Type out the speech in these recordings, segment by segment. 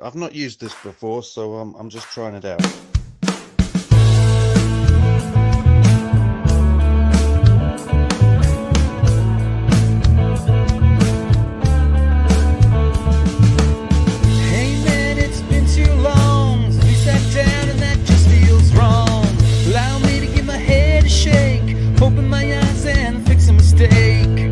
I've not used this before, so I'm just trying it out. Hey man, it's been too long since we sat down and that just feels wrong. Allow me to give my head a shake, open my eyes and fix a mistake.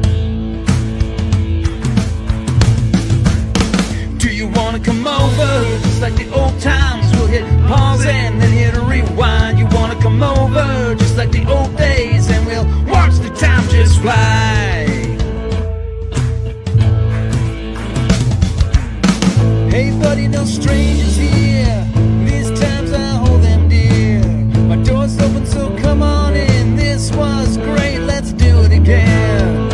Do you wanna come over? Just like the old times, we'll hit pause and then hit a rewind. You wanna come over? Just like the old days and we'll watch the time just fly. Hey buddy, no strangers here. These times I hold them dear. My door's open, so come on in. This was great, let's do it again.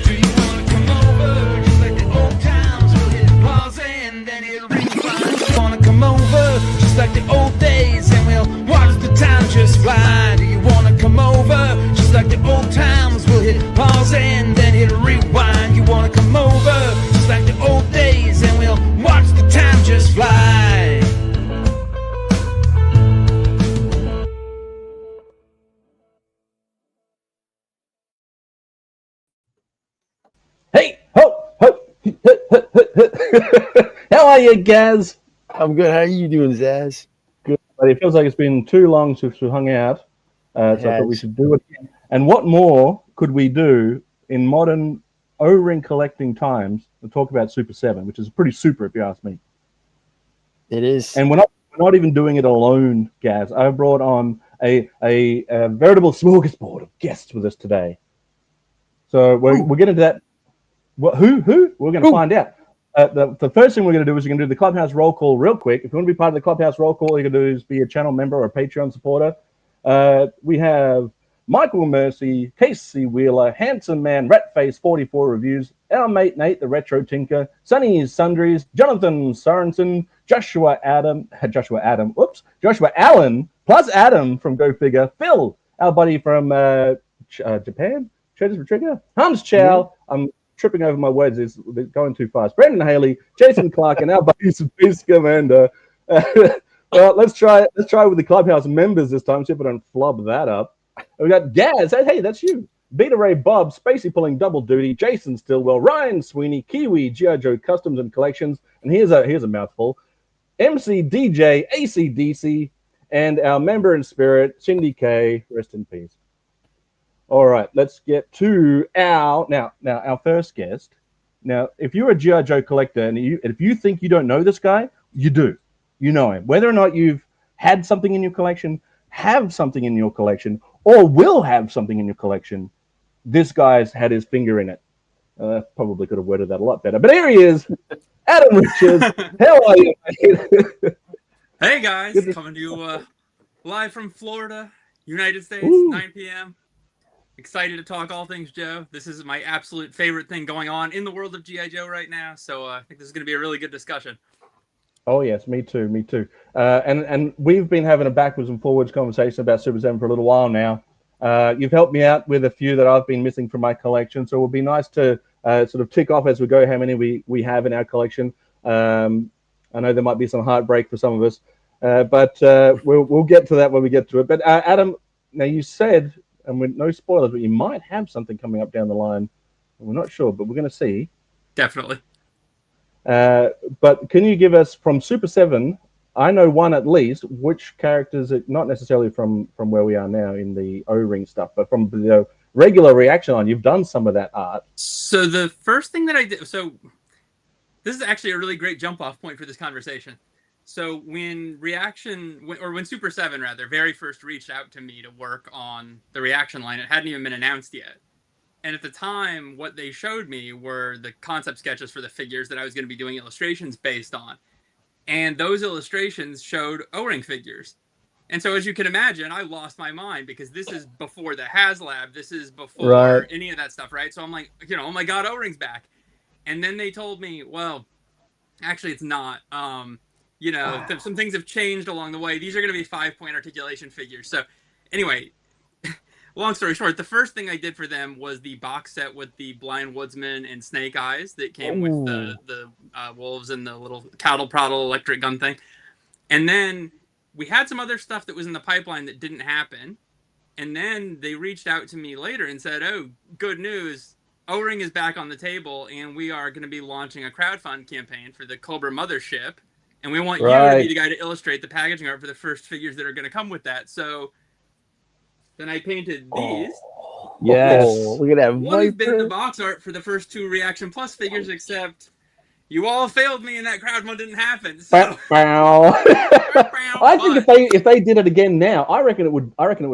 Do you wanna come over? Just like the old times, we'll hit pause and then hit rewind. You wanna come over? Just like the old days and we'll watch the time just fly. Do you wanna come over? Just like the old times, we'll hit pause and then hit rewind. You wanna come over? Just like the old days and we'll watch the time just fly. Hey, ho, ho, how are you, Gaz? I'm good. How are you doing, Zaz? Good, but it feels like it's been too long since we hung out, so I thought we should do it again. And what more could we do in modern O-ring collecting times to talk about Super7, which is pretty super, if you ask me. It is. And we're not even doing it alone, Gaz. I brought on a veritable smorgasbord of guests with us today. So we're getting to that. Who? We're going to find out. The first thing we're going to do is we're going to do the Clubhouse roll call real quick. If you want to be part of the Clubhouse roll call, all you're going to do is be a channel member or a Patreon supporter. We have Michael Mercy, Casey Wheeler, Handsome Man, Ratface 44 Reviews, our mate Nate, the Retro Tinker, Sunny's Sundries, Jonathan Sorensen, Joshua Allen, plus Adam from Go Figure, Phil, our buddy from Japan, Traders for Trigger, Hans Chow, I'm tripping over my words, it's going too fast, Brendan Haley, Jason Clark, and our buddies from Beast Commander. Well, let's try with the Clubhouse members this time, see if I don't flub that up. We got Gaz, hey, that's you. Beta Ray Bob, Spacey pulling double duty, Jason Stillwell, Ryan Sweeney, Kiwi, Gijoe Customs and Collections, and here's a mouthful. MC DJ, ACDC, and our member in spirit, Cindy K, rest in peace. All right, let's get to our first guest. Now, if you're a G.I. Joe collector and if you think you don't know this guy, you do. You know him. Whether or not you've had something in your collection, have something in your collection, or will have something in your collection, this guy's had his finger in it. Probably could have worded that a lot better. But here he is, Adam Richards. How are you, mate? Hey, guys. Coming to you live from Florida, United States, 9 p.m. Excited to talk all things Joe. This is my absolute favorite thing going on in the world of G.I. Joe right now. So I think this is going to be a really good discussion. Oh, yes, me too. And we've been having a backwards and forwards conversation about Super7 for a little while now. You've helped me out with a few that I've been missing from my collection, so it will be nice to sort of tick off as we go how many we have in our collection. I know there might be some heartbreak for some of us, but we'll get to that when we get to it. But Adam, now you said, and with no spoilers, but you might have something coming up down the line. We're not sure, but we're going to see. Definitely. But can you give us from Super7? I know one at least. Which characters? Not necessarily from where we are now in the O-ring stuff, but from the regular reaction line. You've done some of that art. So the first thing that I did. So this is actually a really great jump-off point for this conversation. So when Super7 rather very first reached out to me to work on the reaction line, it hadn't even been announced yet. And at the time, what they showed me were the concept sketches for the figures that I was going to be doing illustrations based on. And those illustrations showed O-ring figures. And so as you can imagine, I lost my mind because this is before the HasLab. This is before any of that stuff, right? So I'm like, oh my God, O-ring's back. And then they told me, well, actually it's not. Some things have changed along the way. These are going to be 5-point articulation figures. So anyway, long story short, the first thing I did for them was the box set with the Blind Woodsman and Snake Eyes that came with the wolves and the little cattle prattle electric gun thing. And then we had some other stuff that was in the pipeline that didn't happen. And then they reached out to me later and said, "Oh, good news. O-Ring is back on the table, and we are going to be launching a crowdfund campaign for the Cobra Mothership. And we want you to be the guy to illustrate the packaging art for the first figures that are going to come with that." So then I painted these. Yes. Look at that. One has been the box art for the first 2 Reaction Plus figures, except you all failed me and that crowdfund didn't happen. So. I think if they did it again now, I reckon it would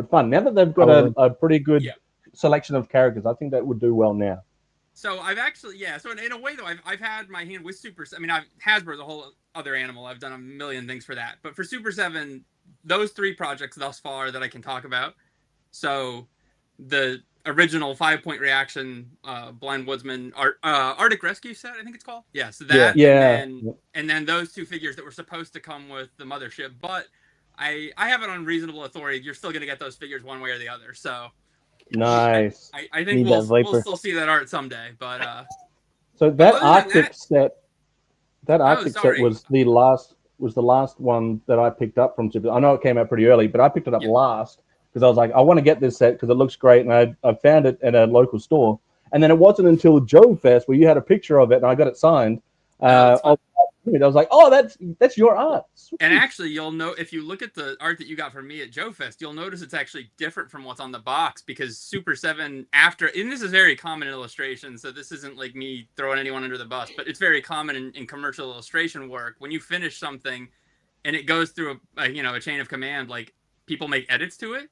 fun. Now that they've got a pretty good selection of characters, I think that would do well now. So I've actually, so in a way though, I've had my hand with Super. I mean, Hasbro's a whole other animal. I've done a million things for that, but for Super 7, those 3 projects thus far that I can talk about. So the original 5-point reaction, Blind Woodsman, Arctic Rescue set, I think it's called. Yeah, so that, and then those 2 figures that were supposed to come with the mothership. But I have it on reasonable authority. You're still going to get those figures one way or the other. So nice. I think we'll still see that art someday. But so that Arctic set, set was the last one that I picked up from Super. I know it came out pretty early, but I picked it up last. Because I was like, I want to get this set because it looks great, and I found it at a local store. And then it wasn't until Joe Fest where you had a picture of it, and I got it signed. I was like, oh, that's your art. Sweet. And actually, you'll know if you look at the art that you got from me at Joe Fest, you'll notice it's actually different from what's on the box because Super 7 and this is very common in illustration, so this isn't like me throwing anyone under the bus, but it's very common in commercial illustration work. When you finish something and it goes through a chain of command, like people make edits to it.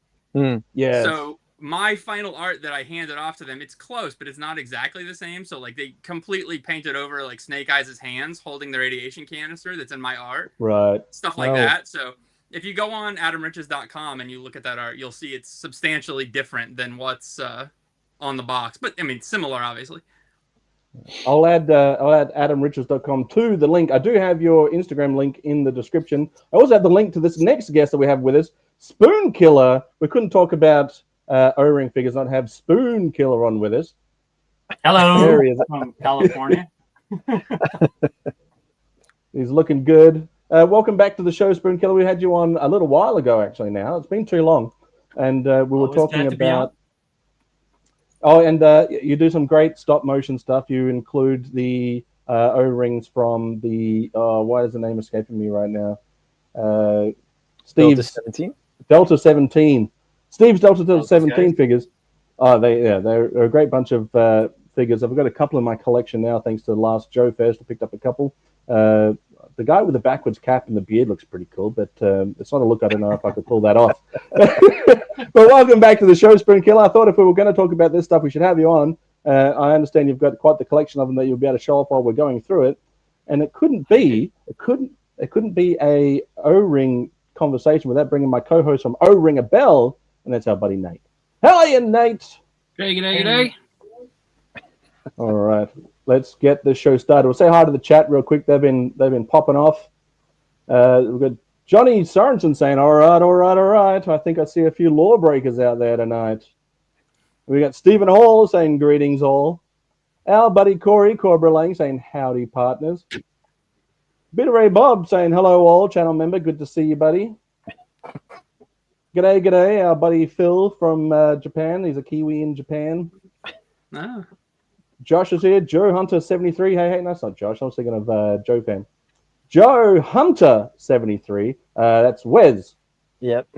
Yeah. So my final art that I handed off to them, it's close, but it's not exactly the same. So like they completely painted over like Snake Eyes' hands holding the radiation canister that's in my art. Right. Stuff like that. So if you go on adamriches.com and you look at that art, you'll see it's substantially different than what's on the box. But I mean, similar, obviously. I'll add adamriches.com to the link. I do have your Instagram link in the description. I also have the link to this next guest that we have with us, Spoonkiller. We couldn't talk about O-Ring figures, not have Spoonkiller on with us. Hello, from California. He's looking good. Welcome back to the show, Spoonkiller. We had you on a little while ago, actually. Now it's been too long, and we were talking about. You do some great stop motion stuff. You include the O-rings from the. Why is the name escaping me right now? Steve's Delta 17. Steve's Delta 17 figures. They're a great bunch of figures. I've got a couple in my collection now, thanks to the last Joe Fest. I picked up a couple. The guy with the backwards cap and the beard looks pretty cool, but it's not a look I don't know if I could pull that off. But welcome back to the show, Spoonkiller. I thought if we were going to talk about this stuff, we should have you on. I understand you've got quite the collection of them that you'll be able to show off while we're going through it. And it couldn't be a O-Ring conversation without bringing my co-host from O-Ring a bell, and that's our buddy Nate. How are you, Nate? G'day. All right, let's get the show started. We'll say hi to the chat real quick. They've been popping off. We've got Johnny Sorensen saying, all right. I think I see a few lawbreakers out there tonight. We got Stephen Hall saying greetings all. Our buddy Corey Corberlang saying howdy partners. Bitter Ray Bob saying hello all, channel member. Good to see you, buddy. G'day. Our buddy Phil from Japan. He's a Kiwi in Japan. Ah. Josh is here. Joe Hunter 73. Hey, that's not Josh. I was thinking of Joe Fan. Joe Hunter 73. That's Wes. Yep.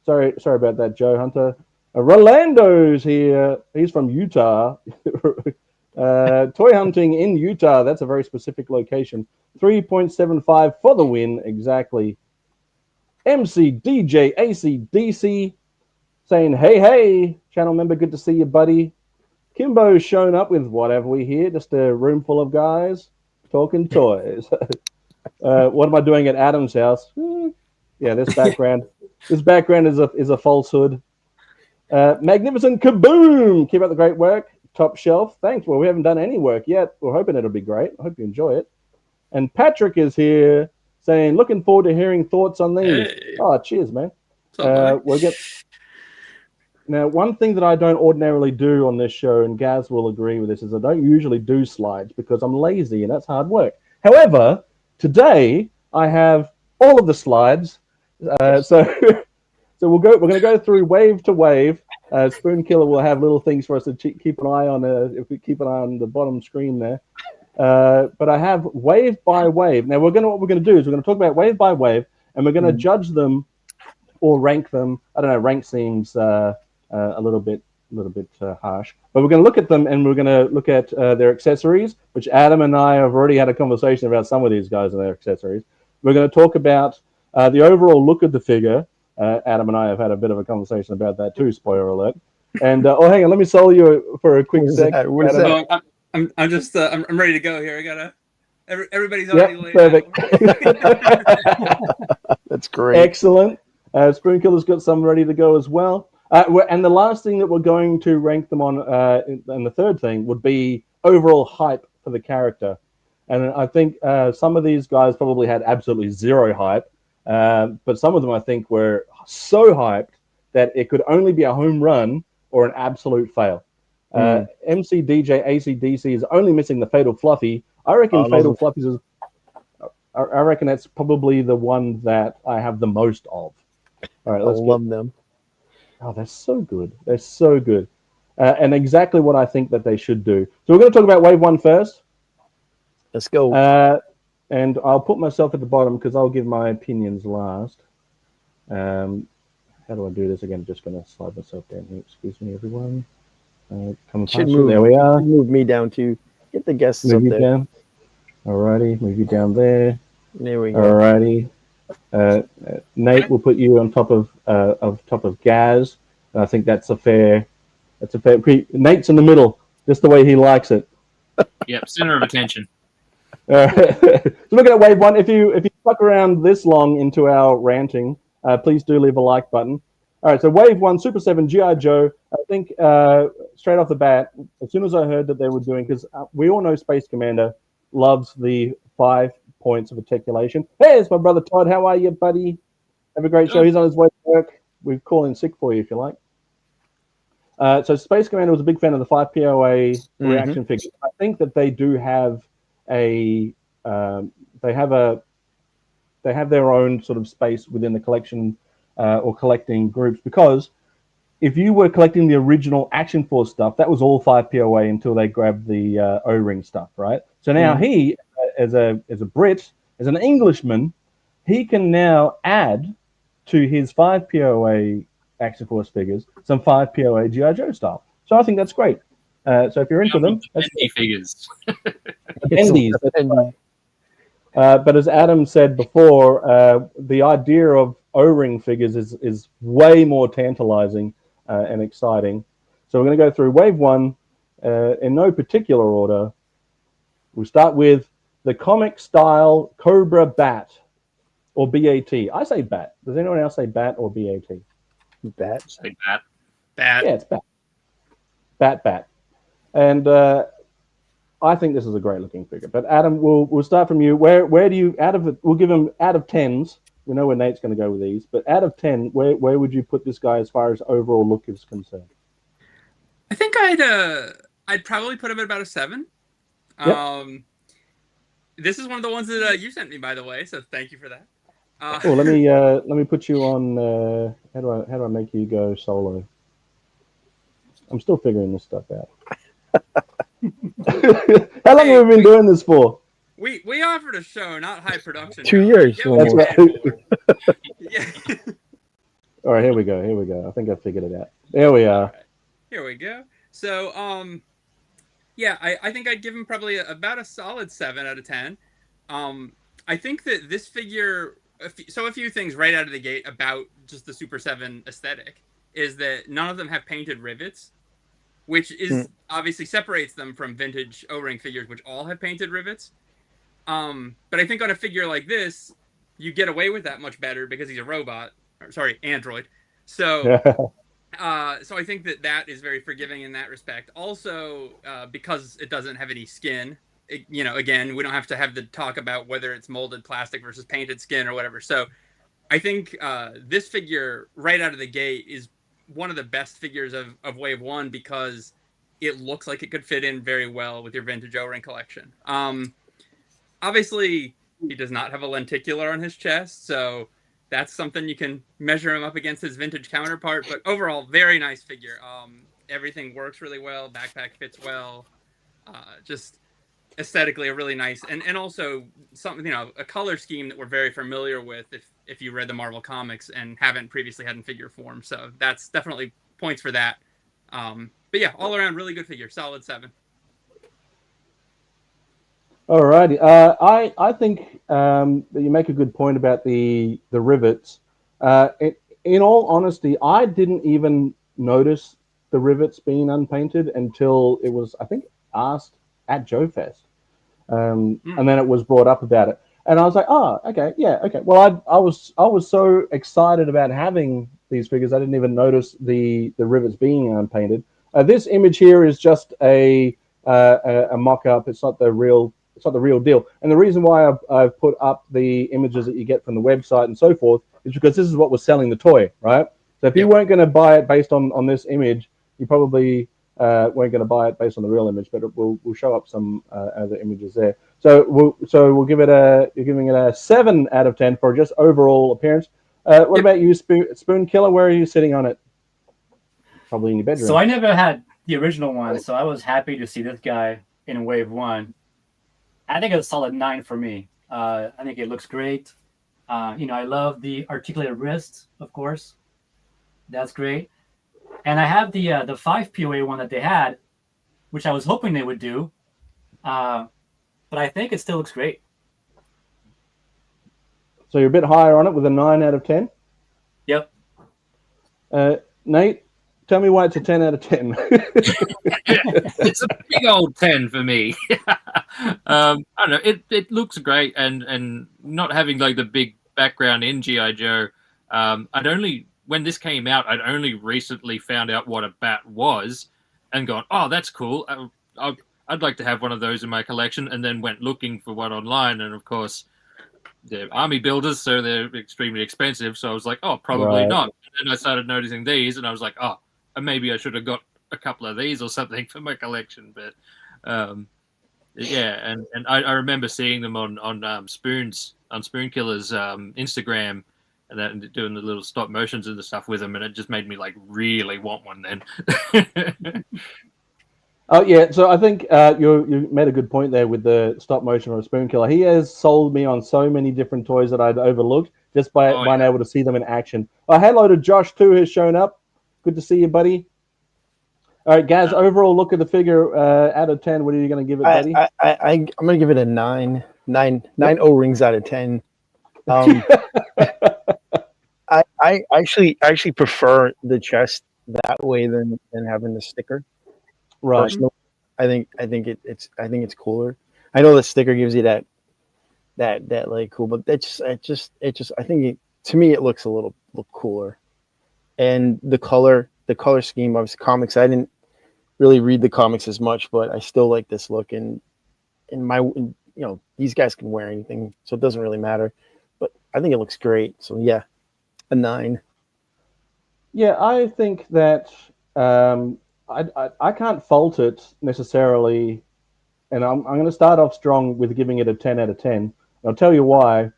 Sorry about that, Joe Hunter. Rolando's here. He's from Utah. Toy hunting in Utah. That's a very specific location. 3.75 for the win. Exactly. MC DJ ACDC saying, hey, channel member. Good to see you, buddy. Kimbo's shown up with what have we here? Just a room full of guys talking toys. What am I doing at Adam's house? Yeah, this background is a falsehood. Magnificent Kaboom! Keep up the great work. Top shelf. Thanks. Well, we haven't done any work yet. We're hoping it'll be great. I hope you enjoy it. And Patrick is here saying, looking forward to hearing thoughts on these. Hey. Oh, cheers, man. What's up, we'll get Now, one thing that I don't ordinarily do on this show, and Gaz will agree with this, is I don't usually do slides because I'm lazy and that's hard work. However, today I have all of the slides, so we're going to go through wave to wave. Spoonkiller will have little things for us to keep an eye on. If we keep an eye on the bottom screen there, but I have wave by wave. Now what we're going to do is we're going to talk about wave by wave, and we're going to judge them or rank them. I don't know. Rank seems a little bit harsh, but we're going to look at them and we're going to look at their accessories, which Adam and I have already had a conversation about some of these guys and their accessories. We're going to talk about the overall look of the figure. Adam and I have had a bit of a conversation about that too. Spoiler alert! And hang on, let me sell you for a quick sec. What is that? So I'm just I'm ready to go here. I gotta. Everybody's already laid perfect. out. That's great. Excellent. Spoonkiller's got some ready to go as well. And the last thing that we're going to rank them on, and the third thing would be overall hype for the character. And I think some of these guys probably had absolutely zero hype, but some of them I think were so hyped that it could only be a home run or an absolute fail. MC DJ ACDC is only missing the Fatal Fluffy. I reckon Fatal Fluffies is. I reckon that's probably the one that I have the most of. All right, I love them. Oh, they're so good. They're so good. And exactly what I think that they should do. So we're going to talk about Wave 1 first. Let's go. And I'll put myself at the bottom because I'll give my opinions last. How do I do this again? I'm just going to slide myself down here. Excuse me, everyone. There we are. Move me down too. Get the guests Move up you there. down. Alrighty, move you down there. There we go. Alrighty. Nate will put you on top of Gazz. And I think that's a fair. Nate's in the middle, just the way he likes it. Yep, center of attention. So look at Wave 1. If you stuck around this long into our ranting, please do leave a like button. All right, so Wave 1, Super7, G.I. Joe. I think straight off the bat, as soon as I heard that they were doing, because we all know Space Commander loves the 5 points of articulation. Hey, it's my brother Todd. How are you, buddy? Have a great show. He's on his way to work. We call in sick for you if you like. So Space Commander was a big fan of the 5 POA reaction figures. I think that they do have they have their own sort of space within the collection or collecting groups, because if you were collecting the original Action Force stuff, that was all 5 POA until they grabbed the O-ring stuff, right? So now he, as a Brit, as an Englishman, he can now add to his 5 POA Action Force figures some 5 POA G.I. Joe stuff. So I think that's great. So if you're into them, that's figures. Bendies. But as Adam said before, the idea of O-ring figures is way more tantalizing and exciting. So we're going to go through Wave 1 in no particular order. We'll start with the comic style Cobra Bat, or BAT. I say Bat. Does anyone else say Bat or BAT? Bat. Say bat. Bat. Yeah, it's Bat. Bat. And I think this is a great looking figure. But Adam, we'll start from you. Where do you we'll give him out of 10s. We know where Nate's going to go with these, but out of 10, where would you put this guy as far as overall look is concerned? I think I'd probably put him at about a 7. Yep. This is one of the ones that you sent me, by the way, so thank you for that. Let me put you on. How do I make you go solo? I'm still figuring this stuff out. How long have we been doing this for? We offered a show, not high production. 2 years. That's right. Yeah. All right, here we go. I think I figured it out. There we are. Right. Here we go. So, yeah, I think I'd give him probably about a solid 7 out of 10. I think that this figure, a few things right out of the gate about just the Super7 aesthetic is that none of them have painted rivets, which is obviously separates them from vintage O-ring figures, which all have painted rivets. But I think on a figure like this, you get away with that much better because he's a robot. Android. So, so I think that is very forgiving in that respect. Also, because it doesn't have any skin, again, we don't have to have the talk about whether it's molded plastic versus painted skin or whatever. So I think this figure right out of the gate is one of the best figures of Wave 1 because it looks like it could fit in very well with your vintage O-ring collection. Obviously, he does not have a lenticular on his chest, so that's something you can measure him up against his vintage counterpart. But overall, very nice figure. Everything works really well. Backpack fits well. Just aesthetically a really nice, and also something, a color scheme that we're very familiar with if you read the Marvel comics and haven't previously had in figure form. So that's definitely points for that. But yeah, all around really good figure. Solid 7. Alrighty. I think that you make a good point about the rivets. In all honesty, I didn't even notice the rivets being unpainted until it was, I think, asked at Joe Fest. And then it was brought up about it. And I was like, oh, okay, yeah, okay. Well, I was so excited about having these figures, I didn't even notice the rivets being unpainted. This image here is just a mock-up. It's not the real deal. And the reason why I've put up the images that you get from the website and so forth is because this is what was selling the toy, right? So if you weren't going to buy it based on this image, you probably weren't going to buy it based on the real image, but we'll show up some other images there. So we'll give it you're giving it a 7 out of 10 for just overall appearance. What about you, Spoonkiller? Where are you sitting on it? Probably in your bedroom. So I never had the original one, so I was happy to see this guy in Wave 1. I think it's a solid 9 for me. I think it looks great. I love the articulated wrist, of course. That's great. And I have the 5 POA one that they had, which I was hoping they would do. But I think it still looks great. So you're a bit higher on it with a 9 out of 10? Yep. Nate, tell me why it's a 10 out of 10. It's a big old 10 for me. I don't know. It looks great, and not having like the big background in G.I. Joe. When this came out, I'd only recently found out what a bat was, and gone, oh, that's cool. I'd like to have one of those in my collection, and then went looking for one online, and of course, they're army builders, so they're extremely expensive. So I was like, oh, probably not. And then I started noticing these, and I was like, oh, maybe I should have got a couple of these or something for my collection. But yeah, and I remember seeing them on Spoonkiller's Instagram, and then doing the little stop motions and the stuff with them, and it just made me like really want one then. Oh yeah, so I think you made a good point there with the stop motion of Spoonkiller. He has sold me on so many different toys that I'd overlooked just by being able to see them in action. Hello to Josh too, who's shown up. Good to see you, buddy. All right, Gazz, overall look at the figure out of 10. What are you going to give it, buddy? I'm going to give it a 9. 9 O-rings out of 10. I actually prefer the chest that way than having the sticker. Right. I think it's cooler. I know the sticker gives you that like cool, but it just I think to me it looks a little cooler. And the color scheme of comics, I didn't really read the comics as much, but I still like this look. And these guys can wear anything, so it doesn't really matter. But I think it looks great. So yeah, a 9. Yeah, I think that I can't fault it necessarily, and I'm going to start off strong with giving it a 10 out of 10. I'll tell you why.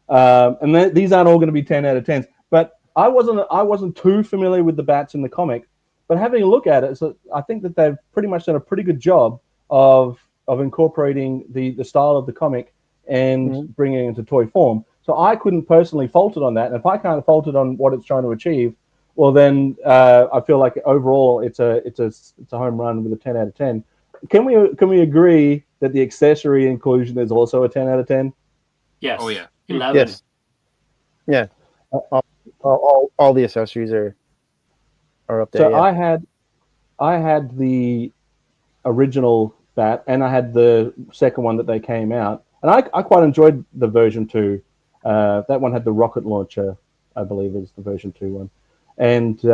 And these aren't all going to be 10 out of 10s, but I wasn't too familiar with the bats in the comic, but having a look at it, so I think that they've pretty much done a pretty good job of incorporating the style of the comic and bringing it into toy form. So I couldn't personally fault it on that. And if I can't fault it on what it's trying to achieve, well then I feel like overall it's a home run with a 10 out of 10. Can we agree that the accessory inclusion is also a 10 out of 10? Yes. Oh yeah. 11. Yes. Yeah. All the accessories are up there. So yeah. I had the original bat, and I had the second one that they came out, and I quite enjoyed the version 2. That one had the rocket launcher, I believe, is the version 2 one, and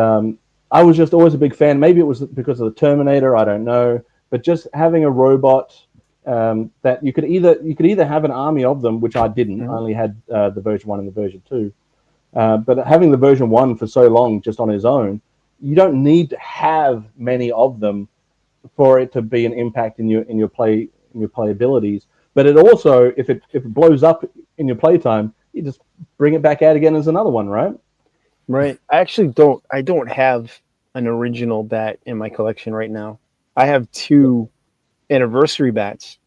I was just always a big fan. Maybe it was because of the Terminator, I don't know, but just having a robot that you could either have an army of them, which I didn't. I only had the version 1 and the version 2. But having the version 1 for so long just on his own, you don't need to have many of them for it to be an impact in your playabilities. But it also, if it blows up in your playtime, you just bring it back out again as another one, right? Right. I don't have an original bat in my collection right now. I have 2 anniversary bats,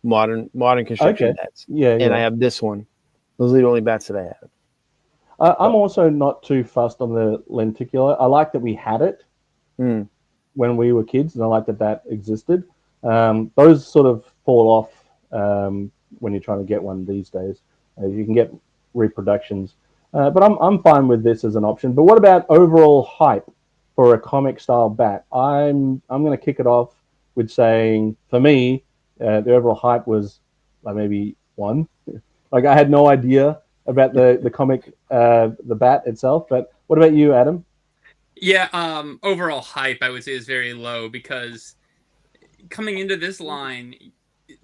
modern construction bats. Yeah, and I have this one. Those are the only bats that I have. I'm also not too fussed on the lenticular. I like that we had it when we were kids, and I like that existed. Those sort of fall off when you're trying to get one these days. You can get reproductions, but I'm fine with this as an option. But what about overall hype for a comic style bat? I'm going to kick it off with saying, for me, the overall hype was like maybe 1. Like, I had no idea about the comic, the bat itself. But what about you, Adam? Yeah, overall hype, I would say, is very low, because coming into this line,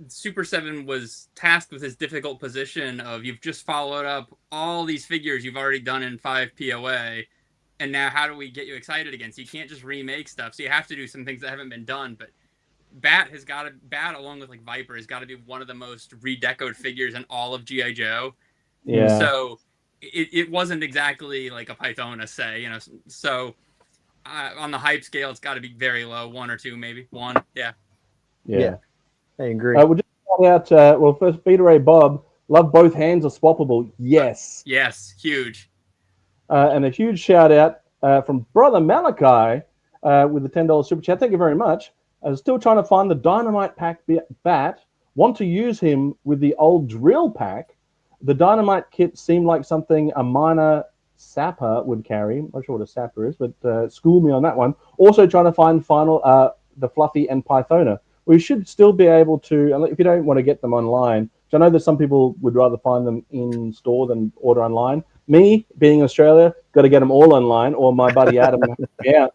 Super7 was tasked with this difficult position of, you've just followed up all these figures you've already done in 5 POA, and now how do we get you excited again? So you can't just remake stuff, so you have to do some things that haven't been done. But Bat along with like Viper has got to be one of the most redecoed figures in all of G.I. Joe. Yeah. So it wasn't exactly like a Pythona, say, you know. So on the hype scale, it's got to be very low, 1 or 2, maybe 1. Yeah. I agree. We'll just shout out. Well, first, Beta Ray Bob, love both hands are swappable. Yes. Yes, huge. And a huge shout out from Brother Malachi with the $10 super chat. Thank you very much. I was still trying to find the Dynamite pack bat. Want to use him with the old drill pack. The Dynamite kit seemed like something a minor sapper would carry. I'm not sure what a sapper is, but school me on that one. Also trying to find the Fluffy and Pythona. We should still be able to, if you don't want to get them online, I know that some people would rather find them in store than order online. Me, being in Australia, got to get them all online, or my buddy Adam. Yeah.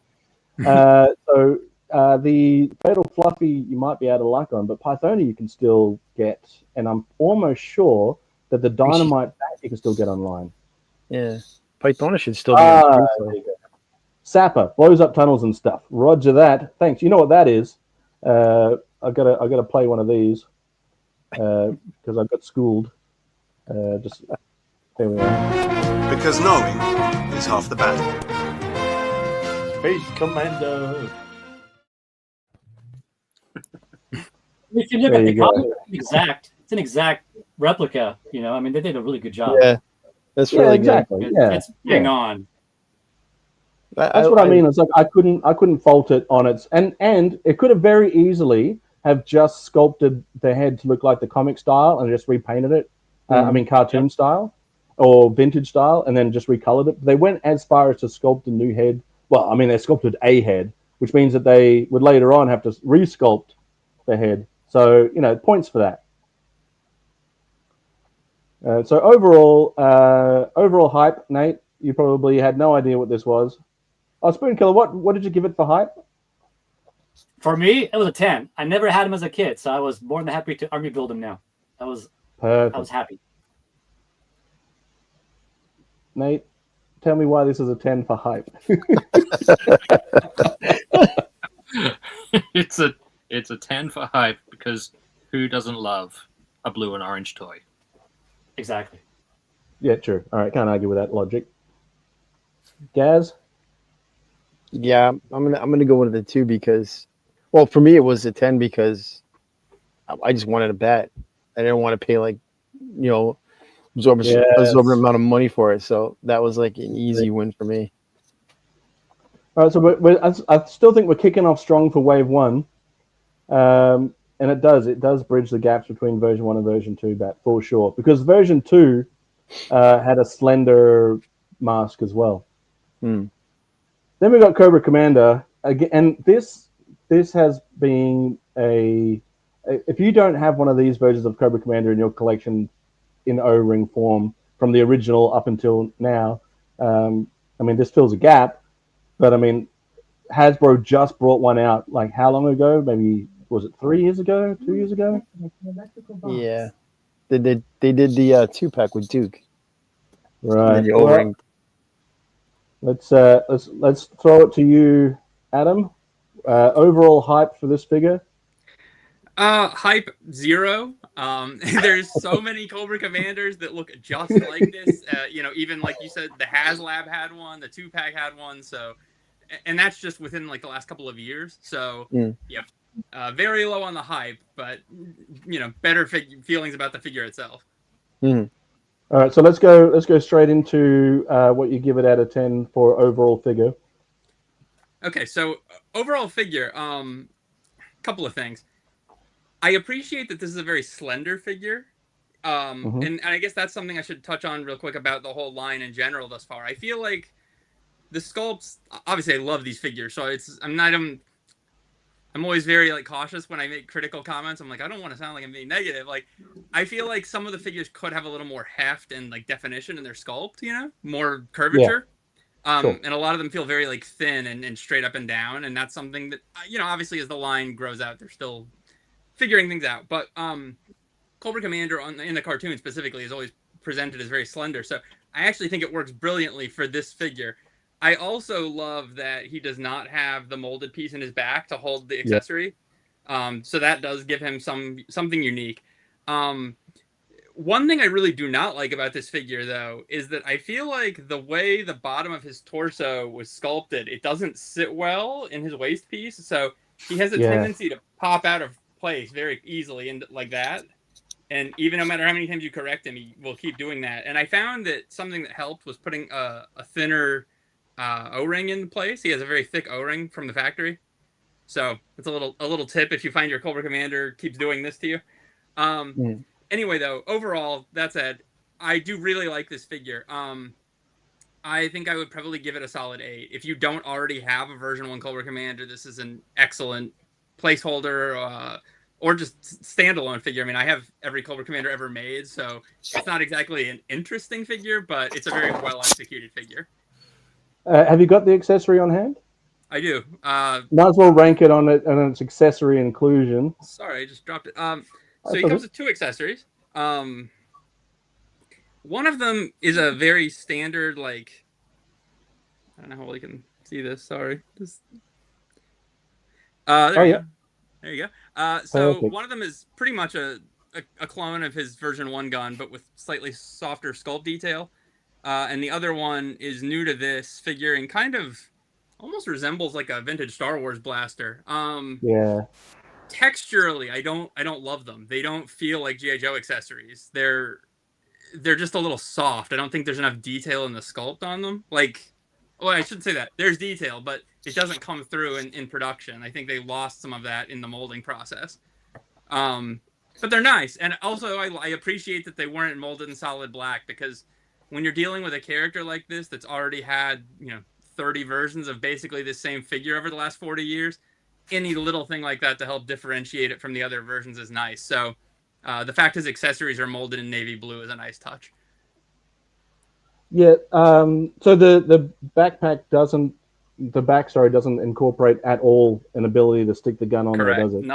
So the Fatal Fluffy, you might be out of luck on, but Pythona you can still get, and I'm almost sure that the Dynamite pack you can still get online. Yeah. Pythona should still be on. There you go. Sapper blows up tunnels and stuff. Roger that. Thanks. You know what that is? I gotta play one of these because I got schooled. Just there we are. Because knowing is half the battle. Space Commando. If you look There at the you go. comic, it's an exact replica. You know, I mean, they did a really good job. Yeah, that's really exactly. It- Yeah, It's bang on. that's what I mean. It's like I couldn't fault it on its and it could have very easily have just sculpted the head to look like the comic style and just repainted it. I mean, cartoon style or vintage style, and then just recolored it. They went as far as to sculpt a new head. Well, I mean, they sculpted a head, which means that they would later on have to resculpt the head. So, you know, points for that. So overall hype, Nate, you probably had no idea what this was. Oh, Spoonkiller, what did you give it for hype? For me, it was a 10. I never had him as a kid, so I was more than happy to army build him now. I was Perfect. happy. Nate, tell me why this is a 10 for hype. It's a 10 for hype, because who doesn't love a blue and orange toy? Exactly. Yeah, true. All right, can't argue with that logic. Gazz? Yeah, I'm gonna go with the 2 because, well, for me it was a 10 because I just wanted a bat. I didn't want to pay absorbent amount of money for it, so that was like an easy win for me. All right, so I still think we're kicking off strong for Wave 1. And it does bridge the gaps between version 1 and version 2 bat for sure, because version 2 had a slender mask as well. Then we got Cobra Commander again, and this has been if you don't have one of these versions of Cobra Commander in your collection in O-ring form from the original up until now, I mean, this fills a gap. But I mean, Hasbro just brought one out like how long ago? Maybe was it 3 years ago, 2 years ago? Yeah, they did the 2-pack with Duke. Right. And the O-ring. let's throw it to you, Adam. Overall hype for this figure? Hype 0. There's so many Cobra Commanders that look just like this. Even like you said, the HasLab had one, the 2-pack had one. So, and that's just within like the last couple of years. So, yeah, very low on the hype, but better feelings about the figure itself. All right, so let's go straight into what you give it out of 10 for overall figure. Okay, so overall figure, couple of things. I appreciate that this is a very slender figure. And I guess that's something I should touch on real quick about the whole line in general thus far. I feel like the sculpts, obviously I love these figures, so I'm always very like cautious when I make critical comments. I'm like, I don't want to sound like I'm being negative. Like, I feel like some of the figures could have a little more heft and like definition in their sculpt, more curvature. Sure. And a lot of them feel very like thin and straight up and down. And that's something that, obviously as the line grows out, they're still figuring things out. But Cobra Commander in the cartoon specifically is always presented as very slender. So I actually think it works brilliantly for this figure. I also love that he does not have the molded piece in his back to hold the accessory. So that does give him something unique. One thing I really do not like about this figure, though, is that I feel like the way the bottom of his torso was sculpted, it doesn't sit well in his waist piece. So he has a tendency to pop out of place very easily and like that. And even no matter how many times you correct him, he will keep doing that. And I found that something that helped was putting a thinner O-ring in place. He has a very thick O-ring from the factory. So it's a little tip if you find your Cobra Commander keeps doing this to you. Anyway, though, overall, that said, I do really like this figure. I think I would probably give it a solid 8. If you don't already have a version 1 Cobra Commander, this is an excellent placeholder or just standalone figure. I mean, I have every Cobra Commander ever made, so it's not exactly an interesting figure, but it's a very well-executed figure. Have you got the accessory on hand? I do. Might as well rank it on its accessory inclusion. Sorry, I just dropped it. So he comes with 2 accessories. One of them is a very standard, like, I don't know how well you can see this. Sorry. There you go. There you go. So Perfect. one of them is pretty much a clone of his version 1 gun, but with slightly softer sculpt detail. And the other one is new to this figure and kind of almost resembles like a vintage Star Wars blaster. Texturally, I don't love them. They don't feel like G.I. Joe accessories. They're just a little soft. I don't think there's enough detail in the sculpt on them. I shouldn't say that. There's detail, but it doesn't come through in production. I think they lost some of that in the molding process. But they're nice. And also, I appreciate that they weren't molded in solid black, because when you're dealing with a character like this that's already had, 30 versions of basically the same figure over the last 40 years, any little thing like that to help differentiate it from the other versions is nice. So the fact his accessories are molded in navy blue is a nice touch. Yeah. So the backpack doesn't incorporate at all an ability to stick the gun on there, does it?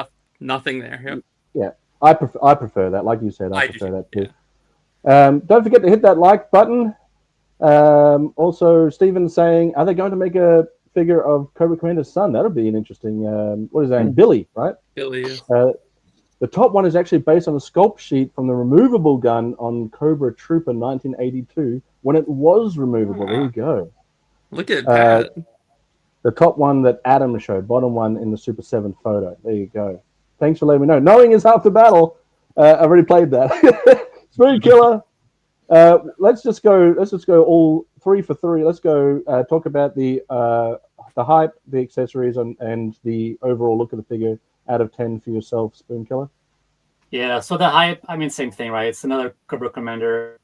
Nothing there. Yep. Yeah. I prefer that. Like you said, I prefer that too. Yeah. Don't forget to hit that like button. Also, Stephen's saying, are they going to make a figure of Cobra Commander's son? That'll be an interesting. What is that? Billy, right? Billy. The top one is actually based on a sculpt sheet from the removable gun on Cobra Trooper 1982 when it was removable. There you go. Look at that. The top one that Adam showed, bottom one in the Super 7 photo. There you go. Thanks for letting me know. Knowing is half the battle. I've already played that. Spoonkiller. Let's just go all 3 for 3. Let's go talk about the hype, the accessories, and the overall look of the figure out of 10 for yourself, Spoonkiller. Yeah, so the hype, I mean, same thing, right? It's another Cobra Commander.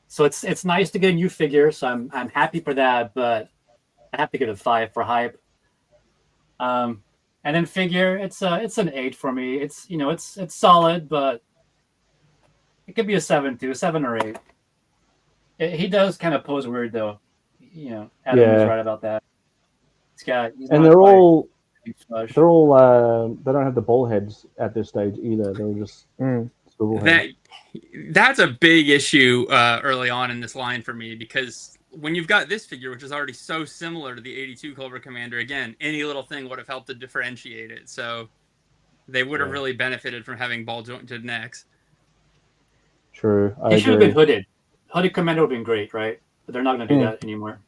So it's nice to get a new figure, so I'm happy for that, but I have to give it a 5 for hype. And then figure, it's an 8 for me. It's it's solid, but it could be a 7 too, 7 or 8. He does kind of pose weird though. Adam was right about that. And they're all they don't have the ball heads at this stage either. They're just swivel heads. That's a big issue early on in this line for me, because when you've got this figure, which is already so similar to the 82 Cobra Commander, again, any little thing would have helped to differentiate it. So they would have really benefited from having ball jointed necks. True. I He should have been agree. hooded. Hooded Commander would have been great, right? But they're not going to do that anymore.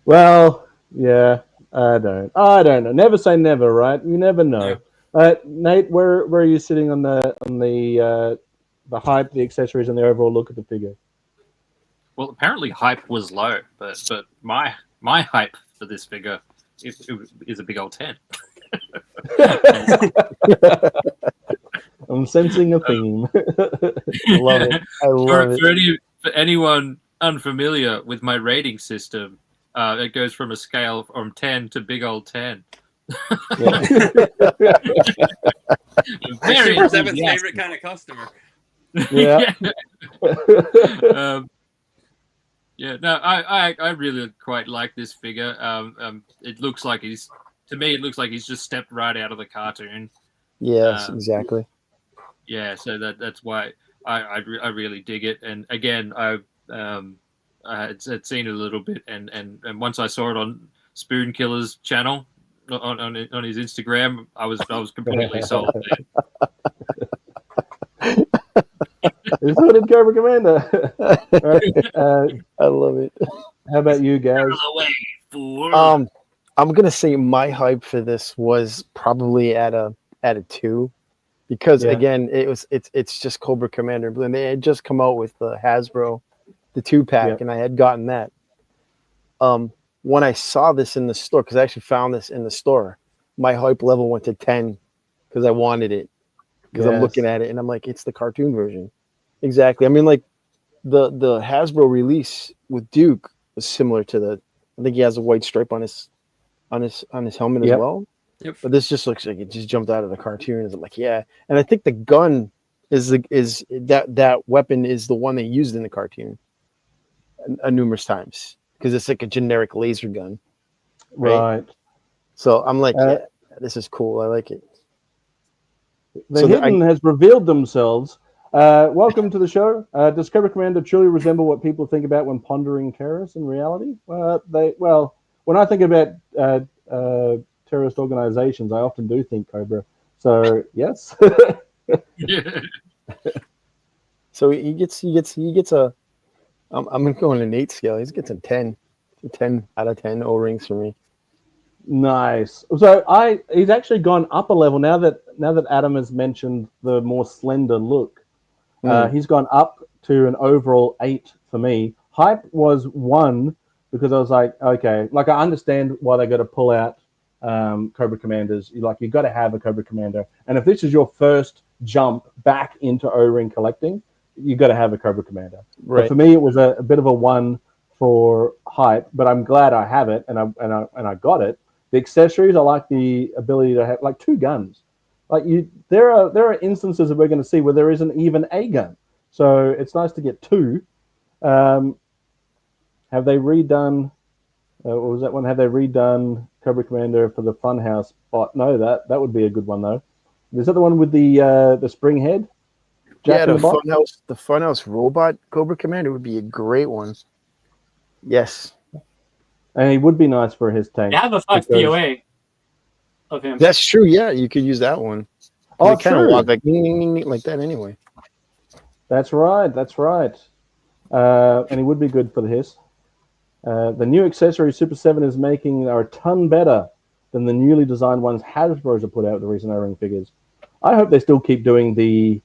Well, yeah, I don't know. Never say never, right? You never know. Nate, where are you sitting on the hype, the accessories, and the overall look of the figure? Well, apparently hype was low, but my hype for this figure is a big old 10. I'm sensing a theme. I love it. I love it. For anyone unfamiliar with my rating system, it goes from a scale from 10 to big old 10. Very Super7's favorite kind of customer. Yeah. No, I really quite like this figure. It looks like he's just stepped right out of the cartoon. Yes, exactly. Yeah, so that's why I really dig it. And again, I had seen it a little bit, and once I saw it on Spoonkiller's channel on his Instagram, I was completely sold. Is hooded Cobra Commander? I love it. How about you guys? I'm gonna say my hype for this was probably at a 2, because again, it's just Cobra Commander Blue, and they had just come out with the Hasbro, the 2-pack, and I had gotten that. When I saw this in the store, because I actually found this in the store, my hype level went to 10 because I wanted it. Because I'm looking at it and I'm like, it's the cartoon version. Exactly. I mean, like the Hasbro release with Duke was similar to I think he has a white stripe on his helmet as well. Yep. But this just looks like it just jumped out of the cartoon. It's like, yeah. And I think the gun is that weapon is the one they used in the cartoon numerous times, because it's like a generic laser gun. Right. So I'm like, yeah, this is cool. I like it. The Hidden has revealed themselves. Welcome to the show. Does Cobra Commander truly resemble what people think about when pondering terrorists in reality? When I think about terrorist organizations, I often do think Cobra. So yes. So he gets a. I'm going to Nate's scale. He gets a 10 out of 10 O-rings for me. Nice. So he's actually gone up a level now that Adam has mentioned the more slender look. He's gone up to an overall 8 for me. Hype was 1 because I was like, okay, like I understand why they got to pull out Cobra Commanders. You got to have a Cobra Commander, and if this is your first jump back into O-ring collecting, you got to have a Cobra Commander. Right. But for me, it was a bit of a 1 for hype, but I'm glad I have it and I got it. The accessories, I like the ability to have like 2 guns. Like there are instances that we're going to see where there isn't even a gun, so it's nice to get 2. Have they redone? What was that one? Have they redone Cobra Commander for the Funhouse bot? No, that would be a good one though. Is that the one with the spring head? Yeah, the Funhouse robot Cobra Commander would be a great one. Yes. And he would be nice for his tank. You have a 5 POA of him. That's true. Yeah, you could use that one. Oh, kind of walk like that anyway. That's right. And he would be good for his. The new accessories Super7 is making are a ton better than the newly designed ones Hasbro have put out with the recent O-ring figures. I hope they still keep doing the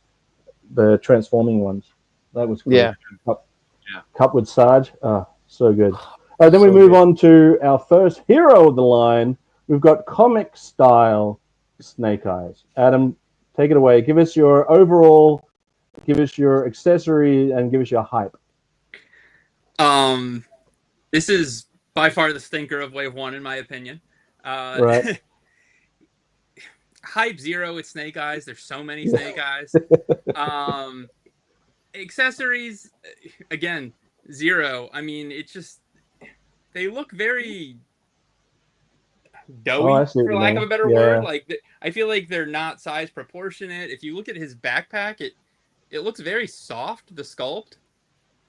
transforming ones. That was cool. Yeah. Cup with Sarge. Oh, so good. Then we move on to our first hero of the line. We've got comic style Snake Eyes. Adam, take it away. Give us your overall, give us your accessory, and give us your hype. This is by far the stinker of Wave 1, in my opinion. Right. Hype 0 with Snake Eyes. There's so many Snake Eyes. Accessories, again, 0. I mean, they look very doughy, for lack of a better word. Like, I feel like they're not size proportionate. If you look at his backpack, it looks very soft, the sculpt.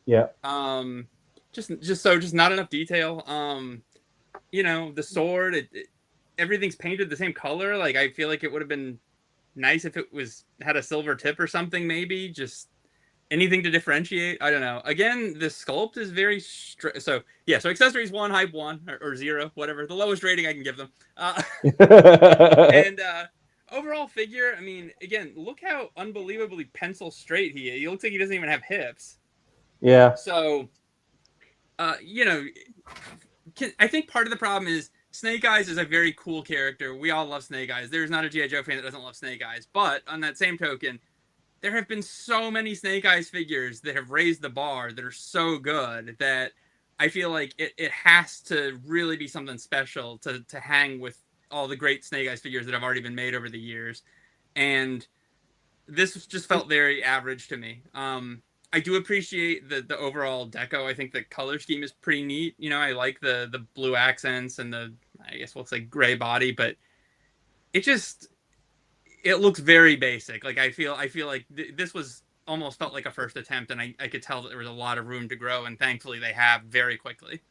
Yeah. just not enough detail. You know, the sword, everything's painted the same color. Like, I feel like it would have been nice if it had a silver tip or something, maybe. Just anything to differentiate. I don't know. Again, the sculpt is very so accessories 1, hype 1, or 0, whatever. The lowest rating I can give them. And overall figure, I mean, again, look how unbelievably pencil straight he is. He looks like he doesn't even have hips. Yeah. So, you know, I think part of the problem is Snake Eyes is a very cool character. We all love Snake Eyes. There's not a G.I. Joe fan that doesn't love Snake Eyes. But on that same token, there have been so many Snake Eyes figures that have raised the bar that are so good that I feel like it has to really be something special to hang with all the great Snake Eyes figures that have already been made over the years. And this just felt very average to me. I do appreciate the overall deco. I think the color scheme is pretty neat. You know, I like the blue accents and the, I guess what's like gray body, but it looks very basic. Like I feel like this was almost felt like a first attempt, and I could tell that there was a lot of room to grow, and thankfully they have very quickly.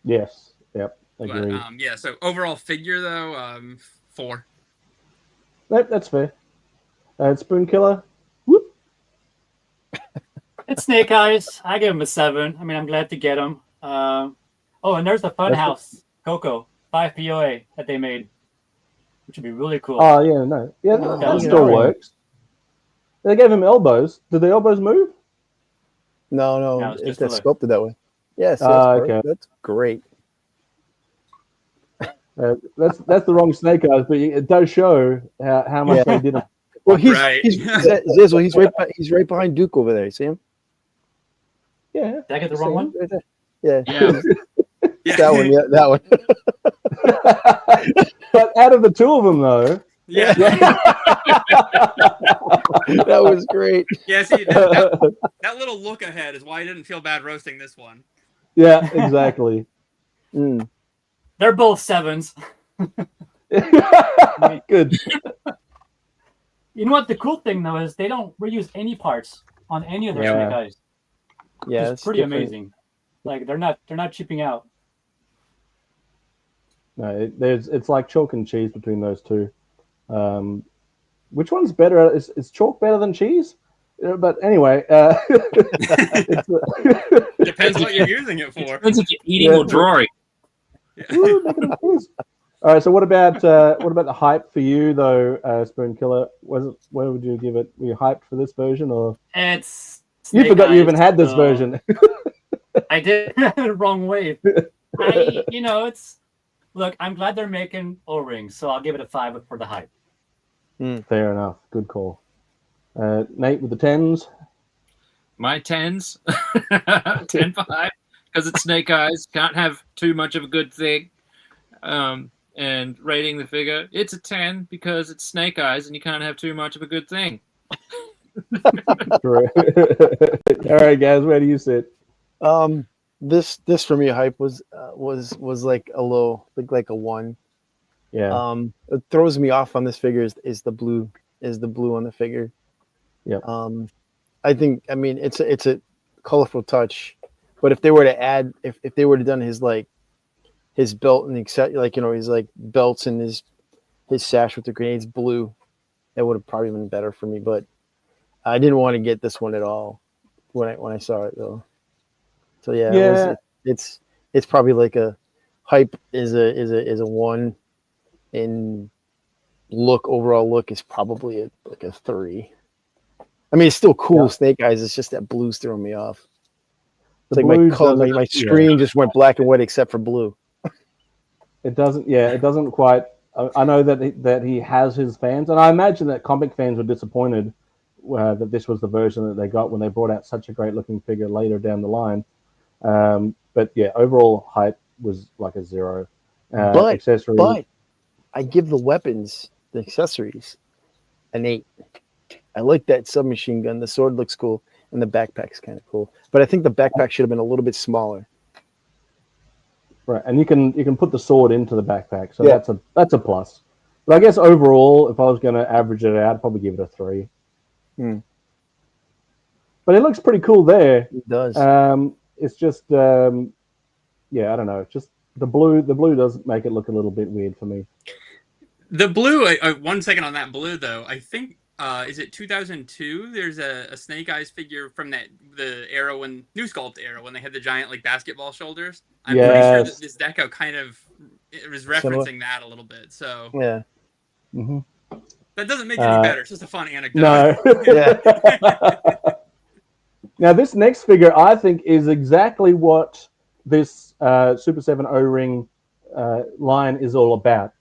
Yes. Yep. Agreed. But, yeah. So overall figure though, 4. That's fair. Spoonkiller. It's Snake Eyes. I give him a 7. I mean, I'm glad to get him. And there's the Funhouse Coco 5 POA that they made, which would be really cool. Oh yeah, no, yeah, that still works. They gave him elbows. Did the elbows move? No, it's it's just that sculpted that way. Yes, okay. That's great. That's the wrong Snake Eyes, but it does show how much they did. Well, he's Right. Zizzle. He's right behind Duke over there. You see him? Yeah. Did I get the wrong one? Right there. Yeah. Yeah. That one. Yeah, that one. But out of the two of them, though, Yeah. That was great. Yeah. See, that little look ahead is why I didn't feel bad roasting this one. yeah, exactly. They're both 7s. Good. You know what? The cool thing though is they don't reuse any parts on any of their Yeah. Snake Eyes. Yeah, It's pretty amazing. Like they're not chipping out. No, it's like chalk and cheese between those two. Which one's better? Is chalk better than cheese? But anyway, Depends what you're using it for. Depends if you're eating or drawing. Ooh, look at this. All right. So what about the hype for you though, Spoonkiller? Where would you give it? Were you hyped for this version, or It's you Snake forgot you Eyes, even had this so- version? I did the wrong way. Look, I'm glad they're making Oring, so I'll give it a 5 for the hype. Fair enough. Good call. Nate with the 10s. My 10s, 10 for hype, because it's Snake Eyes. Can't have too much of a good thing. And rating the figure, it's a 10 because it's Snake Eyes, and you can't have too much of a good thing. All right, guys, where do you sit? This for me hype was like a low, like a 1. Yeah. It throws me off on this figure is the blue on the figure. Yeah. I mean it's a colorful touch, but if they were to add if they were to done his belt and his like belts and his sash with the grenades blue, that would have probably been better for me. But I didn't want to get this one at all when I saw it though. So yeah. It's probably like a hype is a 1, and overall look is probably like a 3. I mean, it's still cool, yeah. Snake Eyes. It's just that blue's throwing me off. It's like my screen just went black and white except for blue. It doesn't. Yeah, it doesn't quite. I know that he has his fans, and I imagine that comic fans were disappointed that this was the version that they got when they brought out such a great looking figure later down the line. But yeah, overall hype was like a 0. But I give the weapons, the accessories, an 8. I like that submachine gun. The sword looks cool, and the backpack's kind of cool. But I think the backpack should have been a little bit smaller. Right, and you can put the sword into the backpack, so yeah. that's a plus. But I guess overall, if I was going to average it out, I'd probably give it a 3. But it looks pretty cool there. It does. it's just yeah, I don't know. Just the blue does make it look a little bit weird for me. The blue, 1 second on that blue though. I think is it 2002? There's a Snake Eyes figure from the era when New Sculpt era when they had the giant like basketball shoulders. I'm pretty sure that this deco kind of it was referencing that a little bit. So yeah. Mm-hmm. That doesn't make it any better. It's just a fun anecdote. No. Now, this next figure, I think, is exactly what this Super 7 O-Ring line is all about.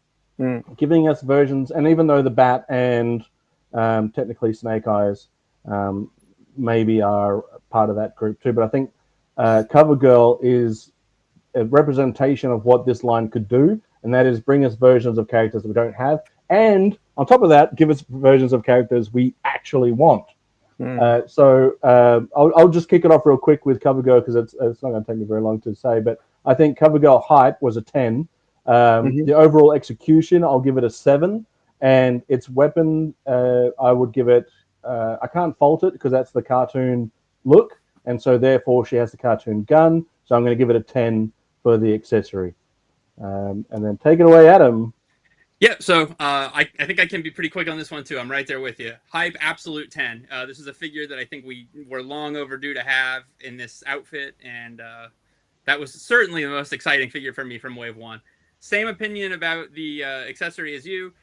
Giving us versions, and even though the Bat and technically Snake Eyes maybe are part of that group too, but I think CoverGirl is a representation of what this line could do, and that is bring us versions of characters that we don't have, and on top of that, give us versions of characters we actually want. So I'll just kick it off real quick with CoverGirl because it's not going to take me very long to say, but I think CoverGirl height was a 10. The overall execution, I'll give it a 7, and its weapon, I would give it. I can't fault it because that's the cartoon look, and so therefore she has the cartoon gun. So I'm going to give it a 10 for the accessory, and then take it away, Adam. Yeah, so I think I can be pretty quick on this one too. I'm right there with you. Hype, absolute 10. This is a figure that I think we were long overdue to have in this outfit, and that was certainly the most exciting figure for me from Wave 1. Same opinion about the accessory as you.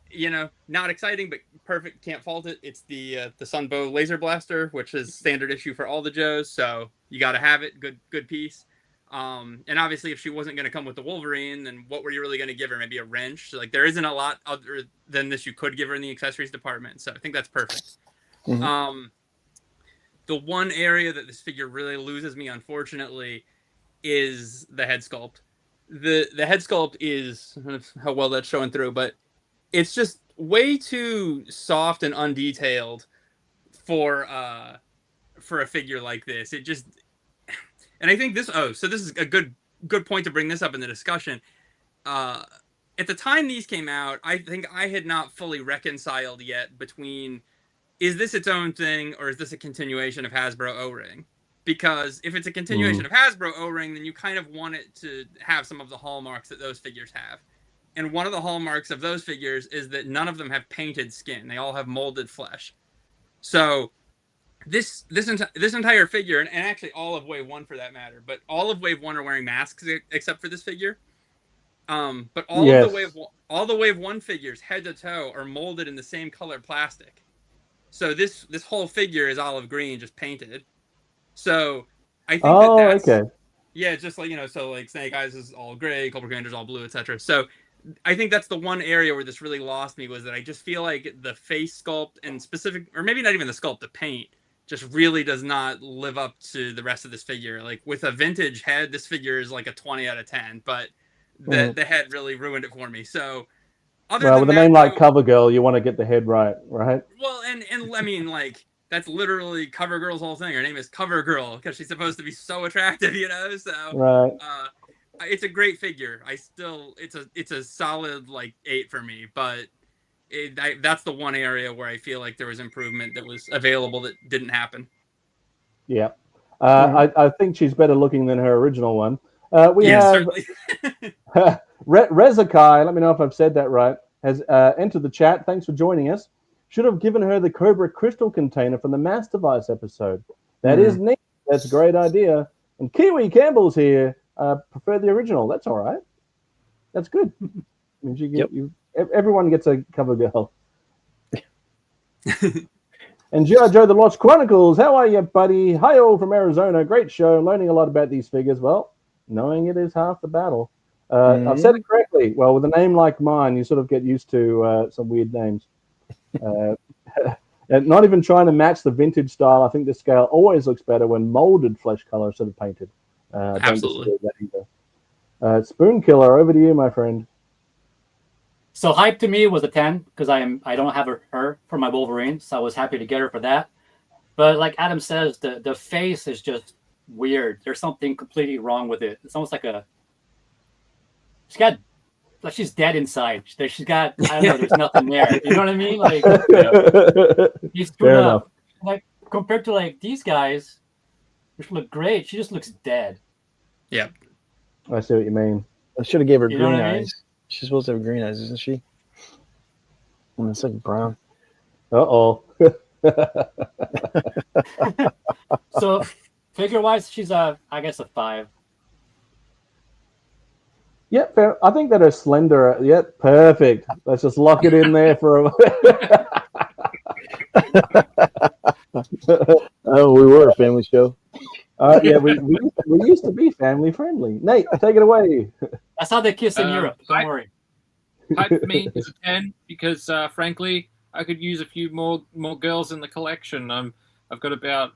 You know, not exciting, but perfect. Can't fault it. It's the Sunbow Laser Blaster, which is standard issue for all the Joes, so you got to have it. Good piece. And obviously, if she wasn't going to come with the Wolverine, then what were you really going to give her? Maybe a wrench? Like, there isn't a lot other than this you could give her in the accessories department. So I think that's perfect. The one area that this figure really loses me, unfortunately, is the head sculpt. The head sculpt is, I don't know how well that's showing through, but it's just way too soft and undetailed for a figure like this. It just... And I think this... Oh, so this is a good point to bring this up in the discussion. At the time these came out, I think I had not fully reconciled yet between, is this its own thing, or is this a continuation of Hasbro O-Ring? Because if it's a continuation of Hasbro O-Ring, then you kind of want it to have some of the hallmarks that those figures have. And one of the hallmarks of those figures is that none of them have painted skin. They all have molded flesh. So... This entire figure, and actually all of Wave 1 for that matter, but all of Wave 1 are wearing masks except for this figure. But all the Wave 1 figures, head to toe, are molded in the same color plastic. So this whole figure is olive green, just painted. So I think that's okay. Yeah, just like, so like Snake Eyes is all gray, Cobra Commander's all blue, etc. So I think that's the one area where this really lost me, was that I just feel like the face sculpt and specific, or maybe not even the sculpt, the paint, just really does not live up to the rest of this figure. Like, with a vintage head, this figure is like a 20 out of 10, but the head really ruined it for me. So, with a name like CoverGirl, you want to get the head right? Well, and I mean, like, that's literally CoverGirl's whole thing. Her name is CoverGirl because she's supposed to be so attractive, So, it's a great figure. It's a solid like 8 for me, but. That's the one area where I feel like there was improvement that was available that didn't happen. Yeah. I think she's better looking than her original one. We have certainly. Rezakai, let me know if I've said that right, has entered the chat. Thanks for joining us. Should have given her the Cobra crystal container from the Mass Device episode. That is neat. That's a great idea. And Kiwi Campbell's here. Prefer the original. That's all right. That's good. Means everyone gets a CoverGirl. And G.I. Joe The Lost Chronicles, how are you, buddy? Hi, all from Arizona. Great show. Learning a lot about these figures. Well, knowing it is half the battle. I've said it correctly. Well, with a name like mine, you sort of get used to some weird names. And not even trying to match the vintage style. I think the scale always looks better when molded flesh color instead of painted. Absolutely. Don't that either. Spoonkiller, over to you, my friend. So Hype to me was a 10 because I don't have her for my Wolverine, so I was happy to get her for that. But like Adam says, the face is just weird. There's something completely wrong with it. It's almost like she's dead inside. She's got, I don't know, there's nothing there. You know what I mean? Like, he's screwed up. Like, compared to like these guys, which look great. She just looks dead. Yeah. I see what you mean. I should have gave her You know green what I mean? eyes. She's supposed to have green eyes, isn't she? It's like brown. Uh-oh. So figure wise, she's I guess a 5. Yeah, fair. I think that her slender. Yeah, perfect. Let's just lock it in there for a. Oh, we were a family show. Yeah, we used to be family friendly. Nate, take it away. That's how they kiss in Europe. Don't I- worry. Hype for me is a 10 because, frankly, I could use a few more girls in the collection. I've got about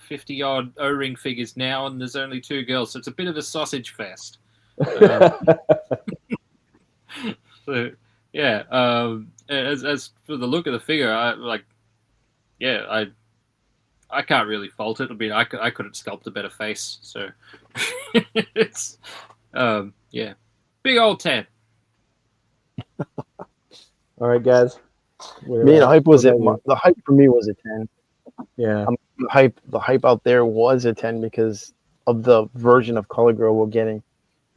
50 odd O-ring figures now, and there's only 2 girls, so it's a bit of a sausage fest. So yeah, as for the look of the figure, I can't really fault it. I mean, I couldn't sculpt a better face, so it's yeah, big old 10. All right, guys. Me, the hype the hype for me was a 10. Yeah. The hype out there was a 10 because of the version of Color Girl we're getting.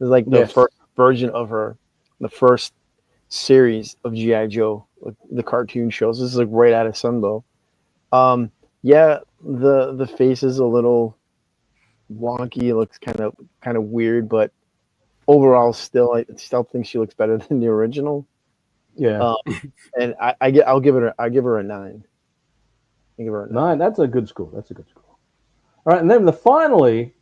It's like the first version of her, the first series of G.I. Joe, like the cartoon shows. This is like right out of Sunbow. Yeah, the face is a little wonky. It looks kind of weird, but overall, still, I still think she looks better than the original. Yeah. And I'll give her a 9. I give her a 9. 9. That's a good score. All right, and then finally,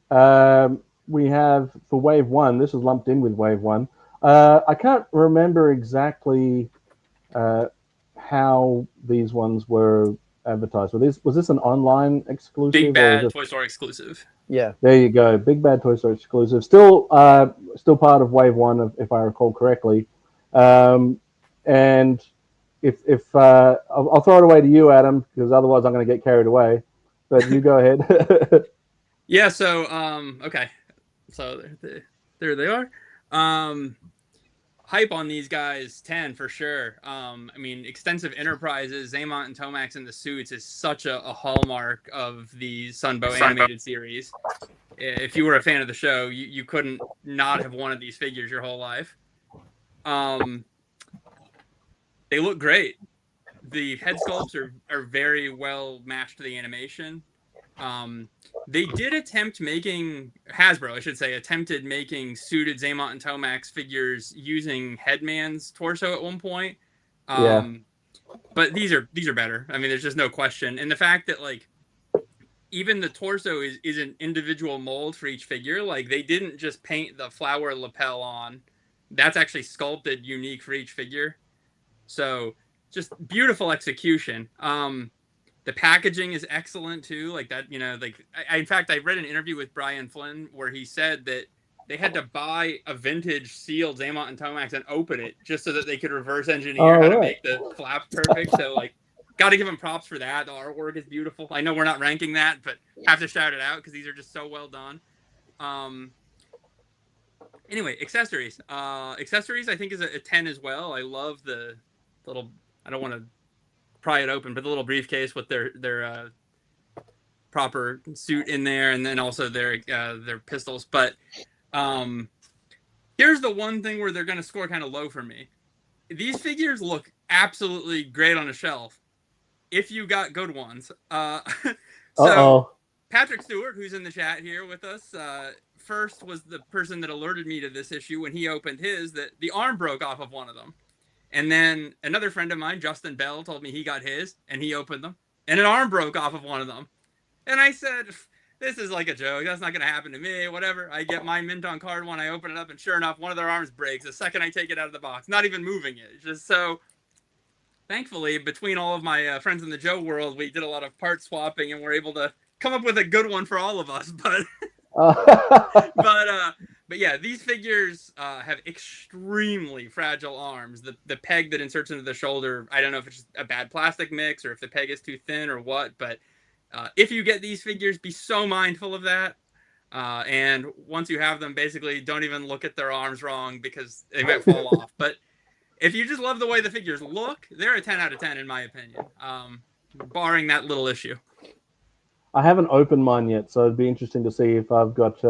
we have for Wave 1. This is lumped in with Wave 1. I can't remember exactly how these ones were advertised. Was this an online exclusive? Big Bad Toy Store exclusive. Yeah. There you go. Big Bad Toy Store exclusive. Still part of Wave 1, if I recall correctly. And if I'll throw it away to you, Adam, because otherwise I'm going to get carried away. But you go ahead. Yeah. So okay. So there they are. Hype on these guys, 10 for sure. I mean, Extensive Enterprises, Zaymont and Tomax in the suits is such a hallmark of the Sunbow animated series. If you were a fan of the show, you couldn't not have wanted these figures your whole life. They look great. The head sculpts are very well matched to the animation. They did attempt making, Hasbro, I should say, attempted making suited Zaymont and Tomax figures using Headman's torso at one point. But these are better. I mean, there's just no question. And the fact that, like, even the torso is an individual mold for each figure. Like, they didn't just paint the flower lapel on. That's actually sculpted unique for each figure. So, just beautiful execution. The packaging is excellent too. Like that, you know, like in fact, I read an interview with Brian Flynn where he said that they had to buy a vintage sealed Zaymont and Tomax and open it just so that they could reverse engineer how to make the flaps perfect. So like, got to give them props for that. The artwork is beautiful. I know we're not ranking that, but have to shout it out because these are just so well done. Anyway, accessories. Accessories I think is a 10 as well. I love the little, I don't want to pry it open, but the little briefcase with their proper suit in there, and then also their pistols. But here's the one thing where they're going to score kind of low for me. These figures look absolutely great on a shelf if you got good ones. So Patrick Stewart, who's in the chat here with us, first was the person that alerted me to this issue when he opened his, that the arm broke off of one of them. And then another friend of mine, Justin Bell, told me he got his, and he opened them, and an arm broke off of one of them. And I said, this is like a joke. That's not going to happen to me. Whatever. I get my mint on card one. I open it up, and sure enough, one of their arms breaks the second I take it out of the box. Not even moving it. Just so, thankfully, between all of my friends in the Joe world, we did a lot of part swapping, and we're able to come up with a good one for all of us. But but yeah, these figures have extremely fragile arms. The peg that inserts into the shoulder, I don't know if it's just a bad plastic mix or if the peg is too thin or what, but if you get these figures, be so mindful of that. And once you have them, basically don't even look at their arms wrong because they might fall off. But if you just love the way the figures look, they're a 10 out of 10 in my opinion, barring that little issue. I haven't opened mine yet, so it'd be interesting to see if I've got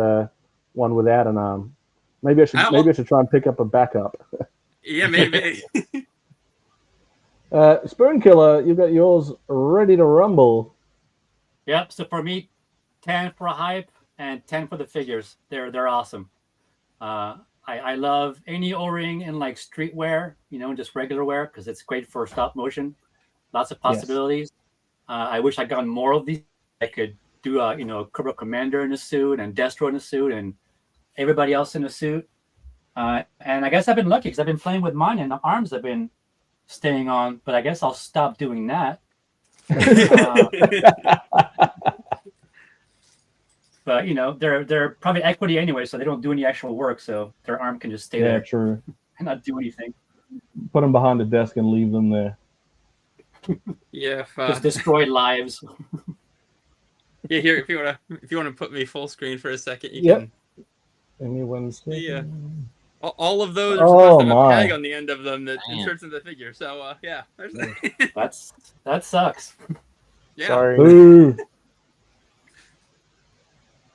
one without an arm. Maybe I should try and pick up a backup. Yeah, maybe. Spoonkiller, you've got yours ready to rumble. Yep. So for me, 10 for hype and 10 for the figures. They're awesome. I love any O-ring in like streetwear, just regular wear, because it's great for stop motion. Lots of possibilities. Yes. I wish I got more of these. I could do a Cobra Commander in a suit and Destro in a suit and everybody else in a suit. And I guess I've been lucky because I've been playing with mine and the arms have been staying on, but I guess I'll stop doing that. But they're probably equity anyway, so they don't do any actual work, so their arm can just stay there. True. And not do anything. Put them behind the desk and leave them there. Yeah, just destroy lives. Yeah, here if you wanna put me full screen for a second, you can. Anyone see? Yeah. All of those are supposed to have a tag on the end of them that inserts in the figure. So yeah, there's that sucks. Yeah. Sorry. Ooh.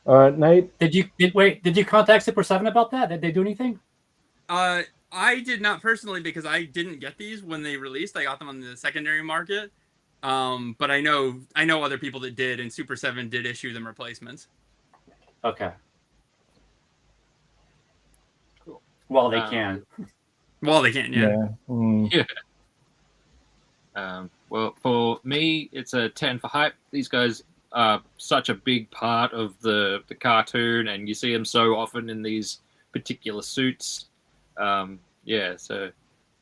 All right, Nate. Did you contact Super7 about that? Did they do anything? I did not personally because I didn't get these when they released. I got them on the secondary market. But I know other people that did, and Super7 did issue them replacements. Okay. Well, they can. Well, they can, yeah. Yeah. Well, for me, it's a 10 for hype. These guys are such a big part of the cartoon, and you see them so often in these particular suits. Yeah, so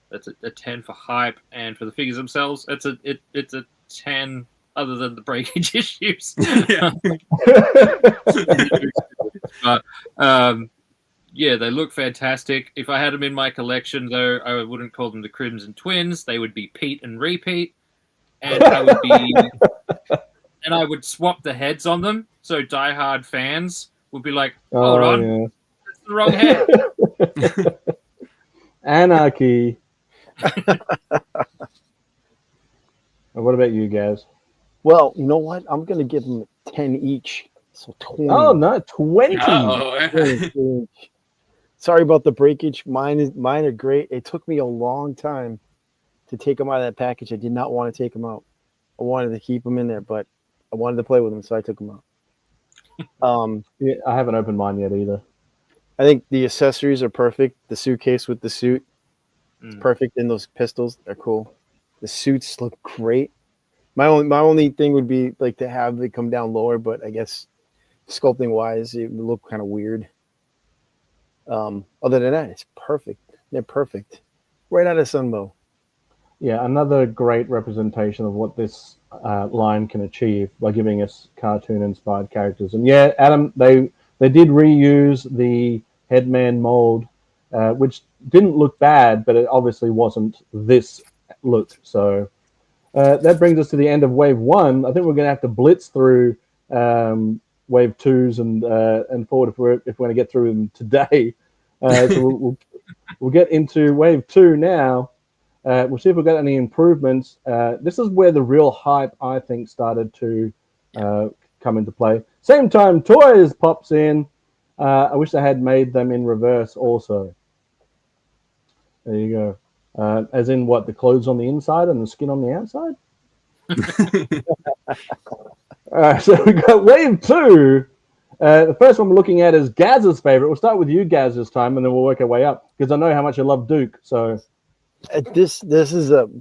that's a 10 for hype, and for the figures themselves, it's a 10. Other than the breakage issues. Yeah. But, yeah, they look fantastic. If I had them in my collection, though, I wouldn't call them the Crimson Twins. They would be Pete and Repeat, and I would swap the heads on them. So diehard fans would be like, "Hold on, that's the wrong head." Anarchy. What about you guys? Well, you know what? I'm gonna give them 10 each. So 20. Oh no, 20. Oh. Sorry about the breakage. Mine are great. It took me a long time to take them out of that package. I did not want to take them out. I wanted to keep them in there, but I wanted to play with them, so I took them out. Yeah, I haven't opened mine yet either. I think the accessories are perfect. The suitcase with the suit is perfect, and those pistols are cool. The suits look great. My only thing would be like to have they come down lower, but I guess sculpting wise, it would look kind of weird. Other than that, it's perfect. They're perfect. Right out of Sunbow. Yeah, another great representation of what this line can achieve by giving us cartoon-inspired characters. And yeah, Adam, they did reuse the Headman mold, which didn't look bad, but it obviously wasn't this look. So that brings us to the end of Wave 1. I think we're going to have to blitz through Wave 2s and forward if we're going to get through them today. So we'll get into Wave 2 now. We'll see if we've got any improvements. This is where the real hype, I think, started to come into play. Same time, Toys pops in. I wish they had made them in reverse also. There you go. As in what, the clothes on the inside and the skin on the outside? All right, so we've got Wave 2. The first one we're looking at is Gazz's favorite. We'll start with you, Gazz, this time, and then we'll work our way up, because I know how much you love Duke. So this is the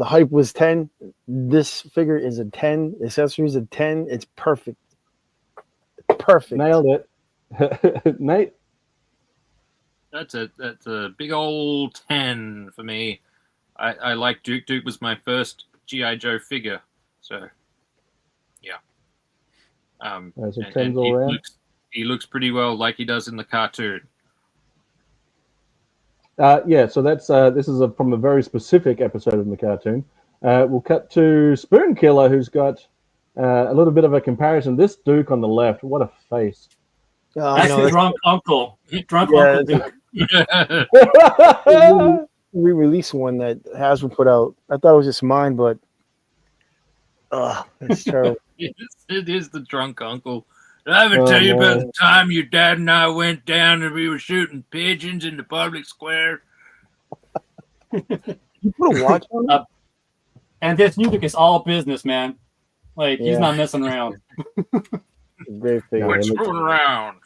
hype was 10. This figure is a 10. Accessories a 10. It's perfect. Perfect. Nailed it. Nate? That's a big old 10 for me. I like Duke. Duke was my first G.I. Joe figure. So, yeah. There's a 10 all around. He looks pretty well like he does in the cartoon. Yeah, so that's this is from a very specific episode of the cartoon. We'll cut to Spoonkiller, who's got a little bit of a comparison. This Duke on the left, what a face. That's the drunk uncle. Drunk Uncle Duke. We released one that Hasbro put out. I thought it was just mine, but Oh, it's terrible. It is the drunk uncle. Did I ever Oh, tell you about no. the time your dad and I went down and we were shooting pigeons in the public square? You put a watch on it? And this music is all business, man. Like he's Yeah. not messing around. Great figure. Quit It looks- screwing around.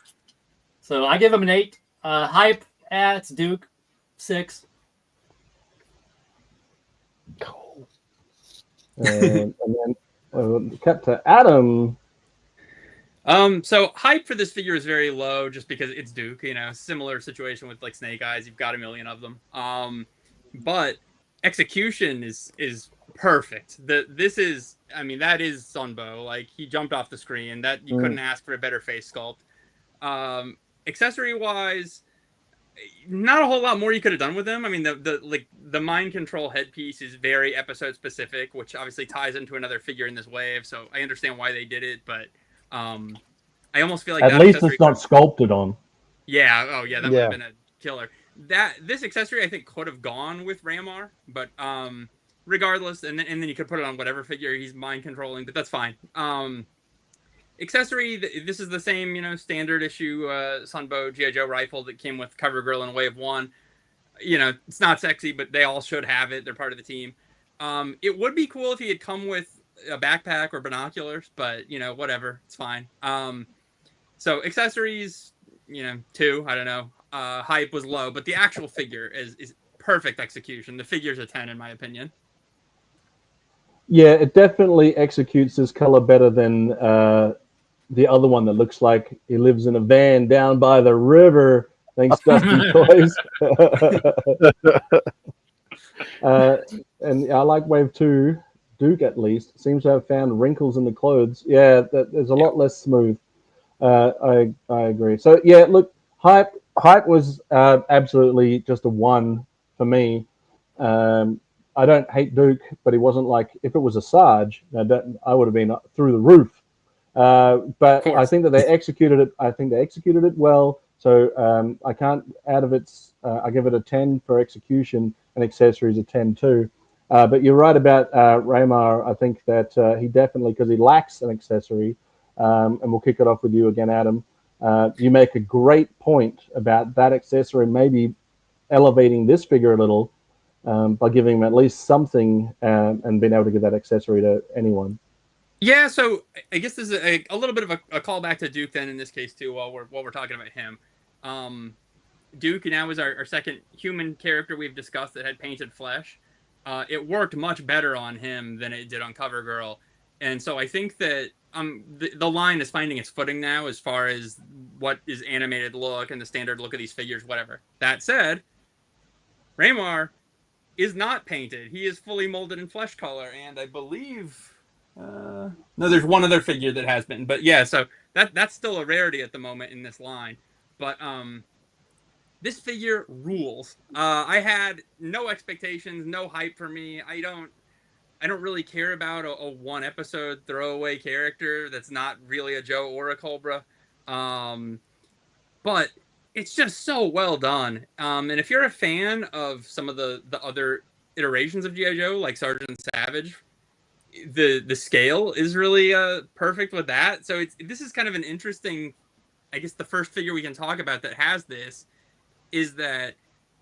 So I give him an 8. Hype at Duke 6. And then cut to Adam. So hype for this figure is very low just because it's Duke, you know, similar situation with like Snake Eyes. You've got a million of them. But execution is perfect. This is, I mean, that is Sunbow. Like he jumped off the screen. That you couldn't ask for a better face sculpt. Accessory wise, not a whole lot more you could have done with them. I mean, the mind control headpiece is very episode specific, which obviously ties into another figure in this wave. So I understand why they did it, but I almost feel like At that least accessory it's not sculpted on. Yeah. Oh, yeah. That would Yeah. have been a killer. This accessory I think could have gone with Ramar, but regardless, and then you could put it on whatever figure he's mind controlling, but that's fine. Accessory. This is the same, you know, standard issue Sunbow GI Joe rifle that came with CoverGirl in Wave 1. You know, it's not sexy, but they all should have it. They're part of the team. It would be cool if he had come with a backpack or binoculars, but you know, whatever, it's fine. So accessories, you know, 2. I don't know. Hype was low, but the actual figure is perfect execution. The figure's a 10 in my opinion. Yeah, it definitely executes this color better than the other one that looks like he lives in a van down by the river. Thanks, Dusty Toys. And I like Wave 2. Duke, at least, seems to have found wrinkles in the clothes. Yeah, there's a lot less smooth. I agree. So, yeah, look, Hype was absolutely just a 1 for me. I don't hate Duke, but he wasn't like, if it was a Sarge, I would have been through the roof. But I think that they executed it. I think they executed it well. So I can't, out of its, I give it a 10 for execution, and accessories a 10 too. But you're right about Ramar. I think that he definitely, because he lacks an accessory, and we'll kick it off with you again, Adam. You make a great point about that accessory maybe elevating this figure a little by giving him at least something and being able to give that accessory to anyone. Yeah, so I guess this is a little bit of a callback to Duke then in this case too. While we're talking about him, Duke now is our second human character we've discussed that had painted flesh. It worked much better on him than it did on CoverGirl, and so I think that the line is finding its footing now as far as what is animated look and the standard look of these figures, whatever. That said, Ramar is not painted. He is fully molded in flesh color, and I believe no, there's one other figure that has been, but yeah, so that's still a rarity at the moment in this line. But this figure rules. I had no expectations, no hype for me. I don't really care about a one episode throwaway character that's not really a Joe or a Cobra. But it's just so well done. And if you're a fan of some of the other iterations of G.I. Joe, like Sergeant Savage, the scale is really perfect with that. So this is kind of an interesting, I guess the first figure we can talk about that has this is that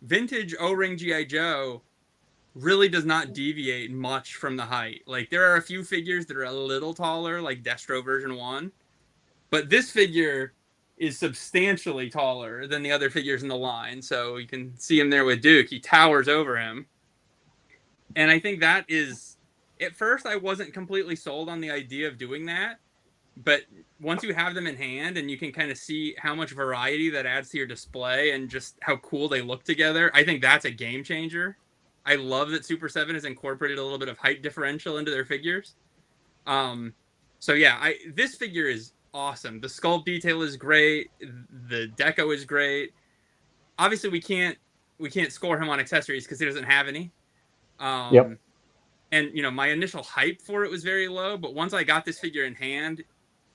vintage O-ring G.I. Joe really does not deviate much from the height. Like there are a few figures that are a little taller, like Destro version 1, but this figure is substantially taller than the other figures in the line. So you can see him there with Duke. He towers over him. And I think that is, at first I wasn't completely sold on the idea of doing that, but once you have them in hand and you can kind of see how much variety that adds to your display and just how cool they look together, I think that's a game changer. I love that Super7 has incorporated a little bit of height differential into their figures. So yeah, this figure is awesome. The sculpt detail is great. The deco is great. Obviously, we can't score him on accessories because he doesn't have any. Yep. And you know, my initial hype for it was very low, but once I got this figure in hand,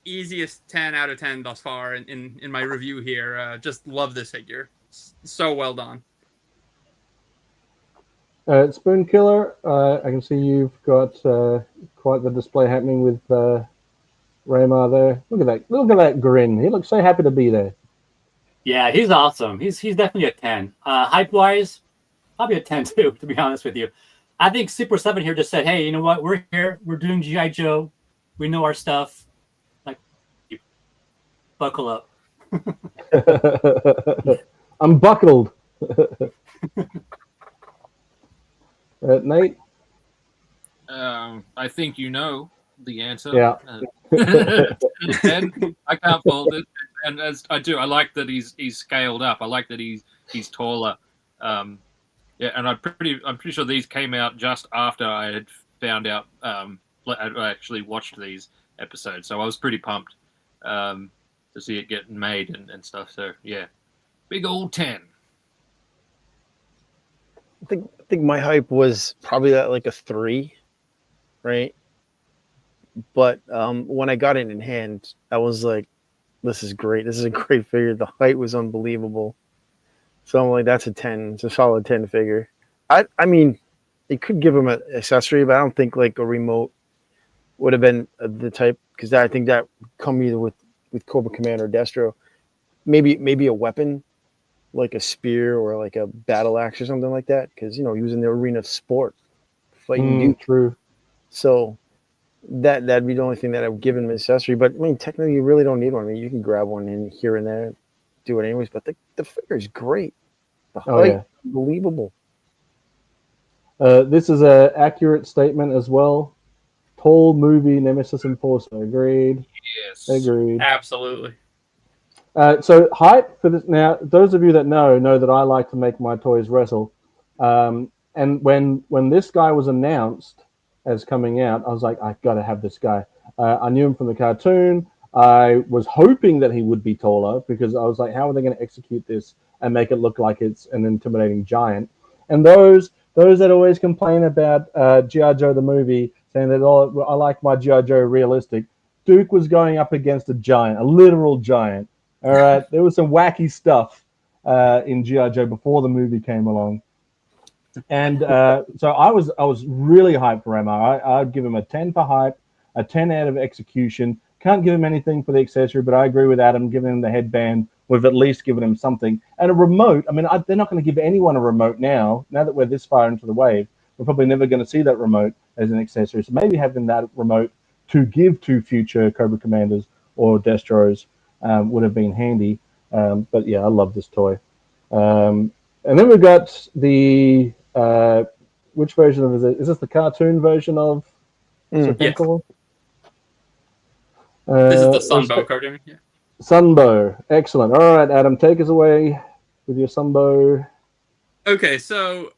easiest 10 out of 10 thus far in my review here. Just love this figure. So well done. Spoonkiller, I can see you've got quite the display happening with Raymar there. Look at that! Look at that grin. He looks so happy to be there. Yeah, he's awesome. He's definitely a 10. Hype wise, probably a 10 too, to be honest with you. I think Super7 here just said, hey, you know what? We're here. We're doing G.I. Joe. We know our stuff. Like, buckle up. I'm buckled. Nate? I think you know the answer. Yeah. And I can't fault it. And as I do, I like that he's scaled up. I like that he's taller. Yeah, and I'm pretty sure these came out just after I had found out. I actually watched these episodes, so I was pretty pumped to see it getting made and stuff. So yeah, big old 10. I think my hype was probably at like a 3, right? But when I got it in hand, I was like, "This is great. This is a great figure. The height was unbelievable." So I'm like, "That's a 10. It's a solid 10 figure." I mean, it could give him an accessory, but I don't think like a remote would have been the type, because I think that would come either with Cobra Commander or Destro. Maybe a weapon, like a spear or like a battle axe or something like that, because he was in the arena of sport fighting dudes. True. So that'd be the only thing that I would give him an accessory. But I mean, technically, you really don't need one. I mean, you can grab one in here and there, do it anyways. But the figure is great. The height, unbelievable. This is an accurate statement as well. Tall movie Nemesis Enforcer. Agreed. Yes. Agreed. Absolutely. So hype for this. Now, those of you that know that I like to make my toys wrestle. And when this guy was announced as coming out, I was like, I got to have this guy. I knew him from the cartoon. I was hoping that he would be taller, because I was like, how are they going to execute this and make it look like it's an intimidating giant? And those that always complain about G.I. Joe the movie, saying that, oh, I like my G.I. Joe realistic. Duke was going up against a giant, a literal giant. All right, there was some wacky stuff in G.I. Joe before the movie came along. And so I was really hyped for Raymar. I'd give him a 10 for hype, a 10 out of execution. Can't give him anything for the accessory, but I agree with Adam. Giving him the headband, we've at least given him something. And a remote. I mean, they're not going to give anyone a remote now. Now that we're this far into the wave, we're probably never going to see that remote as an accessory. So maybe having that remote to give to future Cobra Commanders or Destros would have been handy. But yeah, I love this toy. And then we've got the which version of it? Is this the cartoon version of Spoonkiller? This is the Sunbow cartoon. Yeah. Sunbow. Excellent. All right, Adam, take us away with your Sunbow. Okay, so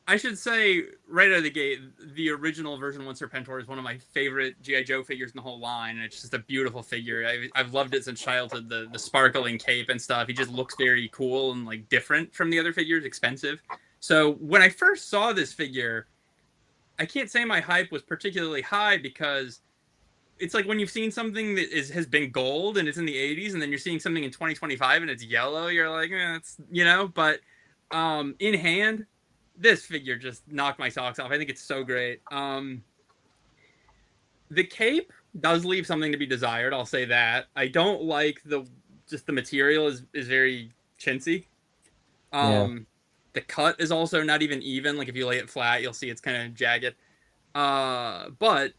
I should say right out of the gate, the original version 1 Serpentor is one of my favorite G.I. Joe figures in the whole line, and it's just a beautiful figure. I've loved it since childhood, the sparkling cape and stuff. He just looks very cool and like different from the other figures, expensive. So when I first saw this figure, I can't say my hype was particularly high, because it's like when you've seen something that has been gold and it's in the 80s, and then you're seeing something in 2025 and it's yellow, you're like, it's, but in hand, this figure just knocked my socks off. I think it's so great. The cape does leave something to be desired, I'll say that. I don't like the material is very chintzy. The cut is also not even. Like if you lay it flat, you'll see it's kind of jagged. But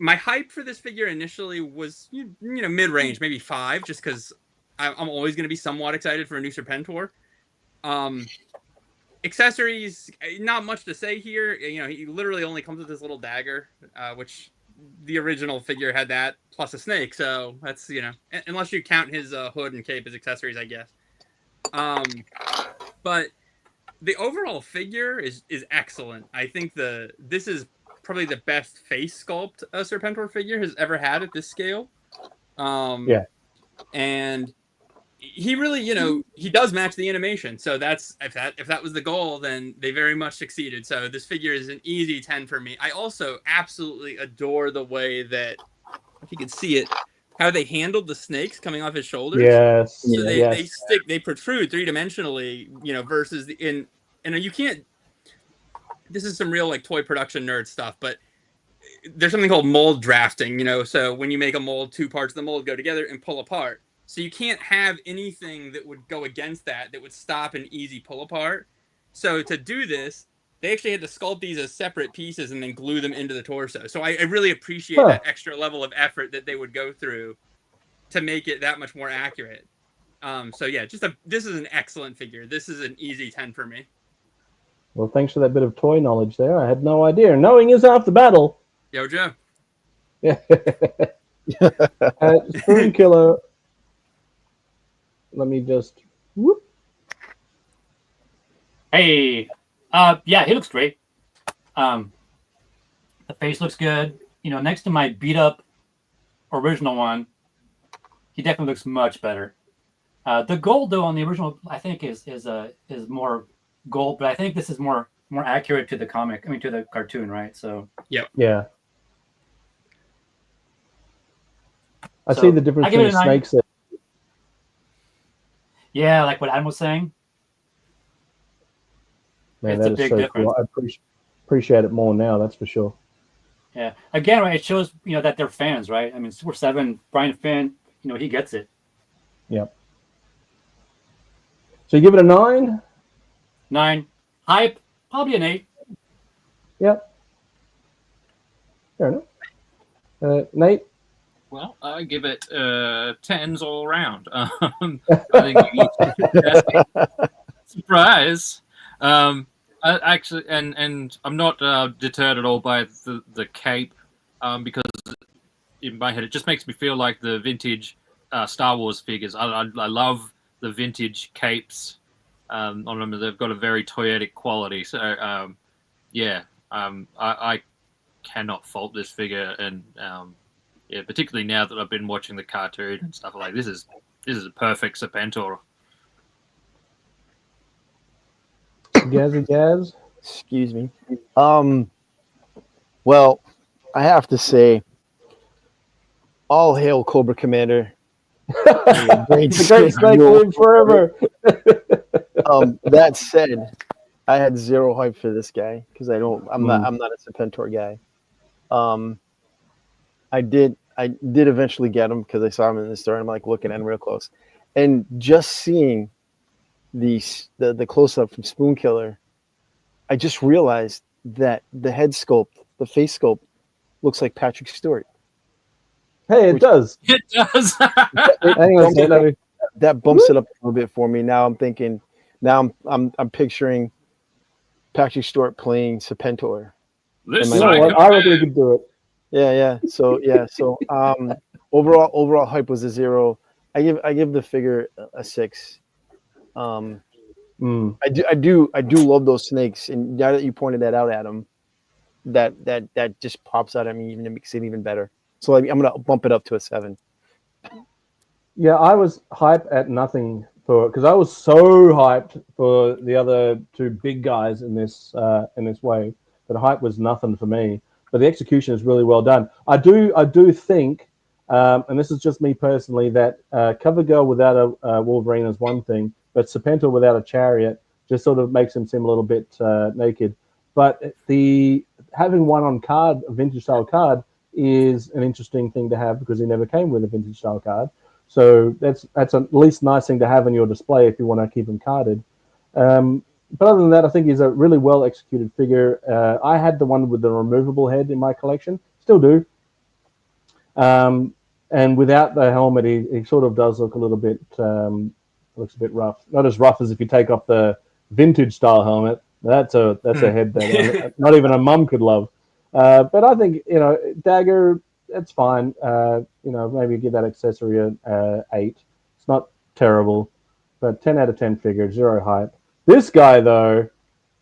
my hype for this figure initially was mid-range, maybe 5, just because I'm always going to be somewhat excited for a new Serpentor. Accessories, not much to say here. He literally only comes with this little dagger, which the original figure had that, plus a snake. So that's, unless you count his hood and cape as accessories, I guess. But the overall figure is excellent. I think this is probably the best face sculpt a Serpentor figure has ever had at this scale. And he really, he does match the animation. So that's if that was the goal, then they very much succeeded. So this figure is an easy 10 for me. I also absolutely adore the way that, if you can see it, how they handled the snakes coming off his shoulders. Yes. So they protrude 3-dimensionally, versus in and you can't. This is some real like toy production nerd stuff, but there's something called mold drafting. So when you make a mold, 2 parts of the mold go together and pull apart. So you can't have anything that would go against that would stop an easy pull apart. So to do this, they actually had to sculpt these as separate pieces and then glue them into the torso. So I really appreciate that extra level of effort that they would go through to make it that much more accurate. So yeah, this is an excellent figure. This is an easy 10 for me. Well, thanks for that bit of toy knowledge there. I had no idea. Knowing is half the battle. Yo, Joe. Yeah. Spoonkiller. Let me just. Whoop. Hey, yeah, he looks great. The face looks good. Next to my beat up original one, he definitely looks much better. The gold though on the original, I think is more gold, but I think this is more accurate to the comic. I mean, to the cartoon, right? So yeah. I see the difference in the snakes. Yeah, like what Adam was saying. Man, it's that a is big so difference. cool. I appreciate it more now. That's for sure. Yeah. Again, right, it shows that they're fans, right? I mean, Super7, Brian Finn, he gets it. Yep. So you give it a 9? 9. Hype, probably an 8. Yep. Fair enough. Nate? Well, I give it 10s all around. I think surprise. I actually, and I'm not deterred at all by the cape, because in my head it just makes me feel like the vintage Star Wars figures. I love the vintage capes on them. They've got a very toyetic quality. So yeah, I cannot fault this figure, and yeah, particularly now that I've been watching the cartoon and stuff like this is a perfect Serpentor. Gazz? Excuse me. Well, I have to say, all hail Cobra Commander. The great snake live forever. That said, I had zero hype for this guy because I'm not a Serpentor guy. I did eventually get him because I saw him in the store and I'm like looking at him real close. And just seeing the close-up from Spoonkiller, I just realized that the head sculpt, the face sculpt, looks like Patrick Stewart. Hey, it does. It does. That bumps it up a little bit for me. Now I'm thinking. Now I'm picturing Patrick Stewart playing Serpentor. I reckon he could do it. Yeah. So overall hype was a 0. I give the figure a 6. I do love those snakes, and now that you pointed that out, Adam, that just pops out at me, even it makes it even better. So I'm gonna bump it up to a 7. Yeah, I was hyped at nothing because I was so hyped for the other 2 big guys in this wave that hype was nothing for me. But the execution is really well done. I do think, and this is just me personally, that Cover Girl without a Wolverine is one thing, but Serpentor without a chariot just sort of makes him seem a little bit naked. But having one on card, a vintage style card, is an interesting thing to have because he never came with a vintage style card. So that's at least nice thing to have in your display if you want to keep him carded. But other than that, I think he's a really well executed figure. I had the one with the removable head in my collection, still do. And without the helmet, he sort of does look a little bit looks a bit rough. Not as rough as if you take off the vintage style helmet. That's a head that not even a mum could love. But I think Dagger, that's fine. Maybe give that accessory a 8. It's not terrible, but 10 out of 10 figure, 0 hype. This guy though,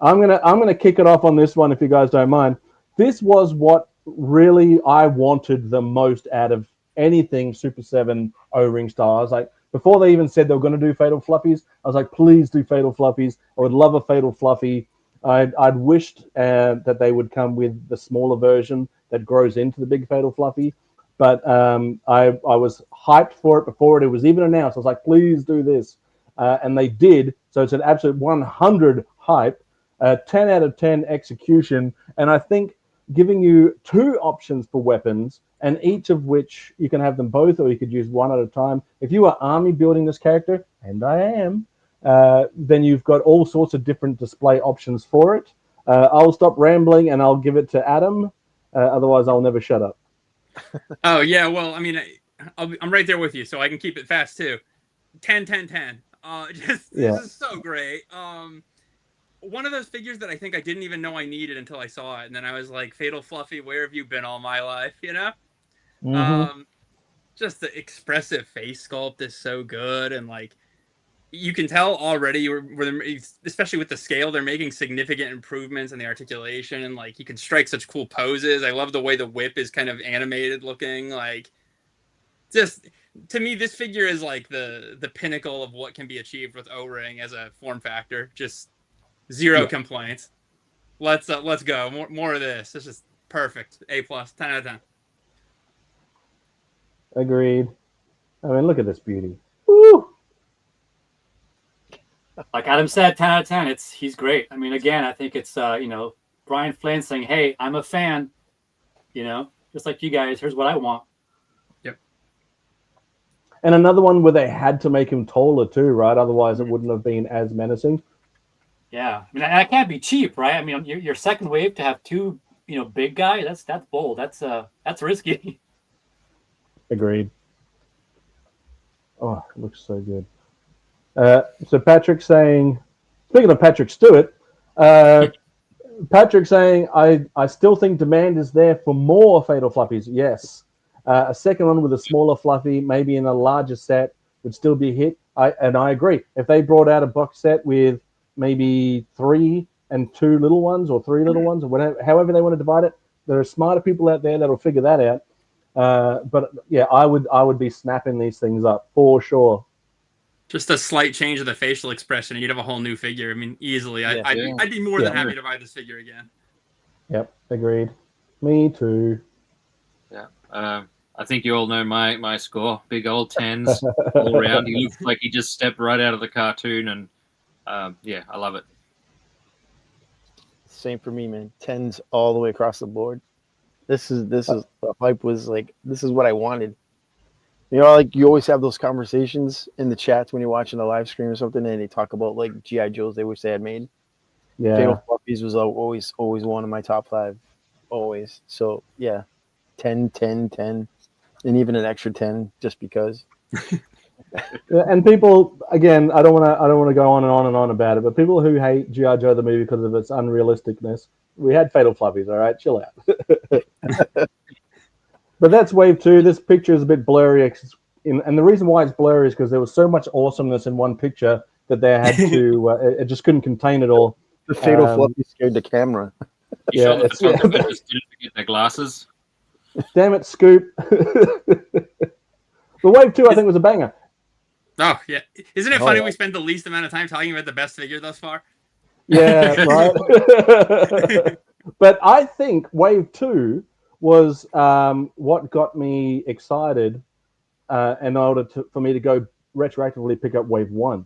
I'm gonna kick it off on this one if you guys don't mind. This was what really I wanted the most out of anything Super7 O-ring style. I was like, before they even said they were going to do Fatal Fluffies, I was like, please do Fatal Fluffies. I would love a Fatal Fluffy. I'd wished that they would come with the smaller version that grows into the big Fatal Fluffy. But I was hyped for it before it was even announced. I was like, please do this. And they did. So it's an absolute 100 hype. 10 out of 10 execution, and I think giving you 2 options for weapons, and each of which you can have them both, or you could use one at a time. If you are army building this character, and I am, then you've got all sorts of different display options for it. I'll stop rambling and I'll give it to Adam. Otherwise, I'll never shut up. Oh yeah, well, I mean, I'm right there with you, so I can keep it fast too. 10, 10, 10. This is so great. One of those figures that I think I didn't even know I needed until I saw it, and then I was like, Fatal Fluffy, where have you been all my life? You know? Mm-hmm. Just the expressive face sculpt is so good, and like you can tell already, especially with the scale, they're making significant improvements in the articulation, and like you can strike such cool poses. I love the way the whip is kind of animated looking. Like, just to me, this figure is like the pinnacle of what can be achieved with O-Ring as a form factor. Just zero complaints. Let's go. More of this. This is perfect. A+, 10 out of 10. Agreed. I mean, look at this beauty. Woo! Like Adam said, 10 out of 10. He's great. I mean, again, I think it's Brian Flynn saying, "Hey, I'm a fan. Just like you guys. Here's what I want." Yep. And another one where they had to make him taller too, right? Otherwise, it wouldn't have been as menacing. Yeah, I mean, that can't be cheap, right? I mean, your second wave to have 2, big guy. That's bold. That's risky. Agreed. Oh, it looks so good. So Patrick saying, speaking of Patrick Stewart, Patrick saying, I still think demand is there for more Fatal Fluffies. Yes. A second one with a smaller Fluffy, maybe in a larger set, would still be a hit. And I agree. If they brought out a box set with maybe 3 and 2 little ones, or 3 little ones, or whatever, however they want to divide it, there are smarter people out there that'll figure that out. But yeah, I would be snapping these things up for sure. Just a slight change of the facial expression, and you'd have a whole new figure. I mean, easily. I'd be more than happy to buy this figure again. Yep, agreed. Me too. Yeah. I think you all know my score. Big old 10s all around. He looks like he just stepped right out of the cartoon, and yeah, I love it. Same for me, man. 10s all the way across the board. This is the hype was like, this is what I wanted. Like you always have those conversations in the chats when you're watching a live stream or something, and they talk about like GI Joes they wish they had made. Yeah, Fatal Fluffies was always one of my top 5, always. So yeah, 10, 10, 10, and even an extra 10 just because. And people, again, I don't want to go on and on and on about it, but people who hate GI Joe the movie because of its unrealisticness, we had Fatal Fluffies. All right, chill out. But that's wave 2. This picture is a bit blurry, and the reason why it's blurry is because there was so much awesomeness in one picture that they had to. It just couldn't contain it all. The Fatal Fluffy scared the camera. You sure the photographers didn't forget their glasses? Damn it, Scoop! The wave 2, I think, was a banger. Oh yeah, isn't it funny we spent the least amount of time talking about the best figure thus far? Yeah, right. But I think wave 2 was what got me excited in order for me to go retroactively pick up wave 1.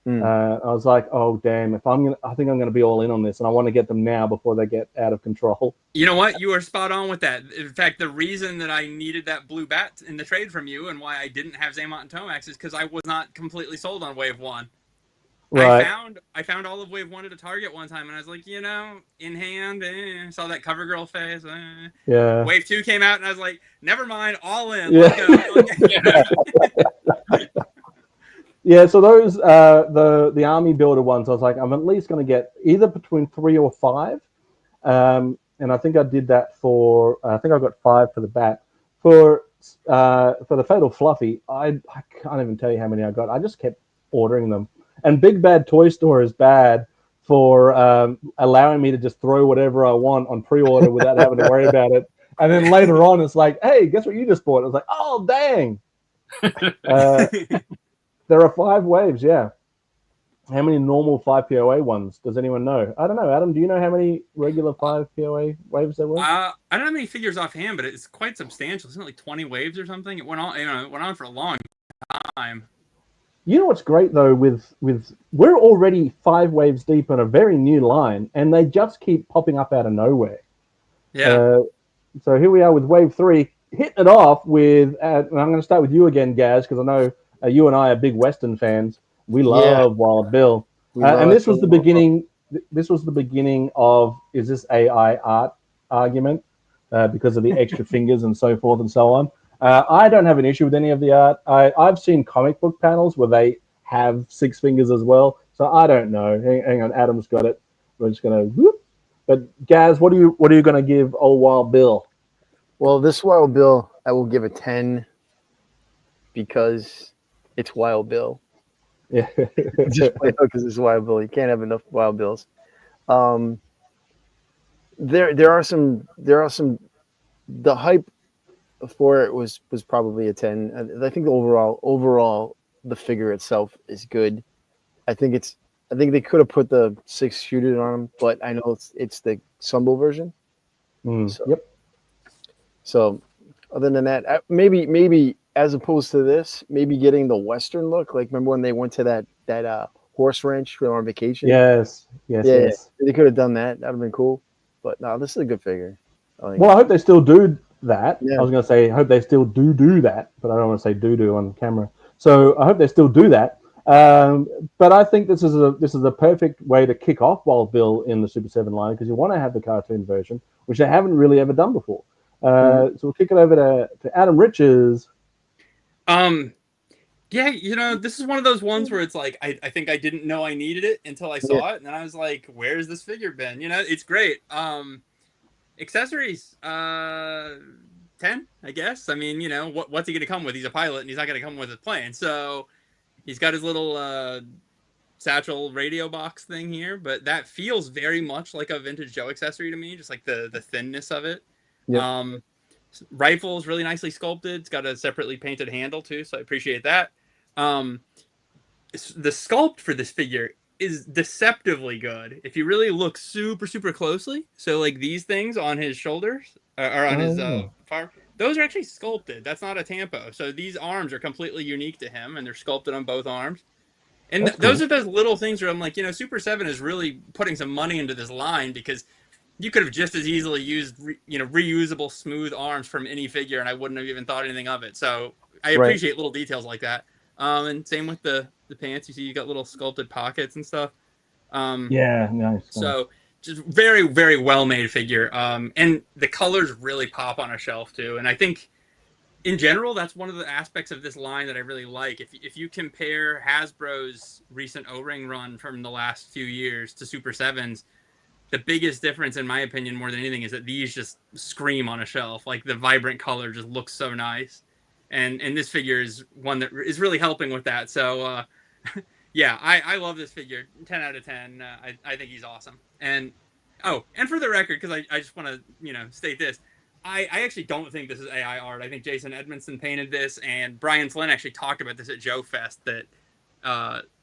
I was like, oh damn! I think I'm gonna be all in on this, and I want to get them now before they get out of control. You know what? You are spot on with that. In fact, the reason that I needed that blue bat in the trade from you, and why I didn't have Xamot and Tomax, is because I was not completely sold on wave 1. Right. I found all of wave 1 at a Target one time, and I was like, in hand, saw that cover girl face. Yeah. Wave 2 came out, and I was like, never mind, all in. Yeah. Let's go. Yeah, so those the army builder ones, I was like, I'm at least going to get either between 3 or 5, and I think I did that for. I think I got 5 for the bat. For the Fatal Fluffy, I can't even tell you how many I got. I just kept ordering them, and Big Bad Toy Store is bad for allowing me to just throw whatever I want on pre-order without having to worry about it. And then later on, it's like, hey, guess what you just bought? I was like, oh dang. There are 5 waves, yeah. How many normal 5 POA ones? Does anyone know? I don't know. Adam, do you know how many regular 5 POA waves there were? I don't have any figures offhand, but it's quite substantial. Isn't it like 20 waves or something? It went on, it went on for a long time. You know what's great though with we're already 5 waves deep in a very new line, and they just keep popping up out of nowhere. Yeah. So here we are with wave 3, hitting it off with. And I'm going to start with you again, Gaz, because I know you and I are big Western fans. We love Wild Bill, and this was the beginning. This was the beginning of is this AI art argument because of the extra fingers and so forth and so on. I don't have an issue with any of the art. I've seen comic book panels where they have 6 fingers as well. So I don't know. Hang on, Adam's got it. We're just gonna whoop. But Gaz, what are you gonna give old Wild Bill? Well, this Wild Bill, I will give a 10 because it's Wild Bill. Yeah. Just because it's Wild Bill. You can't have enough Wild Bills. There are some the hype for it was probably a 10. I think the overall the figure itself is good. I think they could have put the 6 shooters on him, but I know it's the Sumble version. Yep. So other than that, maybe as opposed to this, maybe getting the Western look. Like remember when they went to that horse ranch on vacation? Yes. They could have done that. That'd have been cool. But no, this is a good figure. Well, I hope they still do that. Yeah. I was going to say, I hope they still do that, but I don't want to say do on camera. So I hope they still do that. But I think this is a perfect way to kick off Wild Bill in the Super 7 line because you want to have the cartoon version, which they haven't really ever done before. So we'll kick it over to Adam Riches. Yeah, this is one of those ones where it's like I think I didn't know I needed it until I saw it, and then I was like, "Where's this figure been?" It's great. Accessories, 10, I guess. I mean, what's he gonna come with? He's a pilot, and he's not gonna come with his plane. So he's got his little satchel radio box thing here, but that feels very much like a vintage Joe accessory to me, just like the thinness of it. Yep. Rifle is really nicely sculpted. It's got a separately painted handle too, so I appreciate that. The sculpt for this figure is deceptively good if you really look super closely. So like these things on his shoulders or on his fire, those are actually sculpted. That's not a tampo. So these arms are completely unique to him, and they're sculpted on both arms. And those are those little things where I'm like, Super 7 is really putting some money into this line because you could have just as easily used, reusable smooth arms from any figure, and I wouldn't have even thought anything of it. So I appreciate little details like that. And same with the pants. You see, you got little sculpted pockets and stuff. Yeah, nice. So just very, very well made figure. And the colors really pop on a shelf too. And I think in general, that's one of the aspects of this line that I really like. If you compare Hasbro's recent O-ring run from the last few years to Super 7's, the biggest difference, in my opinion, more than anything, is that these just scream on a shelf. Like the vibrant color just looks so nice, and this figure is one that is really helping with that. So, yeah, I love this figure. 10 out of 10. I think he's awesome. And for the record, because I just want to state this, I actually don't think this is AI art. I think Jason Edmondson painted this, and Brian Flynn actually talked about this at Joe Fest that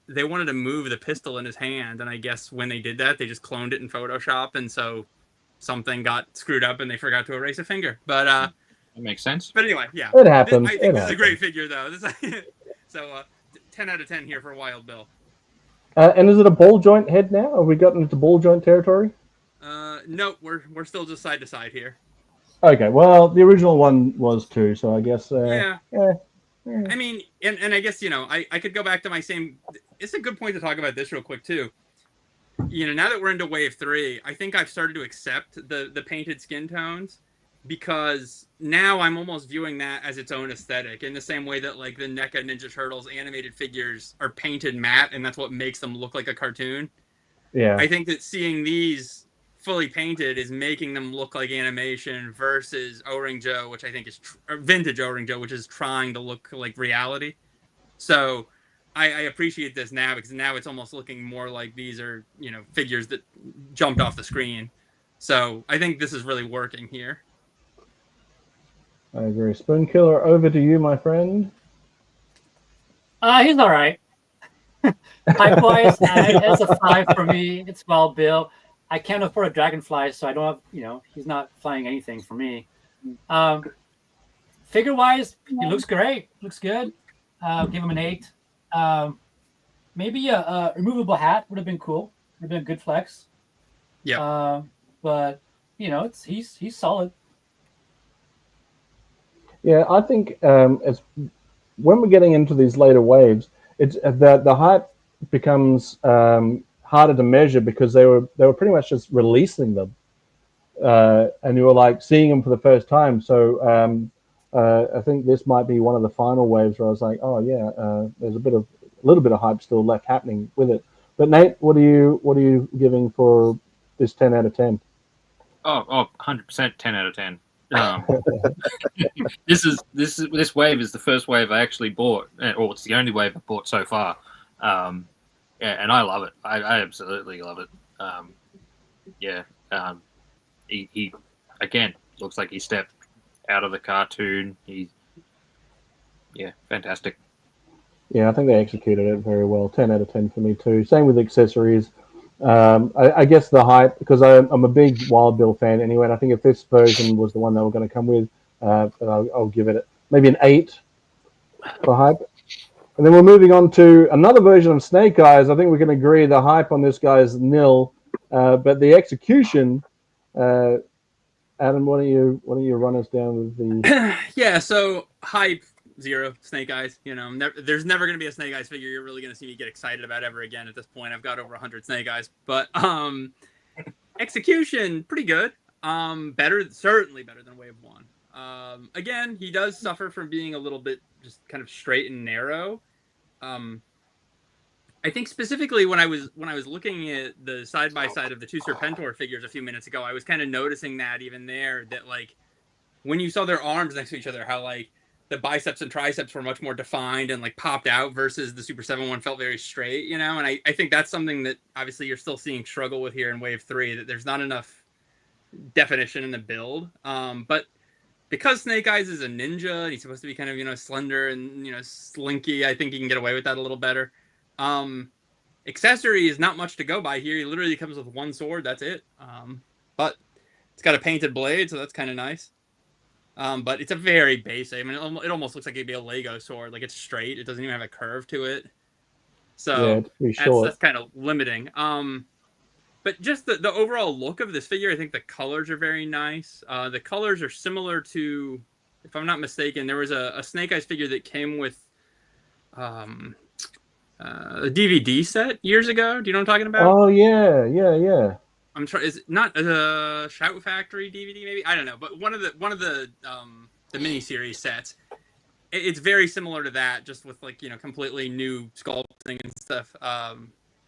they wanted to move the pistol in his hand, and I guess when they did that, they just cloned it in Photoshop, and so something got screwed up, and they forgot to erase a finger. But that makes sense. But anyway, yeah, it happens. I think this is a great figure, though. So 10 out of 10 here for Wild Bill. And is it a ball joint head now? Have we gotten into ball joint territory? No, we're still just side to side here. Okay, well, the original one was too, so I guess. Yeah. I mean, and I guess, I could go back to my same. It's a good point to talk about this real quick, too. Now that we're into wave 3, I think I've started to accept the painted skin tones because now I'm almost viewing that as its own aesthetic in the same way that, like, the NECA Ninja Turtles animated figures are painted matte, and that's what makes them look like a cartoon. Yeah. I think that seeing these fully painted is making them look like animation versus O-ring Joe, which I think is vintage O-ring Joe, which is trying to look like reality. So I appreciate this now because now it's almost looking more like these are, figures that jumped off the screen. So I think this is really working here. I agree. Spoonkiller, over to you, my friend. He's all right. Hype-wise, it's a 5 for me. It's Wild Bill. I can't afford a dragonfly, so I don't have, he's not flying anything for me. Figure-wise, he looks great. Looks good. Give him an 8. Maybe a removable hat would have been cool. Would have been a good flex. Yeah. But he's solid. Yeah, I think as when we're getting into these later waves, it's the hype becomes harder to measure because they were pretty much just releasing them, and you were like seeing them for the first time. So I think this might be one of the final waves where I was like, oh yeah, there's a little bit of hype still left happening with it. But Nate, what are you giving for this 10 out of 10? Oh, 100% 10 out of 10. This wave is the first wave I actually bought, or it's the only wave I've bought so far. Yeah, and I love it. I absolutely love it. He again looks like he stepped out of the cartoon. Fantastic. Yeah, I think they executed it very well. 10 out of 10 for me too. Same with accessories. I guess the hype, because I'm a big Wild Bill fan anyway, and I think if this version was the one they were going to come with, I'll give it maybe an 8 for hype. And then we're moving on to another version of Snake Eyes. I think we can agree the hype on this guy is nil, but the execution. Adam, why don't you run us down with the? Yeah. So hype 0, Snake Eyes. There's never going to be a Snake Eyes figure you're really going to see me get excited about ever again at this point. I've got over 100 Snake Eyes, but execution pretty good. Certainly better than Wave 1. Again, he does suffer from being a little bit just kind of straight and narrow. I think specifically when I was looking at the side by side of the 2 Serpentor figures a few minutes ago, I was kind of noticing that even there, that like when you saw their arms next to each other, how like the biceps and triceps were much more defined and like popped out versus the Super 7 one felt very straight, and I think that's something that obviously you're still seeing struggle with here in Wave 3, that there's not enough definition in the build. But because Snake Eyes is a ninja and he's supposed to be kind of, slender and, slinky, I think he can get away with that a little better. Accessory is not much to go by here. He literally comes with 1 sword. That's it. But it's got a painted blade, so that's kind of nice. But it's a very basic. I mean, it almost looks like it'd be a Lego sword. Like it's straight. It doesn't even have a curve to it. So yeah, it's pretty short. That's kind of limiting. But just the overall look of this figure, I think the colors are very nice. The colors are similar to, if I'm not mistaken, there was a Snake Eyes figure that came with a DVD set years ago. Do you know what I'm talking about? Oh yeah. I'm trying. Is it not a Shout Factory DVD? Maybe, I don't know. But one of the miniseries sets. It's very similar to that, just with like completely new sculpting and stuff.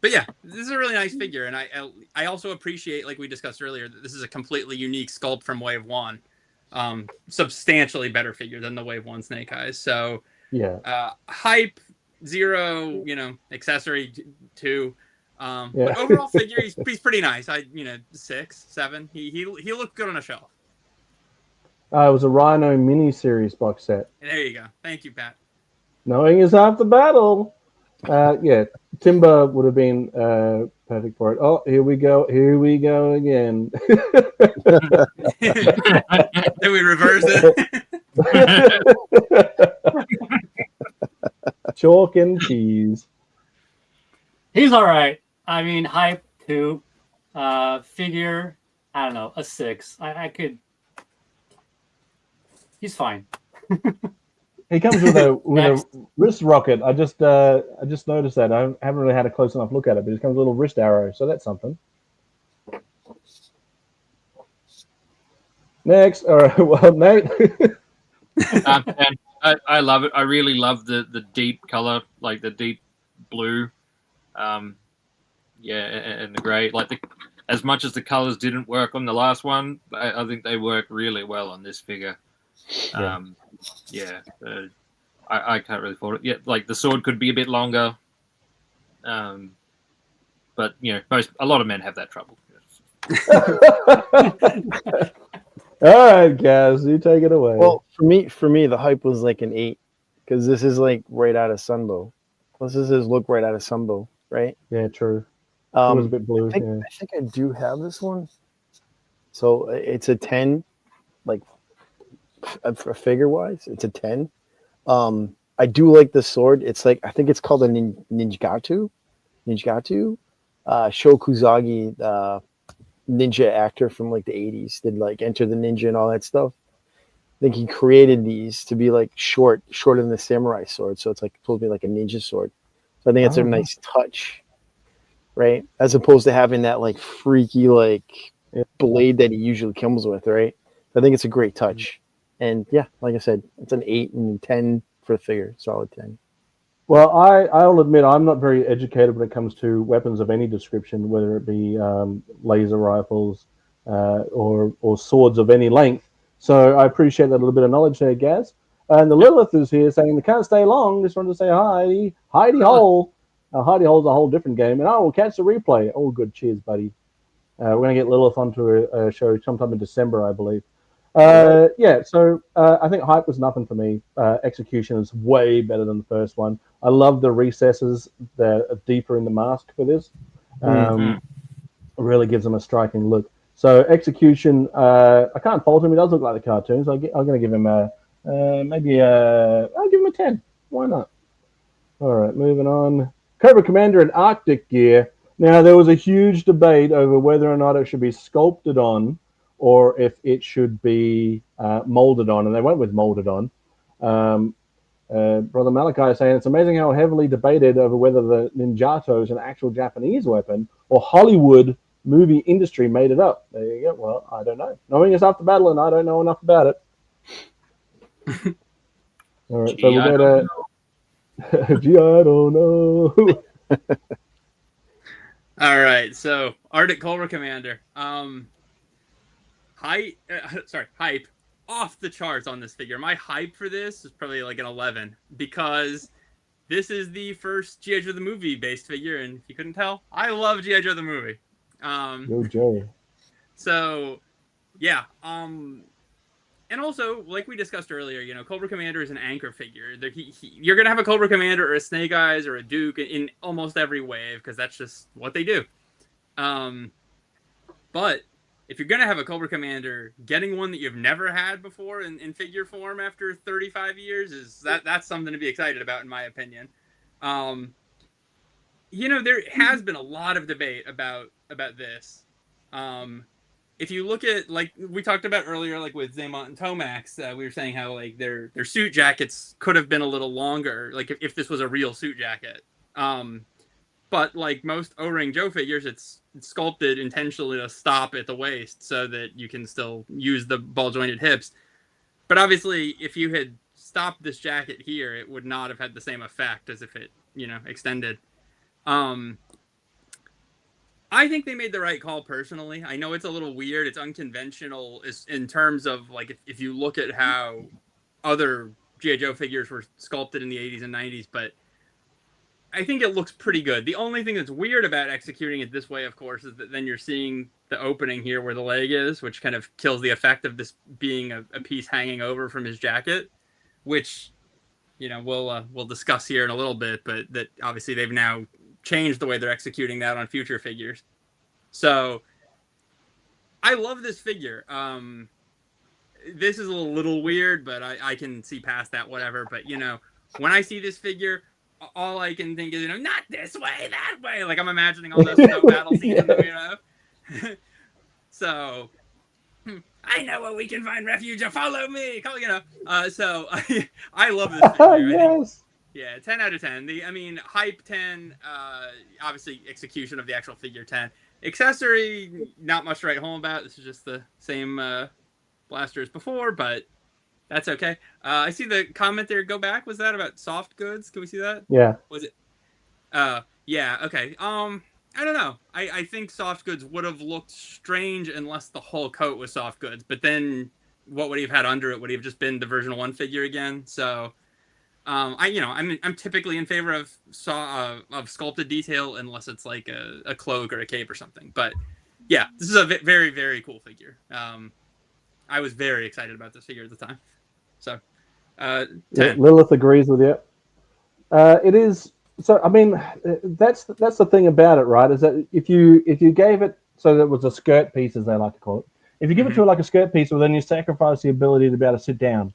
But yeah, this is a really nice figure, and I also appreciate, like we discussed earlier, that this is a completely unique sculpt from Wave 1. Substantially better figure than the Wave 1 Snake Eyes. So yeah, hype 0, accessory 2. But overall figure, he's pretty nice. 6, 7. He looked good on a shelf. It was a Rhino mini-series box set. There you go. Thank you, Pat. Knowing is half the battle. Timber would have been perfect for it. Oh, here we go again. Did we reverse it? Chalk and cheese. He's all right. I mean, hype 2, figure, I don't know, a 6. I could. He's fine. He comes with a wrist rocket. I just noticed that. I haven't really had a close enough look at it, but it comes with a little wrist arrow, so that's something. Next, all right. Well, Nate. And I love it. I really love the deep color, like the deep blue, and the gray. Like as much as the colors didn't work on the last one, I think they work really well on this figure. I can't really fault it. Yeah, like the sword could be a bit longer, but a lot of men have that trouble. All right, Gazz, you take it away. Well, for me, the hype was like an 8 because this is like right out of Sunbow. This is his look right out of Sunbow, right? Yeah, true. It was a bit blue. I think I do have this one. So it's a 10, like for figure wise, it's a 10. I do like the sword. It's like I think it's called a ninjutsu. Sho Kuzagi, ninja actor from like the 80s, did like Enter the Ninja and all that stuff. I think he created these to be like shorter than the samurai sword, so it's like supposed to be like a ninja sword. So I think it's a nice touch, right? As opposed to having that like freaky like blade that he usually comes with, right? I think it's a great touch. And yeah, like I said, it's an 8 and 10 for the figure, solid 10. Well, I'll admit I'm not very educated when it comes to weapons of any description, whether it be laser rifles or swords of any length. So I appreciate that little bit of knowledge there, Gaz. And the Lilith is here saying they can't stay long. Just wanted to say hi, Heidi Hole. Heidi Hole's a whole different game, and I will catch the replay. Oh, good, cheers, buddy. We're going to get Lilith onto a show sometime in December, I believe. Yeah, so I think hype was nothing for me. Execution is way better than the first one. I love the recesses that are deeper in the mask for this. It really gives them a striking look. So execution, I can't fault him. He does look like the cartoons. I'm going to give him I'll give him a 10. Why not? All right, moving on. Cobra Commander and Arctic gear. Now, there was a huge debate over whether or not it should be sculpted on or if it should be molded on, and they went with molded on. Brother Malachi is saying, it's amazing how heavily debated over whether the ninjato is an actual Japanese weapon or Hollywood movie industry made it up. There you go. Well, I don't know. Knowing it's after battle, and I don't know enough about it. All right, so we'll go to... Gee, I don't know. All right, so Arctic Cobra Commander. Hype off the charts on this figure. My hype for this is probably like an 11 because this is the first G.I. Joe the movie based figure, and if you couldn't tell, I love G.I. Joe the movie. Yo, Joe. So, yeah. And also, like we discussed earlier, you know, Cobra Commander is an anchor figure. You're going to have a Cobra Commander or a Snake Eyes or a Duke in almost every wave because that's just what they do. But if you're going to have a Cobra Commander, getting one that you've never had before in figure form after 35 years, that's something to be excited about, in my opinion. You know, there has been a lot of debate about this. If you look at, like we talked about earlier, like with Zaymont and Tomax, we were saying how like their suit jackets could have been a little longer, like if this was a real suit jacket. But like most O-Ring Joe figures, it's sculpted intentionally to stop at the waist so that you can still use the ball jointed hips. But obviously, if you had stopped this jacket here, it would not have had the same effect as if it, you know, extended. I think they made the right call personally. I know it's a little weird. It's unconventional in terms of like if you look at how other G.I. Joe figures were sculpted in the 80s and 90s, but I think it looks pretty good. The only thing that's weird about executing it this way, of course, is that then you're seeing the opening here where the leg is, which kind of kills the effect of this being a piece hanging over from his jacket, which, you know, we'll discuss here in a little bit, but that obviously they've now changed the way they're executing that on future figures. So I love this figure. This is a little weird, but I can see past that, whatever. But, you know, when I see this figure, all I can think is, you know, not this way, that way. Like, I'm imagining all those snow battle scenes, you know? So, I know where we can find refuge. Follow me. You know. So, I love this figure. Yes. Yeah, 10 out of 10. Hype 10, obviously execution of the actual figure 10. Accessory, not much to write home about. This is just the same blaster as before, but that's okay. I see the comment there, go back. Was that about soft goods? Can we see that? Yeah. Was it? Yeah, okay. I don't know. I think soft goods would have looked strange unless the whole coat was soft goods, but then what would he have had under it? Would he have just been the version 1 figure again? So... I'm typically in favor of sculpted detail unless it's like a cloak or a cape or something. But yeah, this is a very, very cool figure. I was very excited about this figure at the time. So, 10. Yeah, Lilith agrees with you. It is so. I mean, that's the thing about it, right? Is that if you gave it so that it was a skirt piece, as they like to call it, if you give it to it like a skirt piece, well, then you sacrifice the ability to be able to sit down.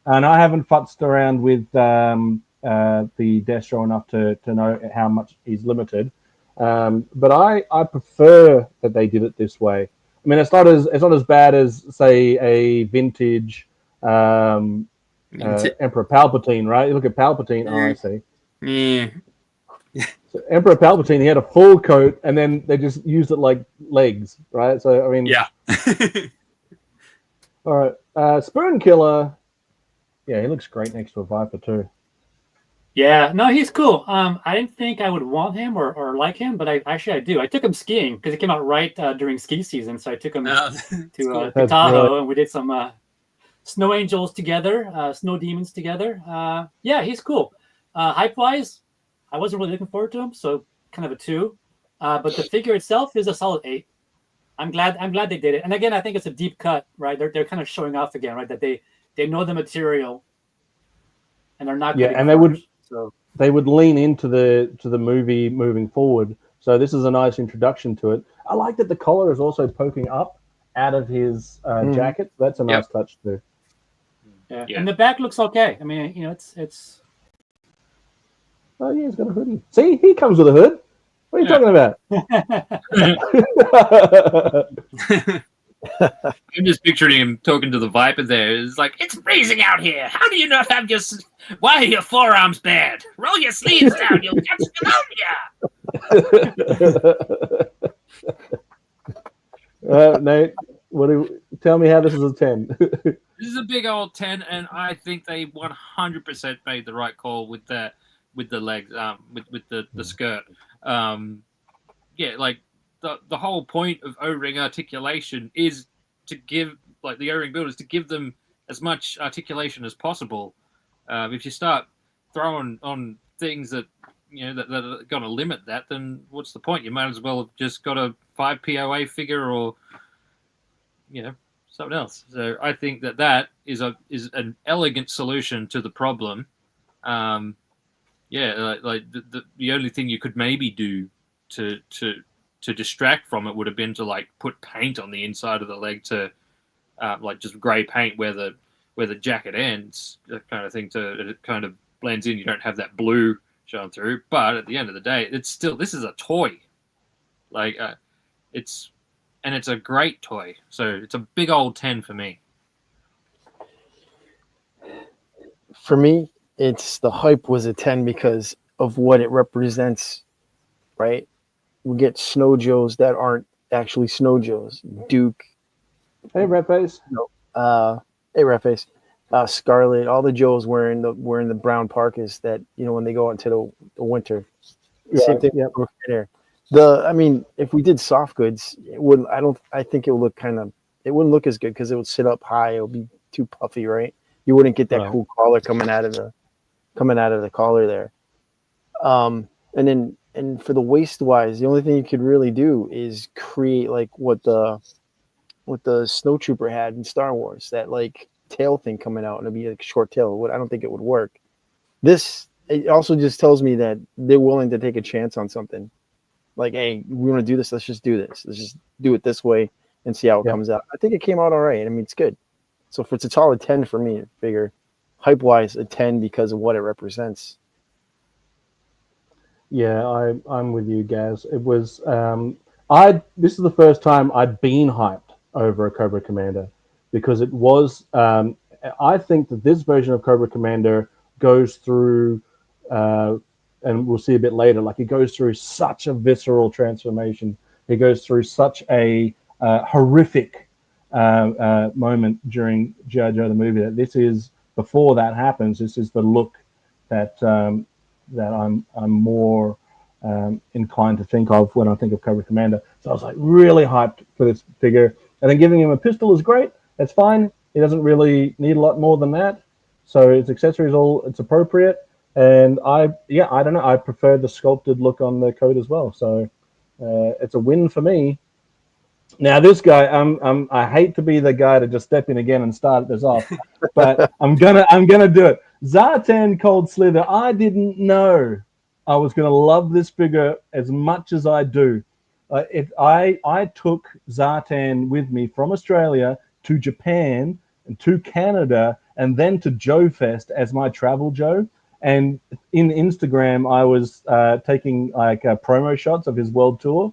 And I haven't futzed around with the Destro enough to know how much is limited. But I prefer that they did it this way. I mean, it's not as bad as, say, a vintage Emperor Palpatine, right? You look at Palpatine. Oh, I see. Yeah. So Emperor Palpatine, he had a full coat, and then they just used it like legs, right? So I mean, Yeah. All right, Spoonkiller. Yeah, he looks great next to a Viper too. Yeah, no, he's cool. I didn't think I would want him or like him, but I do. I took him skiing because he came out right during ski season, so I took him to Tahoe, and we did some snow angels together, snow demons together. Yeah, he's cool. Hype wise, I wasn't really looking forward to him, so kind of a 2. But the figure itself is a solid 8. I'm glad they did it. And again, I think it's a deep cut, right? They're kind of showing off again, right? That they know the material, and they're not. Yeah, and they would lean into the movie moving forward. So this is a nice introduction to it. I like that the collar is also poking up out of his jacket. That's a nice touch too. Yeah, and the back looks okay. I mean, it's. Oh yeah, he's got a hoodie. See, he comes with a hood. What are you talking about? I'm just picturing him talking to the Viper there. It's like, it's freezing out here. How do you not have your... Why are your forearms bad? Roll your sleeves down. You'll catch pneumonia. Nate, tell me how this is a 10. This is a big old 10, and I think they 100% made the right call with the legs, with the skirt. Like the whole point of O-ring articulation is to give, like, the O-ring builders, to give them as much articulation as possible. If you start throwing on things that that are going to limit that, then what's the point? You might as well have just got a 5 POA figure or something else. So I think that is an elegant solution to the problem. The only thing you could maybe do to distract from it would have been to like put paint on the inside of the leg to like just grey paint where the jacket ends, that kind of thing, it kind of blends in. You don't have that blue showing through. But at the end of the day, this is a toy. Like it's a great toy. So it's a big old 10 for me. For me, it's the hype was a 10 because of what it represents, right? We get Snow Joes that aren't actually Snow Joes. Duke. Hey, Red Face. No. Hey, Red Face. Scarlet. All the Joes wearing the brown parkas that when they go into the winter. Same thing. Yeah. There. I mean, if we did soft goods, it wouldn't. I think it would look it wouldn't look as good because it would sit up high. It would be too puffy, right? You wouldn't get that cool collar coming out of the collar there. And for the waist wise, the only thing you could really do is create like what the Snow Trooper had in Star Wars, that like tail thing coming out, and it'd be like a short tail. I don't think it would work. It also just tells me that they're willing to take a chance on something. Like, hey, we want to do this. Let's just do this. Let's just do it this way and see how it comes out. I think it came out all right. I mean, it's good. So it's a solid 10 for me. I figure hype wise, a 10 because of what it represents. Yeah, I'm with you, Gaz. It was this is the first time I'd been hyped over a Cobra Commander because it was I think that this version of Cobra Commander goes through and we'll see a bit later, like it goes through such a visceral transformation. It goes through such a horrific moment during G.I. Joe the movie that this is, before that happens, this is the look that that I'm more inclined to think of when I think of Cobra Commander. So I was like really hyped for this figure. And then giving him a pistol is great. That's fine. He doesn't really need a lot more than that. So his accessories it's appropriate. And I don't know. I prefer the sculpted look on the coat as well. So it's a win for me. Now this guy, I hate to be the guy to just step in again and start this off, but I'm gonna do it. Zartan Cold Slither. I didn't know I was gonna love this figure as much as I do. If I took Zartan with me from Australia to Japan and to Canada, and then to Joe Fest as my travel Joe. And in Instagram, I was taking like promo shots of his world tour,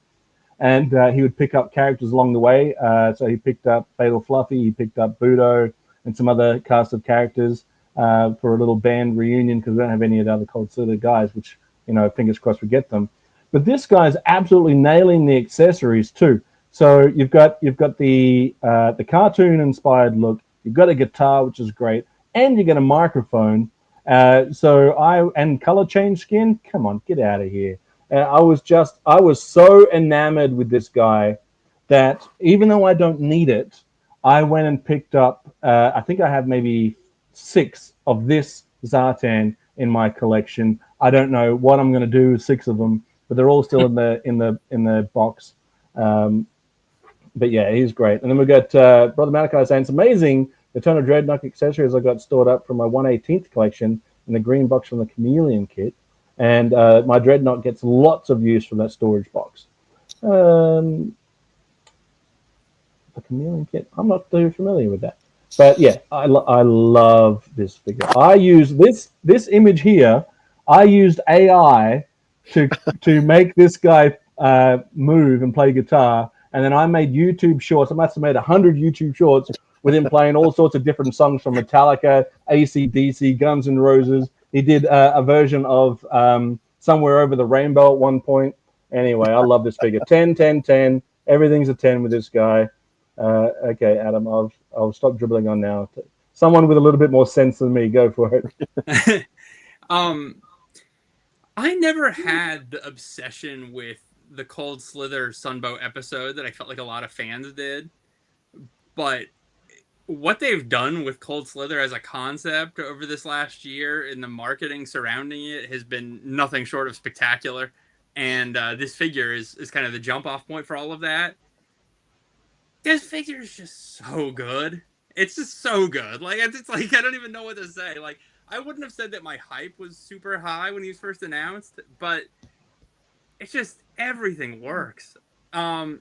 and he would pick up characters along the way. So he picked up Fatal Fluffy, he picked up Budo, and some other cast of characters for a little band reunion because we don't have any of the other Cold Slither guys, which, you know, fingers crossed we get them. But this guy's absolutely nailing the accessories too. So you've got the cartoon-inspired look. You've got a guitar, which is great, and you get a microphone. And color change skin. Come on, get out of here. I was so enamored with this guy that even though I don't need it, I went and picked up. I think I have maybe 6 of this Zartan in my collection. I don't know what I'm going to do with 6 of them, but they're all still in the box. But yeah, he's great. And then we've got Brother Malachi saying it's amazing the ton of Dreadnought accessories I got stored up from my 1/18th collection in the green box from the Chameleon kit. And my Dreadnought gets lots of use from that storage box. The Chameleon kit, I'm not too familiar with that. But yeah, I love this figure. I use this image here. I used AI to make this guy move and play guitar. And then I made YouTube shorts. I must have made 100 YouTube shorts with him playing all sorts of different songs from Metallica, AC/DC, Guns N' Roses. He did a version of Somewhere Over the Rainbow at one point. Anyway, I love this figure. 10, 10, 10. Everything's a 10 with this guy. Okay, Adam, I'll stop dribbling on now. Someone with a little bit more sense than me, go for it. I never had the obsession with the Cold Slither Sunbow episode that I felt like a lot of fans did. But what they've done with Cold Slither as a concept over this last year and the marketing surrounding it has been nothing short of spectacular. And this figure is kind of the jump off point for all of that. This figure is just so good. It's just so good. Like, it's like, I don't even know what to say. Like, I wouldn't have said that my hype was super high when he was first announced, but it's just, everything works. The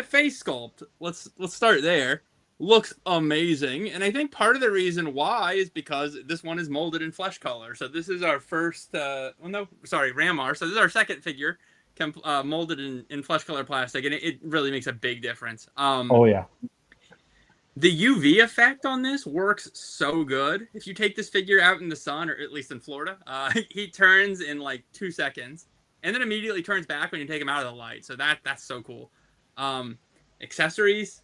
face sculpt, let's start there, looks amazing. And I think part of the reason why is because this one is molded in flesh color. So this is our first, Ramar. So this is our second figure molded in flesh color plastic, and it really makes a big difference. Oh yeah. The UV effect on this works so good. If you take this figure out in the sun, or at least in Florida, he turns in like 2 seconds, and then immediately turns back when you take him out of the light. So that's so cool. Accessories,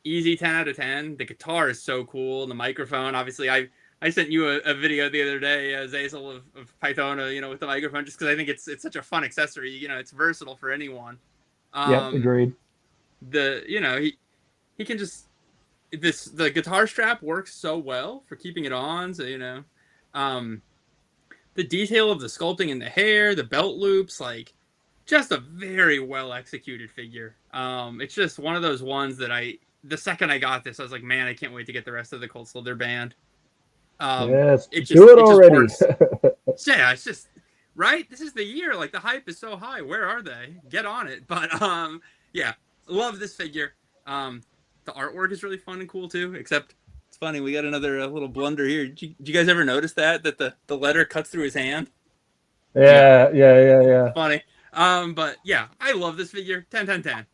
easy 10 out of 10. The guitar is so cool. The microphone, obviously, I sent you a video the other day, Zazel of Pythona, with the microphone, just because I think it's such a fun accessory. It's versatile for anyone. Yeah, agreed. He can just, the guitar strap works so well for keeping it on. So, the detail of the sculpting in the hair, the belt loops, like, just a very well executed figure. It's just one of those ones that the second I got this, I was like, man, I can't wait to get the rest of the Cold Slither band. Yes, do it already. Yeah, it's just, right? This is the year. Like, the hype is so high. Where are they? Get on it. But, yeah, love this figure. The artwork is really fun and cool, too, except it's funny. We got another little blunder here. Did you guys ever notice that the letter cuts through his hand? Yeah. Funny. But, yeah, I love this figure. 10, 10, 10.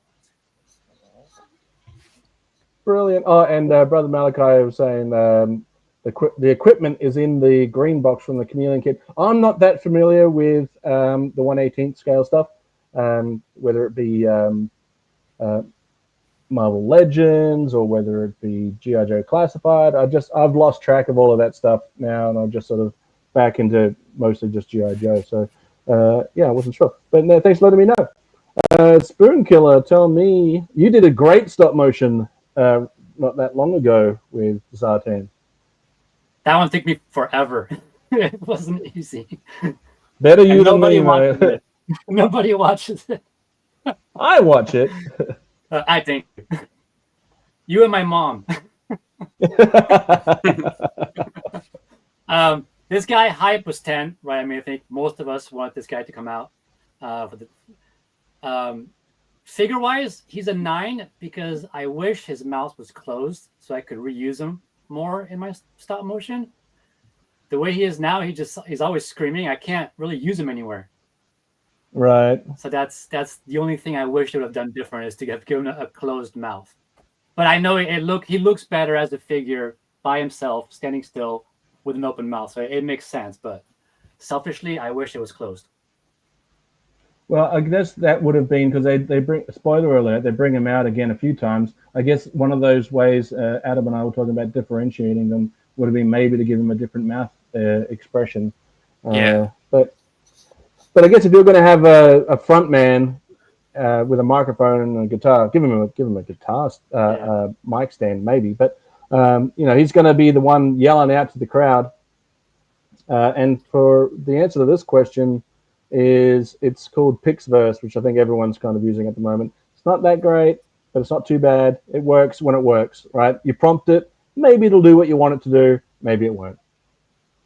Brilliant. Oh, and Brother Malachi was saying the equipment is in the green box from the Chameleon kit. I'm not that familiar with the 1/18th scale stuff, whether it be Marvel Legends or whether it be G.I. Joe Classified. I've lost track of all of that stuff now, and I'm just sort of back into mostly just G.I. Joe. So I wasn't sure. But thanks for letting me know. Spoonkiller, tell me, you did a great stop motion not that long ago with Zartan. That one took me forever. It wasn't easy. Better you than me, man. Nobody watches it. I watch it. I think you and my mom. This guy hype was 10, right? I mean, I think most of us want this guy to come out. Figure wise, he's a 9 because I wish his mouth was closed so I could reuse him more in my stop motion. The way he is now, he's always screaming. I can't really use him anywhere. Right. So that's the only thing I wish they would have done different, is to have given a closed mouth. But I know he looks better as a figure by himself, standing still with an open mouth. So it makes sense. But selfishly, I wish it was closed. Well, I guess that would have been because they bring, spoiler alert, they bring him out again a few times. I guess one of those ways Adam and I were talking about differentiating them would have been maybe to give him a different mouth expression. But I guess if you're going to have a front man with a microphone and a guitar, give him a guitar mic stand maybe. But he's going to be the one yelling out to the crowd. And for the answer to this question, it's called Pixverse, which I think everyone's kind of using at the moment. It's not that great, but it's not too bad. It works when it works, right? You prompt it, maybe it'll do what you want it to do, maybe it won't.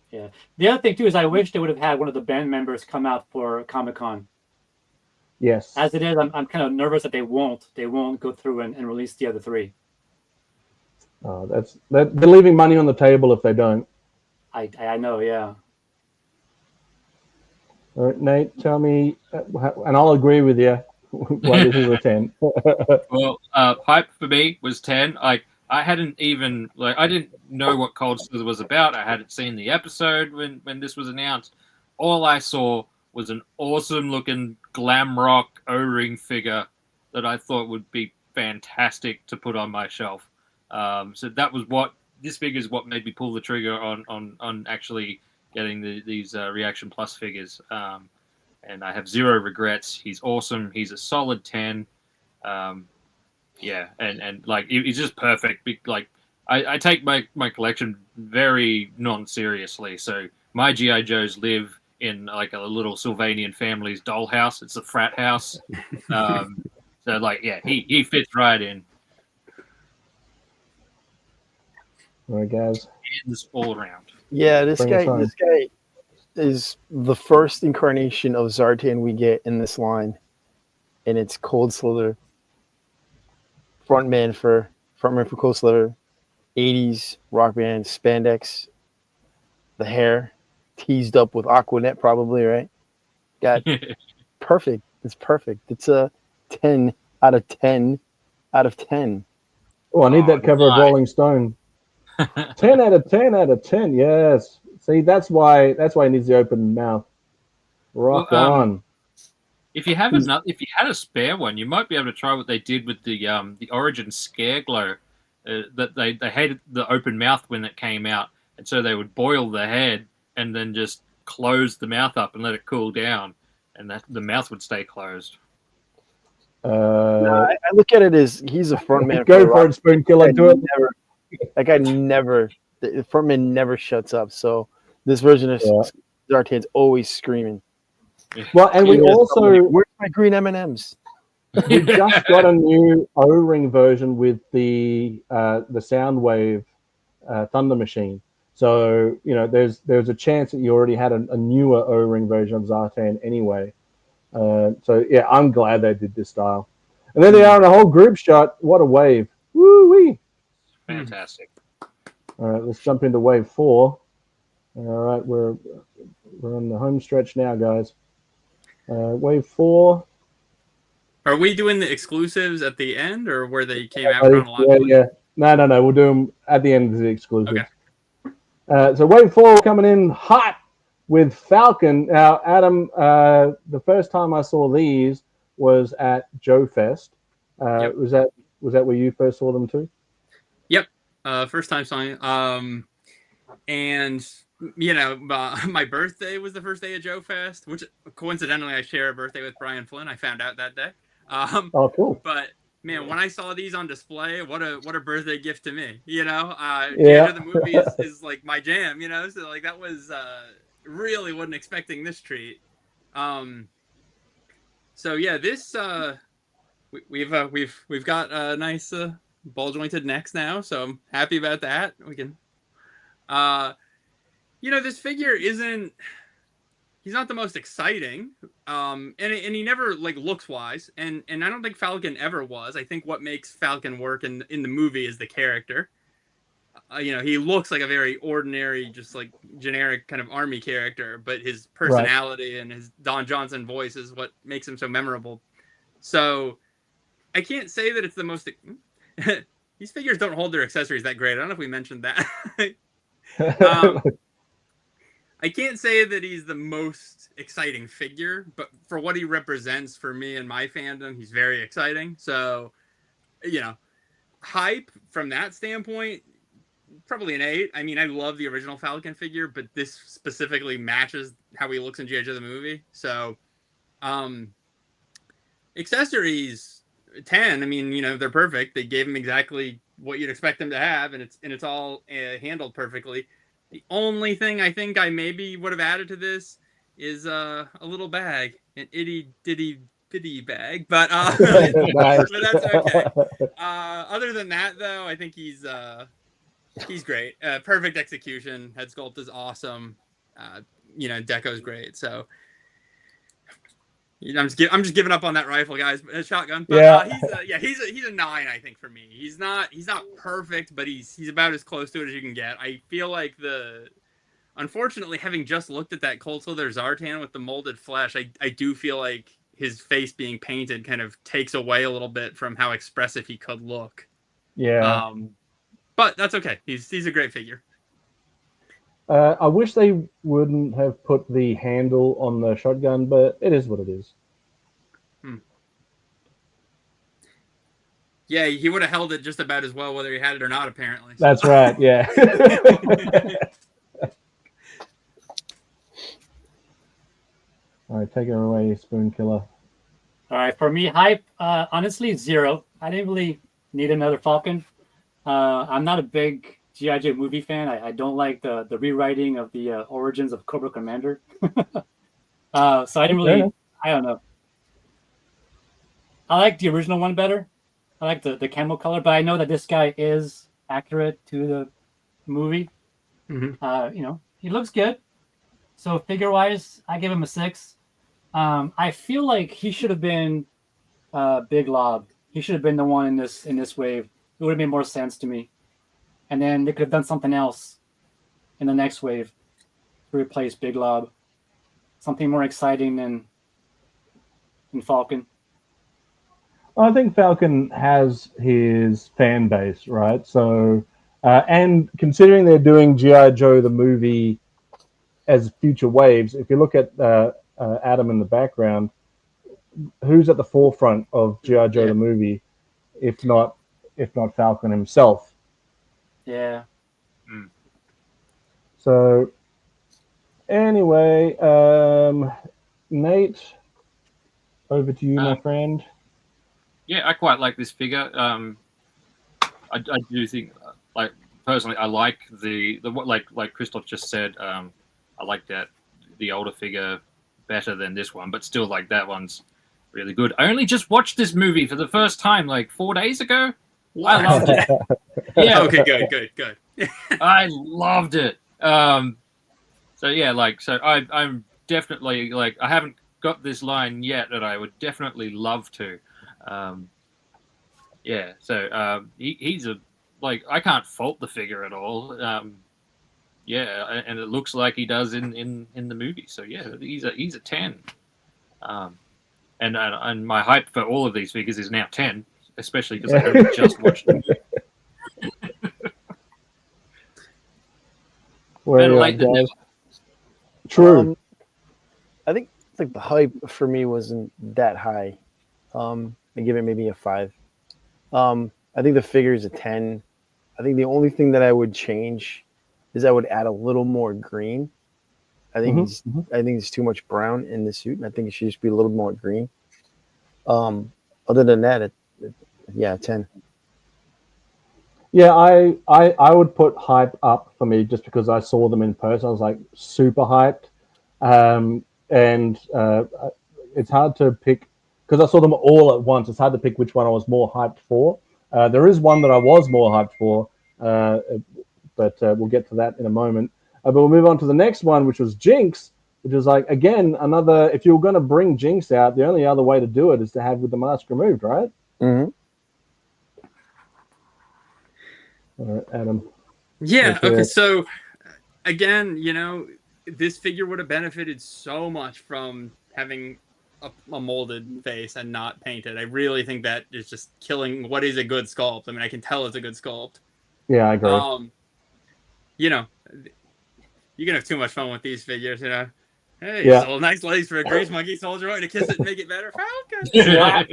Yeah. The other thing too is I wish they would have had one of the band members come out for Comic-Con. Yes. As it is, I'm kind of nervous that they won't go through and release the other three. They're leaving money on the table if they don't. I know, yeah. All right, Nate, tell me, and I'll agree with you, why this is a 10. Well, Hype for me was 10. I hadn't even, I didn't know what Cold Slither was about. I hadn't seen the episode when this was announced. All I saw was an awesome-looking glam rock O-ring figure that I thought would be fantastic to put on my shelf. So that was this figure is what made me pull the trigger on actually getting these Reaction Plus figures. And I have zero regrets. He's awesome. He's a solid 10. Yeah, and he's just perfect. I take my collection very non-seriously. So my G.I. Joes live in a little Sylvanian family's dollhouse. It's a frat house. He fits right in. All right, guys. Hands all around. Yeah, this guy is the first incarnation of Zartan we get in this line, and it's Cold Slither. Frontman for Cold Slither, 80s rock band, spandex, the hair teased up with Aquanet probably, right? Got perfect. It's perfect. It's a 10 out of 10 out of 10. Oh, I need that cover of Rolling Stone. 10 out of 10 out of 10. Yes. See, that's why he needs the open mouth. Rock on. If you had a spare one, you might be able to try what they did with the Origin Scare Glow. That they hated the open mouth when it came out, and so they would boil the head and then just close the mouth up and let it cool down, and the mouth would stay closed. I look at it as he's a front man. Go for it, Spoonkiller. Do it. That guy the front man never shuts up. So this version of Zartan's always screaming. Well, and we also, where's my green M&Ms? We just got a new O-ring version with the Soundwave Thunder Machine. So there's a chance that you already had a newer O-ring version of Zartan anyway. So yeah, I'm glad they did this style. And then they are in a whole group shot. What a wave! Woo wee! Fantastic. All right, let's jump into wave 4. All right, we're on the home stretch now, guys. Wave 4. Are we doing the exclusives at the end, or where they came out chronologically? Yeah. No. We'll do them at the end of the exclusives. Okay. So wave 4 coming in hot with Falcon. Now, Adam, the first time I saw these was at Joe Fest. Yep. Was that where you first saw them too? Yep. First time saw him. And my birthday was the first day of Joe Fest, which coincidentally I share a birthday with Brian Flynn. I found out that day. Oh, cool. But man, when I saw these on display, what a birthday gift to me. Yeah. The movie is like my jam. So that was really wasn't expecting this treat. So yeah, this we've got a nice ball jointed necks now, so I'm happy about that. We can, this figure he's not the most exciting, and he never looks wise, and I don't think Falcon ever was. I think what makes Falcon work in the movie is the character. he looks like a very ordinary, just like generic kind of army character, but his personality and his Don Johnson voice is what makes him so memorable. So I can't say that it's the most. These figures don't hold their accessories that great. I don't know if we mentioned that. I can't say that he's the most exciting figure, but for what he represents for me and my fandom, he's very exciting. So, hype from that standpoint, probably an 8. I mean, I love the original Falcon figure, but this specifically matches how he looks in G.I. Joe the movie. So, accessories, 10. I mean, they're perfect. They gave him exactly what you'd expect them to have, and it's all handled perfectly. The only thing I think I maybe would have added to this is a little bag, an itty bitty bag, but but that's okay. Other than that, though, I think he's great. Perfect execution. Head sculpt is awesome. Deco's great. So I'm just giving up on that rifle, guys. Shotgun. But, he's a 9, I think, for me. He's not perfect, but he's about as close to it as you can get. I feel like unfortunately, having just looked at that Cold Slither Zartan with the molded flesh, I do feel like his face being painted kind of takes away a little bit from how expressive he could look. Yeah. But that's okay. He's a great figure. I wish they wouldn't have put the handle on the shotgun, but it is what it is. Yeah, he would have held it just about as well whether he had it or not, apparently. So. That's right, yeah. All right, take it away, Spoonkiller. All right, for me, hype, honestly, 0. I didn't really need another Falcon. I'm not a big G.I. Joe movie fan. I don't like the rewriting of the origins of Cobra Commander. So I didn't really, I don't know. I like the original one better. I like the camo color, but I know that this guy is accurate to the movie. Mm-hmm. He looks good. So figure-wise, I give him a 6. I feel like he should have been Big Lob. He should have been the one in this wave. It would have made more sense to me. And then they could have done something else in the next wave to replace Big Lob. Something more exciting than Falcon. I think Falcon has his fan base, right? So, and considering they're doing G.I. Joe the movie as future waves, if you look at Adam in the background, who's at the forefront of G.I. Joe the movie, if not Falcon himself? Yeah. So, anyway, Nate, over to you, my friend. Yeah, I quite like this figure. I do think, like personally, I like the like Christoph just said. I like the older figure better than this one, but still, like, that one's really good. I only just watched this movie for the first time like 4 days ago. Wow. I loved it. Yeah. Okay. Good. I loved it. I'm definitely, like, I haven't got this line yet, and I would definitely love to. He's I can't fault the figure at all. And it looks like he does in the movie. So yeah, he's a 10. And my hype for all of these figures is now 10, especially because I only just watched the movie. Better late than never. True. I think like the hype for me wasn't that high. I give it maybe a 5. I think the figure is a 10. I think the only thing that I would change is I would add a little more green. I think it's too much brown in the suit, and I think it should just be a little more green. Other than that, 10. Yeah, I would put hype up for me just because I saw them in person. I was like super hyped, and it's hard to pick because I saw them all at once. It's hard to pick which one I was more hyped for. There is one that I was more hyped for, but we'll get to that in a moment. But we'll move on to the next one, which was Jinx, which is like, again, another, if you were going to bring Jinx out, the only other way to do it is to have with the mask removed, right? Mm-hmm. All right, Adam. Yeah. Okay. Okay. So again, this figure would have benefited so much from having a molded face and not painted. I really think that is just killing what is a good sculpt. I mean, I can tell it's a good sculpt. Yeah, I agree. You can have too much fun with these figures. Hey, Yeah. so nice legs for a grease monkey soldier. Want to kiss it and make it better, Falcon? Yeah.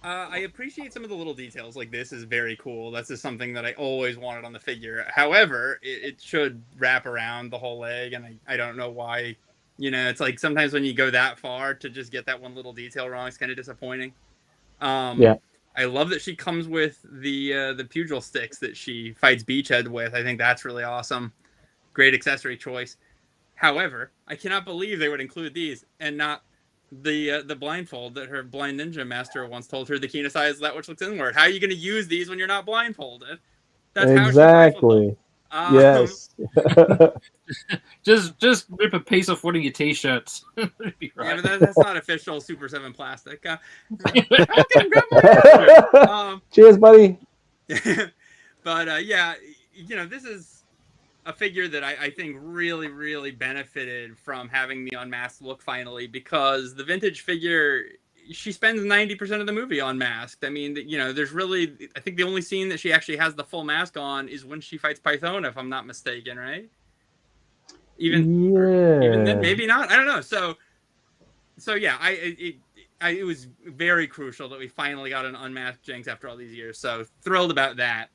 I appreciate some of the little details. Like this is very cool. That's just something that I always wanted on the figure. However, it should wrap around the whole leg, and I don't know why. It's like sometimes when you go that far to just get that one little detail wrong, it's kind of disappointing. Yeah. I love that she comes with the pugil sticks that she fights Beachhead with. I think that's really awesome. Great accessory choice. However, I cannot believe they would include these and not the blindfold that her blind ninja master once told her the keenest eye is that which looks inward. How are you going to use these when you're not blindfolded? That's exactly. Yes. just rip a piece off one of your t-shirts. Right. Yeah, but that's not official Super7 plastic. Cheers, buddy. But yeah, this is a figure that I think really, really benefited from having the unmasked look finally, because the vintage figure, she spends 90% of the movie unmasked. I mean, there's really, I think the only scene that she actually has the full mask on is when she fights Pythona, if I'm not mistaken, right? Even then, maybe not. I don't know. So yeah, it was very crucial that we finally got an unmasked Jinx after all these years. So thrilled about that.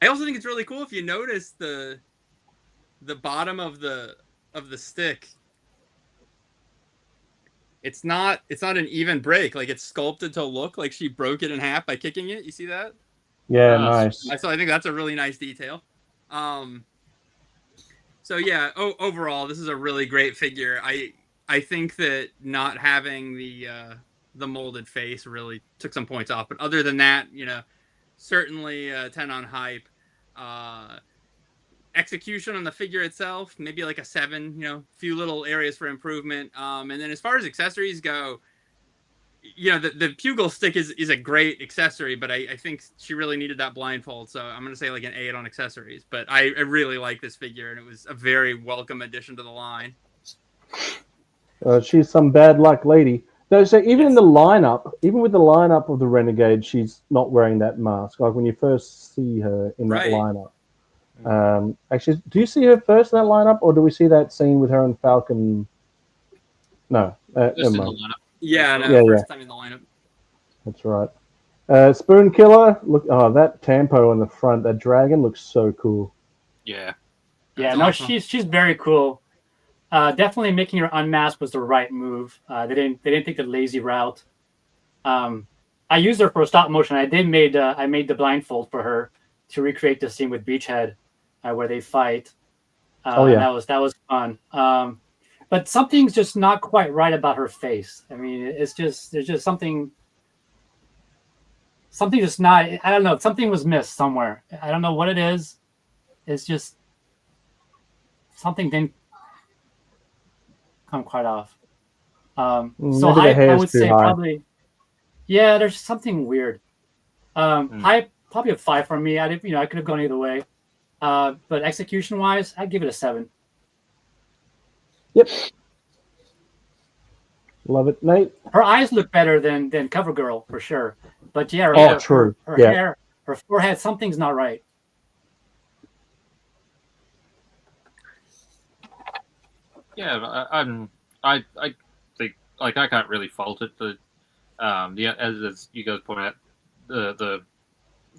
I also think it's really cool if you notice the bottom of the stick. It's not an even break. Like it's sculpted to look like she broke it in half by kicking it. You see that? Yeah, nice. So I think that's a really nice detail. So yeah, overall, this is a really great figure. I think that not having the molded face really took some points off. But other than that, certainly 10 on hype. Execution on the figure itself, maybe like a 7. Few little areas for improvement. And then as far as accessories go, the pugil stick is a great accessory, but I think she really needed that blindfold. So I'm going to say like an 8 on accessories. But I really like this figure, and it was a very welcome addition to the line. She's some bad luck lady. No, so even in the lineup, even with the lineup of the Renegade, she's not wearing that mask. Like when you first see her in that lineup. Actually, do you see her first in that lineup, or do we see that scene with her and Falcon? No, just in the lineup. Yeah, first time in the lineup. That's right. Spoonkiller, look, that Tampo on the front, that dragon looks so cool. Yeah. Yeah, no, awesome. She's very cool. Definitely making her unmasked was the right move. They didn't take the lazy route. I used her for stop motion. I made the blindfold for her to recreate the scene with Beachhead where they fight. That was fun. But something's just not quite right about her face. I mean, there's just something just not. I don't know. Something was missed somewhere. I don't know what it is. It's just something didn't come quite off. So I would say probably, yeah, there's something weird. High, probably a 5 from me. I could have gone either way. But execution wise, I'd give it a 7. Yep. Love it, Nate. Her eyes look better than CoverGirl for sure. But yeah, true. Her hair, her forehead, something's not right. Yeah, I think like I can't really fault it. As you guys point out, the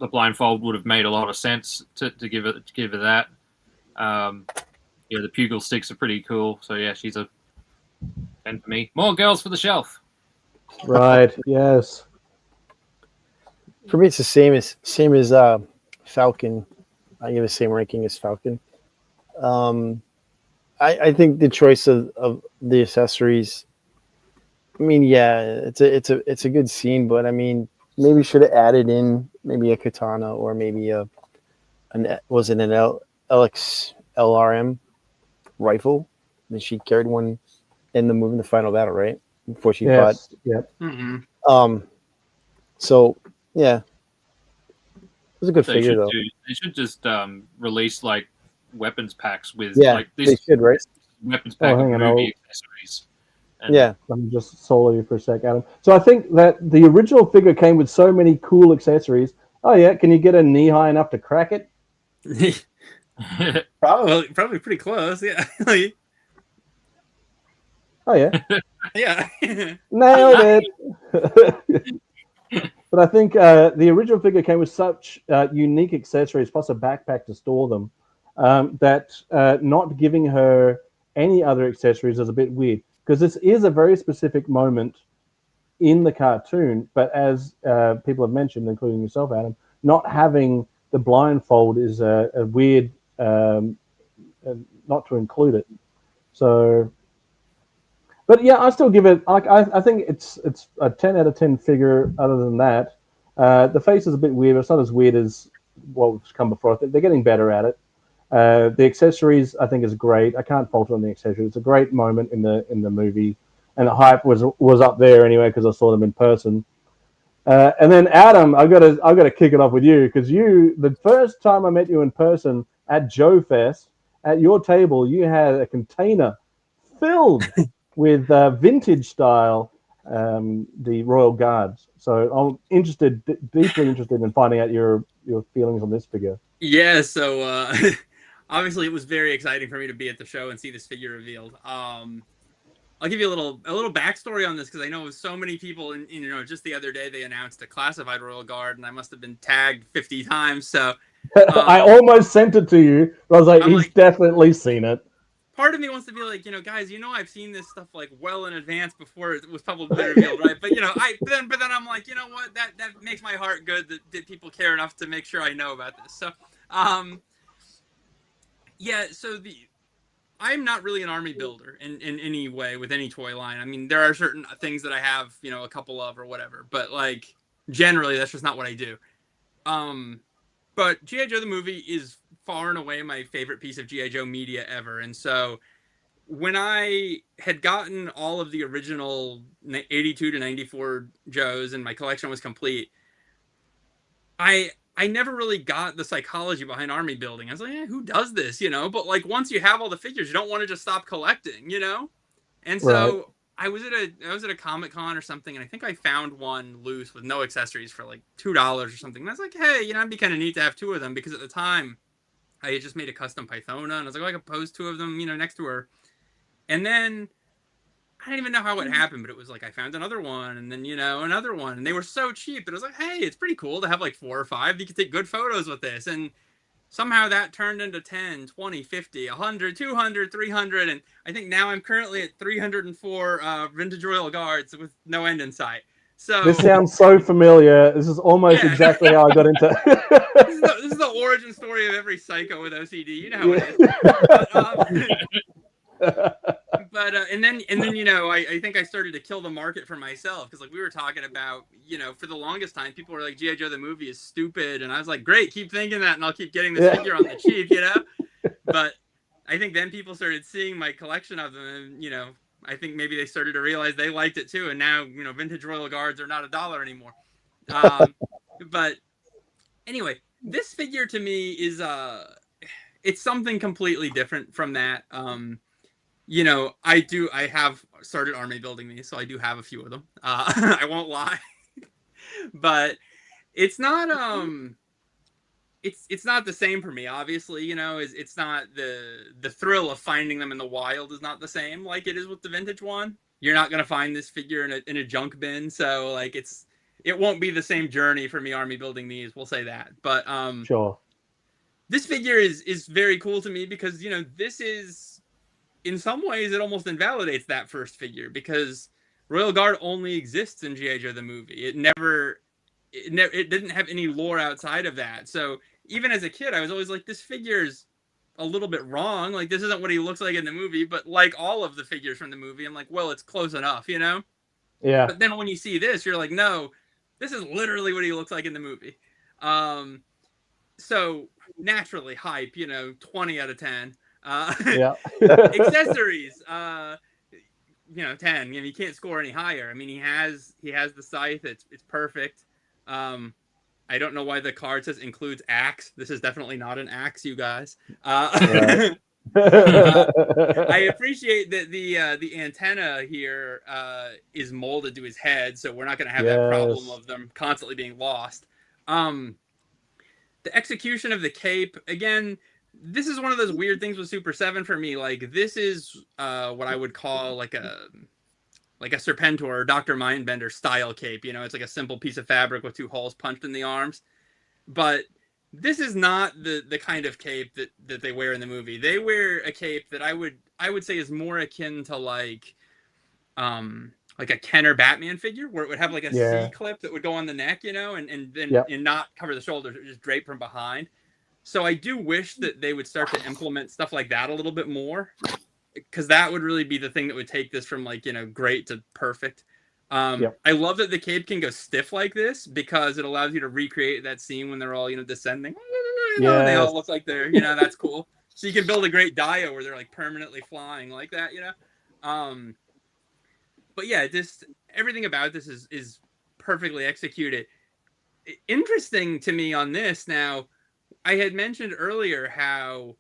blindfold would have made a lot of sense to give it that. The pugil sticks are pretty cool. So yeah, she's a 10 for me. More girls for the shelf. Right. Yes. For me, it's the same as Falcon. I give the same ranking as Falcon. I think the choice of the accessories. I mean, yeah, it's a good scene, but I mean, maybe should have added in maybe a katana or maybe an LRM rifle. And she carried one in the final battle, right? before she fought. Yep. So yeah, it was a good They figure should though. They should just release like weapons packs with Yeah, this they should, right? weapons pack hang with on, movie accessories. And Yeah, Let me just solo you for a sec, Adam. So I think that the original figure came with so many cool accessories. Oh yeah, can you get a knee high enough to crack it? Probably pretty close. Yeah. Oh yeah, Yeah. nailed it. But I think the original figure came with such unique accessories, plus a backpack to store them, that not giving her any other accessories is a bit weird. Because this is a very specific moment in the cartoon, but as people have mentioned, including yourself, Adam, not having the blindfold is a weird not to include it. So, but yeah, I still give it. I think it's a 10 out of 10 figure. Other than that, the face is a bit weird. But it's not as weird as what's come before. I think they're getting better at it. The accessories, I think, is great. I can't fault on the accessories. It's a great moment in the movie, and the hype was up there anyway because I saw them in person. And then Adam, I gotta kick it off with you because the first time I met you in person at Joe Fest, at your table, you had a container filled with vintage style the Royal Guards. So I'm deeply interested in finding out your feelings on this figure. Yeah. So obviously, it was very exciting for me to be at the show and see this figure revealed. I'll give you a little backstory on this because I know so many people, and just the other day they announced a classified Royal Guard, and I must have been tagged 50 times. So I almost sent it to you, but I was like, he's definitely seen it. Part of me wants to be like, guys, I've seen this stuff like well in advance before it was publicly revealed, right? But but then I'm like, you know what? That makes my heart good that people care enough to make sure I know about this. So, yeah. So I'm not really an army builder in any way with any toy line. I mean, there are certain things that I have, a couple of or whatever, but like generally that's just not what I do. But G.I. Joe the movie is far and away my favorite piece of G.I. Joe media ever. And so when I had gotten all of the original 82 to 94 Joes and my collection was complete, I never really got the psychology behind army building. I was like, who does this, But like once you have all the figures, you don't want to just stop collecting, And so right. I was at a Comic-Con or something, and I think I found one loose with no accessories for like $2 or something. And I was like, hey, it'd be kind of neat to have two of them because at the time I had just made a custom Pythona, and I was like, I could pose two of them, next to her. And then I didn't even know how it happened, but it was like I found another one, and then another one, and they were so cheap that I was like, hey, it's pretty cool to have like 4 or 5. You could take good photos with this, and somehow that turned into 10, 20, 50, 100, 200, 300, and I think now I'm currently at 304 vintage Royal Guards with no end in sight. So this sounds so familiar. This is almost exactly how I got into. This is the origin story of every psycho with OCD. You know how it is. But and then I think I started to kill the market for myself because like we were talking about for the longest time people were like G.I. Joe the movie is stupid, and I was like, great, keep thinking that and I'll keep getting this figure on the cheap, But I think then people started seeing my collection of them, and I think maybe they started to realize they liked it too, and now vintage Royal Guards are not $1 anymore. But anyway, this figure to me is it's something completely different from that. I have started army building these, so I do have a few of them. I won't lie, but it's not it's not the same for me. Obviously, it's not the thrill of finding them in the wild is not the same like it is with the vintage one. You're not gonna find this figure in a junk bin, so like it won't be the same journey for me army building these. We'll say that, but sure. This figure is very cool to me because this is. In some ways, it almost invalidates that first figure because Royal Guard only exists in G.I. Joe the movie. It didn't have any lore outside of that. So even as a kid, I was always like, this figure's a little bit wrong. Like, this isn't what he looks like in the movie. But like all of the figures from the movie, I'm like, well, it's close enough, Yeah. But then when you see this, you're like, no, this is literally what he looks like in the movie. So naturally, hype, 20 out of 10. Yeah. Accessories. 10. I mean, you can't score any higher. I mean, he has the scythe. It's perfect. I don't know why the card says includes axe. This is definitely not an axe, you guys. Right. I appreciate that the antenna here is molded to his head, so we're not going to have that problem of them constantly being lost. The execution of the cape, again, this is one of those weird things with Super 7 for me. Like, this is what I would call like a Serpentor or Dr. Mindbender style cape. It's like a simple piece of fabric with 2 holes punched in the arms. But this is not the kind of cape that they wear in the movie. They wear a cape that I would say is more akin to like a Kenner Batman figure, where it would have like a C clip that would go on the neck, and then and not cover the shoulders, or just drape from behind. So I do wish that they would start to implement stuff like that a little bit more, because that would really be the thing that would take this from like great to perfect. I love that the cape can go stiff like this, because it allows you to recreate that scene when they're all descending. And they all look like they're that's cool. So you can build a great Dio where they're like permanently flying like that. But yeah, just everything about this is perfectly executed. Interesting to me on this now, I had mentioned earlier how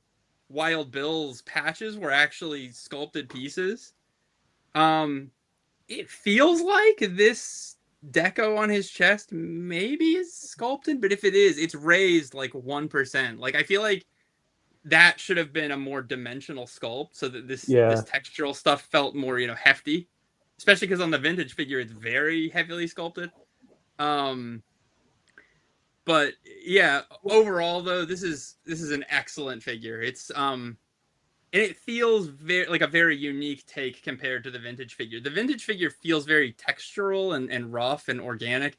Wild Bill's patches were actually sculpted pieces. It feels like this deco on his chest maybe is sculpted, but if it is, it's raised like 1%. Like, I feel like that should have been a more dimensional sculpt, so that this textural stuff felt more hefty, especially because on the vintage figure it's very heavily sculpted. But yeah, overall though, this is an excellent figure. It's and it feels like a very unique take compared to the vintage figure. The vintage figure feels very textural and rough and organic.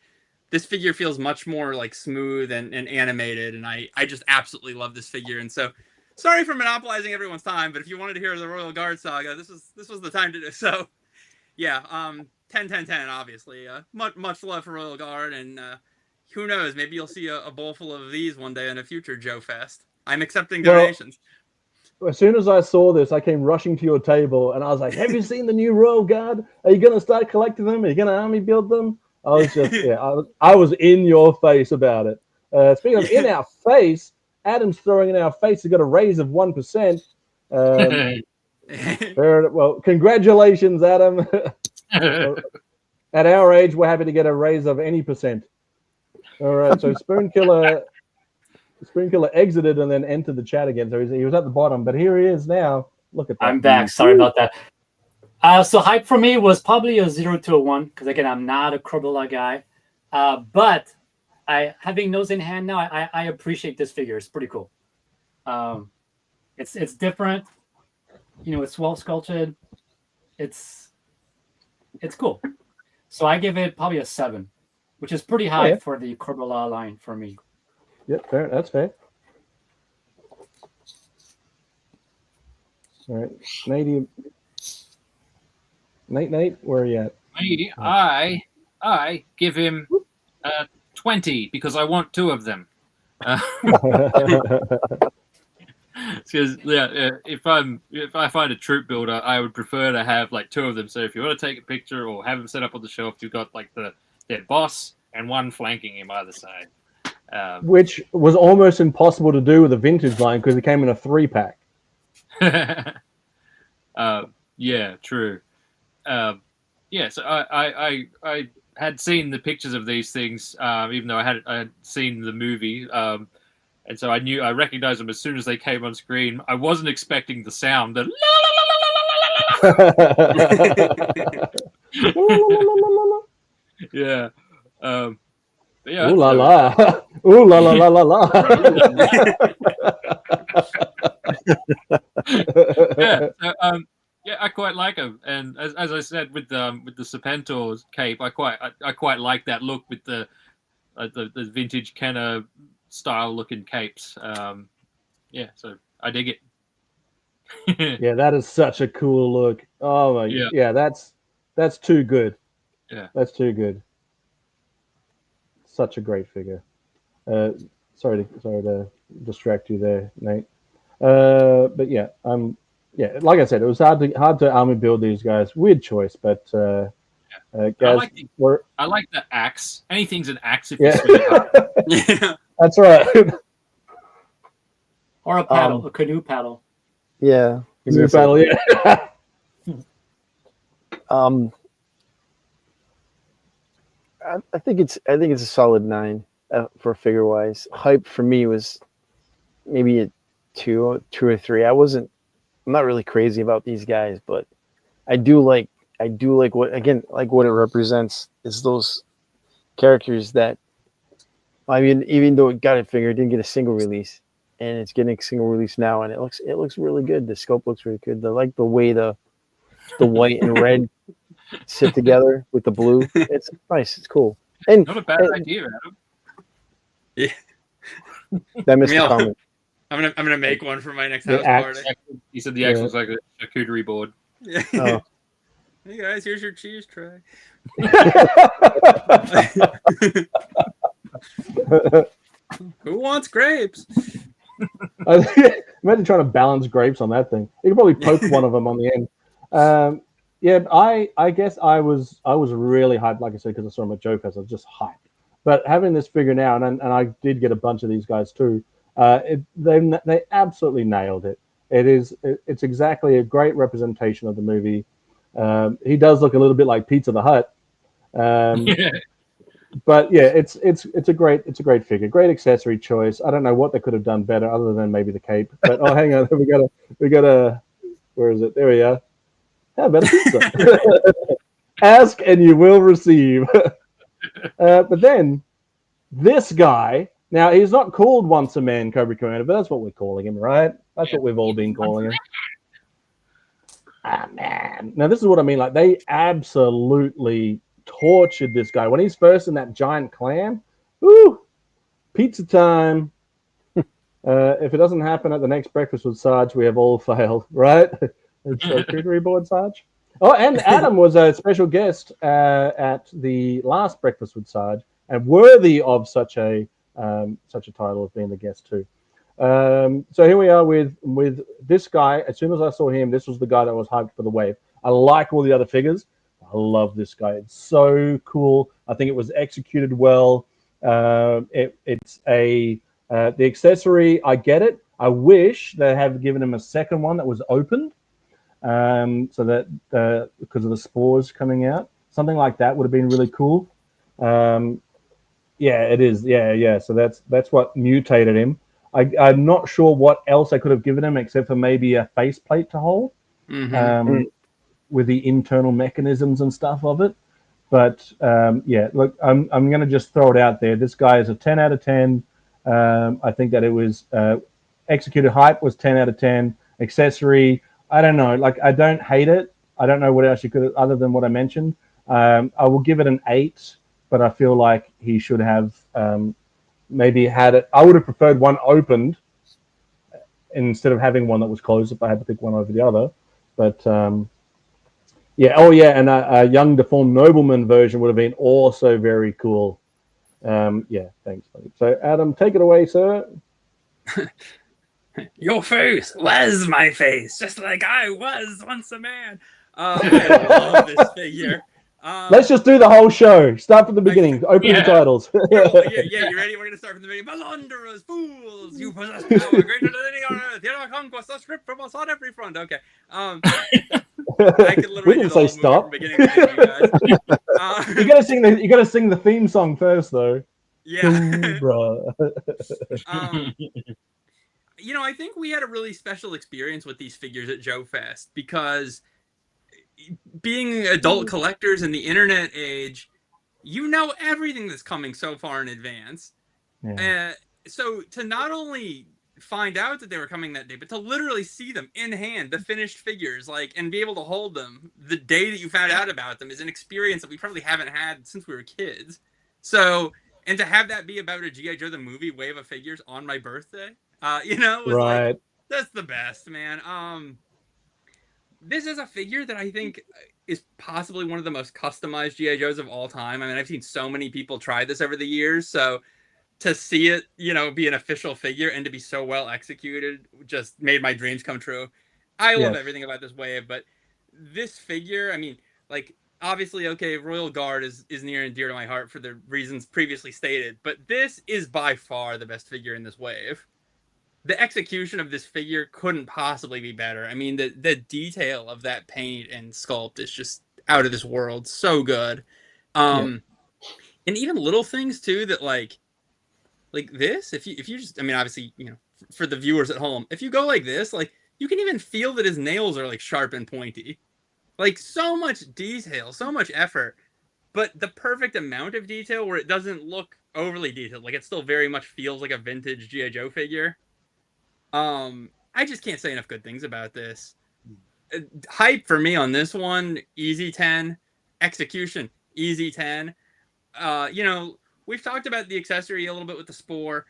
This figure feels much more like smooth and animated, and I just absolutely love this figure. And so, sorry for monopolizing everyone's time, but if you wanted to hear the Royal Guard saga, this was the time to do so. Yeah, 10 obviously. Much love for Royal Guard, and who knows, maybe you'll see a bowl full of these one day in a future Joe Fest. I'm accepting donations. As soon as I saw this, I came rushing to your table, and I was like, "Have you seen the new Royal Guard? Are you going to start collecting them? Are you going to army build them?" I was just, I was in your face about it. Speaking of in our face, Adam's throwing in our face. He's got a raise of 1%. Well, congratulations, Adam. At our age, we're happy to get a raise of any percent. All right, so Spoonkiller exited and then entered the chat again. So he was at the bottom, but here he is now. Look at that. I'm back. Sorry about that. So hype for me was probably a 0 to a 1, because again, I'm not a Cruella guy. But having those in hand now, I appreciate this figure. It's pretty cool. It's different. It's well sculpted. It's cool. So I give it probably a 7, which is pretty high for the Cruella line for me. Yep, fair. That's fair. All right, Nate, where are you at? Me, I give him 20 because I want 2 of them. Because if I find a troop builder, I would prefer to have like 2 of them. So if you want to take a picture or have them set up on the shelf, you've got like their boss and one flanking him either side. Which was almost impossible to do with the vintage line because it came in a 3-pack. Yeah, true. So I had seen the pictures of these things, even though I had seen the movie, and so I recognized them as soon as they came on screen. I wasn't expecting the sound. Yeah. Yeah. Ooh la la. Ooh la la la la la. I quite like him, and as I said with the Serpentor's cape, I quite like that look with the vintage Kenner style looking capes. So I dig it. Yeah, that is such a cool look. Oh my, yeah, that's too good. Yeah, that's too good. Such a great figure. Sorry to distract you there, Nate. But yeah, yeah, like I said, it was hard to army build these guys. Weird choice, but Gazz, I like the axe. Anything's an axe if yeah. you swing it hard. Yeah. That's right. Or a paddle, a canoe paddle. Yeah. Canoe paddle, yeah. I think it's a solid 9 for figure wise. Hype for me was maybe a 2 or 3. I'm not really crazy about these guys, but I do like what it represents is those characters that, I mean, even though it got a figure, it didn't get a single release, and it's getting a single release now, and it looks really good. The scope looks really good. I like the way the white and red sit together with the blue. It's nice. It's cool. And Not a bad idea, Adam. Yeah. That missed the comment. I'm gonna make one for my next house axe. party. He said the axe looks like a charcuterie board. Yeah. Oh. Hey guys, here's your cheese tray. Who wants grapes? Imagine trying to balance grapes on that thing. You could probably poke one of them on the end. Yeah, I guess I was really hyped, like I said, because I saw him at Joe Fest. I was just hyped. But having this figure now, and I did get a bunch of these guys too. They absolutely nailed it. It's exactly a great representation of the movie. He does look a little bit like Pizza the Hut. But yeah, it's a great figure, great accessory choice. I don't know what they could have done better other than maybe the cape. But oh, hang on, we got a where is it? There we are. How about a pizza? Ask and you will receive. But then this guy, now he's not called Once a Man Cobra Commander, but that's what we're calling him, right? That's what we've all been calling him. Ah, man. Now this is what I mean. Like, they absolutely tortured this guy when he's first in that giant clam. Woo! Pizza time. If it doesn't happen at the next breakfast with Sarge, we have all failed, right? It's a charcuterie board, Sarge. Oh, and Adam was a special guest at the last breakfast with Sarge, and worthy of such a title of being the guest too. So here we are with this guy. As soon as I saw him, this was the guy that was hyped for the wave. I like all the other figures. I love this guy. It's so cool. I think it was executed well. It's the accessory. I get it. I wish they had given him a second one that was opened, so that because of the spores coming out, something like that would have been really cool. Yeah, it is. Yeah. So that's what mutated him. I'm not sure what else I could have given him except for maybe a faceplate to hold. With the internal mechanisms and stuff of it. But yeah, look, I'm going to just throw it out there. This guy is a 10 out of 10. I think that it was executed hype was 10 out of 10. Accessory, I don't know. Like, I don't hate it. I don't know what else you could have, other than what I mentioned. I will give it an 8, but I feel like he should have maybe had it. I would have preferred one opened instead of having one that was closed if I had to pick one over the other. But yeah, oh yeah, and a young deformed nobleman version would have been also very cool. Yeah, thanks, buddy. So Adam, take it away, sir. Your face was my face, just like I was once a man. I love this figure. Let's just do the whole show. Start from the beginning. Open the titles. Yeah, you ready? We're gonna start from the beginning. Malonderers, fools, you possess power greater than any on earth. Hear our conquest, a script from us on every front. Okay. I could literally We didn't say stop. From beginning to end, you guys. You gotta sing the theme song first, though. Yeah. Bro. You know, I think we had a really special experience with these figures at Joe Fest because being adult collectors in the internet age, you know everything that's coming so far in advance. Yeah. So to not only find out that they were coming that day, but to literally see them in hand, the finished figures, like, and be able to hold them the day that you found out about them is an experience that we probably haven't had since we were kids. So, and to have that be about a G.I. Joe the movie wave of figures on my birthday, you know, was right. Like, that's the best, man. This is a figure that I think is possibly one of the most customized G.I. Joes of all time. I mean, I've seen so many people try this over the years, so to see it, you know, be an official figure and to be so well executed just made my dreams come true. I love Yes. everything about this wave, but this figure, I mean, like, obviously, okay, Royal Guard is near and dear to my heart for the reasons previously stated, but this is by far the best figure in this wave. The execution of this figure couldn't possibly be better. I mean, the detail of that paint and sculpt is just out of this world. So good. And even little things too that like this, if you just, I mean, obviously, you know, for the viewers at home, if you go like this, like, you can even feel that his nails are like sharp and pointy. Like, so much detail, so much effort, but the perfect amount of detail where it doesn't look overly detailed. Like, it still very much feels like a vintage G.I. Joe figure. I just can't say enough good things about this. Hype for me on this one, easy 10. Execution, easy 10. You know, we've talked about the accessory a little bit with the Spore.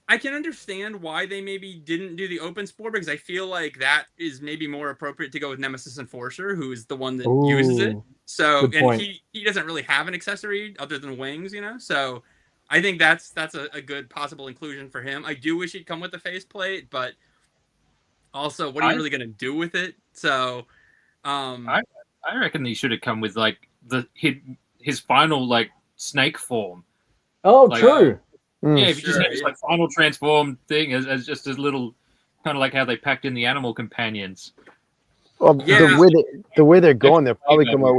I can understand why they maybe didn't do the open Spore, because I feel like that is maybe more appropriate to go with Nemesis Enforcer, who is the one that uses it. So, good and point. he doesn't really have an accessory other than wings, you know? So I think that's a good possible inclusion for him. I do wish he'd come with a faceplate, but also, what are you really going to do with it? So, I reckon he should have come with like his final like snake form. Oh, Like, true. Yeah, if you just Sure, have this like final transform thing as just as little, kind of like how they packed in the animal companions. Well, Yeah. the way they're going, they'll probably come out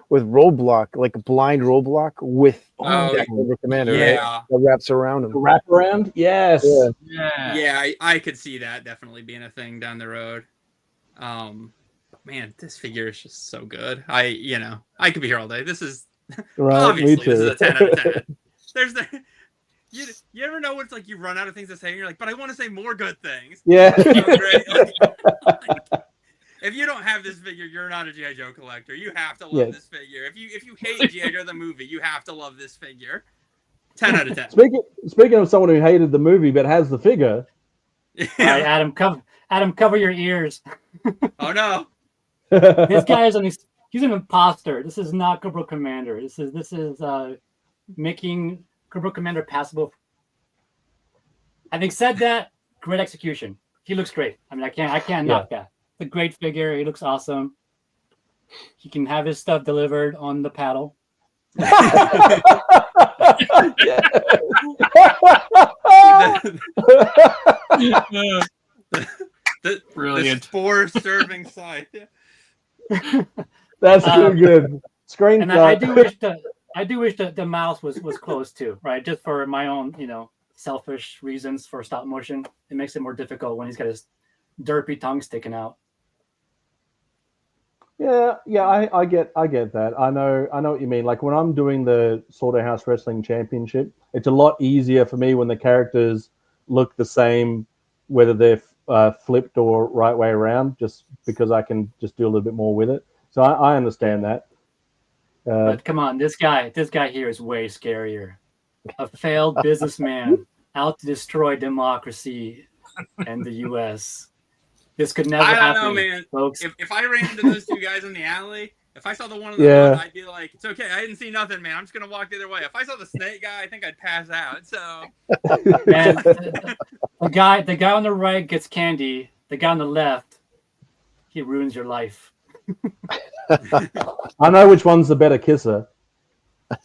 with roadblock, like a blind roadblock with Oh, that Cobra Commander, yeah. right? That wraps around him. Wrap around? Yes. Yeah. yeah, I could see that definitely being a thing down the road. Man, this figure is just so good. You know, I could be here all day. This is Right, obviously me too. this is a 10 out of 10. There's the you ever know when it's like you run out of things to say and you're like, but I want to say more good things. Yeah. It's so great. Like, if you don't have this figure, you're not a G.I. Joe collector. You have to love this figure. If you hate G.I. Joe the movie, you have to love this figure. 10 out of 10. Speaking of someone who hated the movie but has the figure. Yeah. All right, Adam, cover your ears. Oh no. This guy is he's an imposter. This is not Cobra Commander. This is making Cobra Commander passable. Having said that, great execution. He looks great. I mean, I can't knock that. It's a great figure. He looks awesome. He can have his stuff delivered on the paddle. Brilliant. The Spore serving side. That's too good. Screen And I do wish that the mouse was close too, right? Just for my own, you know, selfish reasons for stop motion. It makes it more difficult when he's got his derpy tongue sticking out. Yeah, I get that. I know what you mean. Like when I'm doing the Slaughterhouse Wrestling Championship, it's a lot easier for me when the characters look the same, whether they're flipped or right way around, just because I can just do a little bit more with it. So I understand that. But come on, this guy here is way scarier. A failed businessman out to destroy democracy and the U.S. This could never happen. I don't know, man. Folks. If I ran into those two guys in the alley, if I saw the one in the front, I'd be like, it's okay. I didn't see nothing, man. I'm just going to walk the other way. If I saw the snake guy, I think I'd pass out. So, Man, the guy on the right gets candy. The guy on the left, he ruins your life. I know which one's the better kisser.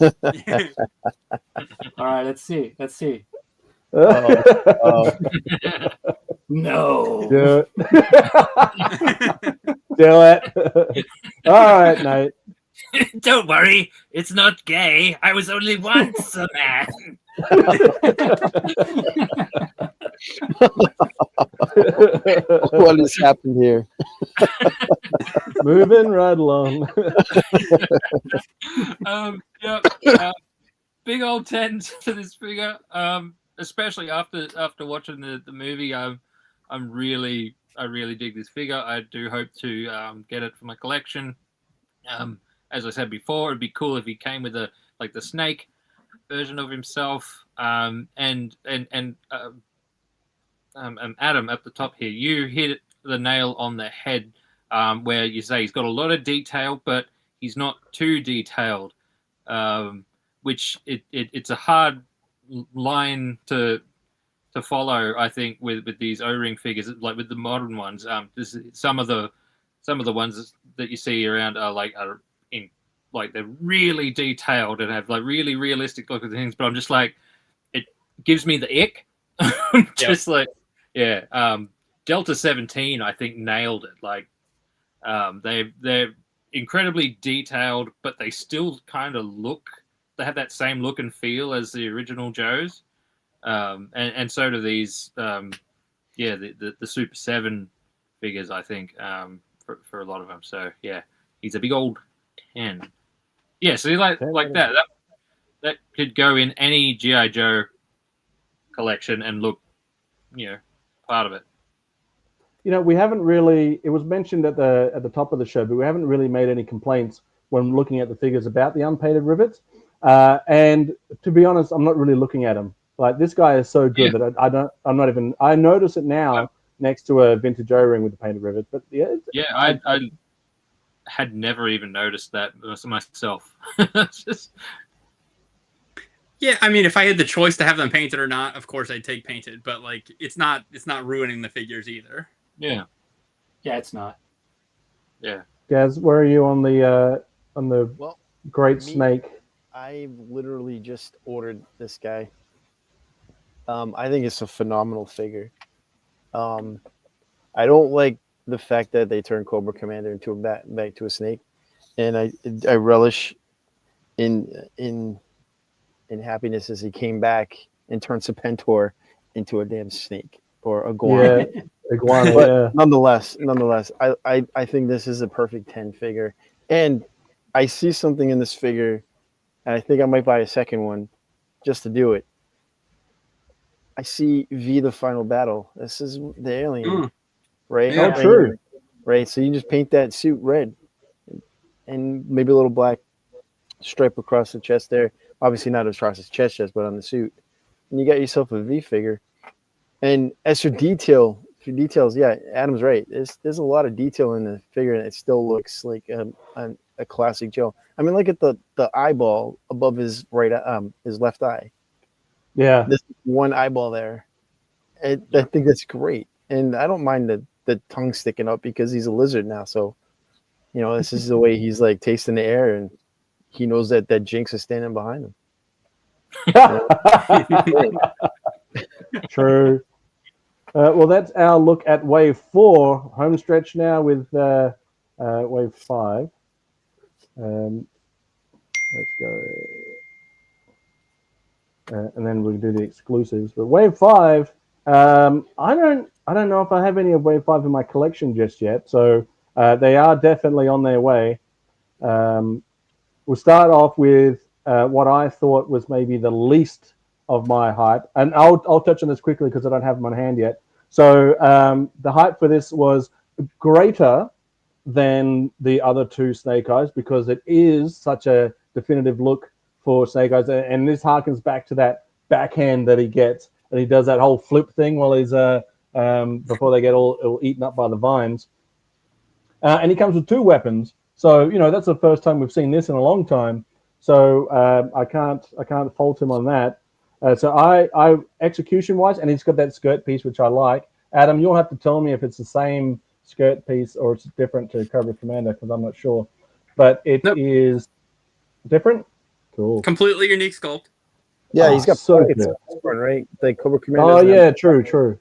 All right, let's see. No. Do it. Do it. All right, Nate. Don't worry, it's not gay. I was only once a man. What has happened here? Moving right along. Big old 10s for this figure. Especially after watching the movie, I really dig this figure. I do hope to get it for my collection. As I said before, it'd be cool if he came with the snake version of himself. And Adam, at the top here, you hit the nail on the head, where you say he's got a lot of detail, but he's not too detailed, which it's a hard line to to follow, I think, with these O-ring figures, like with the modern ones. Some of the ones that you see around are in like they're really detailed and have like really realistic look at things. But I'm just like, it gives me the ick. Just like, yeah. Delta 17, I think, nailed it. Like, they're incredibly detailed, but they still kind of look. They have that same look and feel as the original Joes. And so do these, the Super 7 figures, I think, for a lot of them. So yeah, he's a big old 10. Yeah, so like that could go in any GI Joe collection and look, part of it. We haven't really. It was mentioned at the top of the show, but we haven't really made any complaints when looking at the figures about the unpainted rivets. And to be honest, I'm not really looking at them. Like, this guy is so good that I'm not even. I notice it now next to a vintage O-ring with the painted rivets. But I had never even noticed that myself. Yeah, I mean, if I had the choice to have them painted or not, of course I'd take painted. But like, it's not ruining the figures either. Yeah. Yeah, it's not. Yeah. Gazz, where are you on the Great Snake? I literally just ordered this guy. I think it's a phenomenal figure. I don't like the fact that they turned Cobra Commander into back to a snake, and I relish in happiness as he came back and turned Serpentor into a damn snake or iguana. Yeah, iguana. But nonetheless, I think this is a perfect 10 figure, and I see something in this figure, and I think I might buy a second one just to do it. I see V the Final Battle. This is the alien, right? Yeah. Oh, true. Right. So you just paint that suit red, and maybe a little black stripe across the chest there. Obviously not across his chest, but on the suit, and you got yourself a V figure. And as for details, yeah, Adam's right. There's a lot of detail in the figure, and it still looks like a classic Joe. I mean, look at the eyeball above his his left eye. Yeah, this one eyeball there. I think that's great, and I don't mind the tongue sticking up because he's a lizard now. So, this is the way he's like tasting the air, and he knows that Jinx is standing behind him. True. Well, that's our look at Wave 4. Home stretch now with Wave 5. Let's go. And then we'll do the exclusives. But Wave 5, I don't know if I have any of Wave 5 in my collection just yet. So they are definitely on their way. We'll start off with what I thought was maybe the least of my hype. And I'll touch on this quickly because I don't have them on hand yet. So the hype for this was greater than the other two Snake Eyes because it is such a definitive look for Snake Eyes, and this harkens back to that backhand that he gets, and he does that whole flip thing while he's before they get all eaten up by the vines. And he comes with two weapons, so that's the first time we've seen this in a long time. So I can't fault him on that. So I execution wise, and he's got that skirt piece which I like. Adam, you'll have to tell me if it's the same skirt piece or it's different to Cobra Commander because I'm not sure, but it is different. Cool. Completely unique sculpt. Yeah, he's got so pockets good. right? Like Cobra Commander. Oh yeah, true.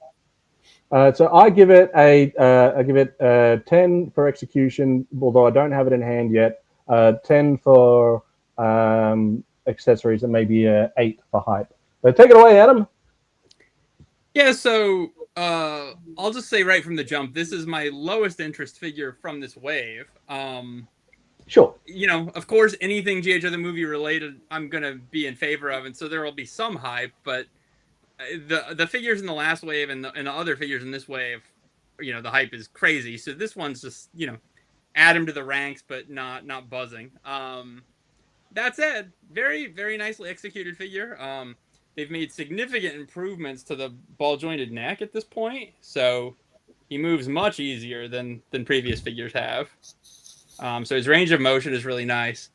So I give it a 10 for execution, although I don't have it in hand yet. 10 for accessories, and maybe a 8 for hype. But take it away, Adam. Yeah, so I'll just say right from the jump, this is my lowest interest figure from this wave. Sure. Of course, anything G.I. Joe the movie related, I'm going to be in favor of, and so there will be some hype, but the figures in the last wave and the other figures in this wave, the hype is crazy. So this one's just, add him to the ranks, but not buzzing. That said, very, very nicely executed figure. They've made significant improvements to the ball-jointed neck at this point, so he moves much easier than previous figures have. So his range of motion is really nice.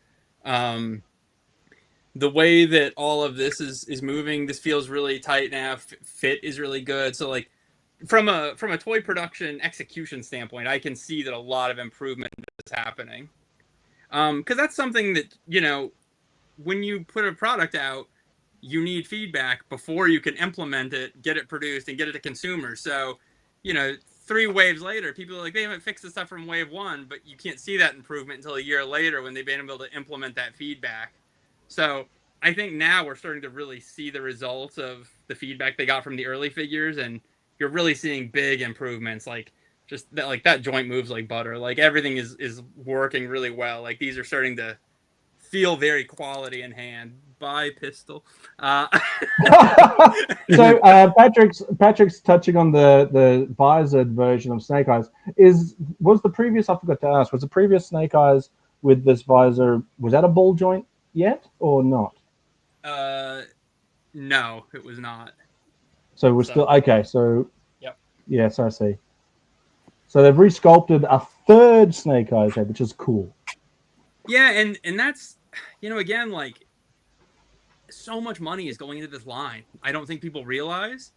the way that all of this is moving, this feels really tight now. Fit is really good. So like from a toy production execution standpoint, I can see that a lot of improvement is happening. Because that's something that, you know, when you put a product out, you need feedback before you can implement it, get it produced, and get it to consumers. So, you know, 3 waves later, people are like, they haven't fixed the stuff from wave 1, but you can't see that improvement until a year later when they've been able to implement that feedback. So I think now we're starting to really see the results of the feedback they got from the early figures, and you're really seeing big improvements. Like just that, like that joint moves like butter. Like everything is working really well. Like these are starting to feel very quality in hand. Bye, Pistol. So Patrick's touching on the visored version of Snake Eyes. Was the previous, I forgot to ask, was the previous Snake Eyes with this visor, was that a ball joint yet or not? No, it was not. So we're still okay. So yep. Yes, I see. So they've resculpted a third Snake Eyes head, which is cool. Yeah, and that's, you know, again, like so much money is going into this line. I don't think people realize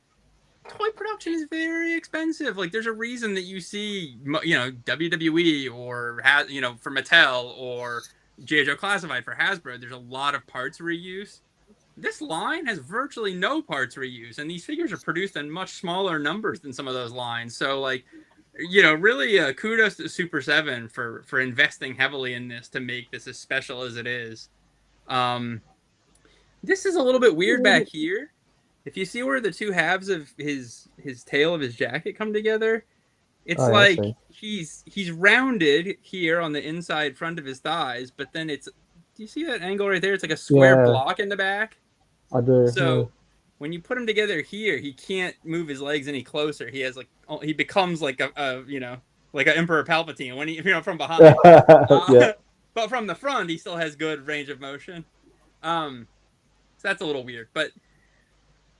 toy production is very expensive. Like there's a reason that you see, you know, WWE or you know, for Mattel or gijoe Classified for Hasbro, there's a lot of parts reuse. This line has virtually no parts reuse, and these figures are produced in much smaller numbers than some of those lines. So like, you know, really kudos to Super7 for investing heavily in this to make this as special as it is. This is a little bit weird back here. If you see where the 2 halves of his tail of his jacket come together, it's like he's rounded here on the inside front of his thighs, but then it's, do you see that angle right there? It's like a square block in the back. I do. So when you put him together here, he can't move his legs any closer. He has like, he becomes like a you know, like an Emperor Palpatine when he, you know, from behind. But from the front, he still has good range of motion. So that's a little weird, but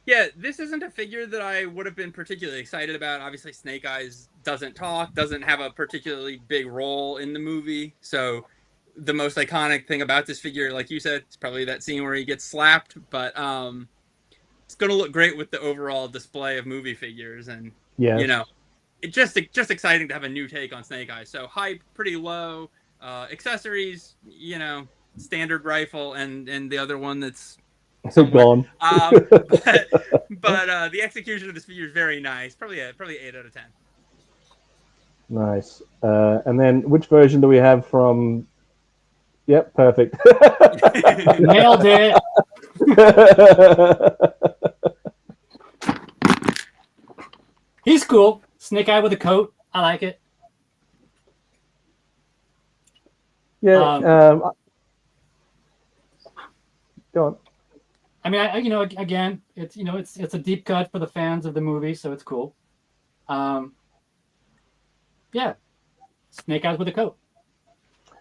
yeah, this isn't a figure that I would have been particularly excited about. Obviously, Snake Eyes doesn't talk, doesn't have a particularly big role in the movie. So the most iconic thing about this figure, like you said, is probably that scene where he gets slapped. But it's going to look great with the overall display of movie figures. And, you know, it's just exciting to have a new take on Snake Eyes. So hype, pretty low. Accessories, you know, standard rifle and the other one that's gone. but the execution of this figure is very nice. Probably 8 out of 10. Nice. And then which version do we have from? Yep, perfect. Nailed it. He's cool. Snake Eye with a coat. I like it. Yeah. Go on. I mean, you know, again, it's, you know, it's a deep cut for the fans of the movie, so it's cool. Yeah, Snake Eyes with a coat.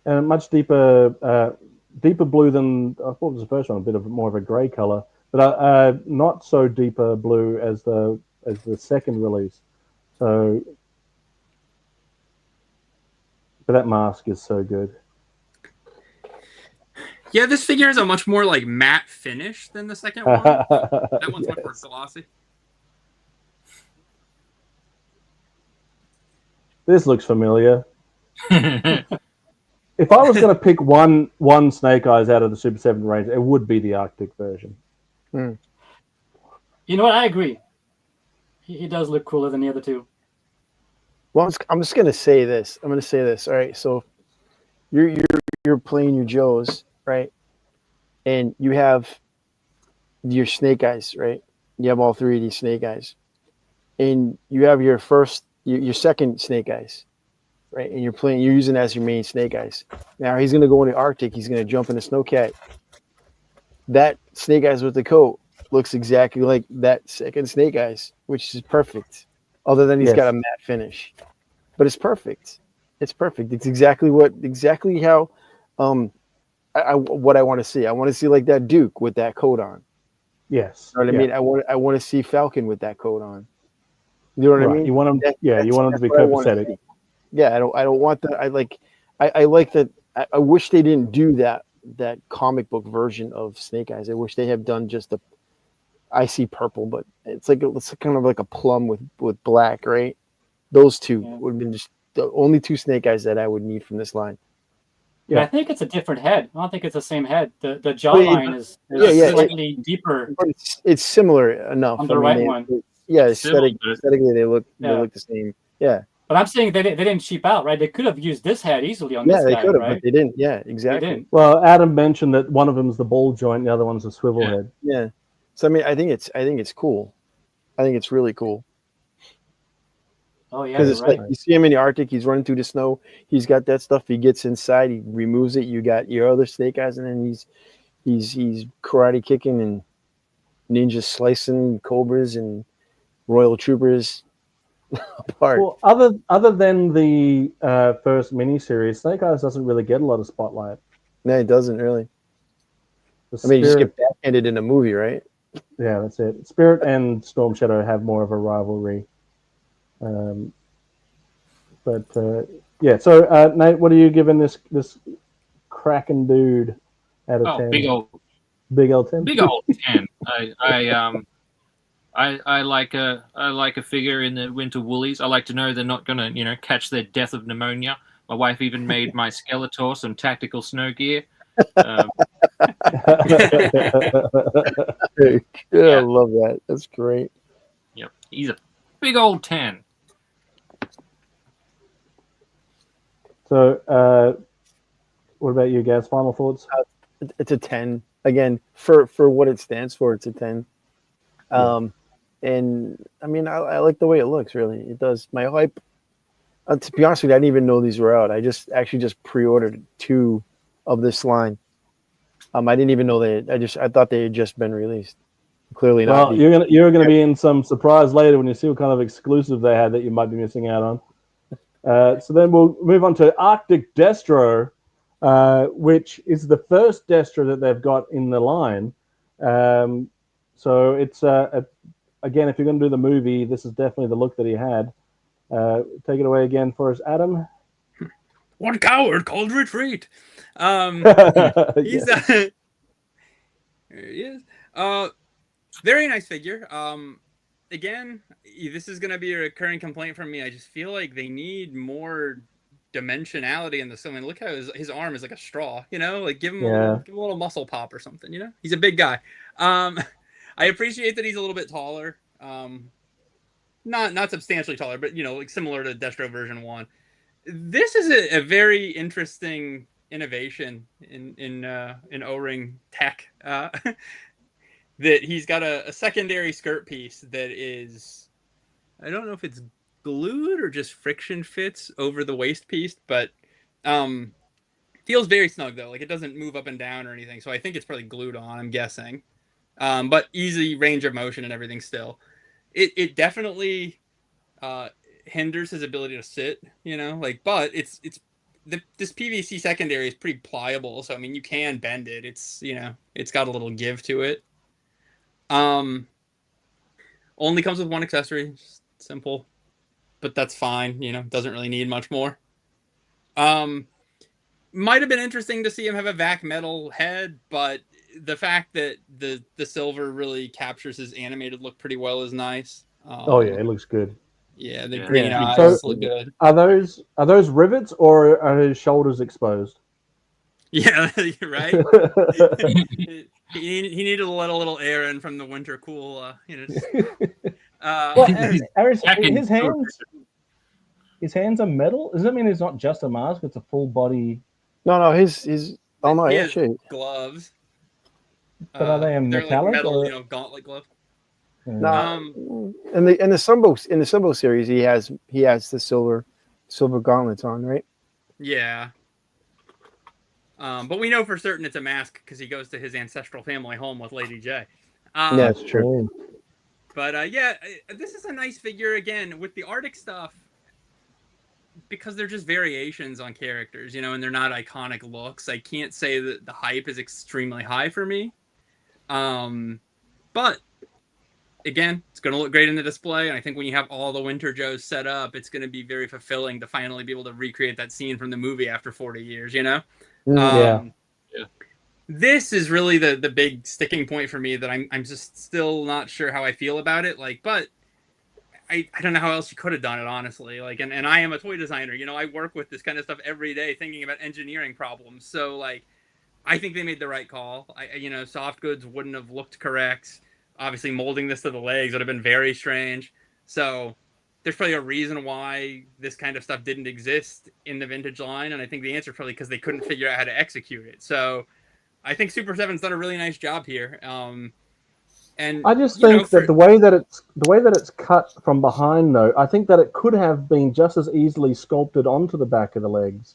And much deeper blue than I thought it was the first one. A bit of more of a grey color, but not so deeper blue as the second release. So, but that mask is so good. Yeah, this figure has a much more like matte finish than the second one. That one's much more glossy. This looks familiar. If I was going to pick one Snake Eyes out of the Super7 range, it would be the Arctic version. You know what? I agree. He does look cooler than the other 2. Well, I'm just going to say this. All right, so you're playing your Joes, right? And you have your Snake Eyes, right? You have all 3 of these Snake Eyes. And you have your second Snake Eyes, right? And you're using it as your main Snake Eyes. Now he's going to go in the Arctic. He's going to jump in the Snowcat. That Snake Eyes with the coat looks exactly like that second Snake Eyes, which is perfect. Other than he's got a matte finish. But it's perfect. It's perfect. It's exactly how what I want to see. I want to see like that Duke with that coat on. Yes. You know what I mean? I want to see Falcon with that coat on. You know what I mean? You want him? You want him to be copacetic. Yeah, I don't want that. I like that. I wish they didn't do that that comic book version of Snake Eyes. I wish they have done just the icy purple, but it's kind of like a plum with black, right? Those two would have been just the only two Snake Eyes that I would need from this line. Yeah, I think it's a different head. I don't think it's the same head. The jawline is slightly deeper. But it's similar enough. On the right one. Aesthetically, they look the same. Yeah. But I'm saying they didn't cheap out, right? They could have used this head easily on this guy, they could have, right? but they didn't. Yeah, exactly. They didn't. Well, Adam mentioned that one of them is the ball joint, the other one's a swivel head. Yeah. So I mean, I think it's cool. I think it's really cool. Oh yeah, because it's like you see him in the Arctic. He's running through the snow. He's got that stuff. He gets inside. He removes it. You got your other Snake Eyes, and then he's karate kicking and ninja slicing cobras and royal troopers apart. Well, other than the first miniseries, Snake Eyes doesn't really get a lot of spotlight. No, it doesn't really. I mean, you just get backhanded in a movie, right? Yeah, that's it. Spirit and Storm Shadow have more of a rivalry. Yeah. So, Nate, what are you giving this cracking dude out of 10? Big old 10. Big old 10. I like a figure in the winter woolies. I like to know they're not gonna catch their death of pneumonia. My wife even made my Skeletor some tactical snow gear. I love that. That's great. Yep, he's a big old 10. So, what about you, Gazz? Final thoughts? It's a 10. Again, for what it stands for, it's a 10. And I mean, I like the way it looks. Really, it does. My hype. To be honest with you, I didn't even know these were out. I just pre-ordered 2 of this line. I didn't even know I thought they had just been released. Clearly not. Well, you're gonna be in some surprise later when you see what kind of exclusive they had that you might be missing out on. So then we'll move on to Arctic Destro, which is the first Destro that they've got in the line. So it's again, if you're going to do the movie, this is definitely the look that he had. Take it away again for us, Adam. One coward called retreat. He's there he is. Very nice figure. Again, this is going to be a recurring complaint from me. I just feel like they need more dimensionality in the film. Look how his arm is like a straw, like give him a little muscle pop or something, He's a big guy. I appreciate that he's a little bit taller. Not substantially taller, but like similar to Destro version 1. This is a very interesting innovation in O-ring tech. That he's got a secondary skirt piece that is, I don't know if it's glued or just friction fits over the waist piece, but feels very snug though. Like it doesn't move up and down or anything. So I think it's probably glued on, I'm guessing. But easy range of motion and everything still. It definitely hinders his ability to sit, but this PVC secondary is pretty pliable. So, I mean, you can bend it. It's got a little give to it. Only comes with one accessory, just simple, but that's fine. Doesn't really need much more. Might have been interesting to see him have a vac metal head, but the fact that the silver really captures his animated look pretty well is nice. It looks good. Yeah, the green eyes look good. Are those rivets or are his shoulders exposed? Yeah, you're right. He needed to let a little air in from the winter cool. His hands are metal. Does that mean it's not just a mask? It's a full body. No, his. Oh no, actually gloves. But are they metallic? Like metal, gauntlet glove. No, in the Sumbo series, he has the silver gauntlets on, right? Yeah. But we know for certain it's a mask because he goes to his ancestral family home with Lady J. Yeah, that's true. But this is a nice figure again with the Arctic stuff because they're just variations on characters, and they're not iconic looks. I can't say that the hype is extremely high for me. But again, it's going to look great in the display. And I think when you have all the Winter Joes set up, it's going to be very fulfilling to finally be able to recreate that scene from the movie after 40 years, this is really the big sticking point for me that I'm just still not sure how I feel about it. Like, but I don't know how else you could have done it, honestly. Like, and I am a toy designer. You know, I work with this kind of stuff every day, thinking about engineering problems. So, like, I think they made the right call. You know, soft goods wouldn't have looked correct. Obviously, molding this to the legs would have been very strange. So, there's probably a reason why this kind of stuff didn't exist in the vintage line, and I think the answer is probably because they couldn't figure out how to execute it. So, I think Super7's done a really nice job here. And I just think that the way that it's cut from behind, though, I think that it could have been just as easily sculpted onto the back of the legs.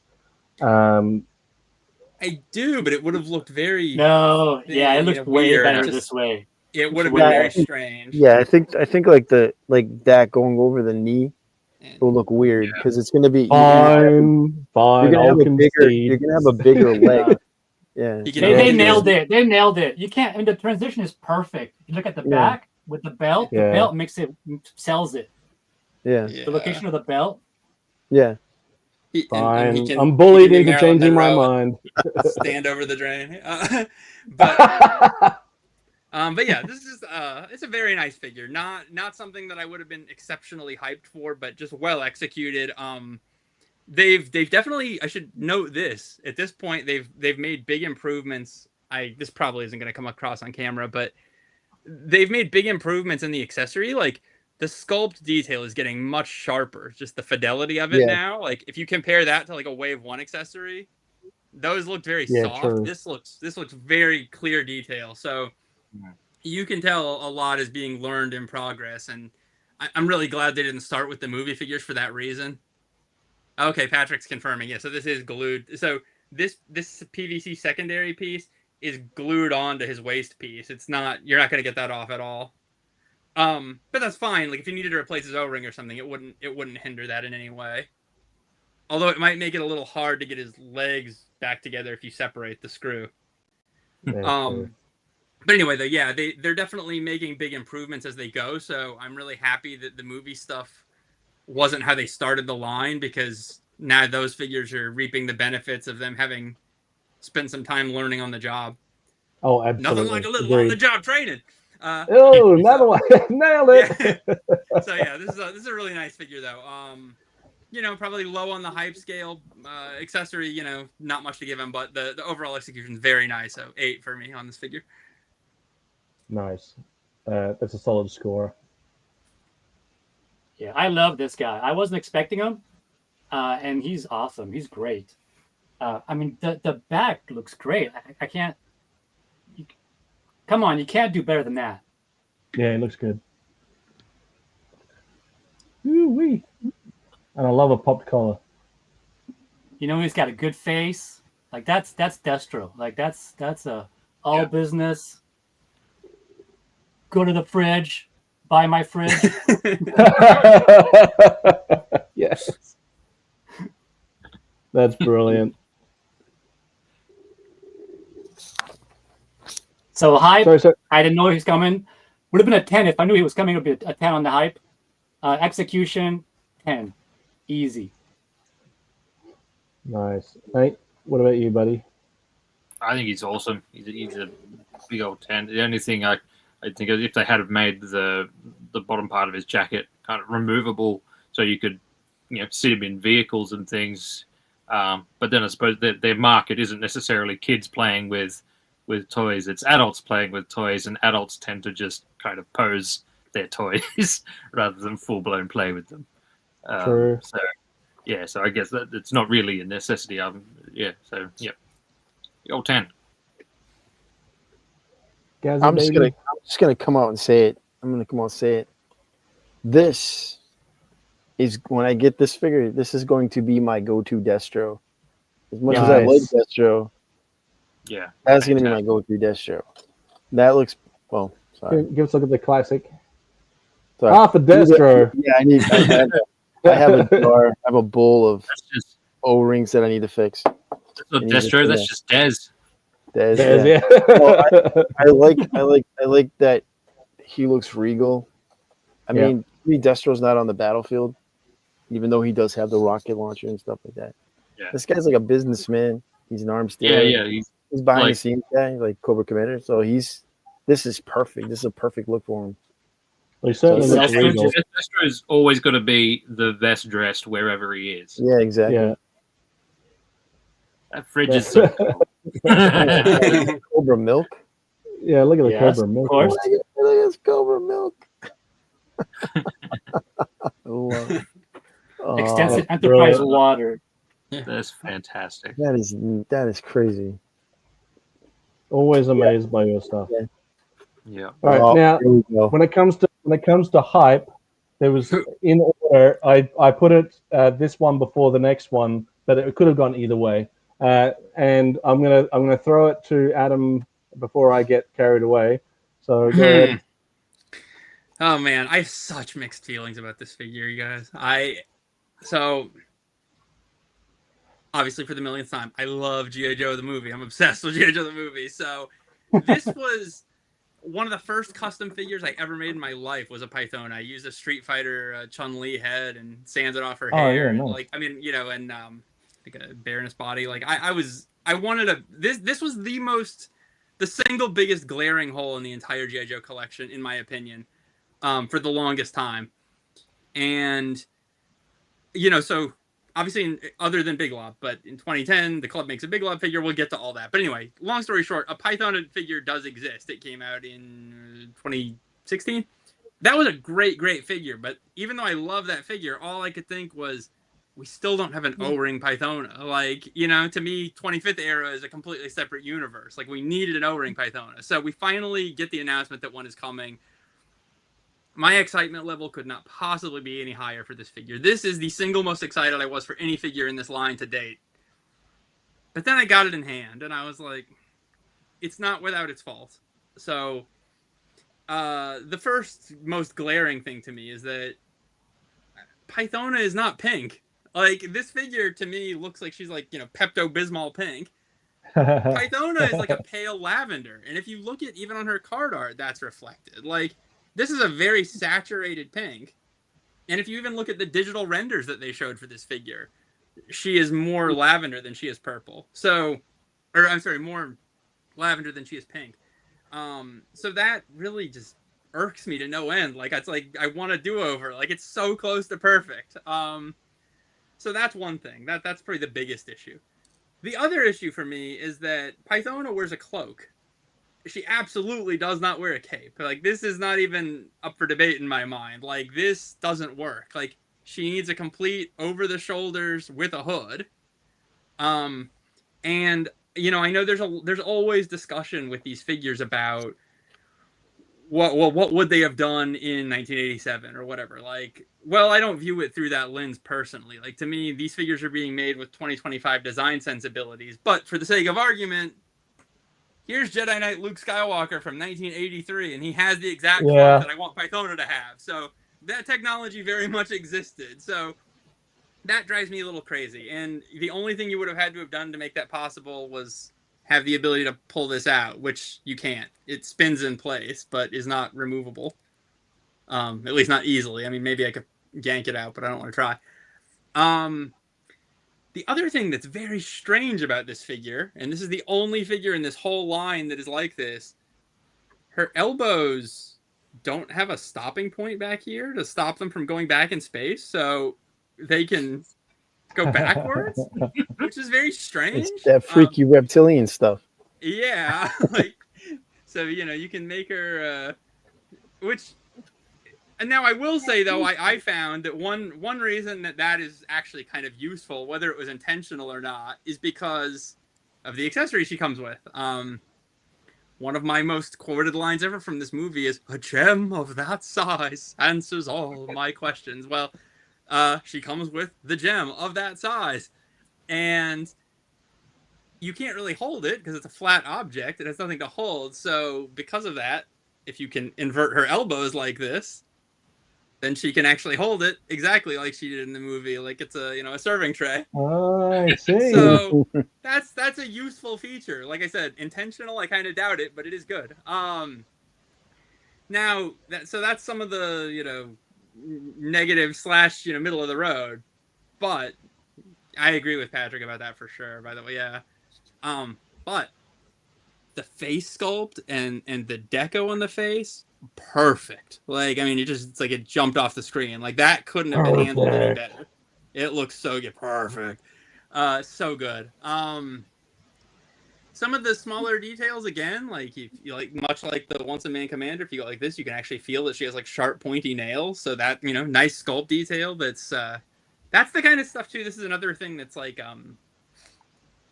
I do, but it would have looked very yeah, it looks way weird. better this way. It would have been very strange. Yeah, I think like that going over the knee will look weird because it's going to be fine. You're gonna have a bigger leg. Yeah, they nailed it. They nailed it. You can't. And the transition is perfect. You look at the back with the belt. Yeah. The belt sells it. Yeah. The location of the belt. Yeah. Fine. I'm bullied into changing my mind. Stand over the drain. But yeah, this is it's a very nice figure. Not something that I would have been exceptionally hyped for, but just well executed. They've definitely, I should note this, at this point they've made big improvements. This probably isn't going to come across on camera, but they've made big improvements in the accessory. Like, the sculpt detail is getting much sharper, just the fidelity of it now. Like, if you compare that to like a Wave 1 accessory, those looked very soft. True. This looks very clear detail. So you can tell a lot is being learned in progress, and I'm really glad they didn't start with the movie figures for that reason. Okay, Patrick's confirming. Yeah, so this is glued. So this PVC secondary piece is glued onto his waist piece. It's not. You're not going to get that off at all. But that's fine. Like, if you needed to replace his O-ring or something, it wouldn't hinder that in any way. Although it might make it a little hard to get his legs back together if you separate the screw. But anyway, though, yeah, they're definitely making big improvements as they go. So I'm really happy that the movie stuff wasn't how they started the line, because now those figures are reaping the benefits of them having spent some time learning on the job. Oh, absolutely. Nothing like a little on-the-job training. Another one. Nailed it. Yeah. So yeah, this is a really nice figure, though. You know, probably low on the hype scale. Accessory, you know, not much to give him, but the overall execution is very nice. So 8 for me on this figure. Nice. That's a solid score. Yeah, I love this guy. I wasn't expecting him, and he's awesome. He's great. I mean, the back looks great. I can't. Come on, you can't do better than that. Yeah, it looks good. Ooh-wee. And I love a popped collar. You know, he's got a good face. Like, that's Destro. Like, that's a all business. Go to the fridge, buy my fridge. Yes. That's brilliant. So hype, So, I didn't know he was coming. Would have been a 10 if I knew he was coming. It would be a 10 on the hype. Execution, 10. Easy. nice. Nate, what about you, buddy? I think he's awesome. He's a big old 10. The only thing I think is if they had have made the bottom part of his jacket kind of removable, so you could, you know, sit him in vehicles and things. But then I suppose their market isn't necessarily kids playing with toys. It's adults playing with toys, and adults tend to just kind of pose their toys rather than full blown play with them. True. So yeah, so I guess that it's not really a necessity. So yeah, the old 10. Gazz, I'm just gonna come out and say it. I'm gonna come out and say it. This is, when I get this figure, this is going to be my go-to Destro. As much as I like Destro, Yeah, that's gonna be my go-to Destro. That looks well. Sorry. Give us a look at the classic. Sorry. For Destro. Yeah, I have a jar. I have a bowl of O-rings that I need to fix. That's not Destro. That's just Dez. Dez, yeah. Well, I like that he looks regal. I mean, Destro's not on the battlefield, even though he does have the rocket launcher and stuff like that. Yeah. This guy's like a businessman. He's an arms dealer. Yeah. He's behind the Like- scenes guy, like Cobra Commander. So this is perfect. This is a perfect look for him. Well, he certainly So looks Destro regal. Destro's always got to be the best dressed wherever he is. Yeah, exactly. Yeah. That fridge is so cool. Cobra milk. Yeah, look at the Yes, Cobra of milk. course. Look at this Cobra milk. Love it. Extensive that's enterprise brilliant. water. That's fantastic. That is crazy. Always amazed by your stuff. Yeah. All right, Oh, now here we go. when it comes to hype, there was in order. I put it this one before the next one, but it could have gone either way. And I'm gonna throw it to Adam before I get carried away. So go ahead. Oh man, I have such mixed feelings about this figure, you guys. So obviously for the millionth time, I love G.I. Joe the movie. I'm obsessed with G.I. Joe the movie. So this was one of the first custom figures I ever made in my life was a Python. I used a Street Fighter Chun-Li head and sanded off her hair. yeah, And, nice. like, I mean, you know, and like a Baroness body. Like I wanted this was the single biggest glaring hole in the entire G.I. Joe collection, in my opinion, for the longest time. And, you know, so obviously other than Big Lob, but in 2010, the club makes a Big Lob figure. We'll get to all that. But anyway, long story short, a Python figure does exist. It came out in 2016. That was a great figure. But even though I love that figure, all I could think was, we still don't have an O-ring Pythona. Like, you know, to me, 25th era is a completely separate universe. Like, we needed an O-ring Pythona. So we finally get the announcement that one is coming. My excitement level could not possibly be any higher for this figure. This is the single most excited I was for any figure in this line to date. But then I got it in hand, and I was like, it's not without its fault. So, the first most glaring thing to me is that Pythona is not pink. Like, this figure, to me, looks like she's like, you know, Pepto-Bismol pink. Pythona is like a pale lavender. And if you look at even on her card art, that's reflected. Like, this is a very saturated pink. And if you even look at the digital renders that they showed for this figure, she is more lavender than she is purple. So, or I'm sorry, more lavender than she is pink. So that really just irks me to no end. Like, it's like, I want a do-over. Like, it's so close to perfect. So that's one thing. That's probably the biggest issue. The other issue for me is that Pythona wears a cloak. She absolutely does not wear a cape. Like, this is not even up for debate in my mind. Like, this doesn't work. Like, she needs a complete over the shoulders with a hood. And, you know, I know there's always discussion with these figures about what would they have done in 1987 or whatever. Like, well, I don't view it through that lens personally. Like, to me, these figures are being made with 2025 design sensibilities. But for the sake of argument, here's Jedi Knight Luke Skywalker from 1983, and he has the exact font that I want Pythona to have. So that technology very much existed. So that drives me a little crazy. And the only thing you would have had to have done to make that possible was have the ability to pull this out, which you can't. It spins in place, but is not removable. At least not easily. I mean, maybe I could yank it out, but I don't want to try. The other thing that's very strange about this figure, and this is the only figure in this whole line that is like this, her elbows don't have a stopping point back here to stop them from going back in space, so they can go backwards, which is very strange. It's that freaky reptilian stuff. Yeah, like, so, you know, you can make her, which... And now I will say, though, I found that one reason that is actually kind of useful, whether it was intentional or not, is because of the accessories she comes with. One of my most quoted lines ever from this movie is, "A gem of that size answers all my questions." Well, she comes with the gem of that size. And you can't really hold it because it's a flat object. It has nothing to hold. So because of that, if you can invert her elbows like this, then she can actually hold it exactly like she did in the movie, like it's a, you know, a serving tray. I see. So that's a useful feature. Like I said, intentional, I kind of doubt it, but it is good. Now that's some of the, you know, negative / you know, middle of the road, but I agree with Patrick about that for sure. By the way, yeah. But the face sculpt and the deco on the face, perfect. Like, I mean, it's like it jumped off the screen. Like, that couldn't have been handled any better. It looks so good. Perfect. So good. Some of the smaller details, again, like if you like, much like the Once a Man Commander, if you go like this, you can actually feel that she has like sharp, pointy nails. So that, you know, nice sculpt detail. That's the kind of stuff too. This is another thing that's like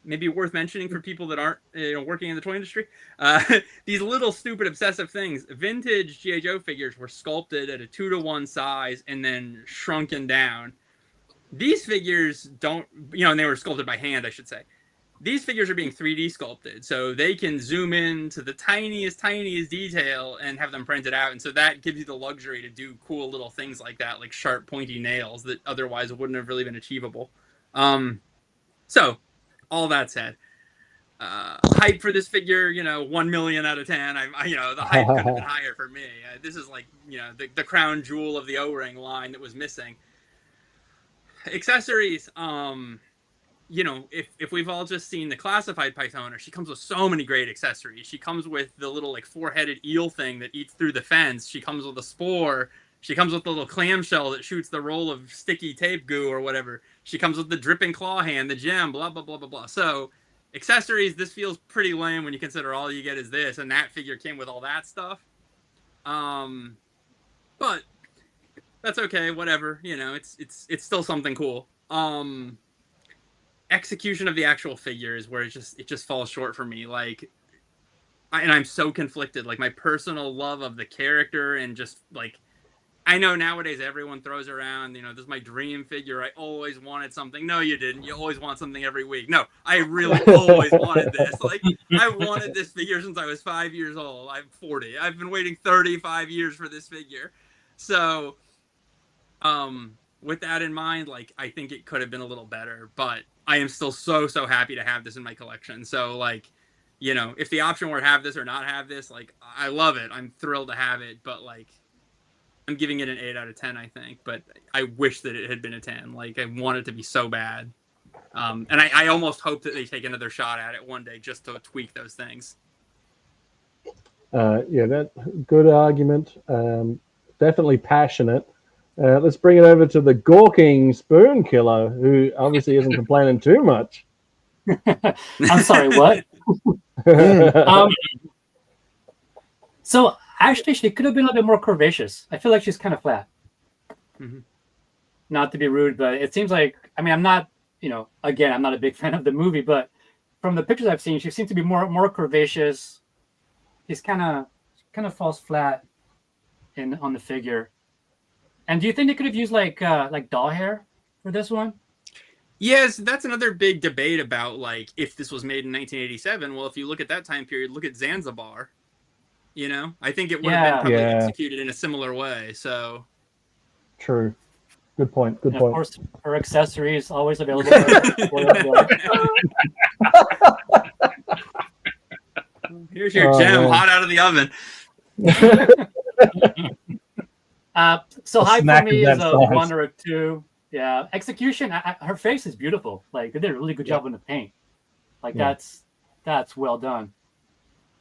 maybe worth mentioning for people that aren't, you know, working in the toy industry. These little stupid obsessive things. Vintage G.I. Joe figures were sculpted at a 2-to-1 size and then shrunken down. These figures don't, you know, and they were sculpted by hand, I should say. These figures are being 3D sculpted, so they can zoom in to the tiniest detail and have them printed out. And so that gives you the luxury to do cool little things like that, like sharp, pointy nails that otherwise wouldn't have really been achievable. So, all that said, hype for this figure, you know, 1 million out of 10. You know, the hype could have been higher for me. This is like, you know, the crown jewel of the O-ring line that was missing. Accessories, you know, if we've all just seen the classified Pythona, she comes with so many great accessories. She comes with the little like 4-headed eel thing that eats through the fence. She comes with a spore. She comes with the little clamshell that shoots the roll of sticky tape goo or whatever. She comes with the dripping claw hand, the gem, blah, blah, blah, blah, blah. So accessories, this feels pretty lame when you consider all you get is this, and that figure came with all that stuff. But that's okay, whatever. You know, it's still something cool. Execution of the actual figure is where it just falls short for me. Like, and I'm so conflicted. Like, my personal love of the character and just like, I know nowadays everyone throws around, you know, this is my dream figure. I always wanted something. No, you didn't. You always want something every week. No, I really always wanted this. Like, I wanted this figure since I was 5 years old. I'm 40. I've been waiting 35 years for this figure. So, with that in mind, like, I think it could have been a little better, but I am still so happy to have this in my collection. So, like, you know, if the option were have this or not have this, like, I love it. I'm thrilled to have it, but like, I'm giving it an 8 out of 10, I think, but I wish that it had been a 10. Like, I want it to be so bad. And I almost hope that they take another shot at it one day just to tweak those things. Yeah, that good argument. Definitely passionate. Let's bring it over to the gawking Spoonkiller, who obviously isn't complaining too much. I'm sorry, what? So actually, she could have been a little bit more curvaceous. I feel like she's kind of flat. Mm-hmm. Not to be rude, but it seems like, I mean, I'm not, you know, again, I'm not a big fan of the movie, but from the pictures I've seen, she seems to be more curvaceous. She's kind of falls flat on the figure. And do you think they could have used like doll hair for this one? Yes, that's another big debate about like if this was made in 1987. Well, if you look at that time period, look at Zanzibar. You know, I think it would have been probably executed in a similar way. So true. Good point. Good point. Of course, her accessories always available. Here's your gem, hot out of the oven. So high for me is a 1 or a 2. Yeah, execution. Her face is beautiful. Like, they did a really good job on the paint. Like, that's well done.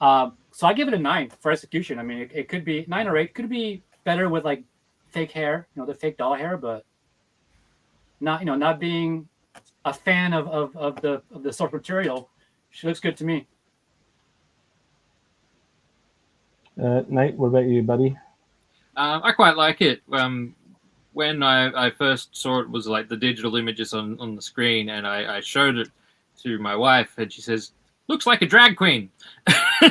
So I give it a 9 for execution. I mean, it could be 9 or 8. Could be better with like fake hair, you know, the fake doll hair, but not being a fan of the source material. She looks good to me. Nate, what about you, buddy? I quite like it. When I first saw it was like the digital images on the screen, and I showed it to my wife, and she says, "Looks like a drag queen."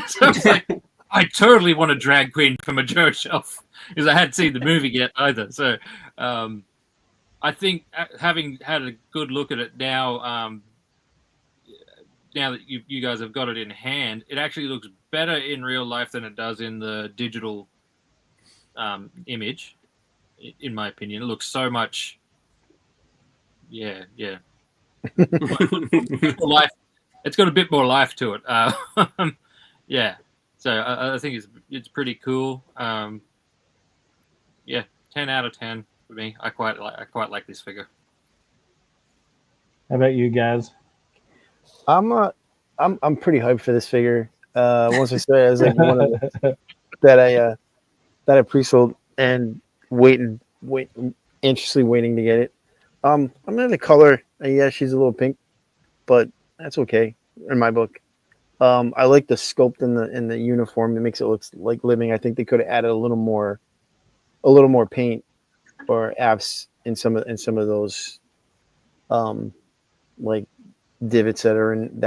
So I was like, I totally want a drag queen from a Joe shelf, because I hadn't seen the movie yet either. So I think having had a good look at it now, now that you guys have got it in hand, it actually looks better in real life than it does in the digital image, in my opinion. It looks so much, life. It's got a bit more life to it. So I think it's pretty cool. 10 out of 10 for me. I quite like this figure. How about you guys? I'm pretty hyped for this figure. Once I started, it was like one of the that I pre-sold and anxiously waiting to get it. I'm in the color. Yeah, she's a little pink, but that's okay in my book. I like the sculpt in the uniform. It makes it look like living. I think they could have added a little more paint or apps in some of those like divots that are in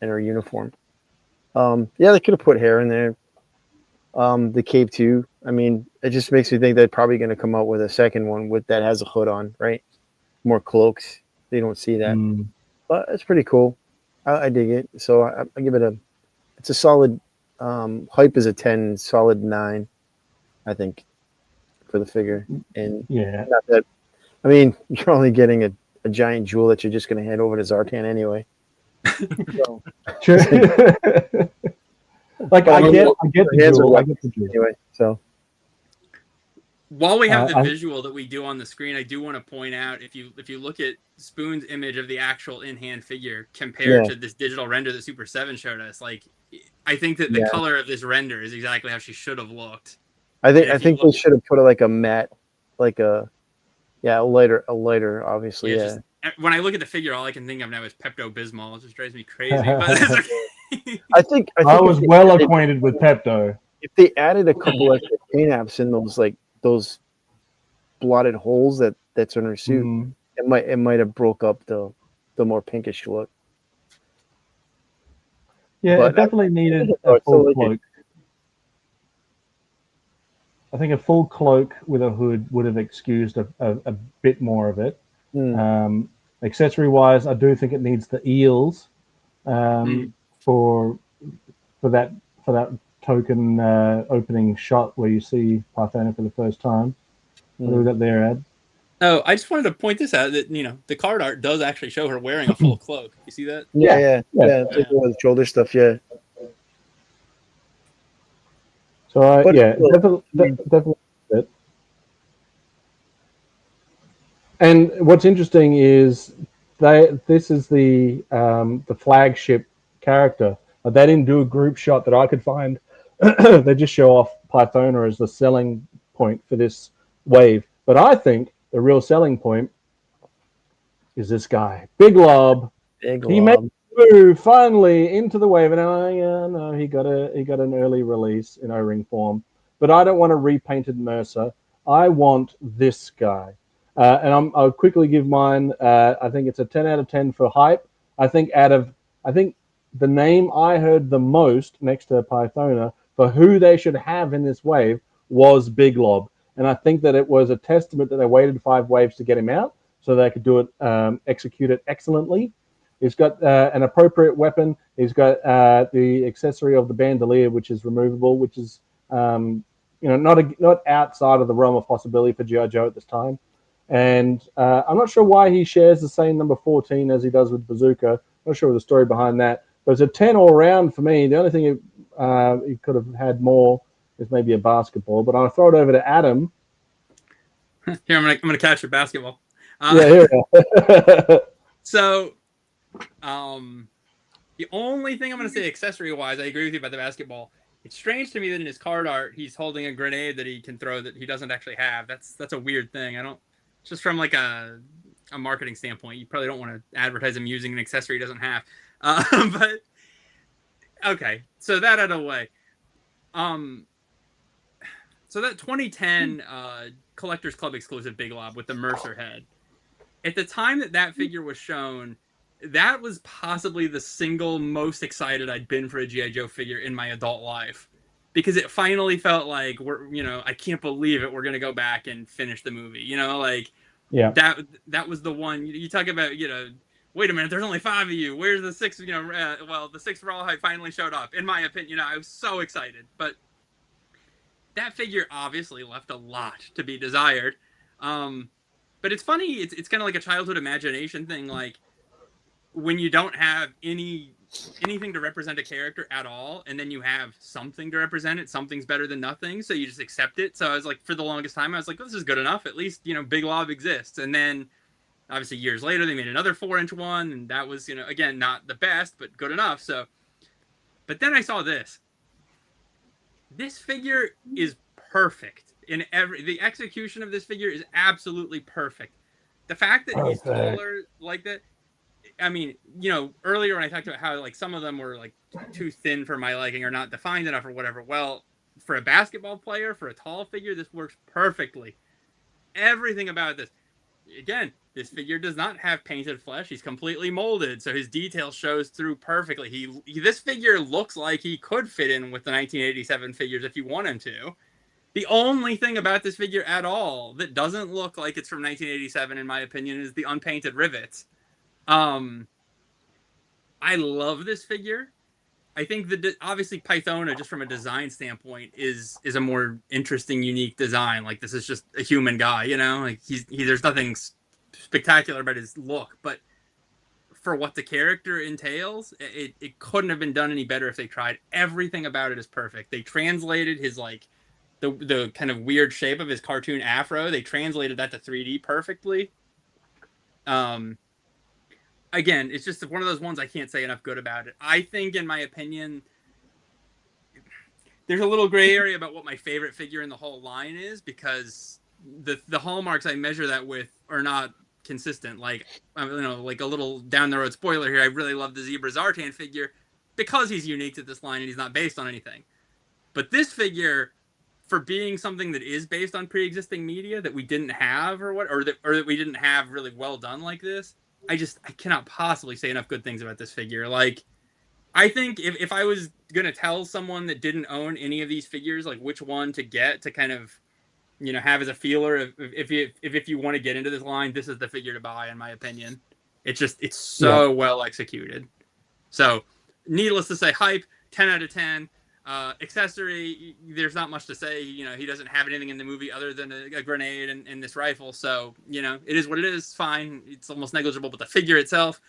her uniform. Yeah, they could have put hair in there. The cape too. I mean, it just makes me think they're probably going to come out with a second one that has a hood on, right? More cloaks. They don't see that, but it's pretty cool. I dig it. So I give it it's a solid. Hype is a 10, solid 9, I think, for the figure. And Yeah, not that. I mean, you're only getting a giant jewel that you're just going to hand over to Zartan anyway. So, true. Like I get the jewel. I get the jewel. Anyway, so while we have the visual that we do on the screen, I do want to point out if you look at Spoon's image of the actual in-hand figure compared to this digital render that Super7 showed us, like I think that the color of this render is exactly how she should have looked. I think they should have put it like a matte, like a lighter, obviously. Yeah. Just, when I look at the figure, all I can think of now is Pepto-Bismol. It just drives me crazy. But I think I was well acquainted with Pepto. If they added a couple extra paint apps in those blotted holes that's in her suit, it might have broke up the more pinkish look. Yeah, but it definitely needed a full cloak. I think a full cloak with a hood would have excused a bit more of it. Accessory wise, I do think it needs the eels for that token opening shot where you see Parthena for the first time. What do we got there, Ed? Oh, I just wanted to point this out that the card art does actually show her wearing a full cloak. You see that? Yeah. The shoulder stuff, yeah. So definitely. And what's interesting is this is the flagship character. They didn't do a group shot that I could find. They just show off Pythona as the selling point for this wave. But I think the real selling point is this guy, Big Lob. He made the move finally into the wave, and no, he got an early release in O-ring form. But I don't want a repainted Mercer. I want this guy. And I'll quickly give mine. I think it's a 10 out of 10 for hype. I think the name I heard the most next to Pythona for who they should have in this wave was Big Lob. And I think that it was a testament that they waited 5 waves to get him out so they could do it, execute it excellently. He's got an appropriate weapon. He's got the accessory of the bandolier, which is removable, which is not outside of the realm of possibility for G.I. Joe at this time. And I'm not sure why he shares the same number 14 as he does with Bazooka. Not sure the story behind that. But it's a 10 all around for me. The only thing he could have had more is maybe a basketball. But I'll throw it over to Adam. Here, I'm gonna catch your basketball. Here we go. So, the only thing I'm gonna say accessory-wise, I agree with you about the basketball. It's strange to me that in his card art, he's holding a grenade that he can throw that he doesn't actually have. That's a weird thing. Just from like a marketing standpoint, you probably don't want to advertise him using an accessory he doesn't have. But okay, so that out of the way. So that 2010 Collectors Club exclusive Big Lob with the Mercer head. At the time that figure was shown, that was possibly the single most excited I'd been for a G.I. Joe figure in my adult life. Because it finally felt like I can't believe it. We're going to go back and finish the movie. That was the one you talk about, wait a minute, there's only 5 of you. Where's the 6th? The 6th Rawhide finally showed up. In my opinion, I was so excited. But that figure obviously left a lot to be desired. But it's funny. It's kind of like a childhood imagination thing. Like when you don't have anything to represent a character at all, and then you have something to represent it, something's better than nothing, so you just accept it. So I was like, for the longest time, I was like, this is good enough. At least, Big Lob exists. And then obviously years later, they made another 4-inch one, and that was, again, not the best, but good enough. But But then I saw this. This figure is perfect in the execution of this figure is absolutely perfect. The fact that he's taller like that, I mean, you know, earlier when I talked about how like some of them were like too thin for my liking or not defined enough or whatever. Well, for a basketball player, for a tall figure, this works perfectly. Everything about this. Again, this figure does not have painted flesh. He's completely molded, so his detail shows through perfectly. This figure looks like he could fit in with the 1987 figures if you want him to. The only thing about this figure at all that doesn't look like it's from 1987, in my opinion, is the unpainted rivets. I love this figure. I think that obviously Pythona, just from a design standpoint, is a more interesting, unique design. Like this is just a human guy, you know. Like there's nothing spectacular about his look, but for what the character entails, it couldn't have been done any better if they tried. Everything about it is perfect. They translated his like the kind of weird shape of his cartoon afro. They translated that to 3D perfectly. Again, it's just one of those ones I can't say enough good about it. I think, in my opinion, there's a little gray area about what my favorite figure in the whole line is because the hallmarks I measure that with are not consistent. Like, you know, like a little down the road spoiler here. I really love the Zebra Zartan figure because he's unique to this line and he's not based on anything. But this figure, for being something that is based on pre-existing media that we didn't have or that we didn't have really well done like this, I cannot possibly say enough good things about this figure. Like, I think if I was going to tell someone that didn't own any of these figures, like which one to get to kind of, you know, have as a feeler, if you want to get into this line, this is the figure to buy, in my opinion. It's so well executed. So, needless to say, hype, 10 out of 10. Accessory, there's not much to say. You know, he doesn't have anything in the movie other than a grenade and this rifle. So, you know, it is what it is. Fine. It's almost negligible, but the figure itself,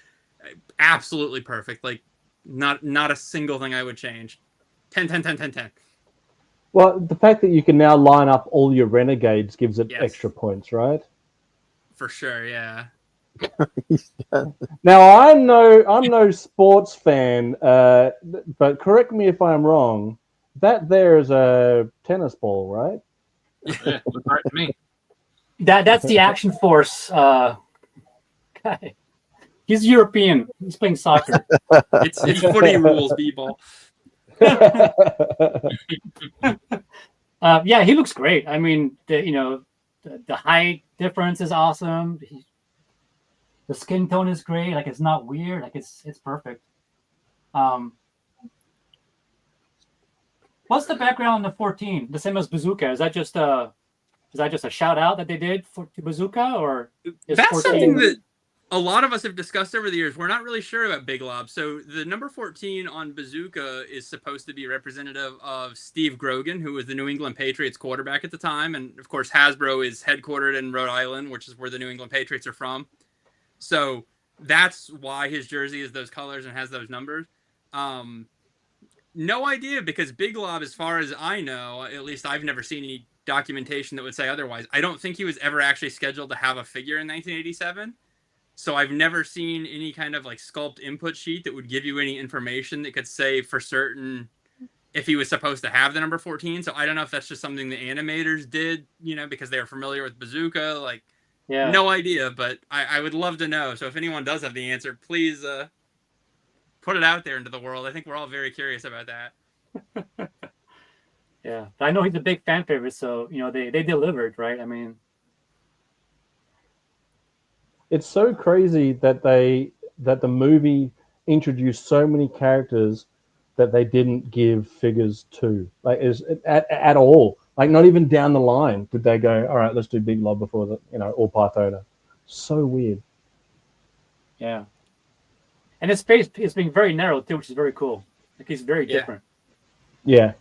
absolutely perfect. Like, not a single thing I would change. 10, 10, 10, 10, 10. Well, the fact that you can now line up all your renegades gives it extra points, right? For sure, yeah. Now I'm no sports fan, but correct me if I'm wrong. That there is a tennis ball, right? Yeah, looks right to me. That's the Action Force guy. He's European. He's playing soccer. It's footy rules, b-ball. Yeah, he looks great. I mean, the height difference is awesome. The skin tone is great. Like, it's not weird. Like, it's perfect. What's the background on the 14? The same as Bazooka? Is that just a shout out that they did to Bazooka, or is that's 14... something that a lot of us have discussed over the years. We're not really sure about Big Lob. So the number 14 on Bazooka is supposed to be representative of Steve Grogan, who was the New England Patriots quarterback at the time, and of course Hasbro is headquartered in Rhode Island, which is where the New England Patriots are from. So that's why his jersey is those colors and has those numbers. No idea, because Big Lob, as far as I know, at least I've never seen any documentation that would say otherwise. I don't think he was ever actually scheduled to have a figure in 1987. So I've never seen any kind of like sculpt input sheet that would give you any information that could say for certain if he was supposed to have the number 14. So I don't know if that's just something the animators did, you know, because they were familiar with Bazooka. Like, yeah, no idea, but I would love to know. So if anyone does have the answer, please put it out there into the world. I think we're all very curious about that. Yeah, I know he's a big fan favorite, so you know they delivered, right? I mean, it's so crazy that the movie introduced so many characters that they didn't give figures to, like, is at all. Like, not even down the line did they go, all right, let's do Big Lob before the, you know, or Pythona. So weird. Yeah. And his face is being very narrow too, which is very cool. Like, he's very different. Yeah.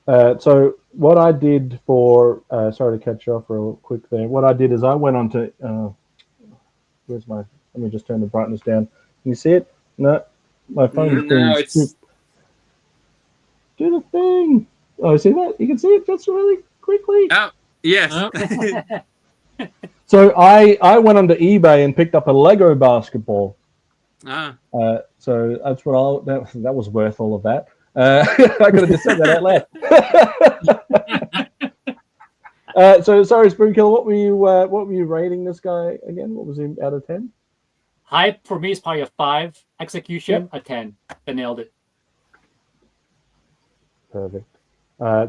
So what I did for, sorry to catch you off real quick there. What I did is I went on to, let me just turn the brightness down. Can you see it? No, my phone. No, it's. Do the thing. Oh, see that? You can see it just really quickly. Oh, yes. So I went onto eBay and picked up a Lego basketball, So that's what that was worth all of that. I could have just said that out loud. So sorry, Spoonkiller, what were you rating this guy again? What was he out of 10? Hype for me is probably a 5. Execution, a 10. They nailed it. Perfect. I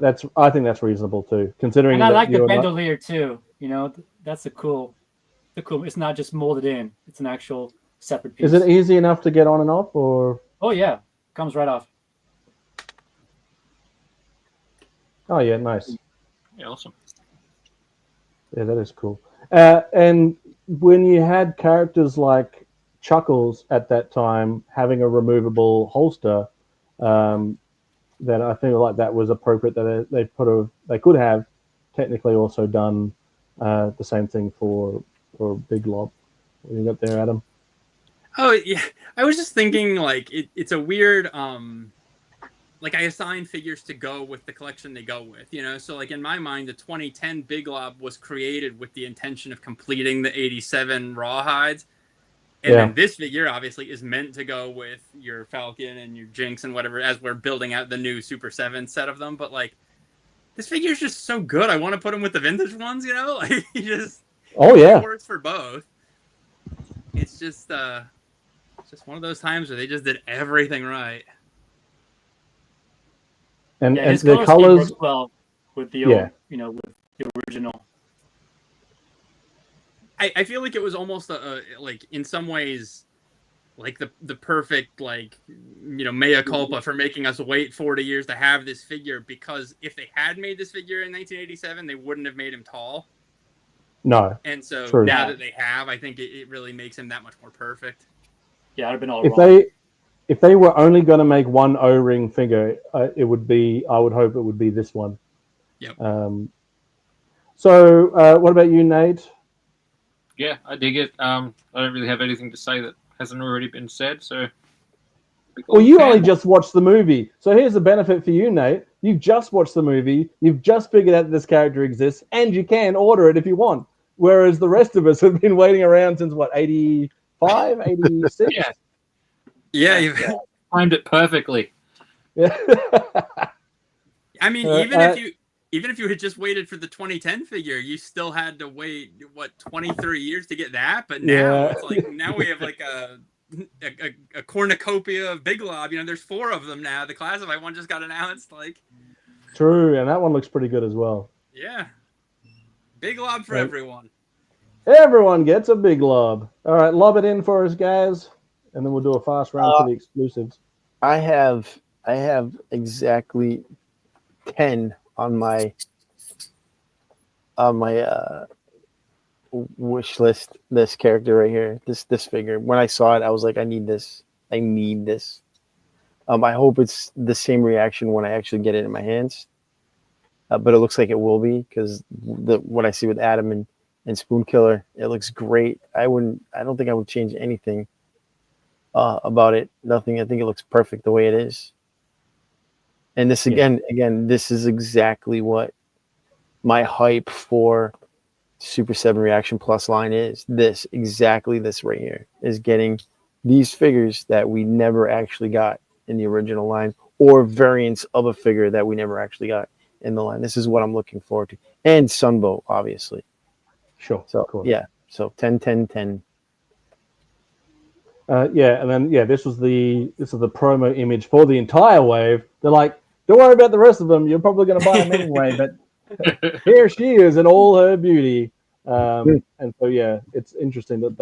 think that's reasonable too, considering. And I like the bandolier too. You know, that's the cool. It's not just molded in; it's an actual separate piece. Is it easy enough to get on and off, or? Oh yeah, comes right off. Oh yeah, nice. Yeah, awesome. Yeah, that is cool. And when you had characters like Chuckles at that time having a removable holster, then I feel like that was appropriate. That they could have technically also done the same thing for Big Lob. What you got there, Adam? Oh yeah, I was just thinking like it's a weird like I assign figures to go with the collection they go with, you know. So like in my mind, the 2010 Big Lob was created with the intention of completing the 87 Rawhides, and then this figure obviously is meant to go with your Falcon and your Jinx and whatever as we're building out the new Super 7 set of them. But like this figure is just so good, I want to put him with the vintage ones, you know. Like he just it works for both. It's just one of those times where they just did everything right. And his the colors works well with the old, you know, with the original. I feel like it was almost like in some ways like the perfect like, you know, mea culpa for making us wait 40 years to have this figure, because if they had made this figure in 1987 they wouldn't have made him tall. No. And so true. now that they have, I think it really makes him that much more perfect. Yeah, I'd have been all wrong. If they were only going to make one O-ring figure, it would be. I would hope it would be this one. Yep. So, what about you, Nate? Yeah, I dig it. I don't really have anything to say that hasn't already been said. So, well, you only just watched the movie, so here's the benefit for you, Nate. You've just watched the movie. You've just figured out that this character exists, and you can order it if you want. Whereas the rest of us have been waiting around since what, 85, 86? Yeah. Yeah, you've timed it perfectly. Yeah. I mean, even if you had just waited for the 2010 figure, you still had to wait 23 years to get that. But now it's like now we have like a cornucopia of Big Lob. You know, there's 4 of them now. The classified one just got announced. Like, true, and that one looks pretty good as well. Yeah, Big Lob for everyone. Everyone gets a Big Lob. All right, lob it in for us, guys. And then we'll do a fast round for the exclusives. I have exactly 10 on my wish list. This character right here, this figure. When I saw it, I was like, I need this. I need this. I hope it's the same reaction when I actually get it in my hands. But it looks like it will be, because what I see with Adam and Spoonkiller, it looks great. I don't think I would change anything about it. Nothing. I think it looks perfect the way it is. And this again, this is exactly what my hype for Super 7 Reaction Plus line is. This right here is getting these figures that we never actually got in the original line, or variants of a figure that we never actually got in the line. This is what I'm looking forward to. And Sunbow, obviously. Sure. So cool. Yeah. So 10, 10, 10. And then this is the promo image for the entire wave. They're like, don't worry about the rest of them. You're probably going to buy them anyway. But here she is in all her beauty. And so it's interesting that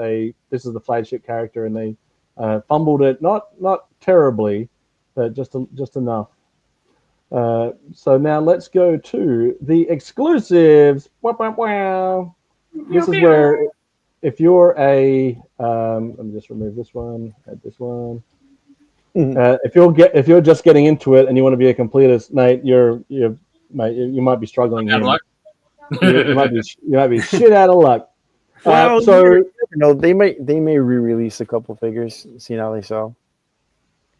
this is the flagship character, and they fumbled it not terribly, but just enough. So now let's go to the exclusives. Wow. This is where, if you're a let me just remove this one, add this one. If you're just getting into it and you want to be a completist, Nate, you might be struggling here. you might be shit out of luck. Well, they may re-release a couple figures, see how they sell.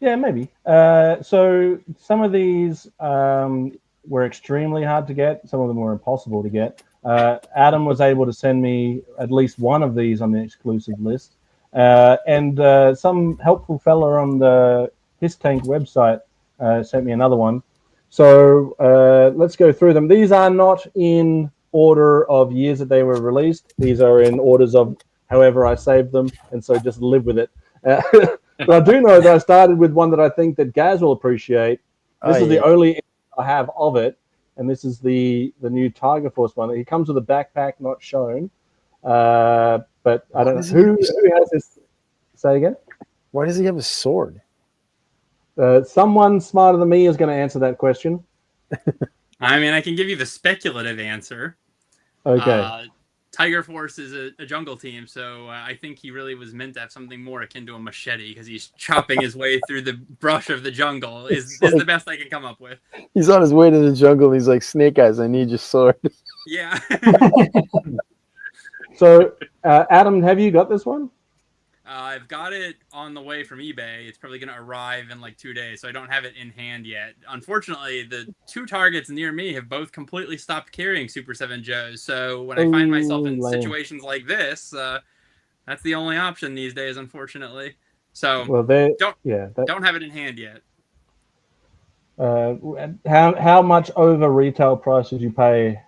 Yeah, maybe. So some of these were extremely hard to get. Some of them were impossible to get. Adam was able to send me at least one of these on the exclusive list. And some helpful fella on the His Tank website sent me another one. So let's go through them. These are not in order of years that they were released. These are in orders of however I saved them, and so just live with it. But I do know that I started with one that I think that Gazz will appreciate. This is the only I have of it, and this is the new Tiger Force one. He comes with a backpack, not shown, but I don't know who has this. Say again. Why does he have a sword? Someone smarter than me is going to answer that question. I mean, I can give you the speculative answer. Okay. Tiger Force is a jungle team, so I think he really was meant to have something more akin to a machete because he's chopping his way through the brush of the jungle is the best I can come up with. He's on his way to the jungle. And he's like, Snake Eyes, I need your sword. Yeah. So, Adam, have you got this one? I've got it on the way from eBay. It's probably going to arrive in like 2 days, so I don't have it in hand yet. Unfortunately, the two targets near me have both completely stopped carrying Super 7 Joes. So when I find myself in situations like this, that's the only option these days, unfortunately. So don't have it in hand yet. How much over retail price did you pay?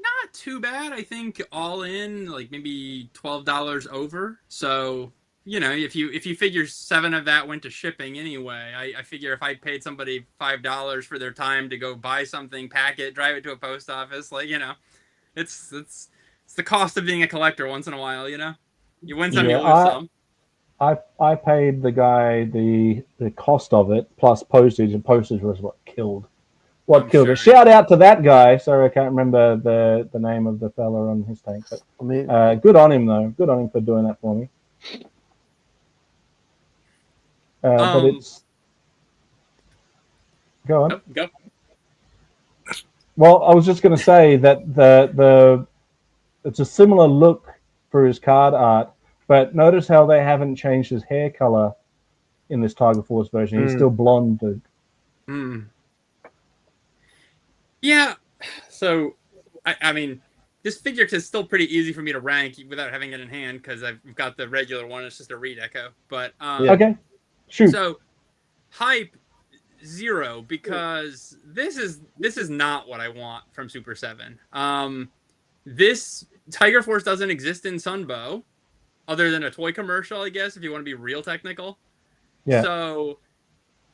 Not too bad. I think all in like maybe $12 over. So, you know, if you figure 7 of that went to shipping anyway, I figure if I paid somebody $5 for their time to go buy something, pack it, drive it to a post office, like, you know, it's the cost of being a collector once in a while, you know. You win some, you lose some. I paid the guy the cost of it plus postage, and postage was what killed. What killed it? Shout out to that guy. Sorry, I can't remember the name of the fella on His Tank, but good on him though. Good on him for doing that for me. But it's go on. Go. Well, I was just going to say that the it's a similar look for his card art, but notice how they haven't changed his hair color in this Tiger Force version. He's still blonde, dude. Yeah, so I mean, this figure is still pretty easy for me to rank without having it in hand because I've got the regular one. It's just a redeco. But okay, shoot. So hype 0 because this is not what I want from Super 7. This Tiger Force doesn't exist in Sunbow, other than a toy commercial, I guess, if you want to be real technical. Yeah. So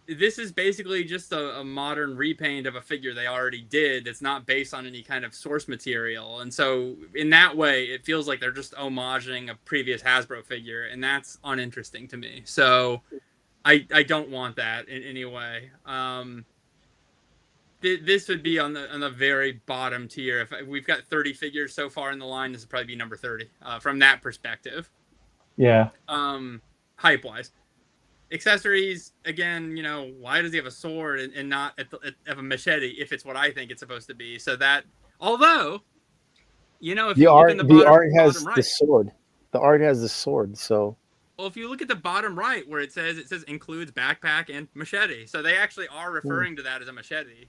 this is basically just a modern repaint of a figure they already did that's not based on any kind of source material. And so in that way, it feels like they're just homaging a previous Hasbro figure, and that's uninteresting to me. So I don't want that in any way. This would be on the very bottom tier. If we've got 30 figures so far in the line, this would probably be number 30 from that perspective. Yeah. Hype-wise. Accessories, again, you know, why does he have a sword and not have a machete if it's what I think it's supposed to be? So that, although, you know, if the you art, look in the art has bottom right, the sword. The art has the sword, so. Well, if you look at the bottom right where it says includes backpack and machete. So they actually are referring to that as a machete.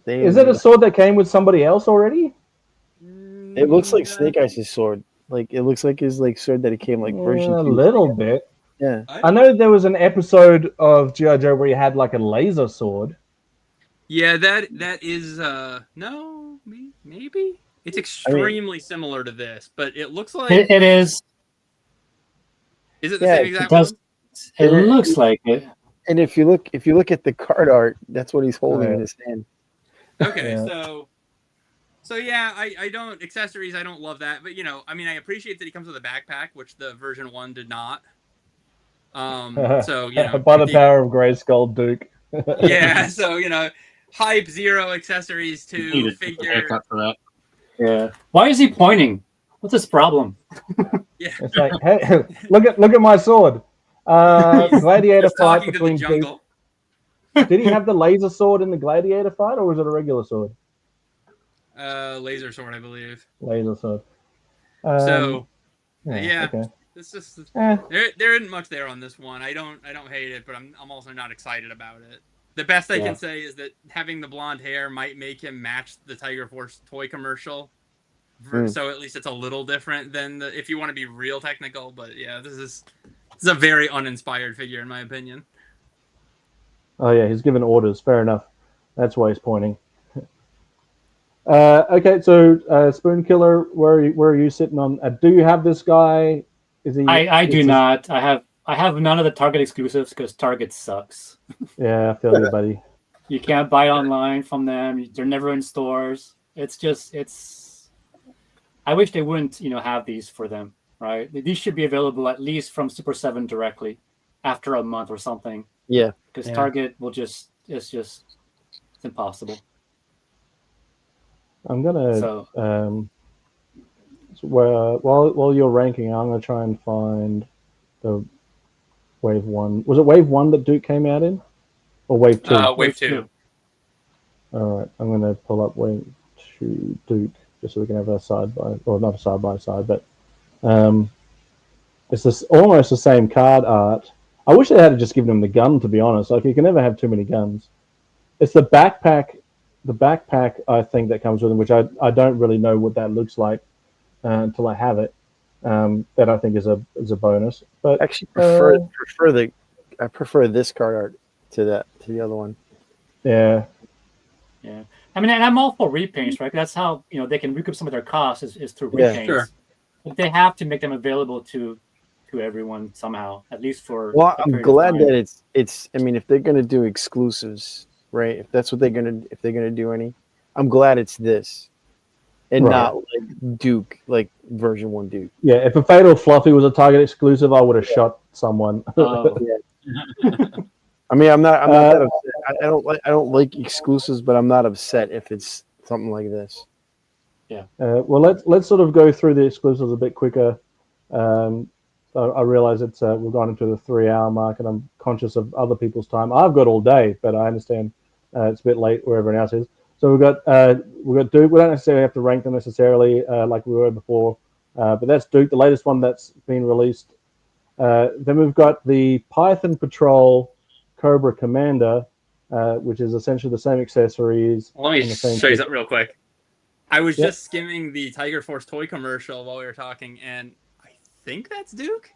Is it a sword that came with somebody else already? It looks like Snake Eyes' sword. Like it looks like his sword that it came like version 2. A little bit. Yeah. I know there was an episode of G.I. Joe where he had like a laser sword. Yeah, that is no, maybe it's extremely similar to this, but it looks like it is. Is it the same exact one? It looks like it. And if you look at the card art, that's what he's holding in his hand. Okay, so yeah, I don't accessories. I don't love that, but you know, I mean, I appreciate that he comes with a backpack, which the version 1 did not. So you know, by the power of Grayskull, Duke. Yeah, so you know, hype 0, accessories 2, figure. For that. Yeah. Why is he pointing? What's his problem? Yeah. It's like, hey, look at my sword. Gladiator fight between the jungle. Did he have the laser sword in the gladiator fight, or was it a regular sword? Laser sword, I believe. Laser sword. Yeah. Okay. It's just there isn't much there on this one. I don't hate it, but I'm also not excited about it. The best I can say is that having the blonde hair might make him match the Tiger Force toy commercial. So at least it's a little different than if you want to be real technical. But yeah, this is a very uninspired figure in my opinion. Oh yeah, he's given orders. Fair enough. That's why he's pointing. Okay, so Spoonkiller, where are you sitting on? Do you have this guy? Is he? I do not. I have none of the Target exclusives because Target sucks. Yeah, I feel you, buddy. You can't buy online from them. They're never in stores. It's. I wish they wouldn't, have these for them, right? These should be available at least from Super7 directly after a month or something. Yeah, because Target will it's impossible. I'm gonna while you're ranking, I'm gonna try and find the Wave 1. Was it Wave 1 that Duke came out in, or Wave 2? Wave 2. All right, I'm gonna pull up Wave 2 Duke just so we can have a side by, or not a side by side, but it's this almost the same card art. I wish they had just given him the gun, to be honest. Like, you can never have too many guns. It's the backpack I think that comes with him, which I don't really know what that looks like until I have it. That I think is a bonus. But I actually prefer this card art to the other one. Yeah. Yeah. I mean, and I'm all for repaints, right? That's how they can recoup some of their costs is through repaints. Yeah, sure. But they have to make them available to everyone somehow, at least for. Well, I'm glad that it's. I mean, if they're gonna do exclusives, right? If that's what they're gonna do any, I'm glad it's this, and not like Duke, like version 1 Duke. Yeah, if a Fatal Fluffy was a Target exclusive, I would have shot someone. I mean, I'm not that upset. I don't like exclusives, but I'm not upset if it's something like this. Yeah. Well, let's sort of go through the exclusives a bit quicker. I realize we've gone into the 3-hour mark, and I'm conscious of other people's time. I've got all day, but I understand it's a bit late where everyone else is. So we've got Duke. We don't necessarily have to rank them necessarily like we were before, but that's Duke, the latest one that's been released. Then we've got the Python Patrol Cobra Commander, which is essentially the same accessories. Let me show you something real quick. I was just skimming the Tiger Force toy commercial while we were talking, and I think that's Duke.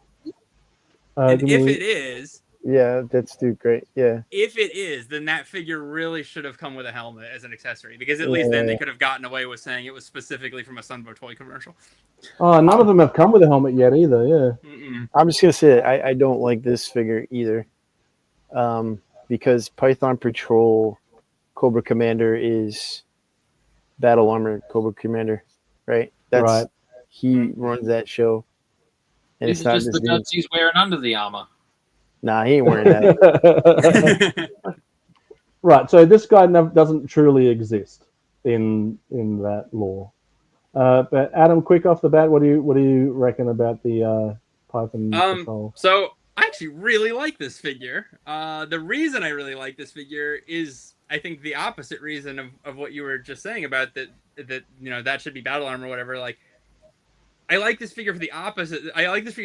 And if it is, yeah, that's Duke. Great, yeah. If it is, then that figure really should have come with a helmet as an accessory, because at least then they could have gotten away with saying it was specifically from a Sunbow toy commercial. Oh, none of them have come with a helmet yet either. Yeah. Mm-mm. I'm just gonna say I don't like this figure either, because Python Patrol Cobra Commander is Battle Armor Cobra Commander, right? That's right. He runs that show. And These are just the guts he's wearing under the armor. Nah, he ain't wearing that. Right, so this guy doesn't truly exist in that lore. But Adam, quick off the bat, what do you reckon about the Python Patrol? So I actually really like this figure. The reason I really like this figure is, I think, the opposite reason of what you were just saying about that that should be battle armor or whatever. Like, I like this figure for the opposite. I like this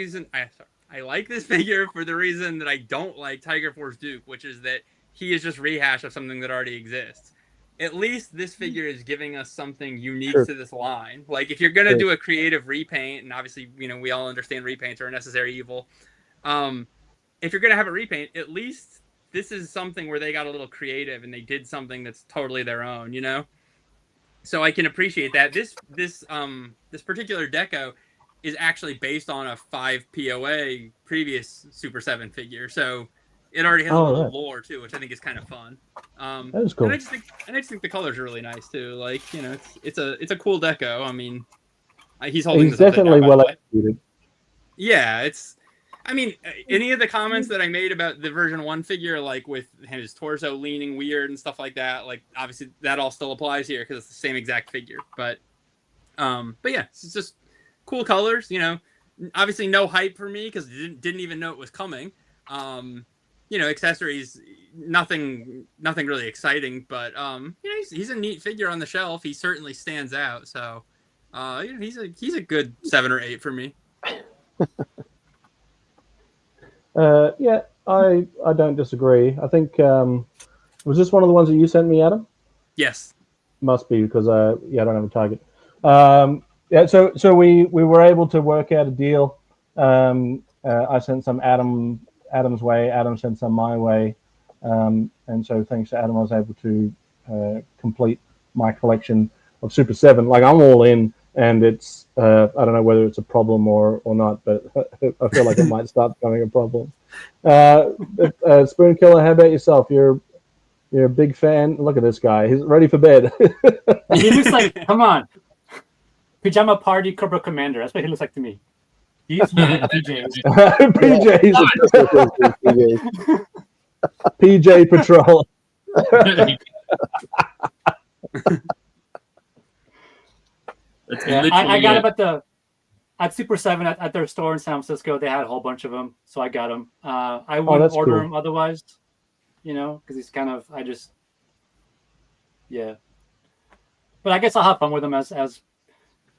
figure for the reason that I don't like Tiger Force Duke, which is that he is just rehash of something that already exists. At least this figure is giving us something unique to this line. Like, if you're gonna do a creative repaint, and obviously we all understand repaints are a necessary evil. If you're gonna have a repaint, at least this is something where they got a little creative and they did something that's totally their own, So I can appreciate that. This particular deco is actually based on a 5 POA previous Super 7 figure, so it already has a little lore too, which I think is kind of fun. That is cool. And I just think the colors are really nice too. Like, it's a cool deco. I mean, he's holding. He's definitely well executed. Yeah, I mean, any of the comments that I made about the version 1 figure, like with his torso leaning weird and stuff like that, like, obviously that all still applies here because it's the same exact figure. But yeah, it's just cool colors. Obviously no hype for me because didn't even know it was coming. Accessories, nothing really exciting, but he's a neat figure on the shelf. He certainly stands out. So he's a good 7 or 8 for me. Yeah, I don't disagree. I think was this one of the ones that you sent me, Adam? Yes. Must be because I don't have a Target. Yeah, so we were able to work out a deal. I sent some Adam's way. Adam sent some my way, and so thanks to Adam, I was able to complete my collection of Super 7. Like I'm all in, and it's I don't know whether it's a problem or not, but I feel like it might start becoming a problem. Spoonkiller, how about yourself? You're a big fan. Look at this guy; he's ready for bed. He looks like, come on, Pajama Party Cobra Commander. That's what he looks like to me. He's wearing PJs. PJs. PJ Patrol. I got him at Super 7 at their store in San Francisco. They had a whole bunch of them, so I got them. I wouldn't order him otherwise, because he's kind of But I guess I'll have fun with him as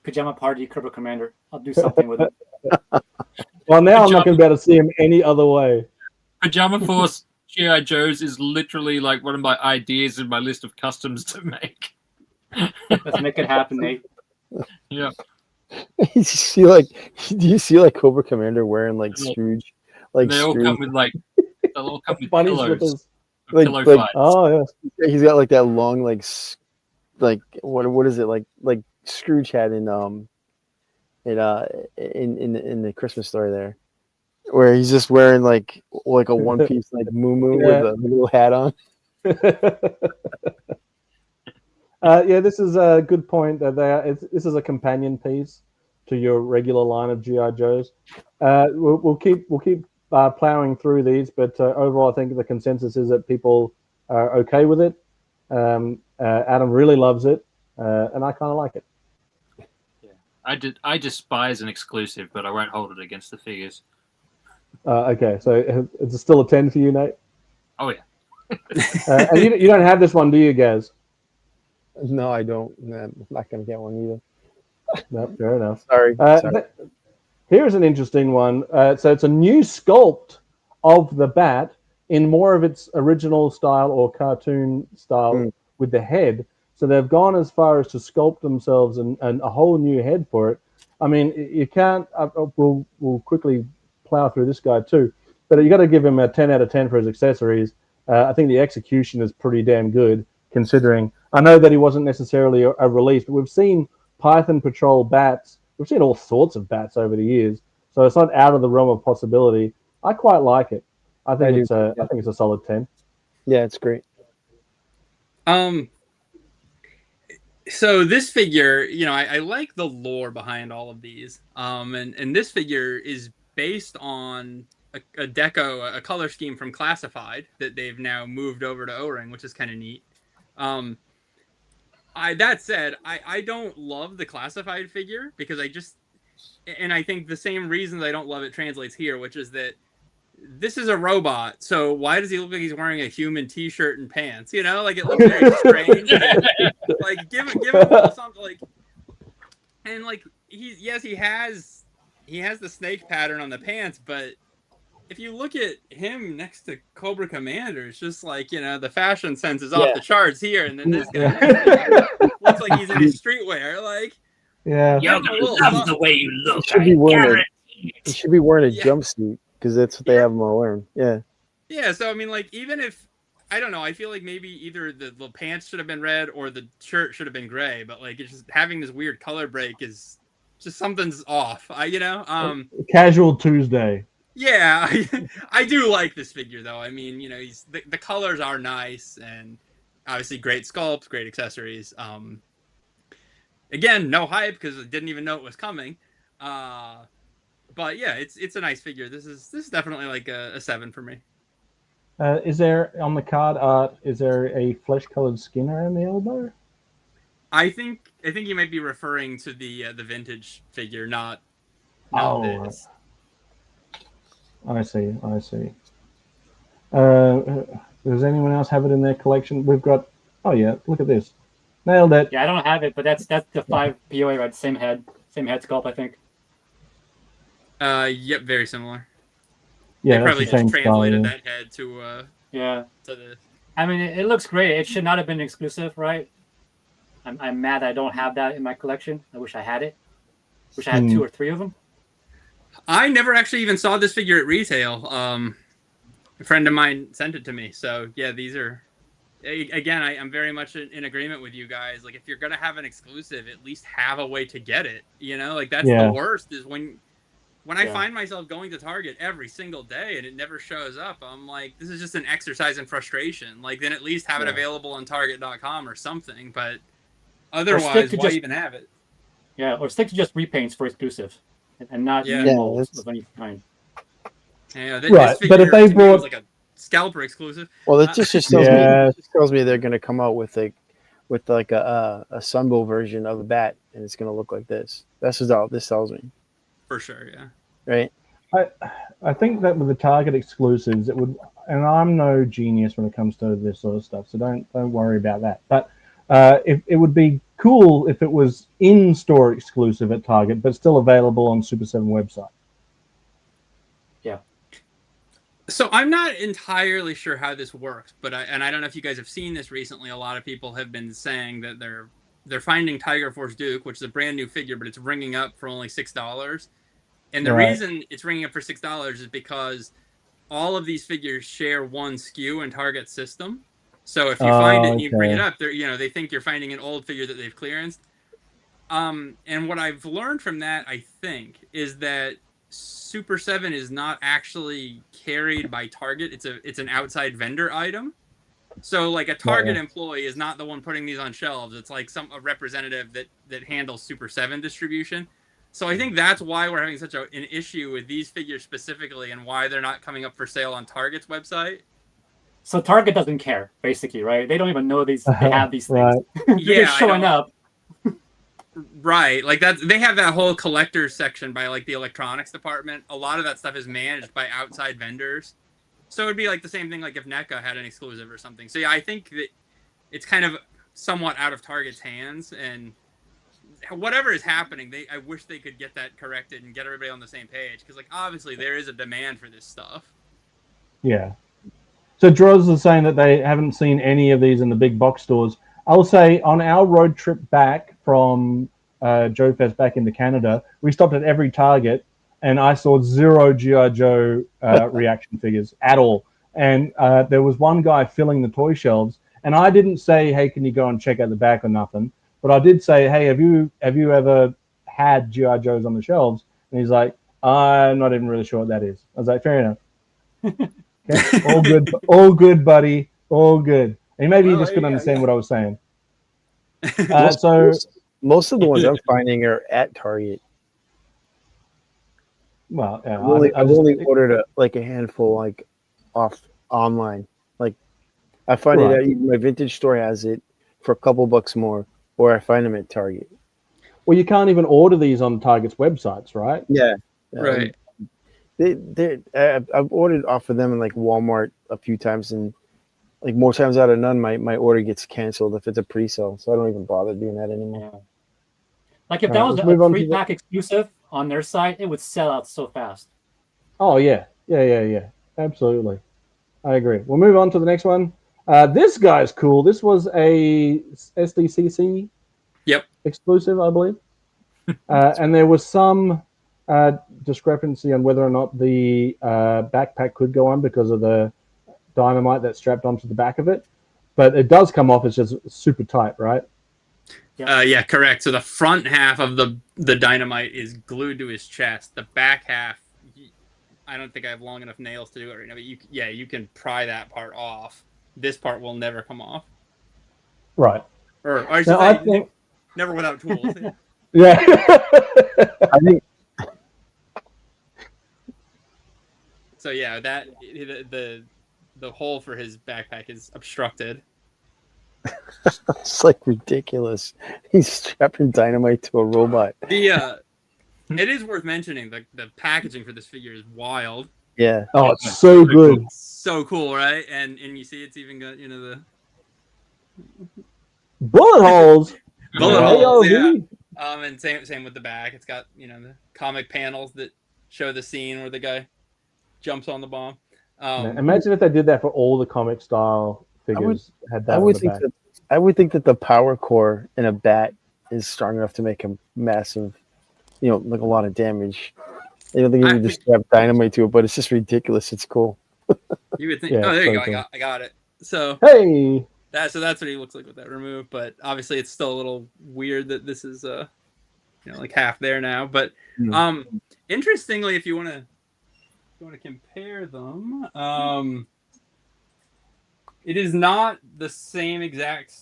Pajama Party Cobra Commander. I'll do something with him. Well, now I'm not going to be able to see him any other way. Pajama Force G.I. Joe's is literally like one of my ideas in my list of customs to make. Let's make it happen, Nate. Yeah. Do you see like Cobra Commander wearing like Scrooge? Like they all Scrooge. come with Bunny pillows. slippers. Pillow fights. Oh yeah. He's got like that long like what is it like Scrooge had in the Christmas Story there, where he's just wearing like a one piece like moo with a little hat on. This is a good point that this is a companion piece to your regular line of GI Joes. We'll keep plowing through these, but overall, I think the consensus is that people are okay with it. Adam really loves it, and I kind of like it. Yeah, I despise an exclusive, but I won't hold it against the figures. Okay, so it's still a 10 for you, Nate? Oh yeah. And you don't have this one, do you, Gaz? No, I don't. I'm not going to get one either. No, fair enough. Sorry. Here's an interesting one. So it's a new sculpt of the bat in more of its original style or cartoon style with the head. So they've gone as far as to sculpt themselves and a whole new head for it. I mean, you can't. We'll quickly plow through this guy too, but you got to give him a 10 out of 10 for his accessories. I think the execution is pretty damn good, considering. I know that he wasn't necessarily a release, but we've seen Python Patrol bats. We've seen all sorts of bats over the years, so it's not out of the realm of possibility. I quite like it. I think it's a solid 10. Yeah, it's great. So this figure, I like the lore behind all of these. And this figure is based on a deco, a color scheme from Classified that they've now moved over to O-Ring, which is kind of neat. That said, I don't love the Classified figure because I think the same reasons I don't love it translates here, which is that this is a robot, so why does he look like he's wearing a human t-shirt and pants? Like it looks very strange. Like give him a little something like, and like he has the snake pattern on the pants, but if you look at him next to Cobra Commander, it's just like, the fashion sense is off the charts here, and then this guy looks like he's in his streetwear. Like, you're gonna love the way you look. He should be wearing a jumpsuit because that's what they have him all wearing. Yeah. Yeah. So I mean, like, even if I don't know, I feel like maybe either the pants should have been red or the shirt should have been gray, but like it's just having this weird color break is just something's off. Casual Tuesday. Yeah, I do like this figure though. I mean, the colors are nice and obviously great sculpts, great accessories. Again, no hype because I didn't even know it was coming. But yeah, it's a nice figure. This is definitely like a 7 for me. Is there on the card art? Is there a flesh-colored skin around the elbow? I think you might be referring to the vintage figure, not this. I see. Does anyone else have it in their collection? We've got. Oh yeah, look at this. Nailed it. Yeah, I don't have it, but that's the 5 POA, right? Same head sculpt, I think. Yep, very similar. Yeah, they probably the same just translated style, that head to to the. I mean, it looks great. It should not have been exclusive, right? I'm mad I don't have that in my collection. I wish I had it. Wish I had 2 or 3 of them. I never actually even saw this figure at retail. A friend of mine sent it to me. So yeah, these are, again, I'm very much in agreement with you guys. Like, if you're gonna have an exclusive, at least have a way to get it. You know, like that's the worst is when I find myself going to Target every single day and it never shows up. I'm like, this is just an exercise in frustration. Like, then at least have it available on Target.com or something. But otherwise, why even have it? Yeah, or stick to just repaints for exclusives, and not molds of any kind. Yeah, this figure but if they brought like a scalper exclusive. Well, it just tells me they're going to come out with a Sunbow version of a bat, and it's going to look like this. That's just all this tells me. For sure, yeah. Right. I think that with the Target exclusives, it would, and I'm no genius when it comes to this sort of stuff, so don't worry about that. But if it would be cool if it was in-store exclusive at Target, but still available on Super7 website. Yeah. So I'm not entirely sure how this works, but I don't know if you guys have seen this recently. A lot of people have been saying that they're finding Tiger Force Duke, which is a brand new figure, but it's ringing up for only $6. And the reason it's ringing up for $6 is because all of these figures share one SKU in Target's system. So if you find it and you bring it up, they think you're finding an old figure that they've clearanced. And what I've learned from that, I think, is that Super7 is not actually carried by Target. It's an outside vendor item. So like a Target employee is not the one putting these on shelves. It's like a representative that handles Super7 distribution. So I think that's why we're having such an issue with these figures specifically, and why they're not coming up for sale on Target's website. So Target doesn't care, basically, right? They don't even know they have these things. They're just showing up. Right, like that. They have that whole collectors section by like the electronics department. A lot of that stuff is managed by outside vendors. So it'd be like the same thing like if NECA had an exclusive or something. So yeah, I think that it's kind of somewhat out of Target's hands, and whatever is happening, I wish they could get that corrected and get everybody on the same page, because like obviously there is a demand for this stuff. Yeah. So Droz is saying that they haven't seen any of these in the big box stores. I'll say on our road trip back from Joe Fest back into Canada, we stopped at every Target, and I saw 0 G.I. Joe reaction figures at all. And there was one guy filling the toy shelves, and I didn't say, hey, can you go and check out the back or nothing? But I did say, hey, have you ever had G.I. Joes on the shelves? And he's like, I'm not even really sure what that is. I was like, fair enough. Okay. All good, buddy. All good. And maybe you just couldn't understand what I was saying. So most of the ones I'm finding are at Target. Well, yeah, I've only ordered a handful like off online. Like I find it at my vintage store has it for a couple bucks more, or I find them at Target. Well, you can't even order these on Target's websites, right? Yeah. Right. I've ordered off of them in like Walmart a few times, and like more times out of none, my order gets canceled if it's a pre-sale. So I don't even bother doing that anymore. Yeah. Like if that was a 3-pack exclusive on their site, it would sell out so fast. Oh yeah. Absolutely, I agree. We'll move on to the next one. This guy's cool. This was a SDCC exclusive, I believe, and there was some discrepancy on whether or not the backpack could go on because of the dynamite that's strapped onto the back of it, but it does come off. It's just super tight, right? Yeah, correct. So the front half of the dynamite is glued to his chest. The back half, I don't think I have long enough nails to do it right now, but you can pry that part off. This part will never come off. Right. Or I should say, never without tools. Yeah. I think. So yeah, that the hole for his backpack is obstructed. It's like ridiculous. He's strapping dynamite to a robot. It is worth mentioning the packaging for this figure is wild. Yeah. Oh, it's so good. So cool, right? And you see it's even got the bullet holes. Bullet holes, yeah. And same with the back. It's got the comic panels that show the scene where the guy jumps on the bomb. Imagine if they did that for all the comic style figures. I would think that the power core in a bat is strong enough to make a massive like a lot of damage. I don't think you can just strap dynamite to it, but it's just ridiculous. It's cool. You would think. Yeah, Oh, there you go. cool. I got it. So Hey, that's what he looks like with that remove. But obviously, it's still a little weird that this is like half there now. But interestingly, if you want to compare them, it is not the same exact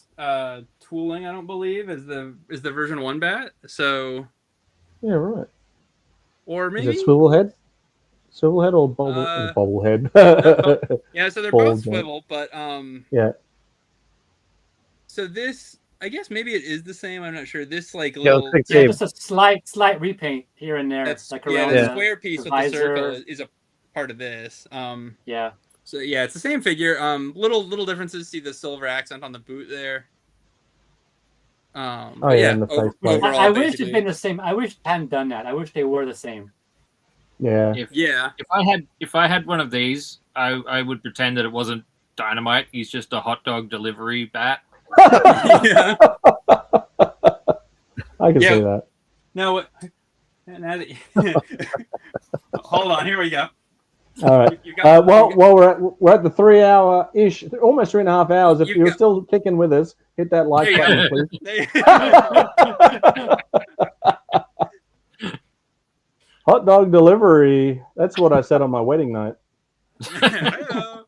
tooling, I don't believe, as the version 1 bat. So yeah, right. or maybe Is it swivel head? Swivel head or bobble head? Yeah, so they're Ball both joint. swivel, but Yeah. So this, I guess maybe it is the same. I'm not sure. This like Yeah, little it's Yeah, just a slight repaint here and there. that's like yeah, around the square piece with the visor. circle is a part of this. Yeah. So yeah, it's the same figure. Little differences. See the silver accent on the boot there. Oh But yeah, and the face plate. overall, I wish basically- it'd been the same. I wish it hadn't done that. I wish they were the same. Yeah. If I had one of these, I would pretend that it wasn't dynamite. He's just a hot dog delivery bat. Yeah. I can Yeah. see that. No. Now that hold on. Here we go. All right. You got- Well, we're at the 3 hour ish, almost 3.5 hours. If You've you're got- still kicking with us, hit that like There you button, please. Hot dog delivery. That's what I said on my wedding night. Hello.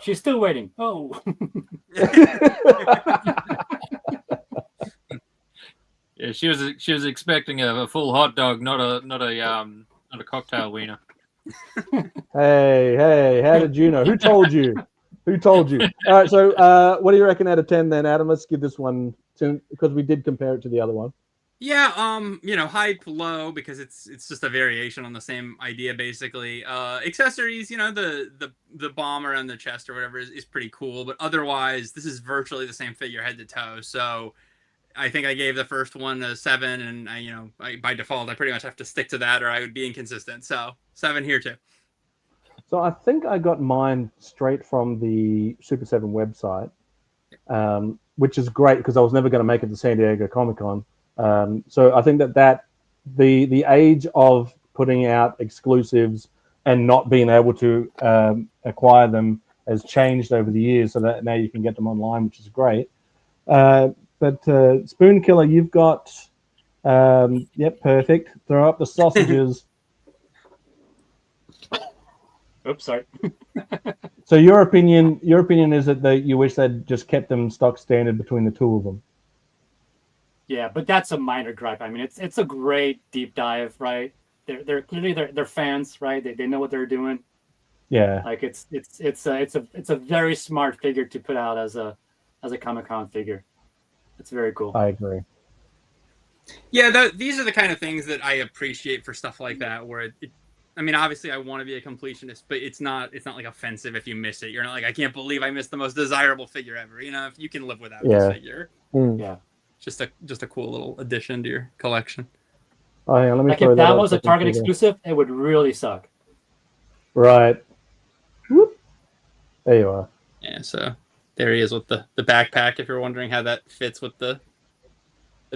She's still waiting. Oh. Yeah, she was expecting a full hot dog, not a cocktail wiener. Hey, how did you know? Who told you? Who told you? All right, so what do you reckon out of 10 then, Adam? Let's give this one to, because we did compare it to the other one. Yeah, hype low because it's just a variation on the same idea basically. Accessories, the bomber on the chest or whatever is pretty cool, but otherwise this is virtually the same figure head to toe. So I think I gave the first one a 7, and I by default I pretty much have to stick to that or I would be inconsistent. So 7 here too. So I think I got mine straight from the Super7 website, which is great because I was never going to make it to San Diego Comic-Con. So I think that the age of putting out exclusives and not being able to acquire them has changed over the years, so that now you can get them online, which is great. But Spoonkiller, you've got perfect. Throw up the sausages. Oops, sorry. So your opinion is that you wish they'd just kept them stock standard between the two of them. Yeah, but that's a minor gripe. I mean, it's a great deep dive, right? They're clearly they're fans, right? They know what they're doing. Yeah. Like it's a very smart figure to put out as a Comic-Con figure. It's very cool. I agree. Yeah, these are the kind of things that I appreciate for stuff like that, where I mean, obviously I want to be a completionist, but it's not like offensive if you miss it. You're not like, I can't believe I missed the most desirable figure ever. If you can live without this figure. Yeah. Just a cool little addition to your collection. Oh, hang on, let me Like throw if that was a up Target there. exclusive, it would really suck. Right. Whoop. There you are. Yeah, so there he is with the backpack. If you're wondering how that fits with the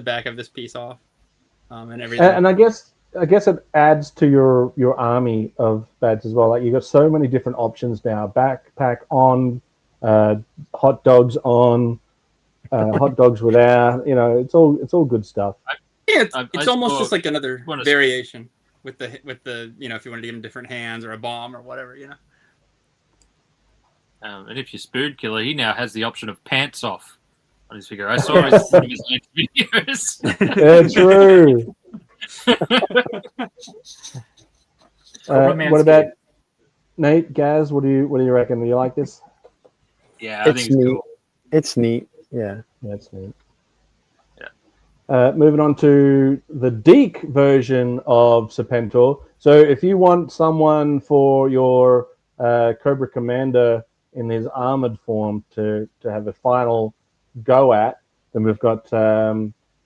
back of this piece off, and everything. And I guess it adds to your army of bats as well. Like you got so many different options now. Backpack on, hot dogs on, hot dogs without. It's all good stuff. Yeah, it's almost just like another wanna- variation with the if you wanted to give him different hands or a bomb or whatever. And if you're Spoonkiller, he now has the option of pants off on his figure. I saw his videos. Yeah, true. What about Nate, Gazz? What do you reckon? Do you like this? Yeah, I think it's neat. cool. It's neat. Yeah. That's neat. Yeah. Moving on to the Deke version of Serpentor. So if you want someone for your Cobra Commander in his armored form to have a final go at, then we've got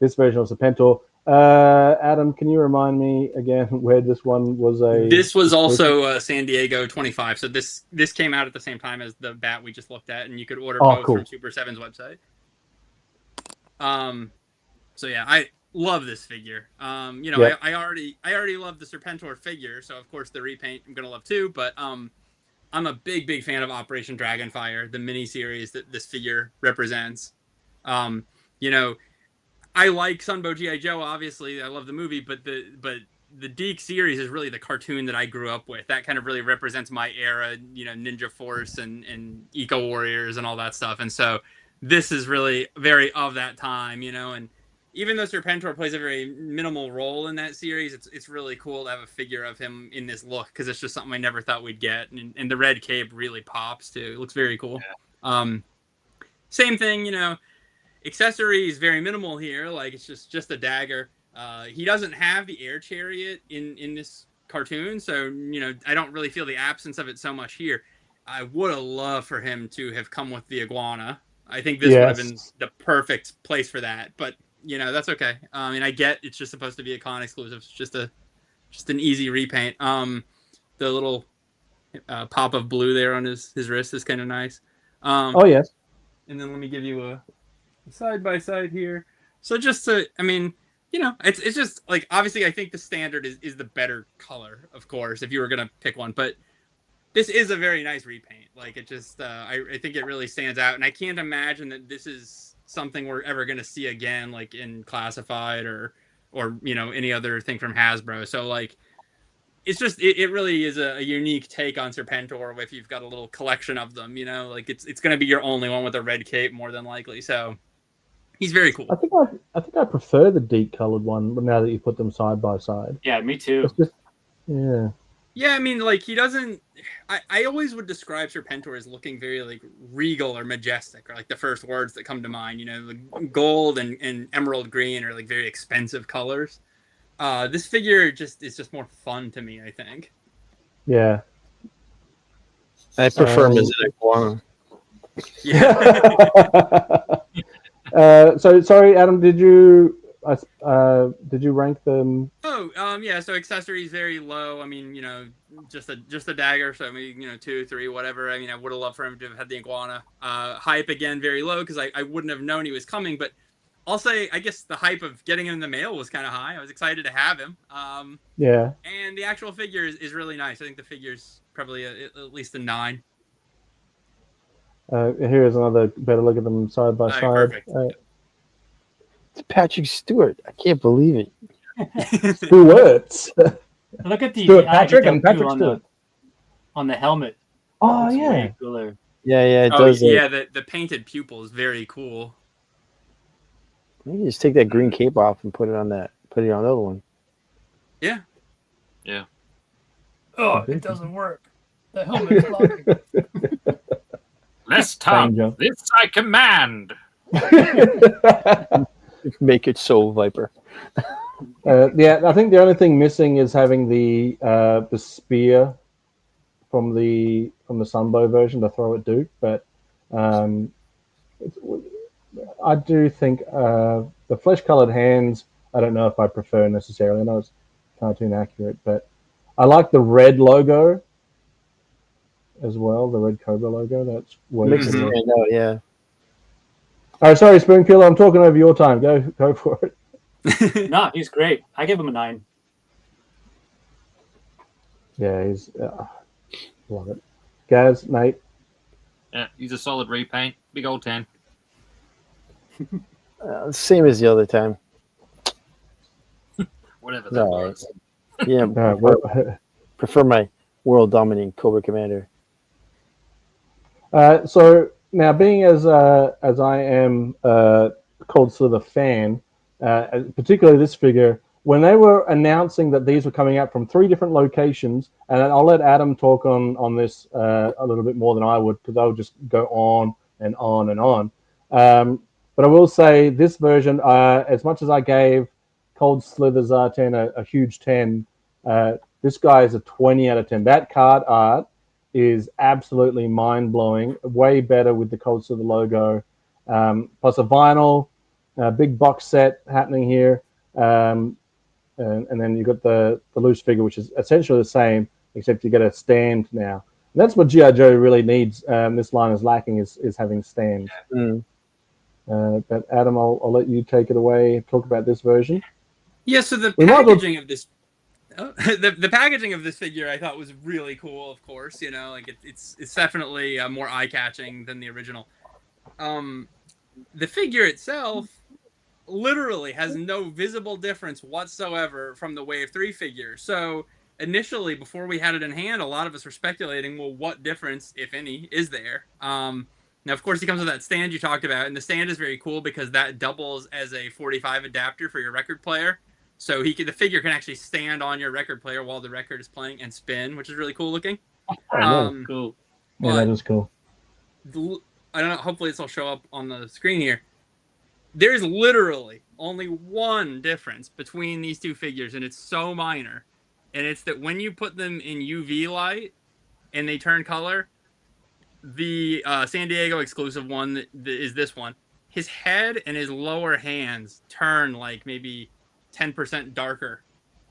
this version of Serpentor. Adam, can you remind me again where this one was This was also San Diego 25. So this came out at the same time as the bat we just looked at, and you could order both cool. from Super7's website. So yeah, I love this figure. You know, Yeah. I already love the Serpentor figure, so of course the repaint I'm gonna love too. But I'm a big fan of Operation Dragonfire, the mini series that this figure represents. You know, I like Sunbow G.I. Joe, obviously. I love the movie, but the Deke series is really the cartoon that I grew up with. That kind of really represents my era, you know, Ninja Force and Eco Warriors and all that stuff. And so this is really very of that time, you know. And even though Serpentor plays a very minimal role in that series, it's really cool to have a figure of him in this look, because it's just something I never thought we'd get. And the red cape really pops too. It looks very cool. Yeah. Same thing, you know. Accessory is very minimal here, like it's just a dagger. He doesn't have the air chariot in this cartoon, so you know I don't really feel the absence of it so much here. I would have loved for him to have come with the iguana. I think this would have been the perfect place for that, but you know that's okay. I mean, I get it's just supposed to be a con exclusive. It's just an easy repaint. The little pop of blue there on his wrist is kind of nice. Oh yes. And then let me give you a side by side here. So just to, I mean, you know, it's just like, obviously I think the standard is the better color, of course, if you were gonna pick one, but this is a very nice repaint. Like it just I think it really stands out, and I can't imagine that this is something we're ever gonna see again, like in Classified or you know any other thing from Hasbro. So like it's just it really is a unique take on Serpentor if you've got a little collection of them, you know, like it's gonna be your only one with a red cape more than likely. So he's very cool. I think I prefer the deep colored one, but now that you put them side by side. Yeah, me too. It's just, yeah. Yeah, I mean, like he doesn't. I always would describe Serpentor as looking very like regal or majestic, or like the first words that come to mind. You know, like gold and emerald green are like very expensive colors. This figure is just more fun to me, I think. Yeah. I prefer him as an iguana. Yeah. So sorry, Adam. Did you rank them? Oh, yeah. So accessories very low. I mean, you know, just a dagger. So I mean, you know, 2, 3, whatever. I mean, I would have loved for him to have had the iguana. Hype again very low because I wouldn't have known he was coming. But I'll say, I guess the hype of getting him in the mail was kind of high. I was excited to have him. Yeah. And the actual figure is really nice. I think the figure's probably at least a 9. Here's another better look at them side by side. Perfect. It's Patrick Stewart. I can't believe it. Stewart's. Look at the Stuart eye Patrick detail and Patrick too Stewart. on the helmet. Oh It's yeah. way cooler. Yeah, it Oh does. yeah, the painted pupil is very cool. You just take that green cape off and put it on the other one. Yeah. Yeah. Oh, it doesn't work. The helmet's blocking. Less tough. This I command. Make it so, Viper. Yeah, I think the only thing missing is having the spear from the Sunbow version to throw at Duke, but I do think the flesh-colored hands. I don't know if I prefer necessarily. I know it's cartoon accurate, but I like the red logo as well. The red Cobra logo. That's Makes it stand out, yeah. Oh, sorry, Spoonkiller. I'm talking over your time. Go for it. No, he's great. I give him a 9. Yeah, he's love it. Gazz, Nate. Yeah, he's a solid repaint. Big old 10. Same as the other time. Whatever that No, was. yeah, prefer my world-dominating Cobra Commander. So now, being as I am a Cold Slither fan, particularly this figure, when they were announcing that these were coming out from 3 different locations, and I'll let Adam talk on this a little bit more than I would, because I would just go on and on and on. But I will say this version, as much as I gave Cold Slither Zartan a huge 10, this guy is a 20 out of 10. That card art is absolutely mind-blowing, way better with the Cold Slither logo, plus a vinyl, big box set happening here, and then you've got the loose figure, which is essentially the same, except you get a stand now. And that's what G.I. Joe really needs. This line is lacking, is having stands. But Adam, I'll let you take it away and talk about this version. Yeah, so the We might as well- packaging of this, the packaging of this figure I thought was really cool. Of course, you know, like it's definitely more eye catching than the original. The figure itself literally has no visible difference whatsoever from the Wave 3 figure. So initially, before we had it in hand, a lot of us were speculating, well, what difference, if any, is there? Now, of course, he comes with that stand you talked about, and the stand is very cool because that doubles as a 45 adapter for your record player. So the figure can actually stand on your record player while the record is playing and spin, which is really cool looking. Cool. Yeah, that is cool. I don't know. Hopefully, this will show up on the screen here. There's literally only one difference between these two figures, and it's so minor. And it's that when you put them in UV light and they turn color, the San Diego exclusive one is this one. His head and his lower hands turn like maybe 10% darker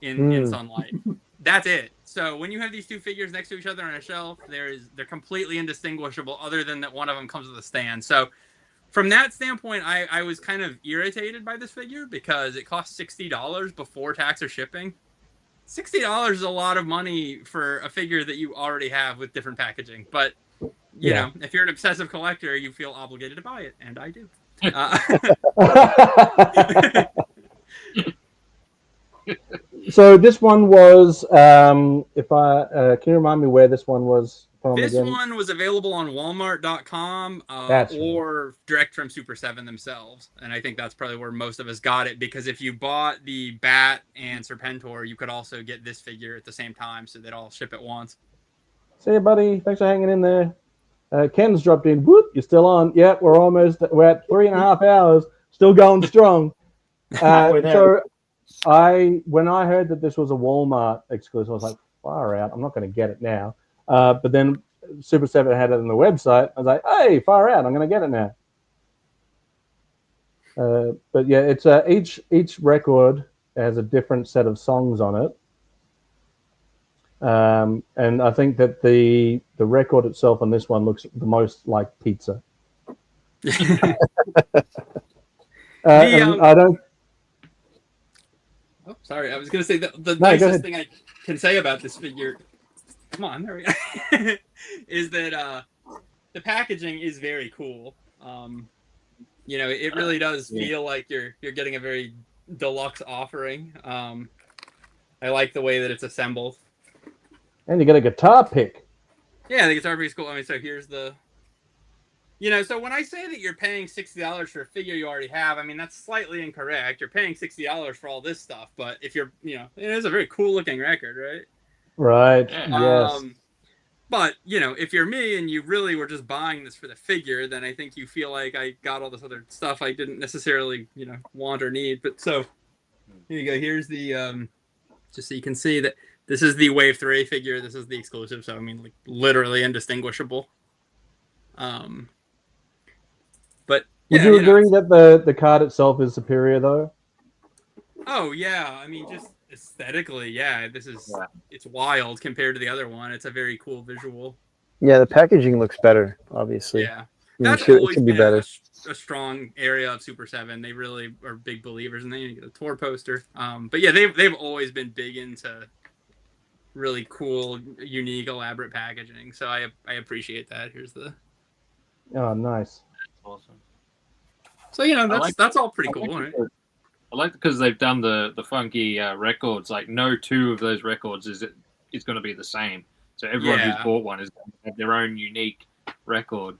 in sunlight. That's it. So when you have these two figures next to each other on a shelf, they're completely indistinguishable, other than that one of them comes with a stand. So from that standpoint, I was kind of irritated by this figure because it cost $60 before tax or shipping. $60 is a lot of money for a figure that you already have with different packaging. But, you know, if you're an obsessive collector, you feel obligated to buy it. And I do. So this one was, if I can you remind me where this one was from This again? one was available on Walmart.com or direct from Super7 themselves. And I think that's probably where most of us got it, because if you bought the Bat and Serpentor, you could also get this figure at the same time, so they'd all ship at once. See you, buddy. Thanks for hanging in there. Ken's dropped in. Whoop, you're still on. Yep, we're at 3.5 hours, still going strong. So when I heard that this was a Walmart exclusive, I was like, far out. I'm not going to get it now. But then Super7 had it on the website. I was like, hey, far out. I'm going to get it now. But yeah, it's each record has a different set of songs on it. And I think that the record itself on this one looks the most like pizza. I don't. Oh, sorry. I was going to say the nicest thing I can say about this figure. Come on, there we go. Is that the packaging is very cool. You know, it really does feel like you're getting a very deluxe offering. I like the way that it's assembled. And you got a guitar pick. Yeah, the guitar pick is cool. I mean, so here's the. You know, so when I say that you're paying $60 for a figure you already have, I mean, that's slightly incorrect. You're paying $60 for all this stuff, but if you're, you know, it is a very cool looking record, right? Right. Yes. But, you know, if you're me and you really were just buying this for the figure, then I think you feel like I got all this other stuff I didn't necessarily, you know, want or need. But so here you go. Here's the, just so you can see that this is the Wave 3 figure. This is the exclusive. So, I mean, like, literally indistinguishable. But would you agree that the card itself is superior, though? Oh yeah, I mean, just aesthetically, yeah, it's wild compared to the other one. It's a very cool visual. Yeah, the packaging looks better, obviously. Yeah, that's always be better. A strong area of Super7. They really are big believers, and they get a tour poster. But yeah, they've always been big into really cool, unique, elaborate packaging. So I appreciate that. Here's the. Oh, nice. Awesome. So you know that's all pretty cool, right? I like because they've done the funky records. Like no two of those records is going to be the same. So everyone who's bought one is going to have their own unique record.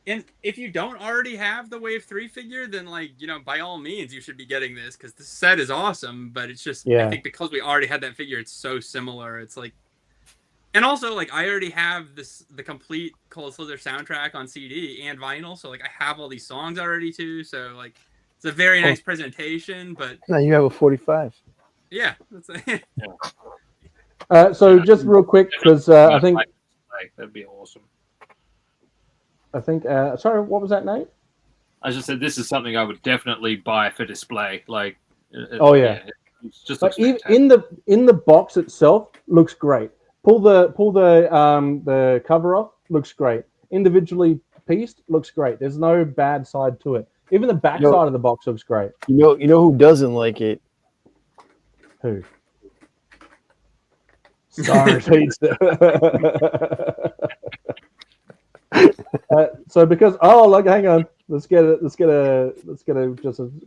And if you don't already have the Wave 3 figure, then like, you know, by all means you should be getting this, because the set is awesome. But it's just I think because we already had that figure, it's so similar. It's like. And also, like, I already have the complete Cold Slither soundtrack on CD and vinyl, so like I have all these songs already too. So like, it's a very nice presentation. But no, you have a 45. Yeah, that's so just real quick, because I think that'd be awesome. I think. Sorry, what was that, Nate? I just said this is something I would definitely buy for display. Like, it's just like in the box itself looks great. Pull the cover off, looks great. Individually piece looks great. There's no bad side to it. Even the back You know- side of the box looks great. You know who doesn't like it? Who? Sorry, Pizza. So because hang on, let's get just a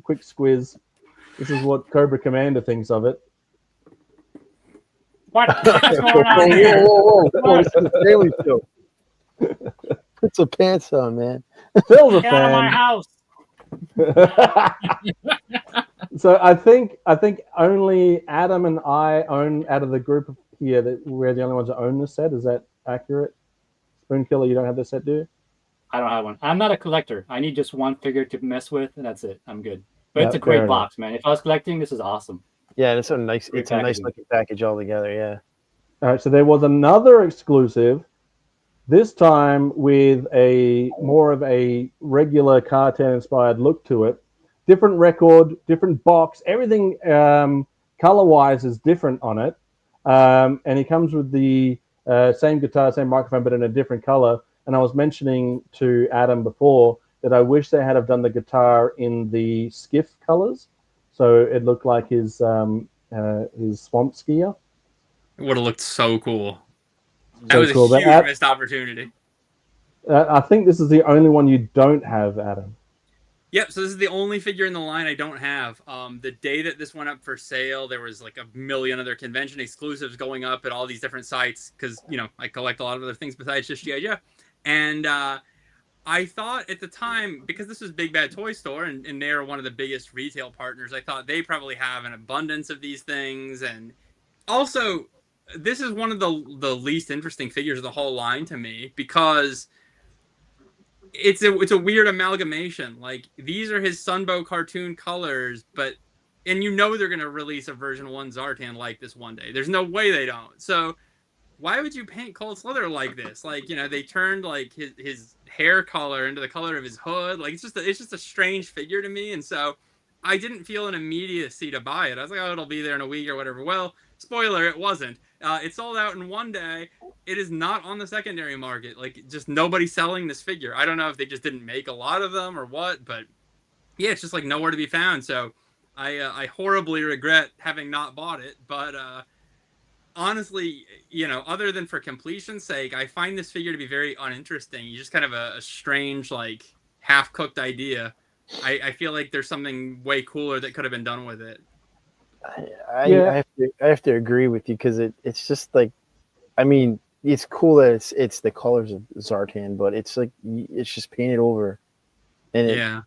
quick squiz. This is what Cobra Commander thinks of it. What's going on here? Whoa. It's the Daily Show. Put some pants on, man. Phil's a Get out of my fan. house. So I think only Adam and I own out of the group here that we're the only ones that own this set. Is that accurate? Spoonkiller, you don't have this set, do you? I don't have one. I'm not a collector. I need just one figure to mess with, and that's it. I'm good. But Yeah, it's a fair great box, man. If I was collecting, this is awesome. Yeah, it's a nice. Great It's a nice packaging. looking package altogether. Yeah. All right, so there was another exclusive, this time with a more of a regular Cartan inspired look to it. Different record, different box, everything color wise is different on it. And it comes with the same guitar, same microphone, but in a different color. And I was mentioning to Adam before that I wish they had have done the guitar in the skiff colors, so it looked like his swamp skier. It would have looked so cool. That So was cool, a but huge missed opportunity. I think this is the only one you don't have, Adam. Yep, so this is the only figure in the line I don't have. The day that this went up for sale, there was like a million other convention exclusives going up at all these different sites because, you know, I collect a lot of other things besides just G.I. Joe. And I thought at the time, because this was Big Bad Toy Store and they're one of the biggest retail partners, I thought they probably have an abundance of these things. And also, this is one of the least interesting figures of the whole line to me because it's a weird amalgamation. Like, these are his Sunbow cartoon colors, and you know they're going to release a version 1 Zartan like this one day. There's no way they don't. So why would you paint Cold Slither like this? Like, you know, they turned like his hair color into the color of his hood. Like, it's just a strange figure to me. And so I didn't feel an immediacy to buy it. I was like, oh, it'll be there in a week or whatever. Well, spoiler, it wasn't. It sold out in one day. It is not on the secondary market. Like, just nobody's selling this figure. I don't know if they just didn't make a lot of them or what, but yeah, it's just like nowhere to be found. So I horribly regret having not bought it. But honestly, you know, other than for completion's sake, I find this figure to be very uninteresting. You just kind of a strange, like, half-cooked idea. I feel like there's something way cooler that could have been done with it. I have to agree with you because it's just like, I mean, it's cool that it's the colors of Zartan, but it's like it's just painted over. And yeah,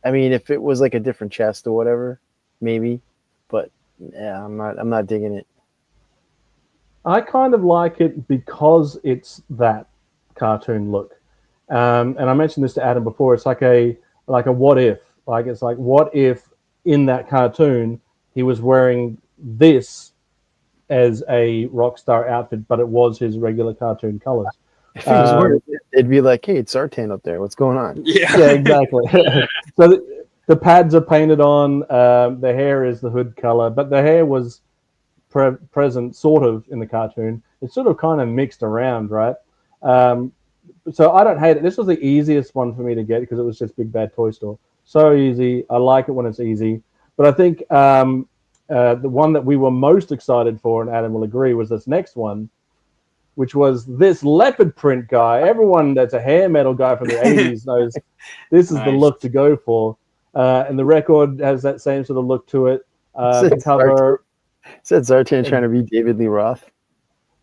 I mean, if it was like a different chest or whatever, maybe, but yeah, I'm not digging it. I kind of like it because it's that cartoon look. And I mentioned this to Adam before. It's like a what if. Like, it's like, what if in that cartoon he was wearing this as a rock star outfit, but it was his regular cartoon colors. If he was wearing it, it'd be like, hey, it's Zartan up there. What's going on? yeah, Yeah, exactly. So the pads are painted on. The hair is the hood color, but the hair was present sort of in the cartoon. It's sort of kind of mixed around, right? So I don't hate it. This was the easiest one for me to get because it was just Big Bad Toy Store. So easy. I like it when it's easy. But I think the one that we were most excited for, and Adam will agree, was this next one, which was this leopard print guy. Everyone that's a hair metal guy from the 80s knows this is the look to go for. And the record has that same sort of look to it. The cover... Said Zartan trying to be David Lee Roth.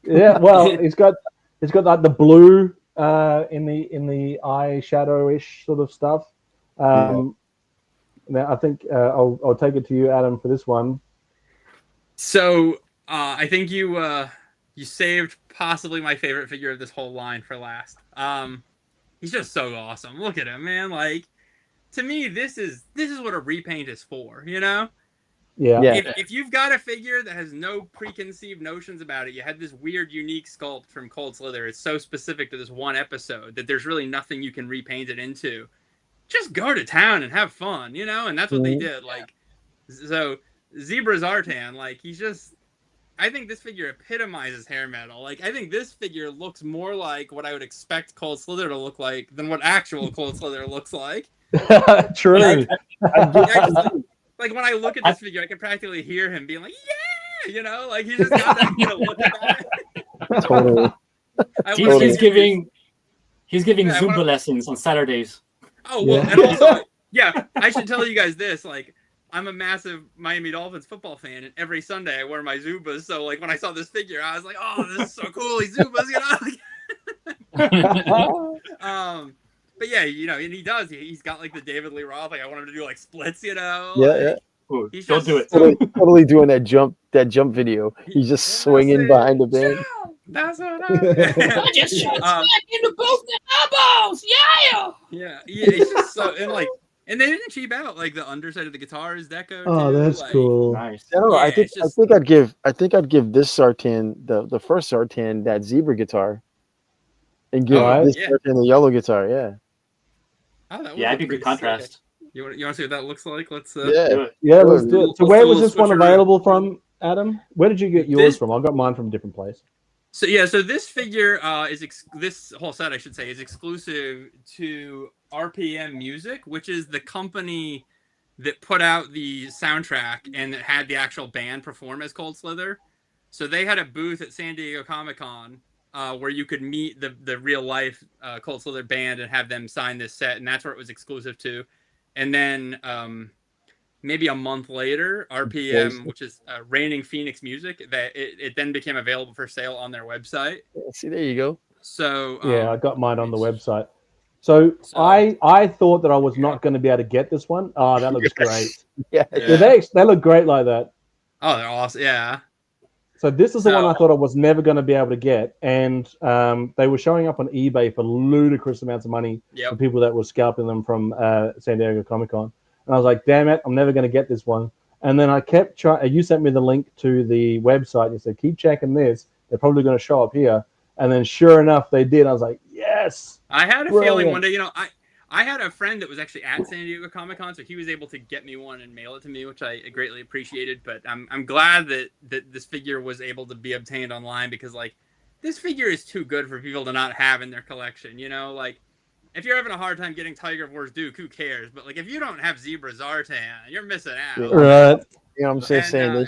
Yeah, well, he's got like the blue in the eye shadow-ish sort of stuff. Now I think I'll take it to you, Adam, for this one. So I think you saved possibly my favorite figure of this whole line for last. He's just so awesome. Look at him, man. Like, to me, this is what a repaint is for, you know? Yeah. If you've got a figure that has no preconceived notions about it, you had this weird, unique sculpt from Cold Slither. It's so specific to this one episode that there's really nothing you can repaint it into. Just go to town and have fun, you know? And that's what they did. Like, so Zebra Zartan, like, he's just I think this figure epitomizes hair metal. Like, I think this figure looks more like what I would expect Cold Slither to look like than what actual Cold Slither looks like. True. Like, like when I look at this figure, I can practically hear him being like, "Yeah," you know, like he's just got that look about it. Totally. He's giving Yeah, Zumba lessons on Saturdays. Oh well, and also, yeah, I should tell you guys this. Like, I'm a massive Miami Dolphins football fan, and every Sunday I wear my Zubas. So, like, when I saw this figure, I was like, "Oh, this is so cool! He's Zubas," you know. But yeah, you know, and he does. He's got like the David Lee Roth. Like, I want him to do like splits, you know. Yeah, like, yeah. Ooh, he's don't just do it. Totally doing that jump video. He's just swinging behind the band. That's what I just shot smack into both the elbows. Yeah. Yeah, he's just so and they didn't cheap out. Like the underside of the guitar is deco. Oh, too. that's like, cool. Nice. I don't know. Yeah, I think it's just- I'd give this Sartan the first Sartan that zebra guitar, and give this Sartan the yellow guitar. Yeah. Oh, that Yeah, it'd be good contrast. You want to see what that looks like? Let's Yeah. Yeah, let's do it. So Let's where do a was this one switcheroo. available from, Adam? Where did you get yours This- from? I got mine from a different place. So yeah, so this figure this whole set, I should say, is exclusive to RPM Music, which is the company that put out the soundtrack and that had the actual band perform as Cold Slither. So they had a booth at San Diego Comic-Con where you could meet the real life Cold Slither band and have them sign this set, and that's where it was exclusive to. And then maybe a month later, RPM, which is Reigning Phoenix Music, that it then became available for sale on their website. See, there you go. So Yeah, I got mine on the website. So I thought that I was not going to be able to get this one. Oh, that looks great. Yeah. They look great like that. Oh, they're awesome. Yeah. So this is the one I thought I was never going to be able to get, and they were showing up on eBay for ludicrous amounts of money for people that were scalping them from San Diego Comic-Con. And I was like, damn it, I'm never going to get this one. And then I kept trying. You sent me the link to the website. You said, keep checking this. They're probably going to show up here. And then sure enough, they did. I was like, yes. I had a feeling one day, you know, I had a friend that was actually at San Diego Comic-Con, so he was able to get me one and mail it to me, which I greatly appreciated. But I'm glad that this figure was able to be obtained online, because like this figure is too good for people to not have in their collection. You know, like if you're having a hard time getting Tiger Wars Duke, who cares? But like if you don't have Zebra Zartan, you're missing out. Right. You know what I'm saying?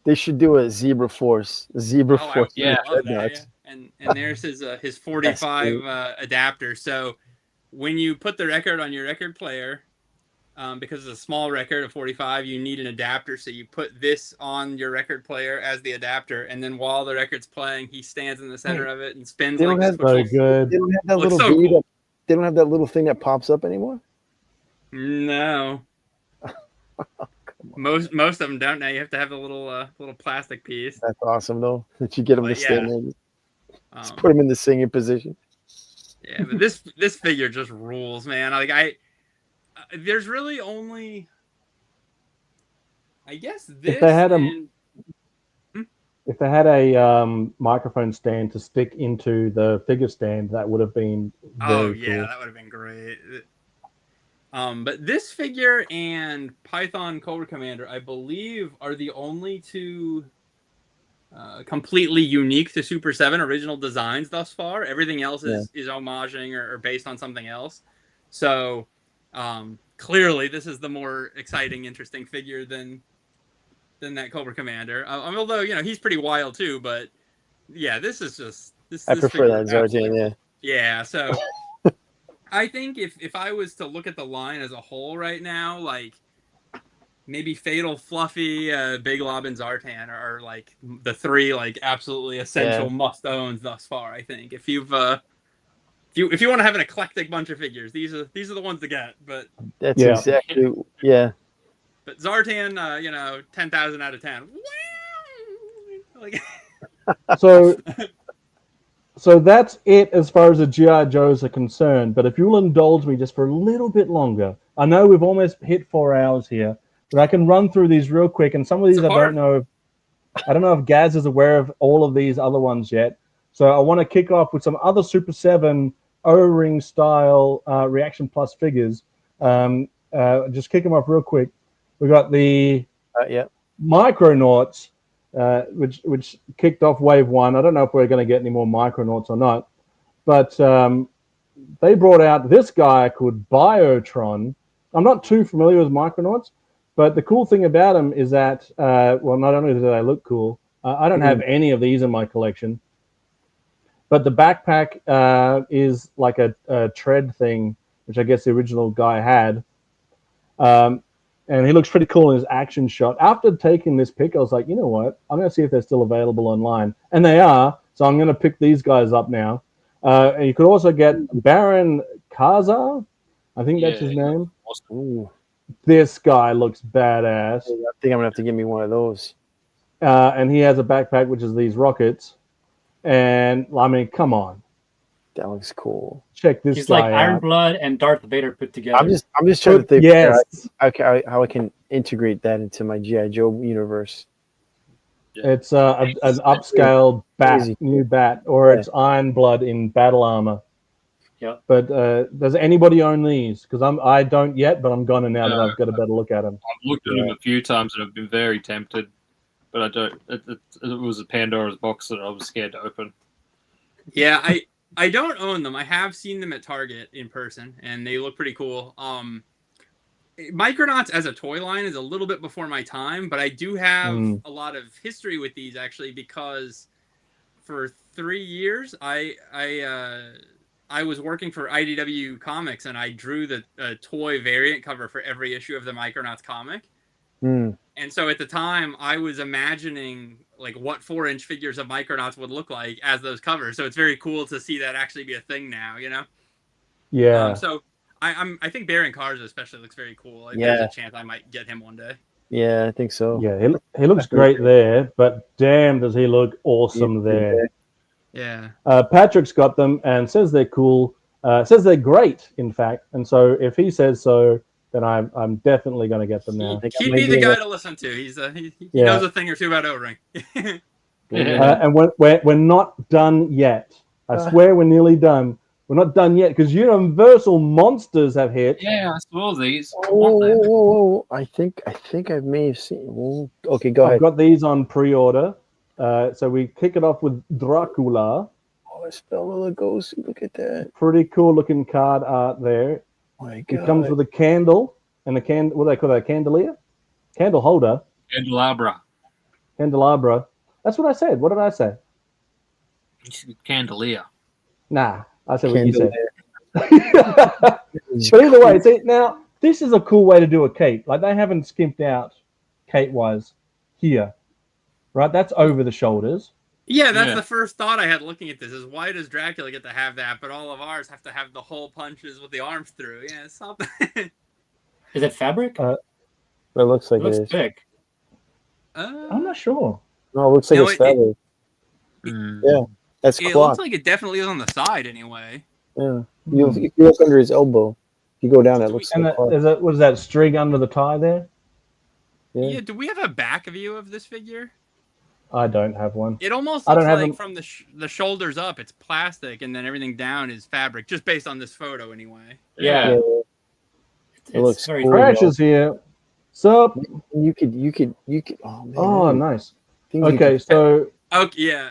They should do a Zebra Force. Zebra Force. Yeah. And there's his 45 adapter. So when you put the record on your record player, because it's a small record of 45, you need an adapter. So you put this on your record player as the adapter, and then while the record's playing, he stands in the center of it and spins. They don't have very good. They don't have that little bead cool. They don't have that little thing that pops up anymore. No. Most of them don't. Now you have to have the little plastic piece. That's awesome though. That you get them to stand there. Just put them in the singing position. Yeah, but this figure just rules, man. Like there's really only, I guess this. If they had a microphone stand to stick into the figure stand, that would have been very cool. That would have been great. But this figure and Python Cobra Commander, I believe, are the only two completely unique to Super 7 original designs thus far. Everything else is homaging or based on something else. So clearly, this is the more exciting, interesting figure than that Cobra Commander. Although, you know, he's pretty wild too. But yeah, this is just this. I prefer that Zartan. Yeah. Yeah. So I think if I was to look at the line as a whole right now, like maybe Fatal, Fluffy, Big Lob, and Zartan are like the three like absolutely essential must-owns thus far. I think if you want to have an eclectic bunch of figures, these are the ones to get. But that's exactly But Zartan, 10,000 out of 10. Like So that's it as far as the G.I. Joes are concerned. But if you'll indulge me just for a little bit longer, I know we've almost hit 4 hours here, but I can run through these real quick. And some of these I don't know if Gazz is aware of all of these other ones yet. So I want to kick off with some other Super 7 O-ring style Reaction Plus figures. Just kick them off real quick. We got the Micronauts which kicked off Wave 1. I don't know if we're going to get any more Micronauts or not, but they brought out this guy called Biotron. I'm not too familiar with Micronauts, but the cool thing about them is that, well, not only do they look cool, I don't have any of these in my collection, but the backpack is like a tread thing, which I guess the original guy had. And he looks pretty cool in his action shot. After taking this pick, I was like, you know what? I'm going to see if they're still available online. And they are, so I'm going to pick these guys up now. And you could also get Baron Kazar. I think that's his name. Ooh. This guy looks badass. I think I'm going to have to give me one of those. And he has a backpack, which is these rockets. And, I mean, come on. That looks cool. Check this He's guy like Iron out. Blood and Darth Vader put together. I'm just trying to think Yes. how I can integrate that into my G.I. Joe universe. It's an upscaled bat, Crazy. new bat, or it's Iron Blood in battle armor. Yep. But does anybody own these? Because I don't yet, but I'm gonna now that I've got a better look at them. I've looked at them a few times and I've been very tempted, but I don't. It was a Pandora's box that I was scared to open. Yeah, I don't own them. I have seen them at Target in person, and they look pretty cool. Micronauts as a toy line is a little bit before my time, but I do have a lot of history with these actually, because for 3 years I was working for IDW Comics, and I drew the toy variant cover for every issue of the Micronauts comic. And so at the time, I was imagining like what 4-inch figures of Micronauts would look like as those covers. So it's very cool to see that actually be a thing now, you know? Yeah. So I think Baron Cars especially looks very cool. Like, Yeah. There's a chance I might get him one day. Yeah, I think so. Yeah, he looks great there, but damn, does he look awesome there. Yeah. Patrick's got them and says they're cool. Says they're great, in fact. And so if he says so, then I'm definitely going to get them now. He'd be the guy to listen to. He knows a thing or two about O-Ring. And we're not done yet. I swear we're nearly done. We're not done yet because Universal Monsters have hit. Yeah, I saw these. Oh, I think I may have seen. Whoa. Okay, go ahead. I've got these on pre-order. So we kick it off with Dracula. Oh, Spell Lugosi. Look at that. Pretty cool looking card art there. My It God. comes with a candle and what do they call that? Candelier? Candle holder. Candelabra. Candelabra. That's what I said. What did I say? Candelier. Nah, I said what you said. Candelier. But either way, see, now this is a cool way to do a cape. Like they haven't skimped out cape-wise here, right? That's over the shoulders. Yeah, that's the first thought I had looking at this is why does Dracula get to have that, but all of ours have to have the hole punches with the arms through? Yeah, it's something. Is it fabric? It looks like It looks it is. thick. I'm not sure. No, it looks like No, it's fabric. Yeah, that's It cloth. looks like it definitely is on the side anyway. Yeah, if you look under his elbow, if you go down, it looks And like cloth. was that string under the tie there? Yeah, do we have a back view of this figure? I don't have one. It almost I don't looks have like them. from the shoulders up, it's plastic, and then everything down is fabric, just based on this photo anyway. Yeah. It looks very cool. Crash is here. Sup? You could. Oh man. Oh, nice. Things you Okay, could- so Okay, yeah.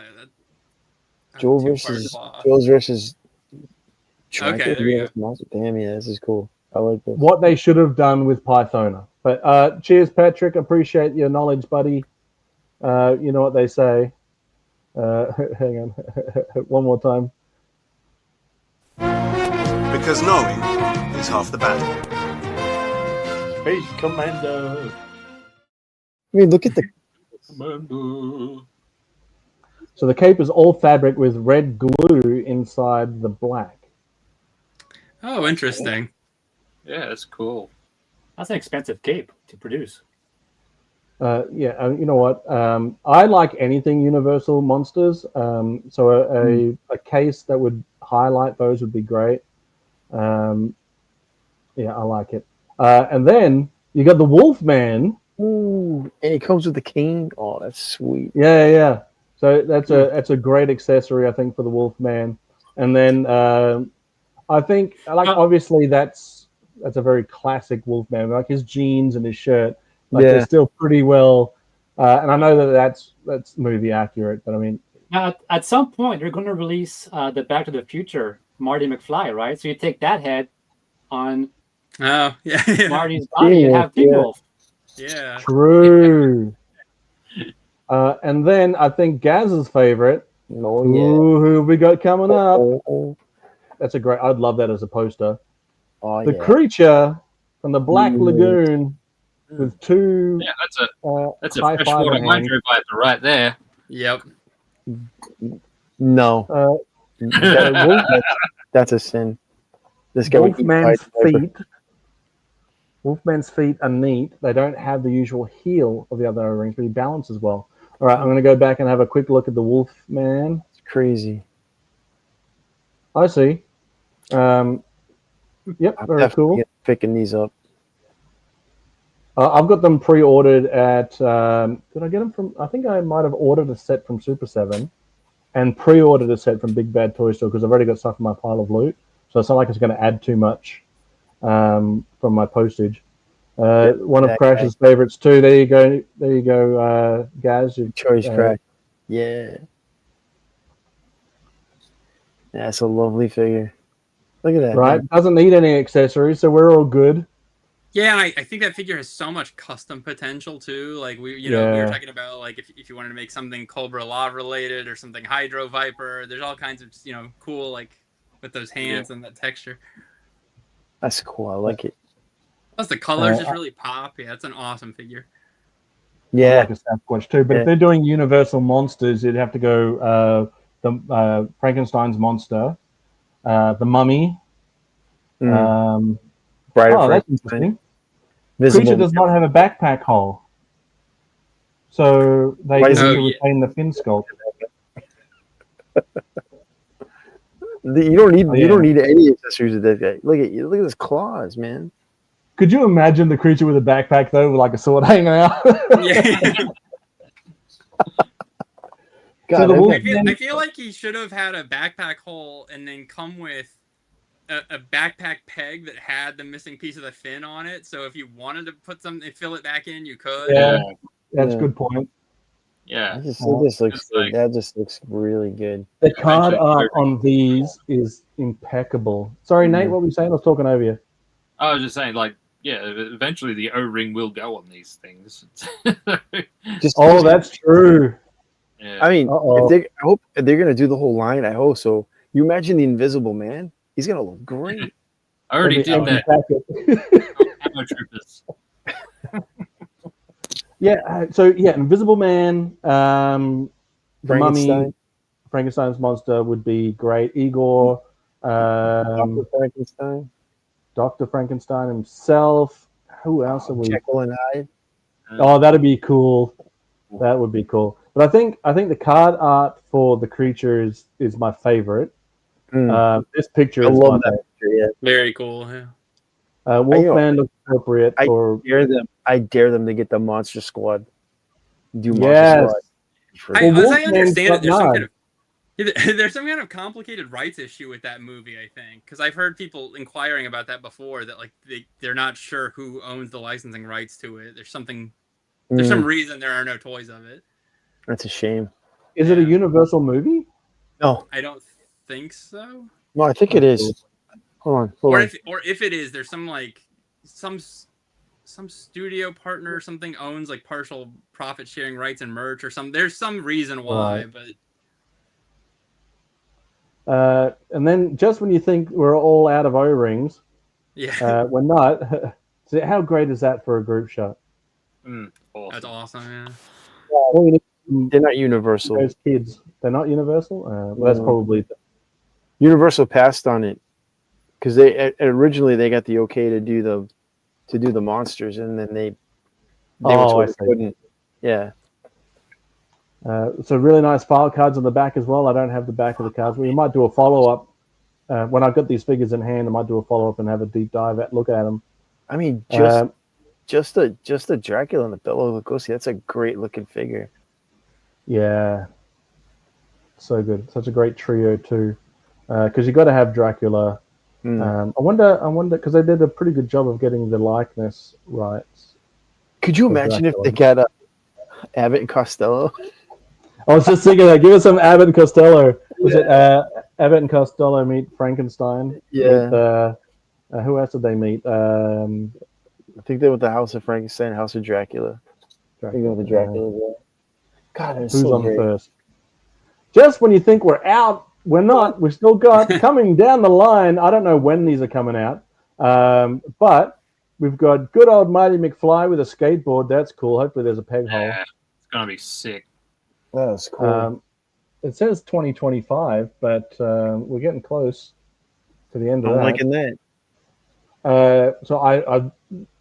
Joel Joel's versus. Okay, there you go. Damn, yeah, this is cool. I like this. what they should have done with Pythona. But cheers, Patrick. Appreciate your knowledge, buddy. You know what they say. Hang on. One more time. Because knowing is half the battle. Space Commando. I mean, look at the. So the cape is all fabric with red glue inside the black. Oh, interesting. Yeah, that's cool. That's an expensive cape to produce. You know what? I like anything Universal Monsters. So a case that would highlight those would be great. Yeah, I like it. And then you got the Wolfman. Ooh, and it comes with the cane. Oh, that's sweet. Yeah. So that's a great accessory, I think, for the Wolfman. And then I think, like, obviously that's a very classic Wolfman. Like his jeans and his shirt, like they're still pretty well And I know that that's movie accurate, but I mean, Now, at some point, they're going to release the Back to the Future Marty McFly, right? So you take that head on Oh yeah, Marty's body and have Teen Yeah. Wolf. yeah. true. And then I think Gazz's favorite. Oh Ooh, who we got coming yeah. up? Oh, That's a great. I'd love that as a poster. oh, The yeah. creature from the Black Mm. Lagoon with two. Yeah, that's a high freshwater fiber hands. hydro viper right there. Yep. No, that's a sin. This guy would eat Wolfman's Pied Piper. feet. Wolfman's feet are neat. They don't have the usual heel of the other O-rings, but he balances well. All right, I'm going to go back and have a quick look at the Wolfman. It's crazy. I see. Yep, I'm very definitely cool. picking these up. I've got them pre-ordered at. Did I get them from? I think I might have ordered a set from Super7 and pre-ordered a set from Big Bad Toy Store because I've already got stuff in my pile of loot. So it's not like it's going to add too much from my postage. One of that Crash's favorites too. There you go. There you go, Gazz. Choice Crash. Yeah. That's a lovely figure. Look at that. Right, man. doesn't need any accessories, so we're all good. Yeah, and I think that figure has so much custom potential too. Like we were Yeah. talking about like if you wanted to make something Cobra Law related or something Hydro Viper, there's all kinds of cool like with those hands and that texture. That's cool. I like it. Plus the colors just really pop. Yeah, it's an awesome figure. I Yeah. like a Sasquatch too. But if they're doing Universal Monsters, you'd have to go the Frankenstein's monster, the Mummy. Brighter Oh, that's Frankenstein. interesting. Visible. Creature does not have a backpack hole, so they Why get is to he- retain the fin sculpt. You don't need any accessories with that guy. Look at his claws, man. Could you imagine the creature with a backpack though, with like a sword hanging out? Yeah. So the God, wolf- I feel like he should have had a backpack hole and then come with a backpack peg that had the missing piece of the fin on it. So if you wanted to put something, fill it back in, you could. Yeah, that's a Yeah. good point. Yeah. it just looks Just good. like- That just looks really good. The card Eventually, art on these is impeccable. Sorry, Nate, what were you saying? I was talking over you. I was just saying, like, yeah, eventually the O-ring will go on these things. Just Oh, that's true. yeah. I mean, Uh-oh. I hope if they're gonna do the whole line. I hope so. You imagine the Invisible Man? He's gonna look great. I already did Every that. packet. Camo Troopers. Yeah, Invisible Man, the Mummy, Frankenstein. Frankenstein's monster would be great. Igor, Dr. Frankenstein. Dr. Frankenstein himself. Who else are we? Jekyll and Hyde. Oh, that'd be cool. That would be cool. But I think the card art for the creature is my favorite. This picture I is love my that picture. Yeah. Very cool. Yeah. Wolfman looks appropriate for I dare them to get the Monster Squad. Do Monster Yes. Squad. As I Wolfman's understand it, got there's some kind of complicated rights issue with that movie, I think, because I've heard people inquiring about that before. That like they're not sure who owns the licensing rights to it. There's some reason there are no toys of it. That's a shame. Is it a Universal movie? No, I don't think so. no, I think it is. Hold on. Or if it is, there's some studio partner or something owns like partial profit sharing rights and merch or something. There's some reason why, but And then just when you think we're all out of O-rings, yeah, we're not. So how great is that for a group shot? Awesome. that's awesome. Yeah. All you need They're not Universal. those kids. They're not Universal. Well, that's No. probably Universal passed on it because they originally they got the okay to do the monsters, and then they I were told see. they couldn't. Yeah. So really nice file cards on the back as well. I don't have the back of the cards. We might do a follow up when I've got these figures in hand. I might do a follow up and have a deep dive look at them. I mean, just the Dracula and the Bela Lugosi. That's a great looking figure. Yeah, so good. Such a great trio too. Because you got to have Dracula. I wonder because they did a pretty good job of getting the likeness right. Could you For imagine if Dracula. they got Abbott and Costello. I was just thinking that. Give us some Abbott and Costello. Was it Abbott and Costello meet Frankenstein? Yeah. With, who else did they meet? I think they were the House of Frankenstein, House of Dracula. I think they were the Dracula. God, who's so on great. first? Just when you think we're out, we're not. We've still got coming down the line. I don't know when these are coming out, but we've got good old Mighty McFly with a skateboard. That's cool. Hopefully, there's a peg hole. Yeah, it's gonna be sick. That's cool. It says 2025, but we're getting close to the end of I'm that. liking that. So I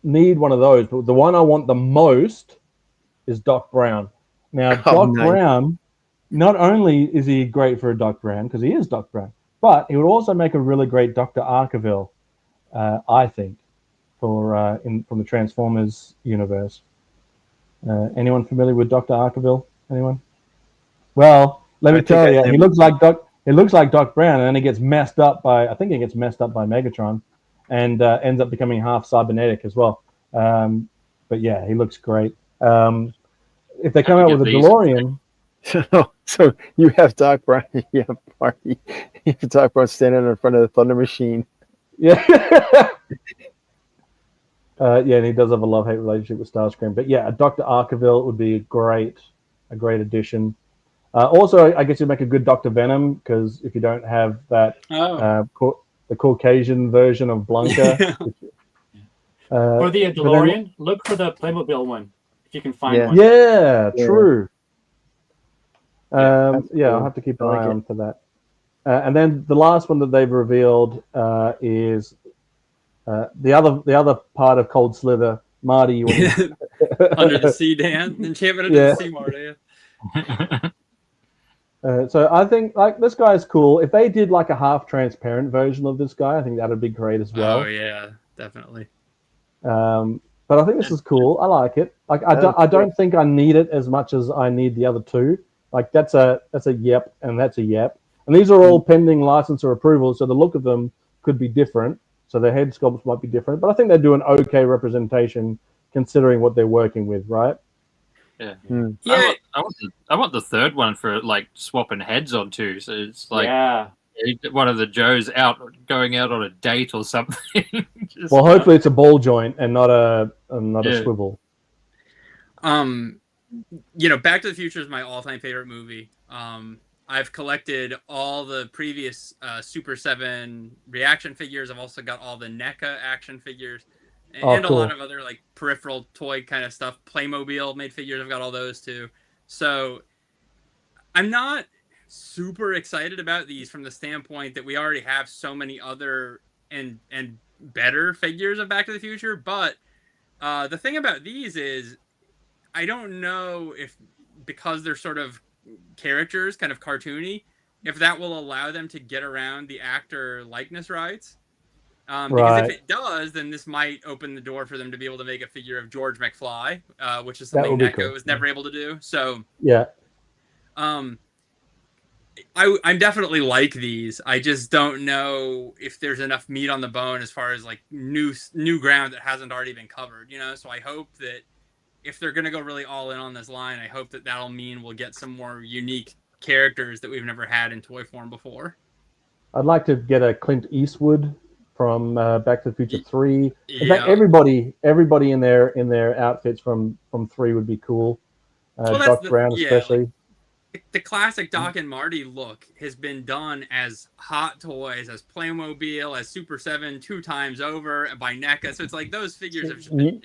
need one of those, but the one I want the most is Doc Brown. Now, Doc nice. Brown, not only is he great for a Doc Brown, because he is Doc Brown, but he would also make a really great Dr. Arkeville, I think, for from the Transformers universe. Anyone familiar with Dr. Arkeville? Anyone? Well, let me tell you, he looks like Doc Brown, and then he gets messed up by Megatron, and ends up becoming half cybernetic as well. But yeah, he looks great. If they come out with a DeLorean, so you have Doc Brown, you have Marty, you have Doc Brown standing in front of the Thunder Machine. Yeah. Yeah, and he does have a love-hate relationship with Starscream. But yeah, Dr. Arkeville would be a great addition. Also, I guess you'd make a good Dr. Venom, because if you don't have that the Caucasian version of Blanca. For the DeLorean, look for the Playmobil one if you can find one. Yeah, true. I'll have to keep an eye on for that. And then the last one that they've revealed is the other part of Cold Slither, Marty. Under the Sea, Dan. Enchantment Under the Sea, Marty. So I think like this guy's cool. If they did like a half transparent version of this guy, I think that would be great as well. Oh yeah, definitely. But I think this is cool. I like it. Like I don't think I need it as much as I need the other two. Like that's a yep and that's a yep. And these are all pending license or approval, so the look of them could be different. So their head sculpts might be different, but I think they do an okay representation considering what they're working with, right? Yeah. Yeah. I want the third one for like swapping heads on too. So it's like one of the Joes going out on a date or something. Well, hopefully it's a ball joint and not a swivel. Back to the Future is my all-time favorite movie. I've collected all the previous Super 7 reaction figures. I've also got all the NECA action figures and cool. a lot of other like peripheral toy kind of stuff. Playmobil made figures. I've got all those too. So I'm not super excited about these from the standpoint that we already have so many other and better figures of Back to the Future. But the thing about these is I don't know if, because they're sort of characters, kind of cartoony, if that will allow them to get around the actor likeness rights. Because if it does, then this might open the door for them to be able to make a figure of George McFly, which is something NECA was never able to do. So yeah, I'm definitely like these. I just don't know if there's enough meat on the bone as far as like new ground that hasn't already been covered. So I hope that if they're going to go really all in on this line, I hope that that'll mean we'll get some more unique characters that we've never had in toy form before. I'd like to get a Clint Eastwood from Back to the Future 3. In fact, everybody in their outfits from 3 would be cool. Doc Brown especially. Like, the classic Doc and Marty look has been done as Hot Toys, as Playmobil, as Super 7 2 times over by NECA. So it's like those figures have just been,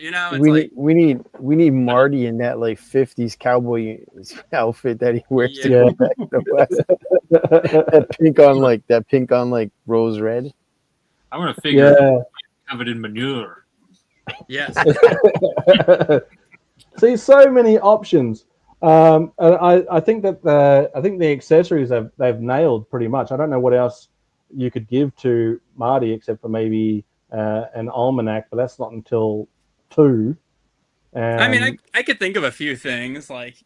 we need Marty in that like 50s cowboy outfit that he wears to go back to the West. that pink on like rose red. I want a figure covered in manure. Yes. See, so many options. And I think that the accessories they've nailed pretty much. I don't know what else you could give to Marty except for maybe an almanac, but that's not until 2. I mean, I could think of a few things like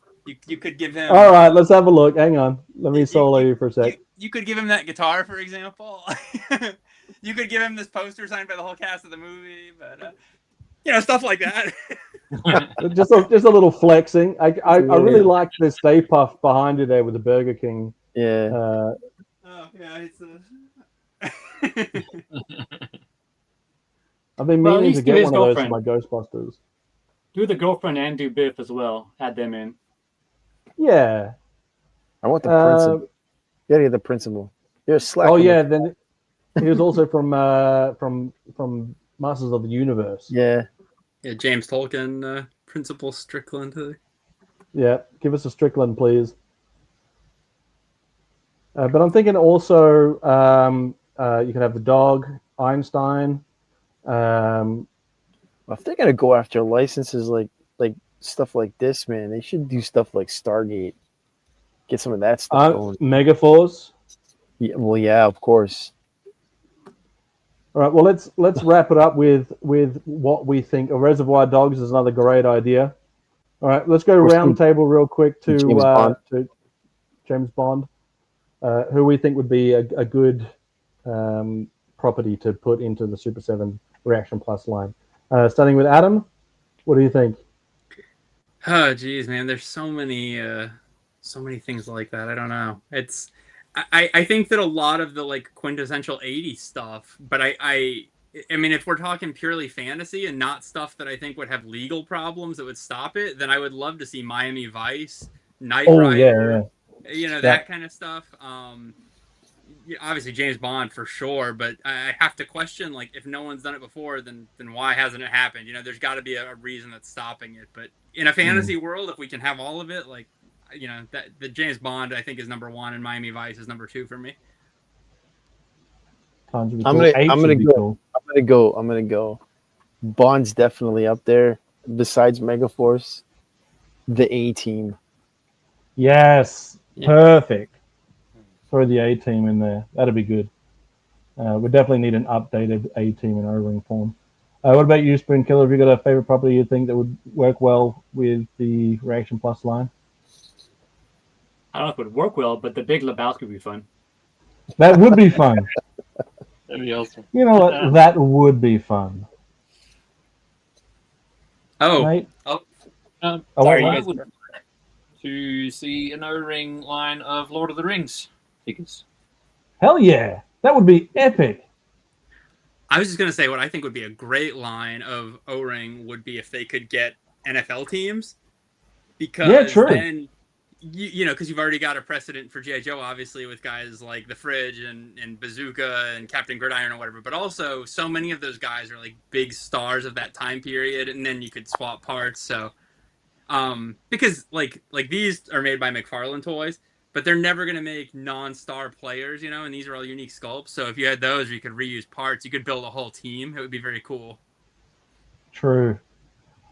you could give him. All right, let's have a look. Hang on, let me solo you for a sec. You could give him that guitar, for example. You could give him this poster signed by the whole cast of the movie, but stuff like that. just a little flexing. I really like the Stay Puft behind you there with the Burger King. Yeah. Oh yeah, it's I've been Well, at meaning to least do get his one of those for girlfriend. my Ghostbusters. Do the girlfriend and do Biff as well. Add them in. Yeah. I want the principal. You gotta get the principal. You're a slack. Oh yeah, then he was also from Masters of the Universe. Yeah. Yeah, James Tolkien, Principal Strickland. Yeah, give us a Strickland, please. But I'm thinking also you can have the dog, Einstein. If they're gonna go after licenses like stuff like this, man, they should do stuff like Stargate. Get some of that stuff going. Megaforce. Yeah, well, yeah, of course. All right. Well, let's wrap it up with what we think. A Reservoir Dogs is another great idea. All right. Let's go round table real quick to James Bond, who we think would be a good property to put into the Super 7 Reaction Plus line. Starting with Adam, what do you think? Oh, geez, man, there's so many things like that. I don't know. I think that a lot of the like quintessential 80s stuff, but I mean, if we're talking purely fantasy and not stuff that I think would have legal problems that would stop it, then I would love to see Miami Vice, Knight Rider, that kind of stuff. Obviously James Bond for sure, but I have to question, like, if no one's done it before, then why hasn't it happened? There's got to be a reason that's stopping it. But in a fantasy world, if we can have all of it, like, that the James Bond I think is number 1 and Miami Vice is number 2 for me. I'm gonna go. Bond's definitely up there. Besides Megaforce, the A-Team. Yes, perfect. Throw the A-Team in there. That'd be good. We definitely need an updated A-Team in O-ring form. What about you, Spoonkiller? Have you got a favorite property you think that would work well with the Reaction Plus line? I don't know if it would work well, but the Big Lebowski would be fun. That would be fun. That'd be awesome. You know what? That would be fun. Oh, Right? Sorry, I would to see an O-ring line of Lord of the Rings figures. Hell yeah. That would be epic. I was just gonna say what I think would be a great line of O-ring would be if they could get NFL teams, because then because you've already got a precedent for G.I. Joe, obviously, with guys like the Fridge and Bazooka and Captain Gridiron or whatever, but also so many of those guys are like big stars of that time period, and then you could swap parts. So because like these are made by McFarlane Toys, but they're never going to make non-star players, and these are all unique sculpts. So if you had those, you could reuse parts, you could build a whole team. It would be very cool. True.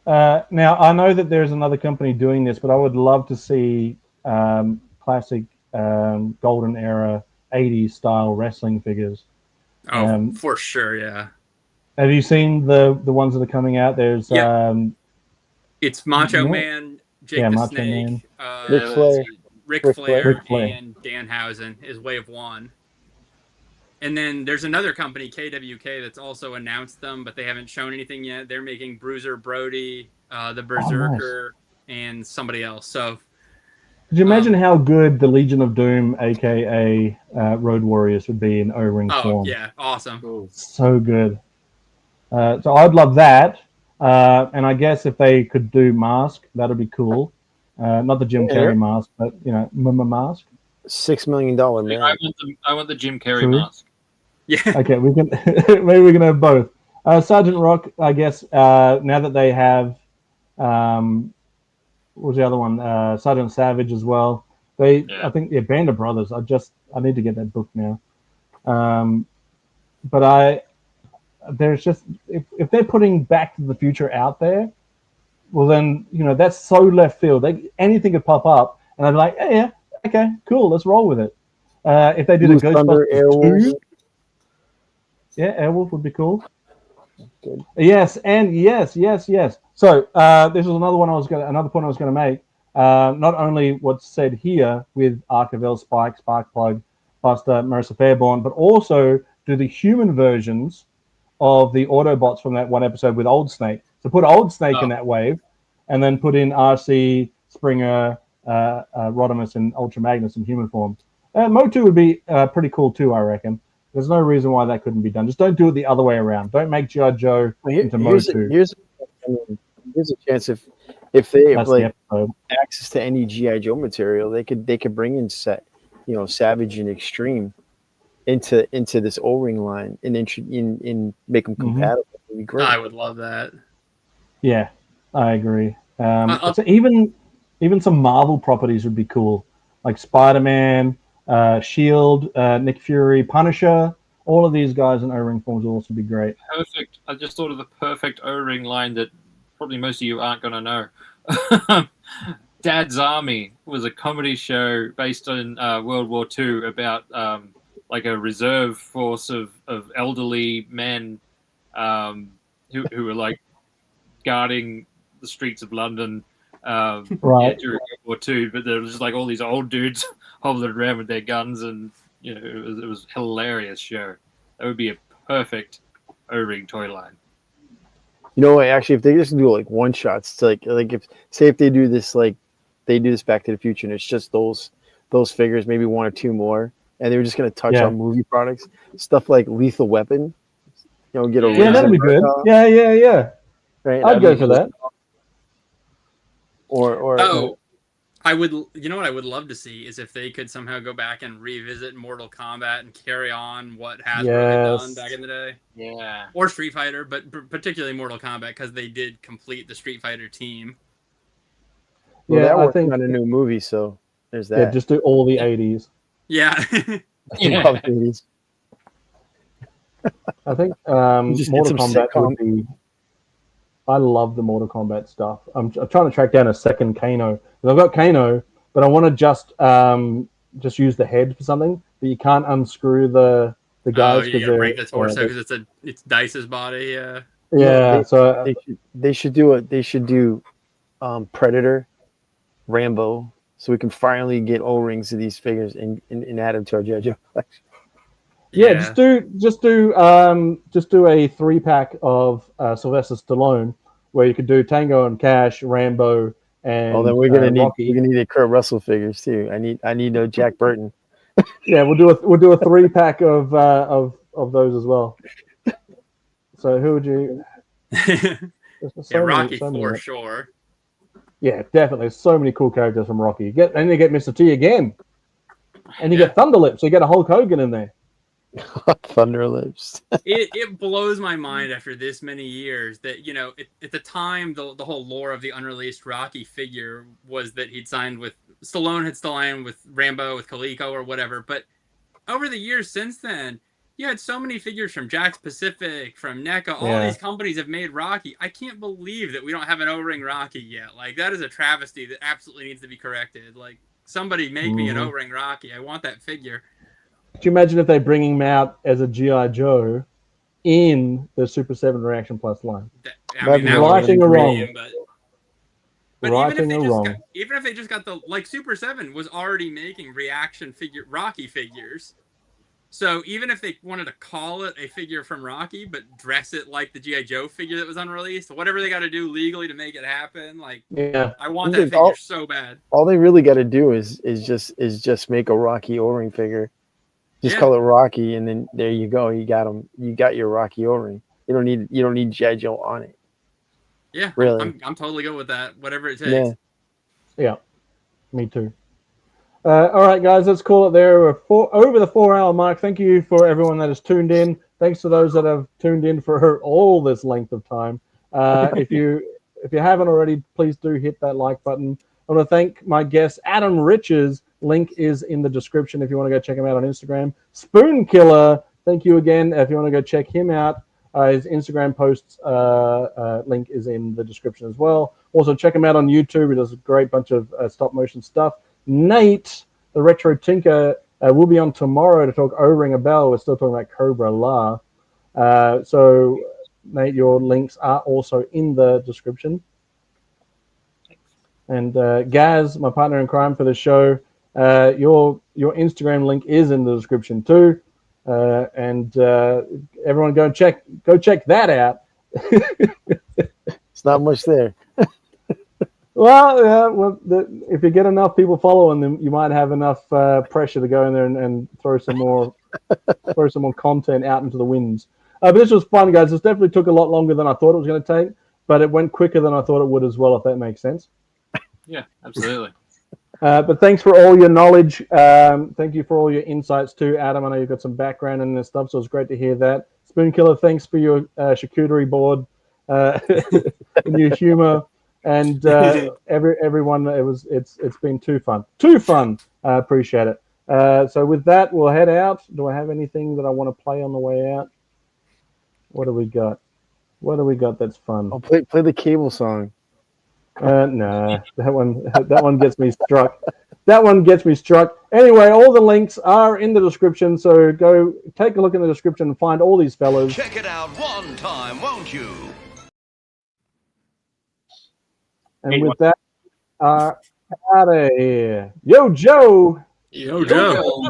Now, I know that there's another company doing this, but I would love to see classic golden era 80s style wrestling figures. Oh, for sure, yeah. Have you seen the ones that are coming out? There's it's Macho Man, Jake the Snake, Ric Flair, and Danhausen is Wave 1. And then there's another company, KWK, that's also announced them, but they haven't shown anything yet. They're making Bruiser Brody, the Berserker, and somebody else. So, could you imagine how good the Legion of Doom, aka Road Warriors, would be in O-ring form? Oh yeah, awesome. So good. So I'd love that. And I guess if they could do mask, that'd be cool. Not the Jim Carrey mask, but mask. $6 million man. I want the Jim Carrey mask. Yeah. Okay, we can maybe we can have both. Sergeant Rock, I guess. Now that they have, what was the other one? Sergeant Savage as well. I think Band of Brothers. I need to get that book now. But there's just if they're putting Back to the Future out there, well then that's so left field. Anything could pop up, and I'm like, yeah, okay, cool, let's roll with it. If they did a Ghostbusters 2, Airwolf would be cool. Good. Yes, and yes. So this was another point I was going to make. Not only what's said here with Archiville, Spike, Sparkplug, Buster, Marissa Fairborn, but also do the human versions of the Autobots from that one episode with Old Snake. So put Old Snake in that wave, and then put in RC, Springer, Rodimus, and Ultra Magnus in human form. Motu would be pretty cool too, I reckon. There's no reason why that couldn't be done. Just don't do it the other way around. Don't make G.I. Joe into Motu. Here's a chance if they have like access to any G.I. Joe material, they could bring in Savage and Extreme into this O-ring line and make them compatible. It'd be great. I would love that. Yeah, I agree. So even some Marvel properties would be cool, like Spider-Man, Shield, Nick Fury, Punisher. All of these guys in O-ring forms would also be great. Perfect. I just thought of the perfect O-ring line that probably most of you aren't going to know. Dad's Army was a comedy show based on World War II about like a reserve force of elderly men who were like guarding the streets of London right during World War II. But there was just like all these old dudes hobbling around with their guns, and it was a hilarious show. That would be a perfect O-ring toy line. Actually, if they just do like one shots, like if they do this Back to the Future, and it's just those figures, maybe one or two more, and they were just going to touch on movie products, stuff like Lethal Weapon. Get a that'd be good. Yeah. Right, I'd go for that. Or I would. You know what I would love to see is if they could somehow go back and revisit Mortal Kombat and carry on what Hasbro had done back in the day. Yeah. Or Street Fighter, but particularly Mortal Kombat because they did complete the Street Fighter team. Well, I think on a new movie, so there's that. Yeah, just do all the 80s. Yeah. I think Mortal Kombat would be. I love the Mortal Kombat stuff. I'm trying to track down a second Kano. I've got Kano, but I want to just use the head for something. But you can't unscrew the guys because you break the torso because it's Dice's body. Yeah. Yeah. So they should do Predator, Rambo, so we can finally get O-rings of these figures and add them to our G.I. Joe collection. Yeah, just do a 3-pack of Sylvester Stallone, where you could do Tango and Cash, Rambo, and then we're gonna need Kurt Russell figures too. I need no Jack Burton. Yeah, we'll do a 3-pack of those as well. So who would you? Rocky for sure. Yeah, definitely. There's so many cool characters from Rocky. You get Mr. T again, and you get Thunderlips. So you get a Hulk Hogan in there. Thunderlips. it blows my mind after this many years that at the time the whole lore of the unreleased Rocky figure was that Stallone had signed with Rambo, with Coleco or whatever. But over the years since then, you had so many figures from Jakks Pacific, from NECA. All these companies have made Rocky. I can't believe that we don't have an O-ring Rocky yet. Like, that is a travesty that absolutely needs to be corrected. Like, somebody make me an O-ring Rocky. I want that figure. Could you imagine if they're bringing him out as a G.I. Joe in the Super 7 Reaction Plus line? Righting or wrong. But even if they just got Super 7 was already making Reaction Rocky figures. So even if they wanted to call it a figure from Rocky, but dress it like the G.I. Joe figure that was unreleased, whatever they got to do legally to make it happen, I want that figure so bad. All they really got to do is just make a Rocky O-ring figure. Just call it Rocky, and then there you go. You got them. You got your Rocky O-ring. You don't need G.I. Joe on it. Yeah, really. I'm totally good with that. Whatever it takes. Yeah, me too. All right, guys, let's call it there. We're over the 4-hour mark. Thank you for everyone that has tuned in. Thanks to those that have tuned in for all this length of time. If you haven't already, please do hit that like button. I want to thank my guest, Adam Riches. Link is in the description if you want to go check him out on Instagram. Spoonkiller, thank you again. If you want to go check him out, his Instagram posts link is in the description as well. Also, check him out on YouTube. He does a great bunch of stop motion stuff. Nate, the Retro Tinker, will be on tomorrow to talk O-ring a bell. We're still talking about Cobra La. So, Nate, your links are also in the description. And Gazz, my partner in crime for the show, your Instagram link is in the description too. And everyone go check that out. It's not much there. Well, yeah. Well, if you get enough people following them, you might have enough pressure to go in there and throw some more content out into the winds. But this was fun, guys. This definitely took a lot longer than I thought it was going to take, but it went quicker than I thought it would as well, if that makes sense. Yeah, absolutely. But thanks for all your knowledge. Thank you for all your insights too, Adam. I know you've got some background in this stuff, so it's great to hear that. Spoonkiller, thanks for your charcuterie board and your humor, and everyone. It's been too fun. Appreciate it. So with that, we'll head out. Do I have anything that I want to play on the way out? What do we got? What do we got that's fun? Oh, play the cable song. No, that one gets me struck. That one gets me struck. Anyway, all the links are in the description, so go take a look in the description and find all these fellas. Check it out one time, won't you? And with that, out of here. Yo, Joe. Yo, Joe.